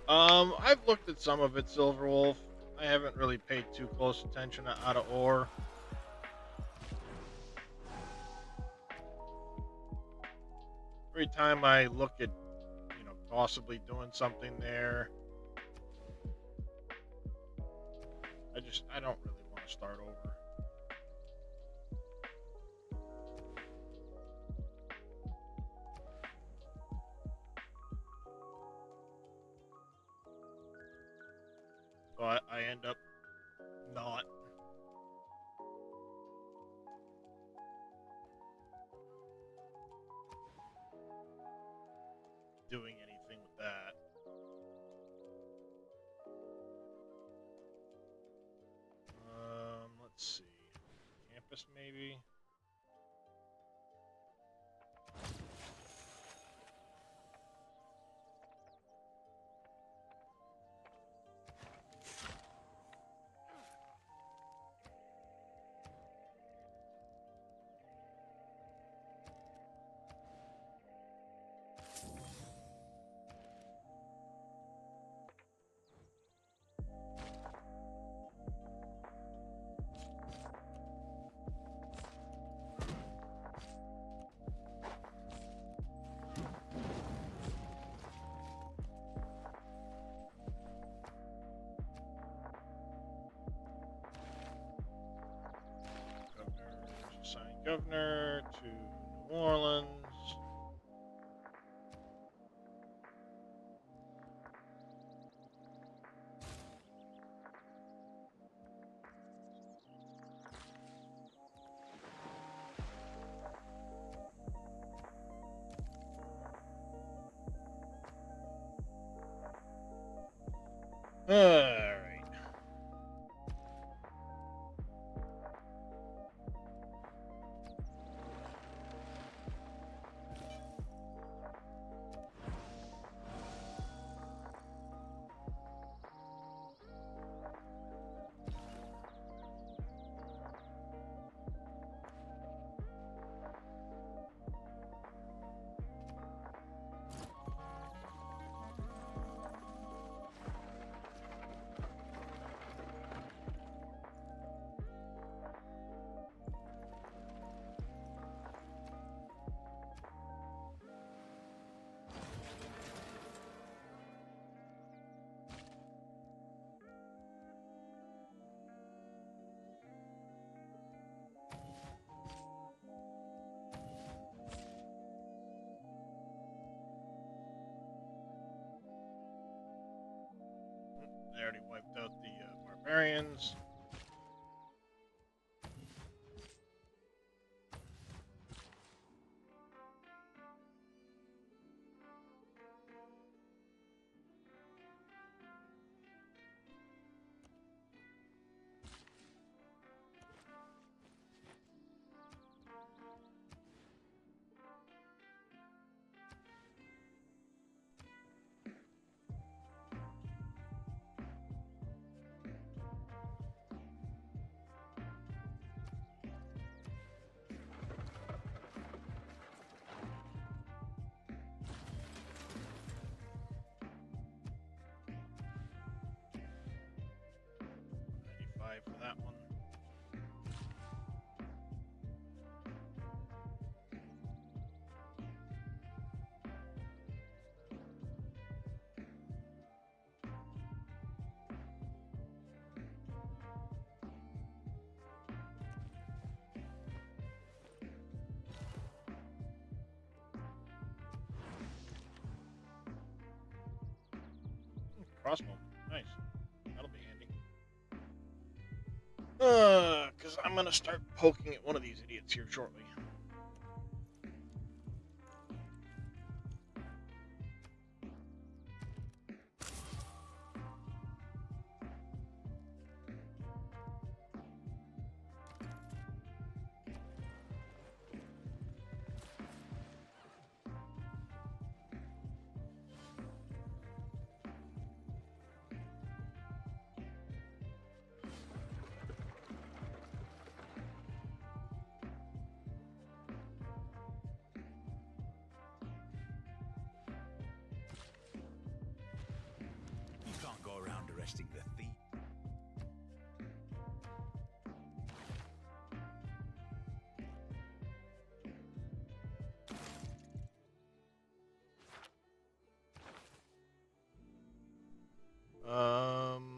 I've looked at some of it, Silverwolf. I haven't really paid too close attention to Out of Ore. Every time I look at, possibly doing something there, I don't really want to start over. So I end up not. Doing anything with that. Let's see. Campus maybe. Assign governor to New Orleans. All right. They already wiped out the barbarians. crossbow. Nice. That'll be handy. Because I'm gonna start poking at one of these idiots here shortly. You can't go around arresting the thief. Um.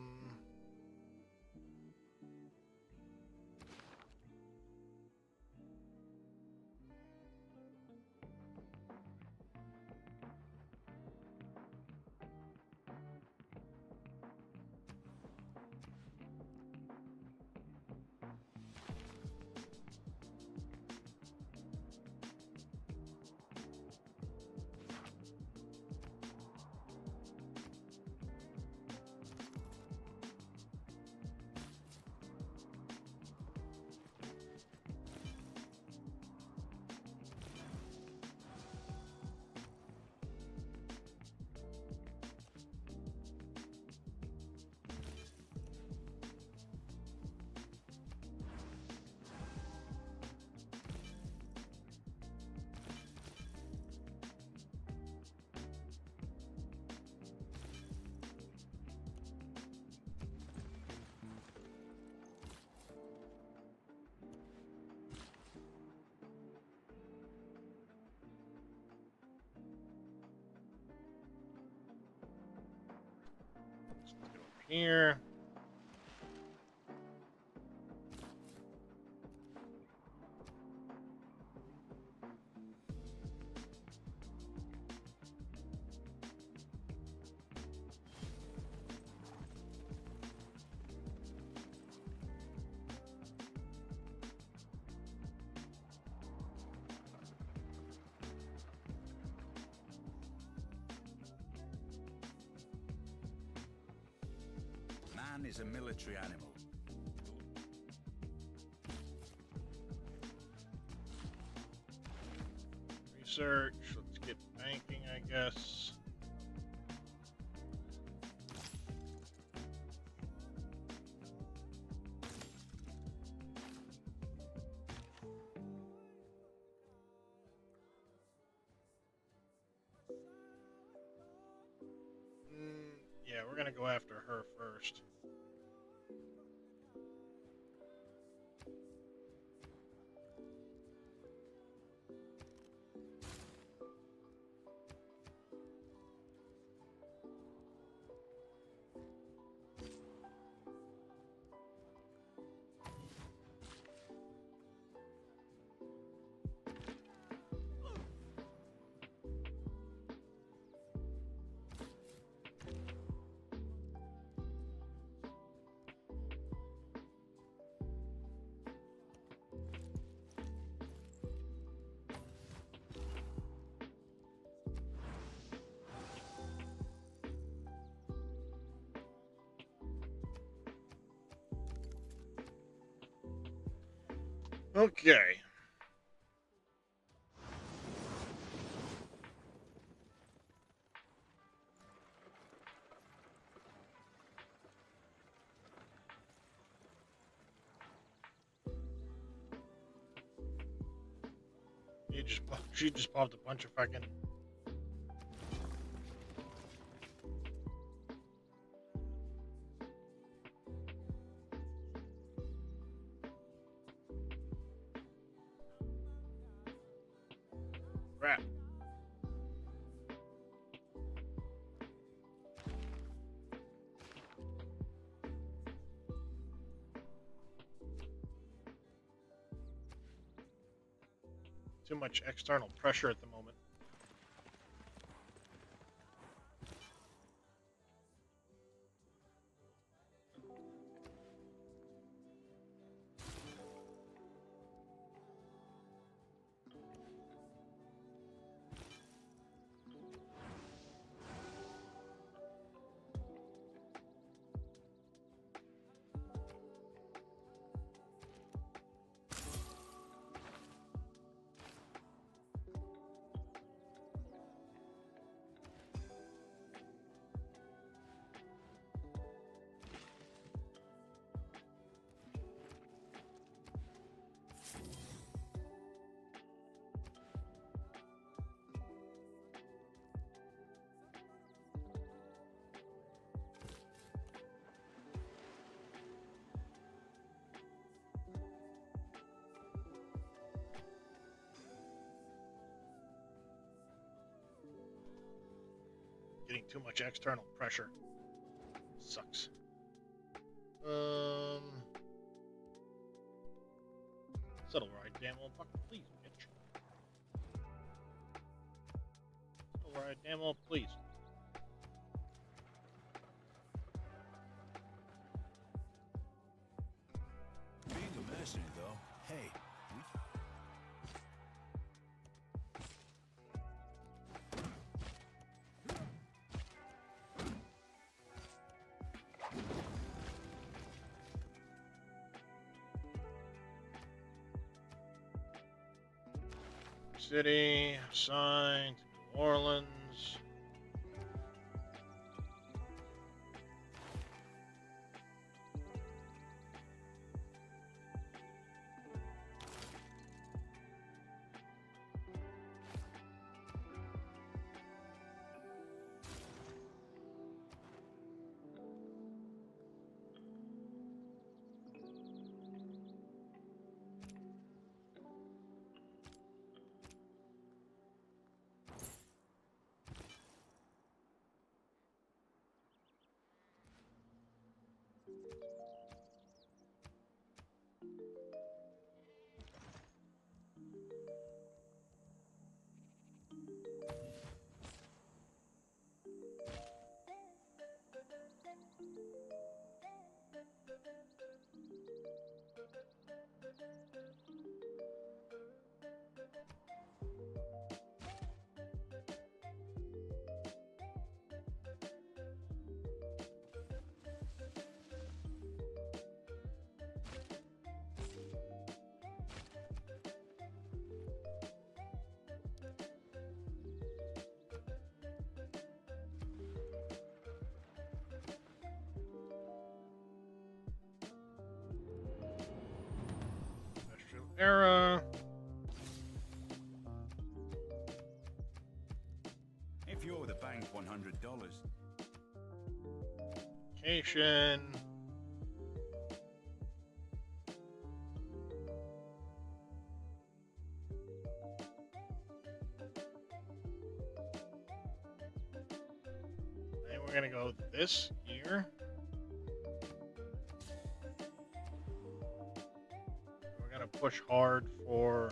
Let's get over here. Man is a military animal. Research. Let's get banking, I guess. Yeah, we're gonna go after her first. Okay. She just popped a bunch of fucking. Crap. Too much external pressure at the moment. getting too much external pressure. Sucks. Settle right, damn old fuck, please, bitch. Settle right, damn old, please. Being a mercenary, though, hey, City, assigned to New Orleans. Industrial era. if you owe the bank $100, Vacation. And we're gonna go this year. We're gonna push hard for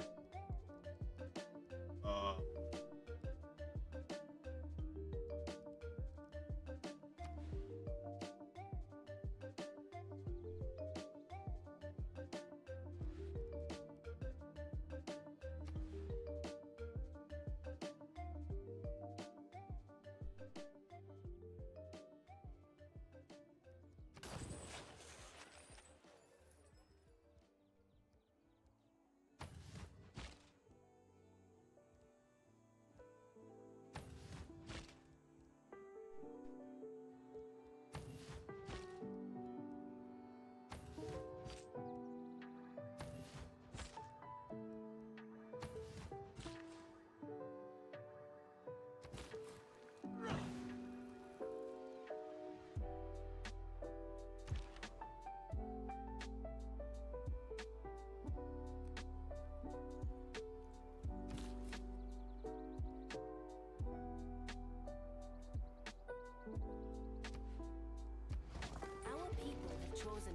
Our people have chosen.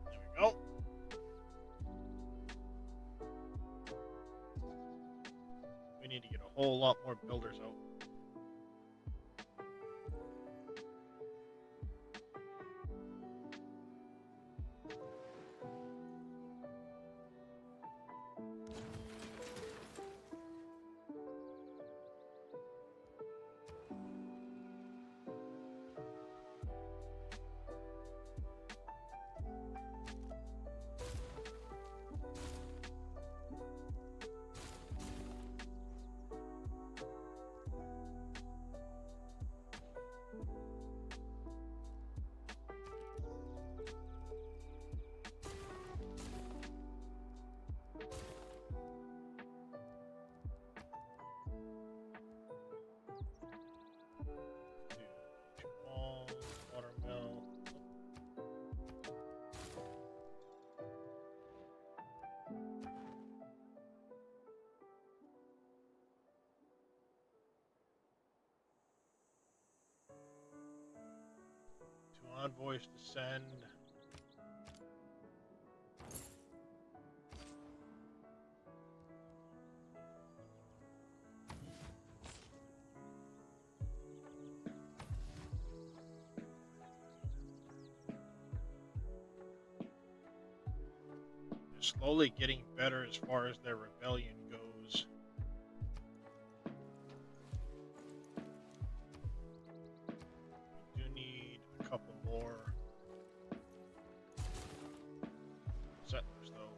there we go. We need to get a whole lot more builders out. Envoys to send. They're slowly getting better as far as their rebellion goes. We do need a couple more settlers, though.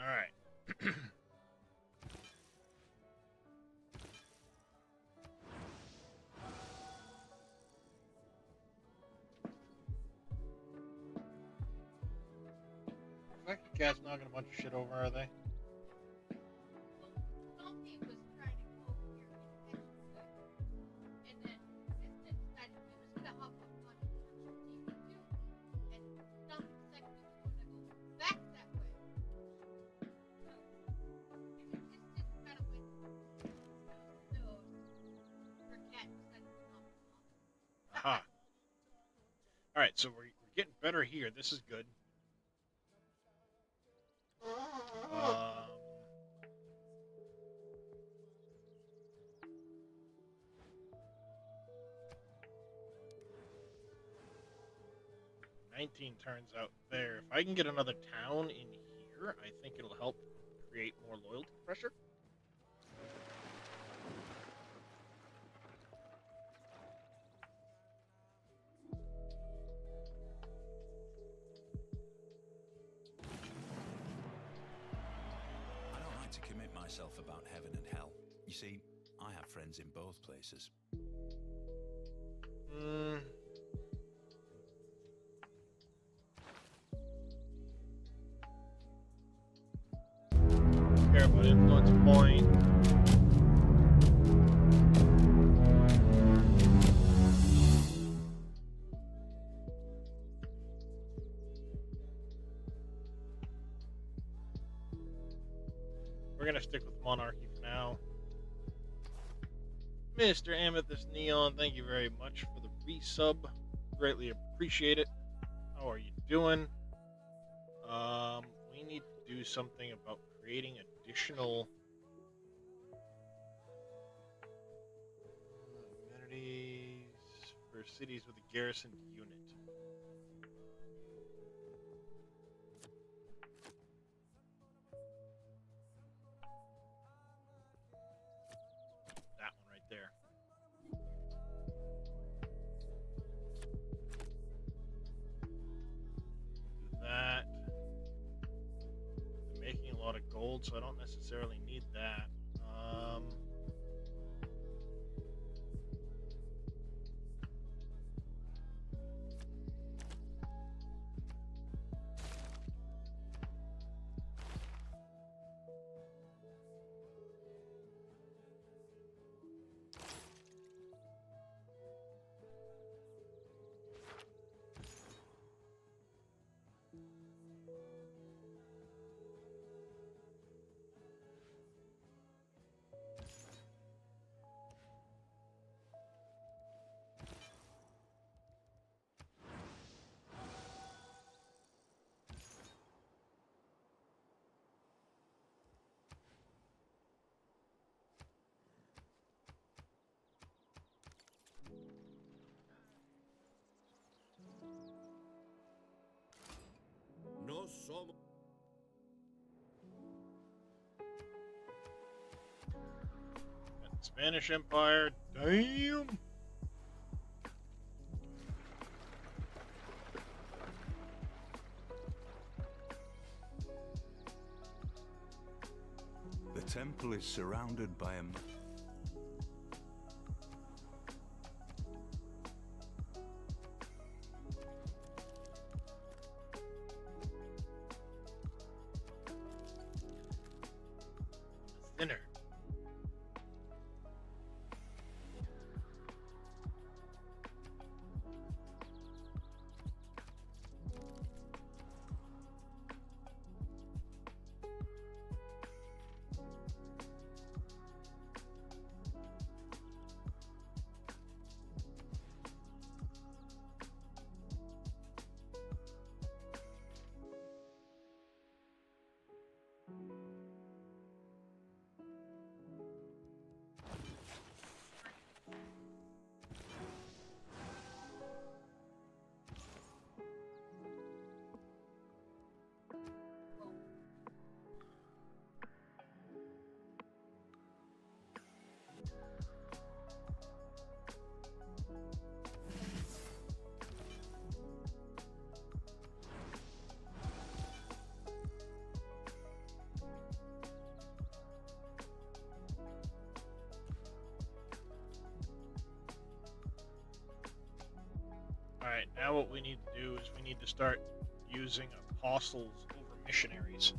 All right. Fucking cat's knocking a bunch of shit over, are they? Stumpy was trying to go here in extra quick. And then Kristen decided he was going to hop up on TV too. And Stumpy decided he was going to go back that way. So, and then Kristen kind of went, so her cat decided to hop off. Aha. All right, so we're getting better here. This is good. Um, $19 turns out there. If I can get another town in here, I think it'll help create more loyalty pressure. I don't like to commit myself about heaven and hell. You see, I have friends in both places. Care about influence point. We're gonna stick with monarchy for now. Mr. Amethyst Neon, thank you very much for the resub. Greatly appreciate it. How are you doing? We need to do something about creating additional amenities for cities with a garrisoned unit. That one right there. Do that. I'm making a lot of gold, so I don't necessarily need that. No somos. Spanish Empire. Damn. The temple is surrounded by a... Alright, now what we need to do is we need to start using apostles over missionaries.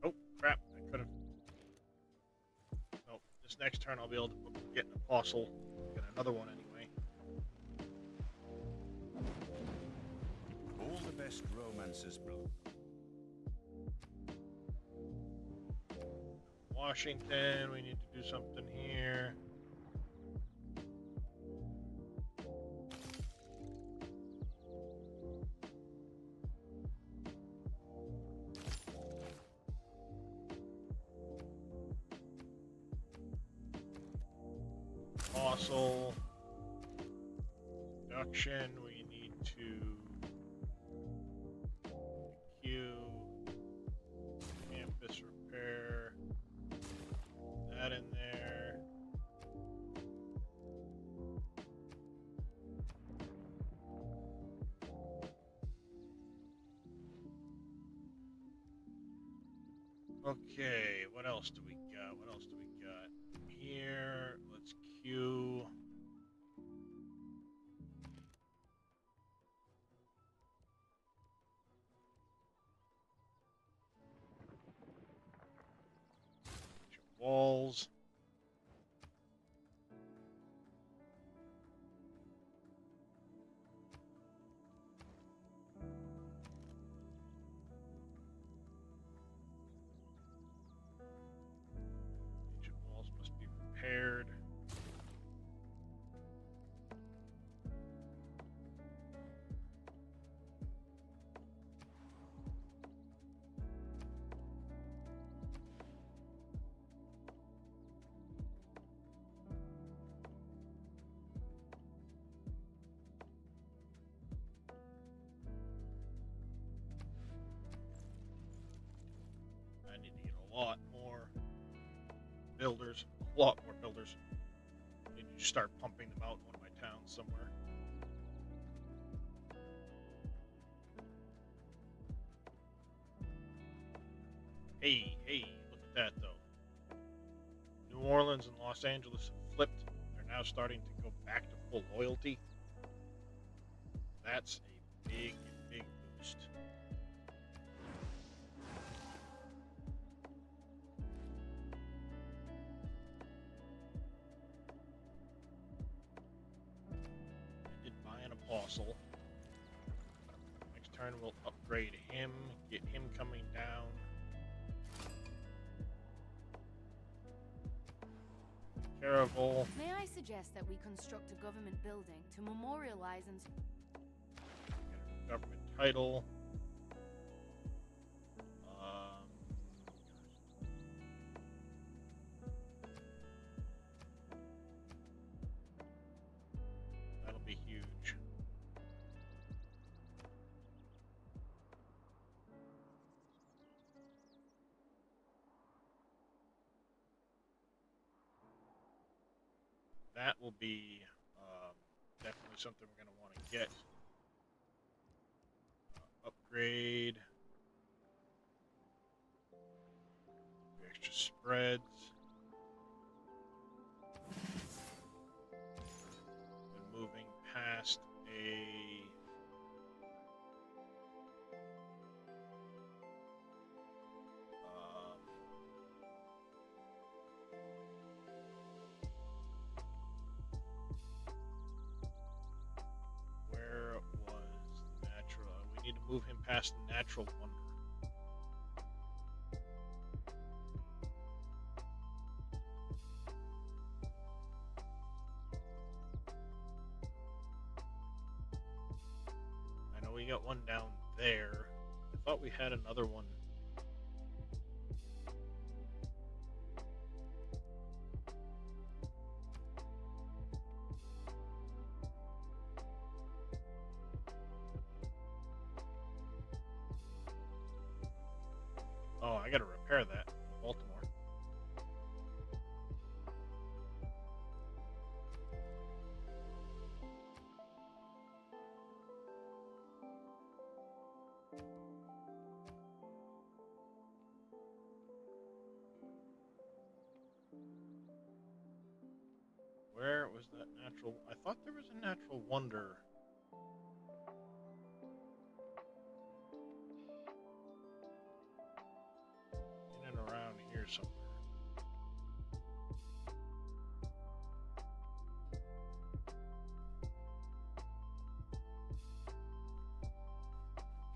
Oh, crap. I could have... Nope. This next turn I'll be able to get an apostle. Get another one anyway. All the best romances bloom. Washington, we need to do something here. Fossil. Production, we need to queue. Campus repair. That in there. Okay, what else do we got? What else do we got? Here, let's queue. Walls. Ancient walls must be repaired. I need to get a lot more builders. A lot more builders. I need to just start pumping them out in one of my towns somewhere. Hey, look at that though. New Orleans and Los Angeles have flipped. They're now starting to go back to full loyalty. That's a big boost. I did buy an apostle. Next turn we'll upgrade him, get him coming down. Caravel. May I suggest that we construct a government building to memorialize and... Government title. That'll be huge. That will be definitely something we're going to want to get. Upgrade. Extra spreads. And moving past a move him past the natural wonder. I know we got one down there. I thought we had another one. Oh, I gotta repair that in Baltimore. Where was that natural? I thought there was a natural wonder. In and around here somewhere.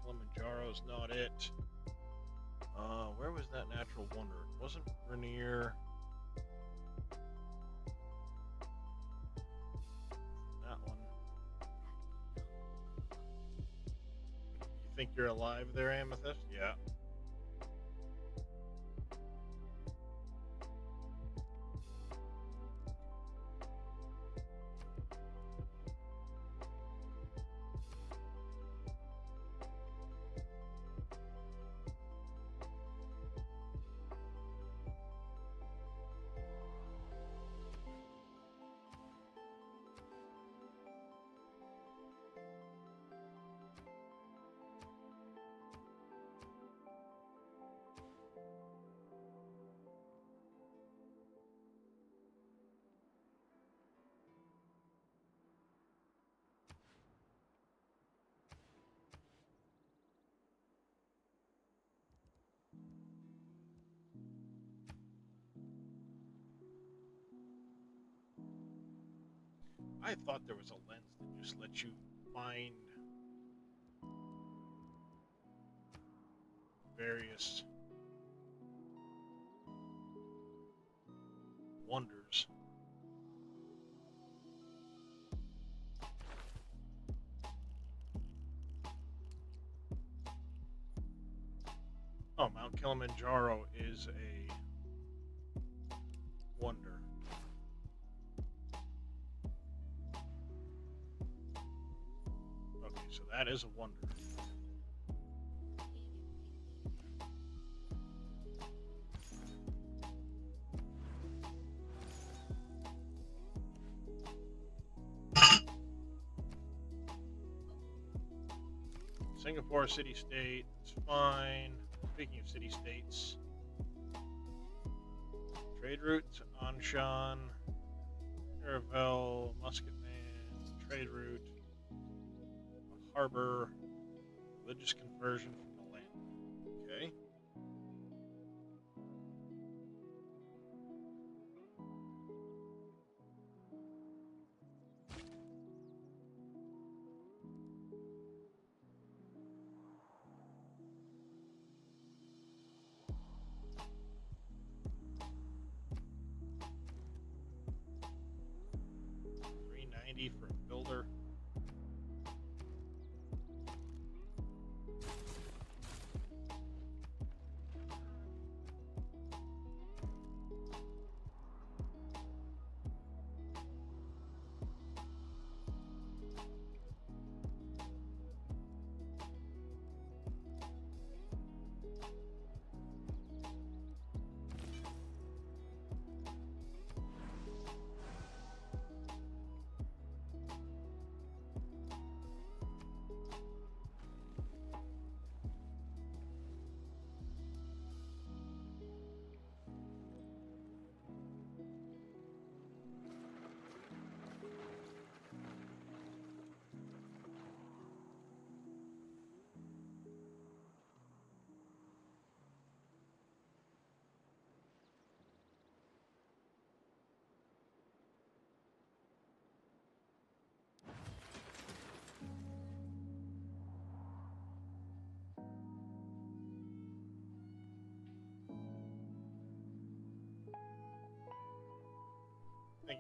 Kilimanjaro's not it. Where was that natural wonder? It wasn't Rainier. That one. You think you're alive there, Amethyst? Yeah. I thought there was a lens that just lets you find various wonders. Oh, Mount Kilimanjaro is a wonder. Okay, so that is a wonder. Singapore city-state, it's fine. Speaking of city-states, trade route to Anshan, Caravel, Musketman, trade route, a harbor, religious conversion from the land. Okay. For a builder.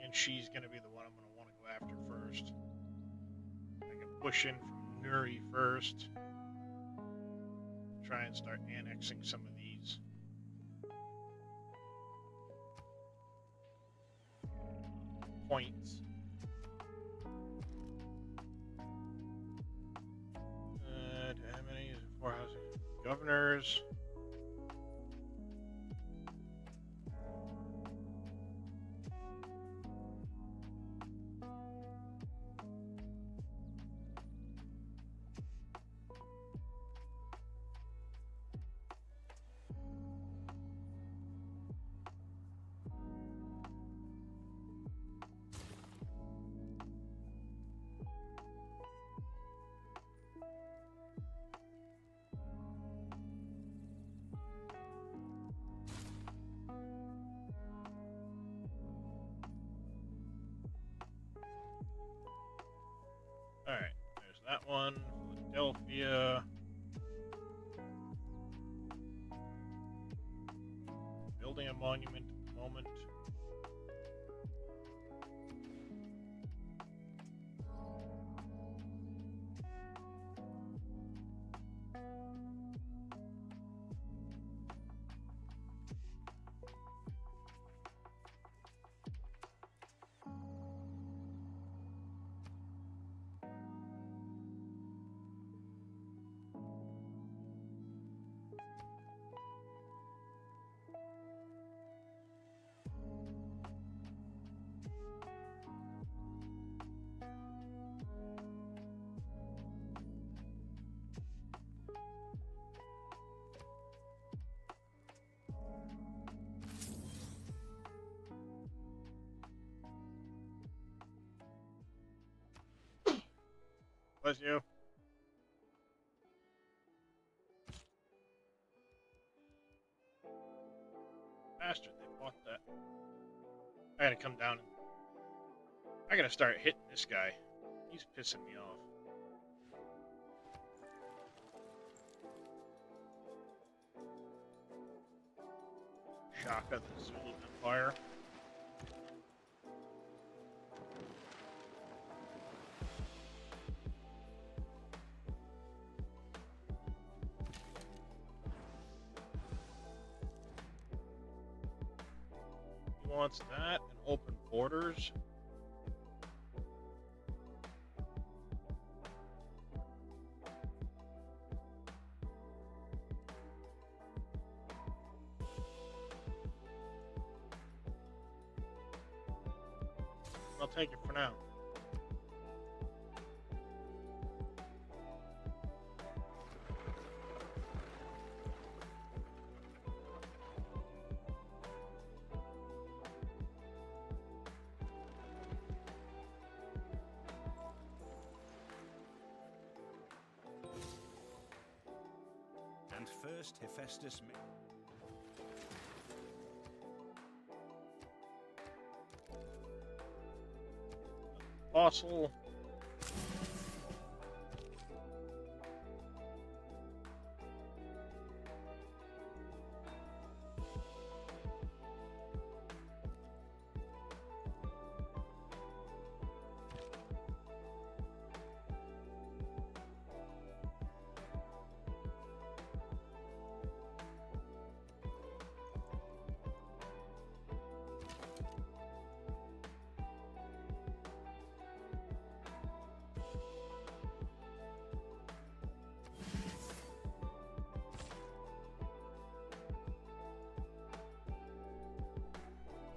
And she's going to be the one I'm going to want to go after first. I can push in from Nuri first. Try and start annexing some of these. Points. Do I have any? 4 houses. Governors. Alright, there's that one. Philadelphia. Building a monument at the moment. Bless you. Bastard, they bought that. I gotta come down and... I gotta start hitting this guy. He's pissing me off. Shaka, the Zulu Empire. Wants that and open borders. I'll take it for now. And first Hephaestus... Fossil.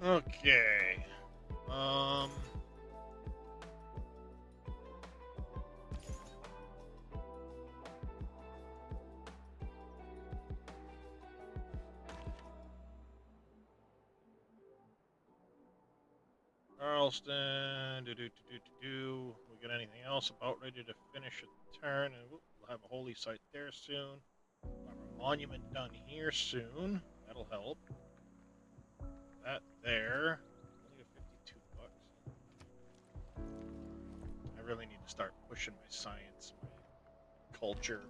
Okay. Charleston. We got anything else about ready to finish a turn? And we'll have a holy site there soon. We'll have a monument done here soon. That'll help. That there. Only got $52. I really need to start pushing my science, my culture.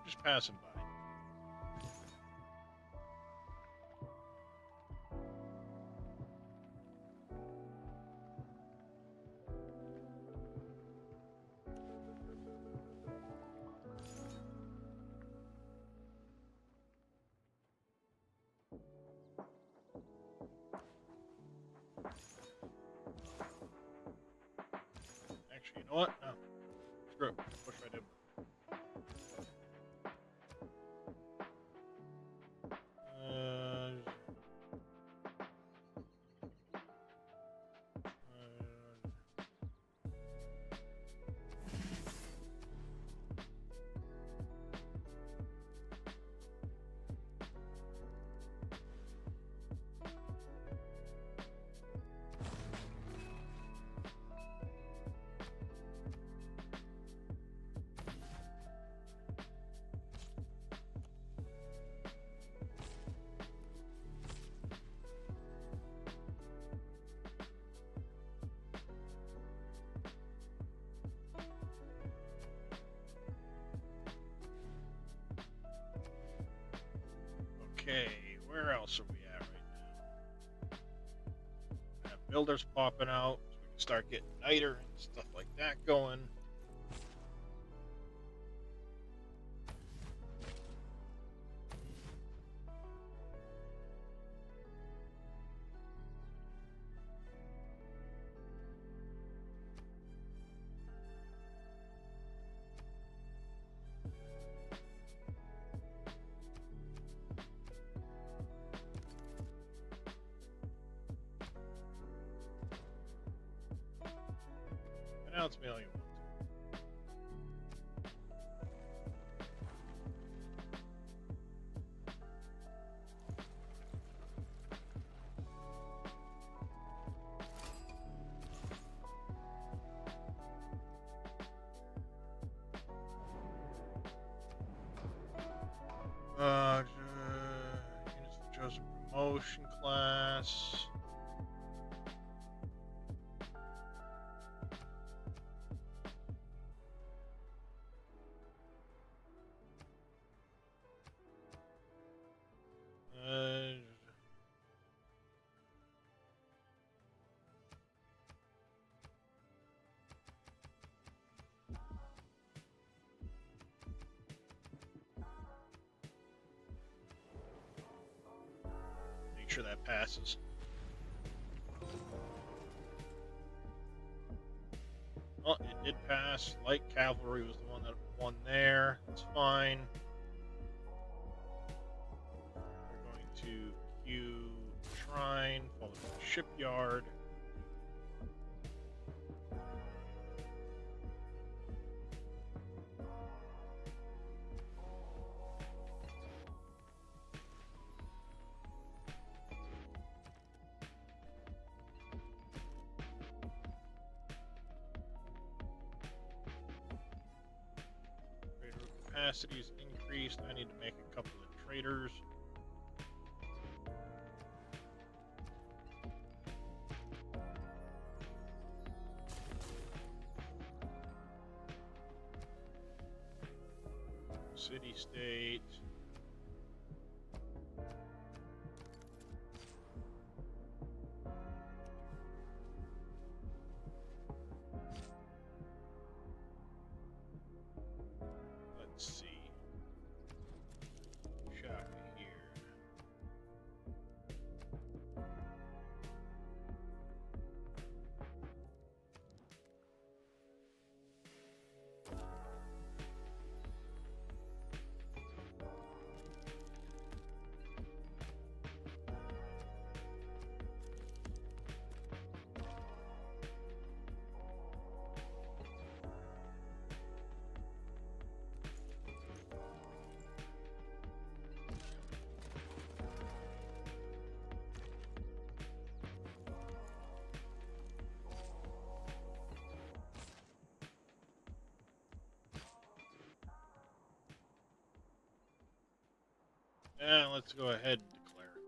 just passing by. Actually, you know what? No. Screw it. Push right in. Okay, where else are we at right now? We have builders popping out, so we can start getting niter and stuff like that going. Announce me all you want. Units for chosen promotion class. Make sure that passes. Oh, it did pass. Light cavalry was the one that won there. That's fine. We're going to queue shrine, followed by shipyard. Capacity's increased. I need to make a couple of traders. City state. Let's see. Shaka here. Yeah, let's go ahead and declare it.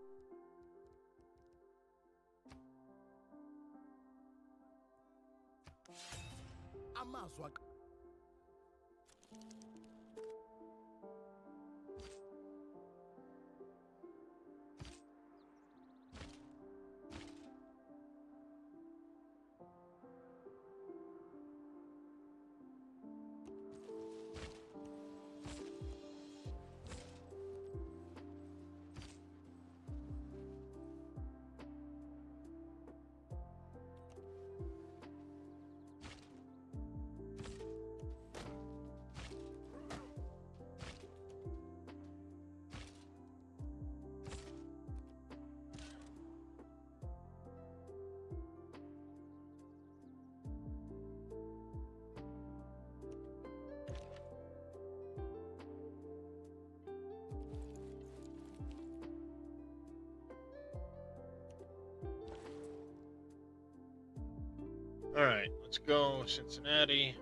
All right, let's go Cincinnati.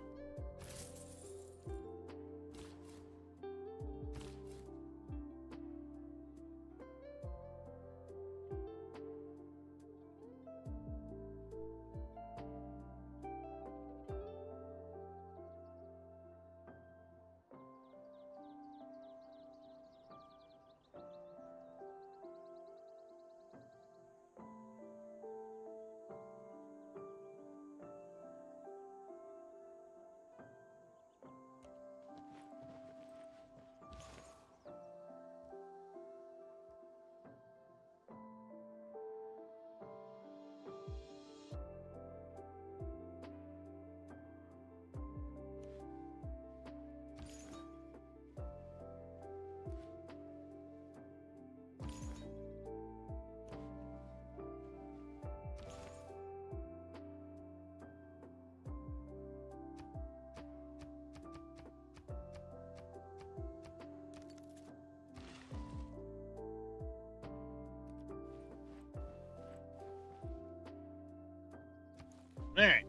All right.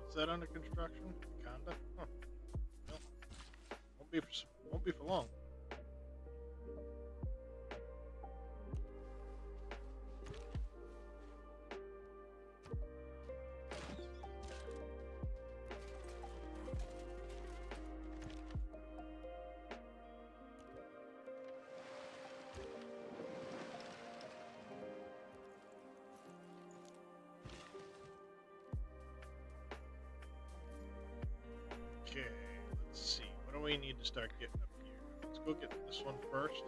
Is that under construction? Conda? Huh. No. Won't be for long. Okay, let's see. What do we need to start getting up here? Let's go get this one first.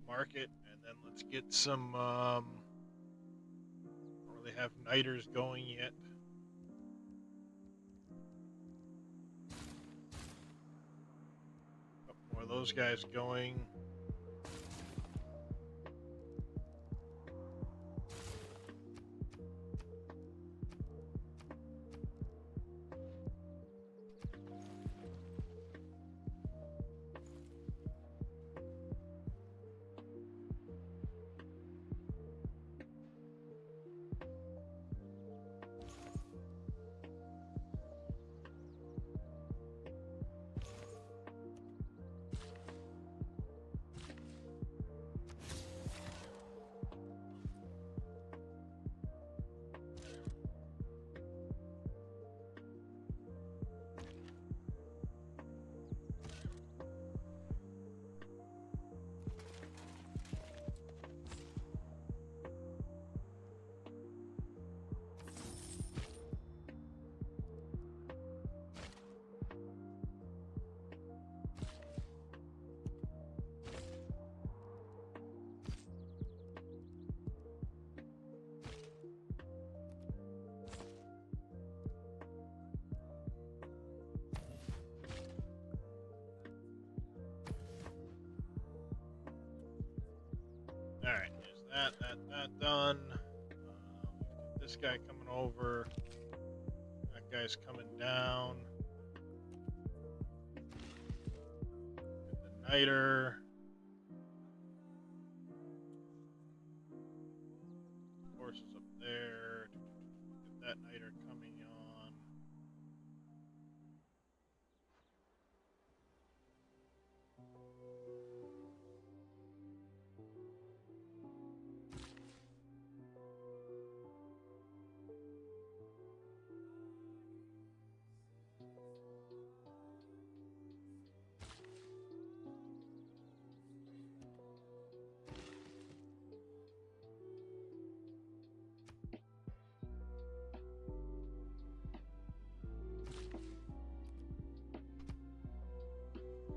Market, and then let's get some don't really have nighters going yet. Couple more of those guys going. Alright, there's that done. This guy coming over. That guy's coming down. Get the niter. Horses up there. Get that niter coming on.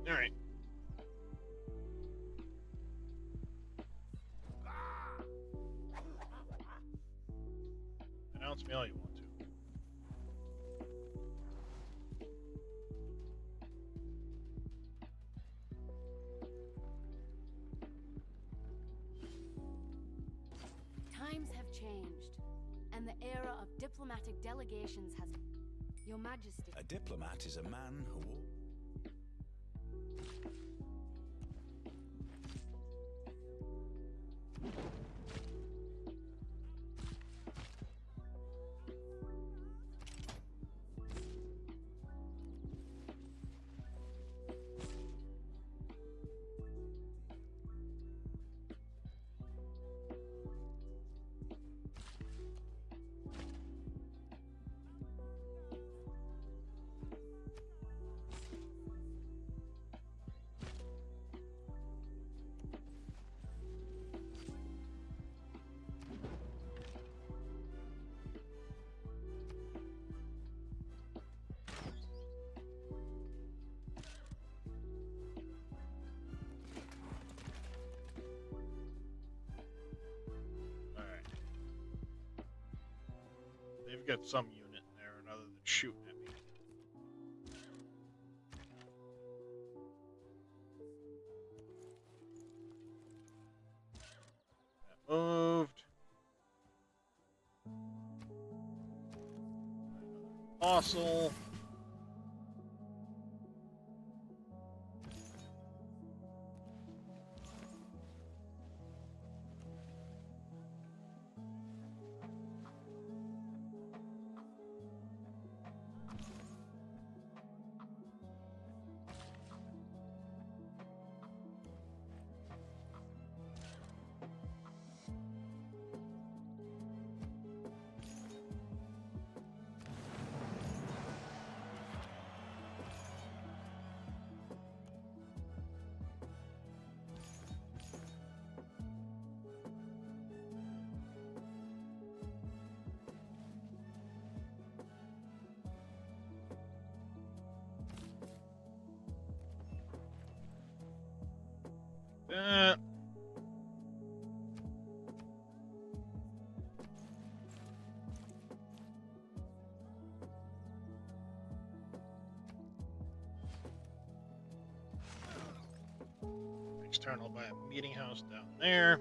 All right. Announce me all you want to. Times have changed, and the era of diplomatic delegations has... Your Majesty... A diplomat is a man who... They've got some unit in there other than shooting at me. That moved. Another fossil. That. Next turn I'll buy a meeting house down there.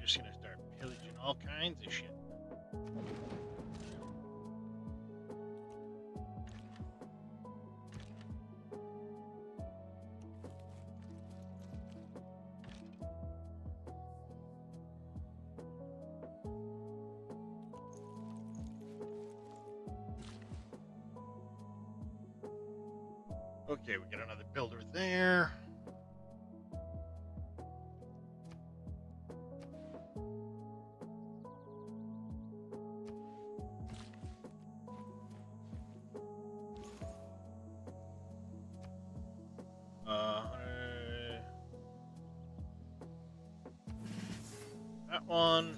Just gonna start pillaging all kinds of shit. Okay, we got another builder there. that one.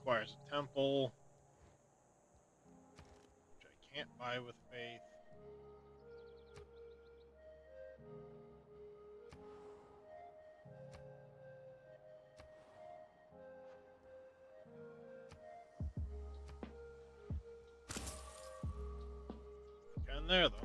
Requires a temple, which I can't buy with faith. Got in there though.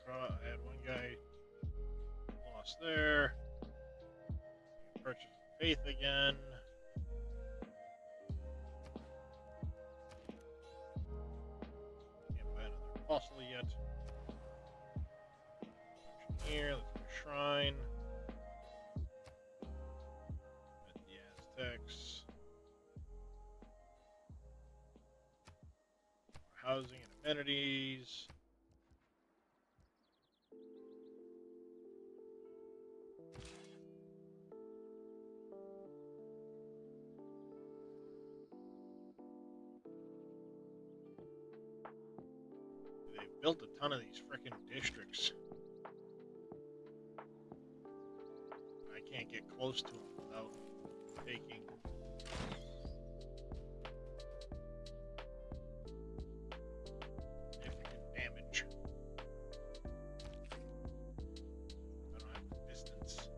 I had one guy lost there. Purchase faith again. Can't buy another apostle yet. Here, let's go shrine. At the Aztecs. Housing and amenities. Built a ton of these frickin' districts. I can't get close to them without taking significant damage. I don't have the distance.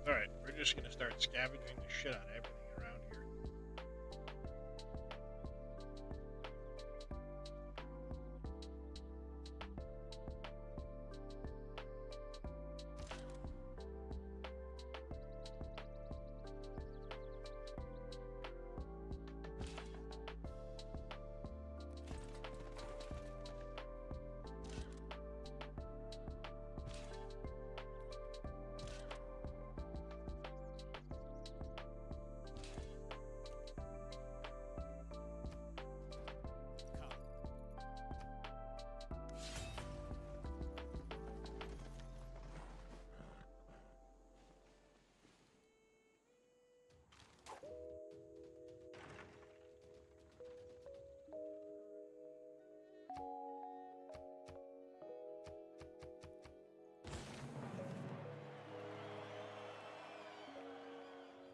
Alright, we're just gonna start scavenging the shit out of everything around here.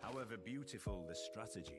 However beautiful the strategy,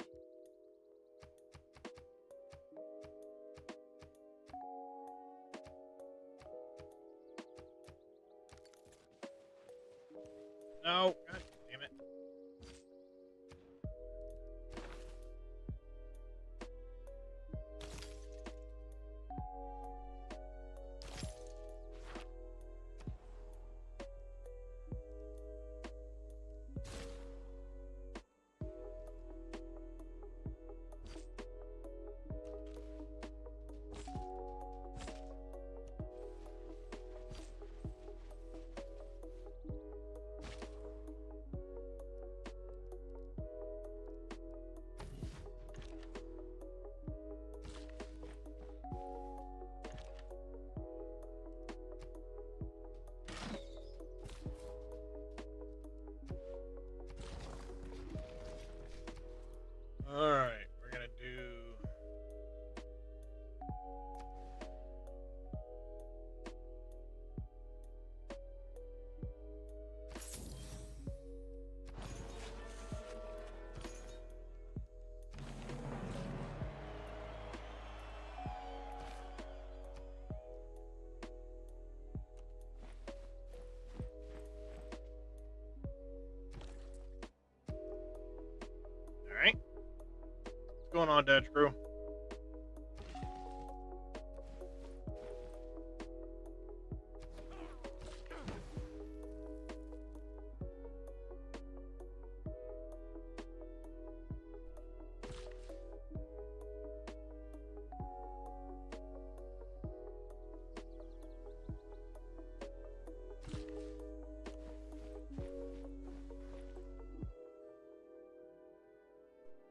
going on, Dad Crew?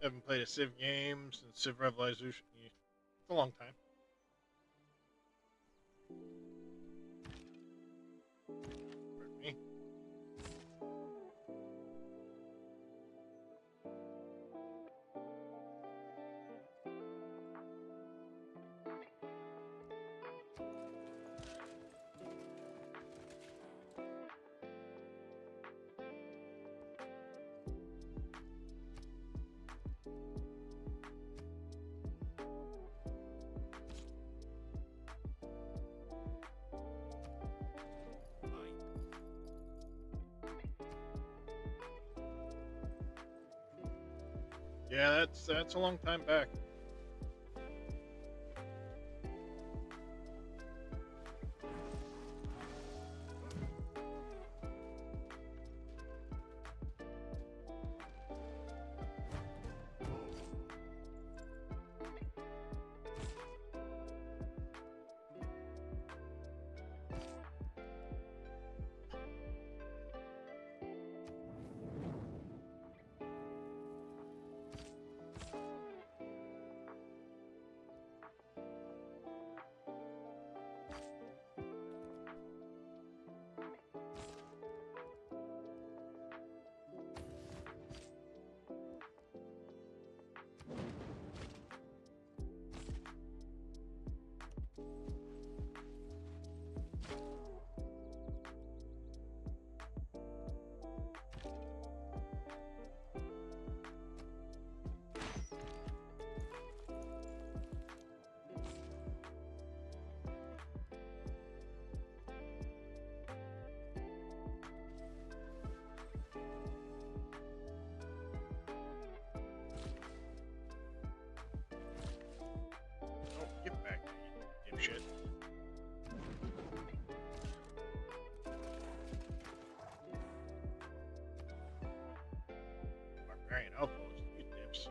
Haven't played a Civ game since Civ Revolution. It's a long time. Pardon me. Yeah, that's a long time back. Oh, get back, you dipshit. Barbarian outpost, you dips.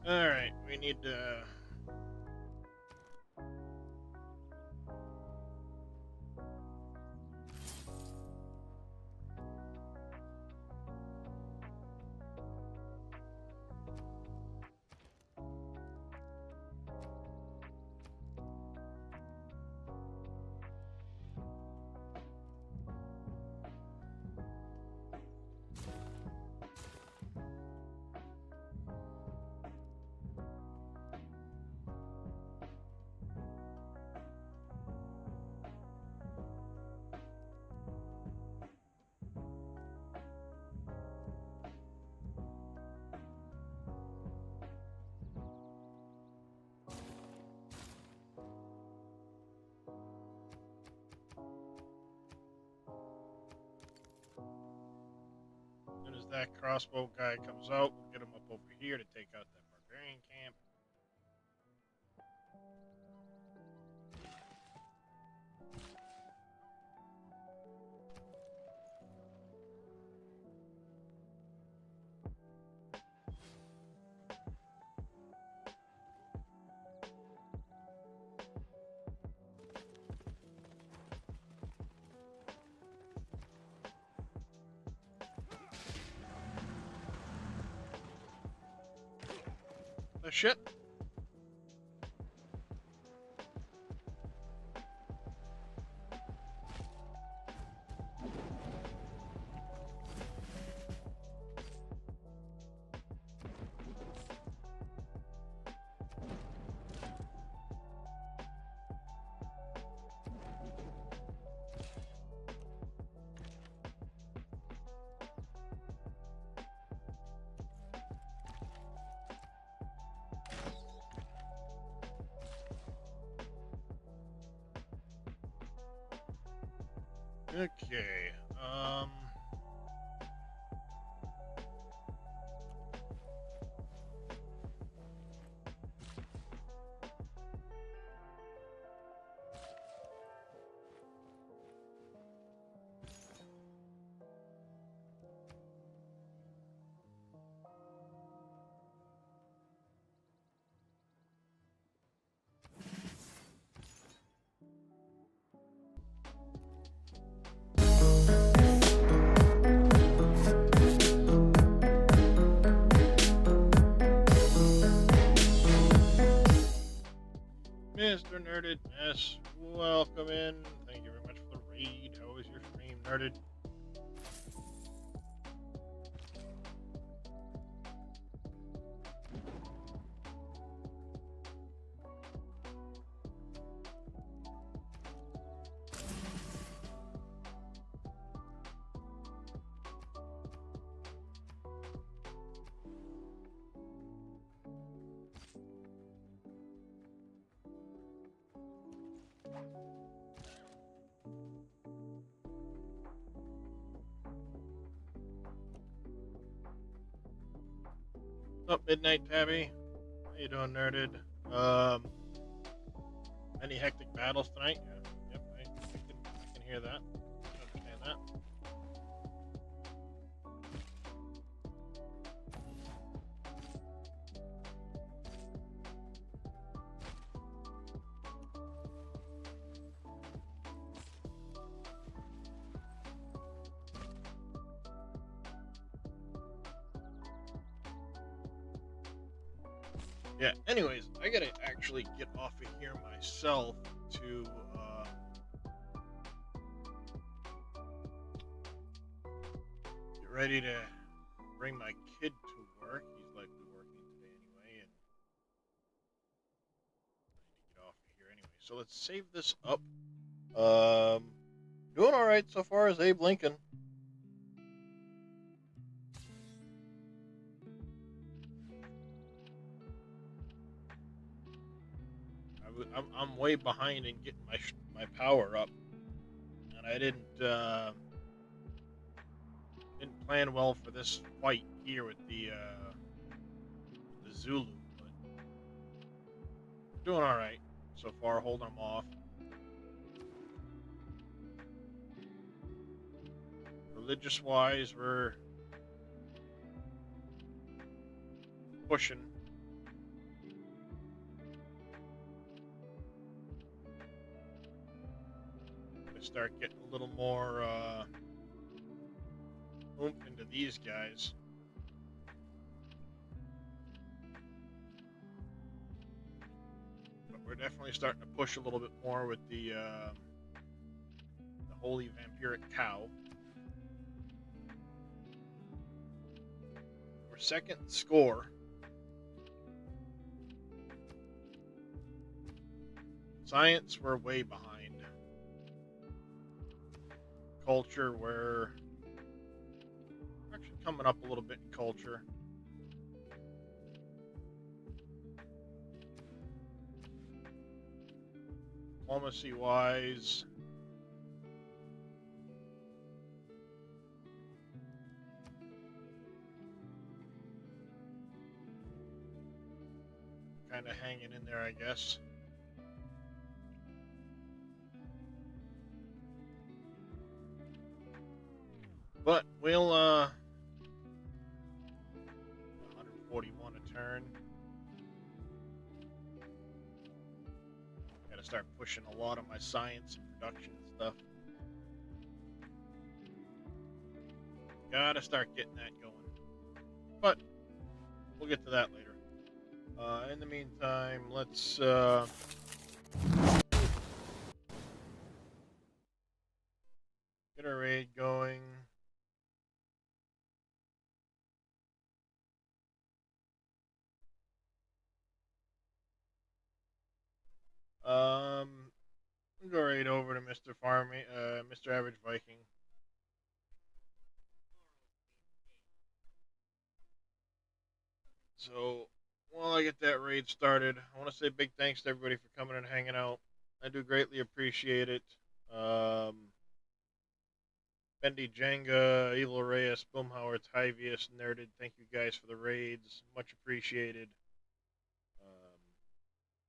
Alright, we need to... As soon as that crossbow guy comes out, we'll get him up over here to take out that barbarian camp. the shit? Okay. Mr. Nerded S, welcome in. Thank you very much for the raid. How was your stream, Nerded? Up Midnight Tabby. How you doing, Nerded? Any hectic battles tonight? Yeah, yep, I can hear that. I understand that. Yeah, anyways, I gotta actually get off of here myself to get ready to bring my kid to work. He's likely working today anyway, and I need to get off of here anyway. So let's save this up. Doing alright so far as Abe Lincoln. I'm way behind in getting my power up, and I didn't plan well for this fight here with the Zulu, but doing all right so far, holding them off. Religious wise, we're pushing. Start getting a little more oomph into these guys. But we're definitely starting to push a little bit more with the Holy Vampiric Cow. We're second score. Science, we're way behind. Culture, we're actually coming up a little bit in culture. Diplomacy wise, kind of hanging in there, I guess. But we'll 141 a turn. Gotta start pushing a lot of my science and production and stuff. Gotta start getting that going. But we'll get to that later. In the meantime, let's get our raid going. We'll go right over to Mr. Farming, Mr. Average Viking. So, while I get that raid started, I want to say big thanks to everybody for coming and hanging out. I do greatly appreciate it. Bendy Jenga, Evil Reyes, Boomhauer, Tyvius, Nerded, thank you guys for the raids. Much appreciated.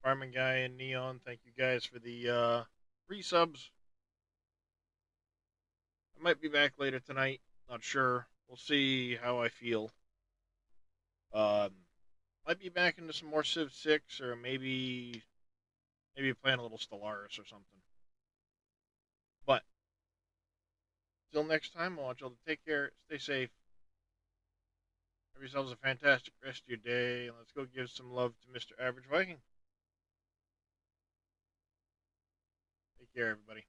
Farming Guy and Neon, thank you guys for the resubs. I might be back later tonight. Not sure. We'll see how I feel. Might be back into some more Civ 6 or maybe playing a little Stellaris or something. But till next time, I want y'all to take care, stay safe. Have yourselves a fantastic rest of your day, and let's go give some love to Mr. Average Viking. Take care, everybody.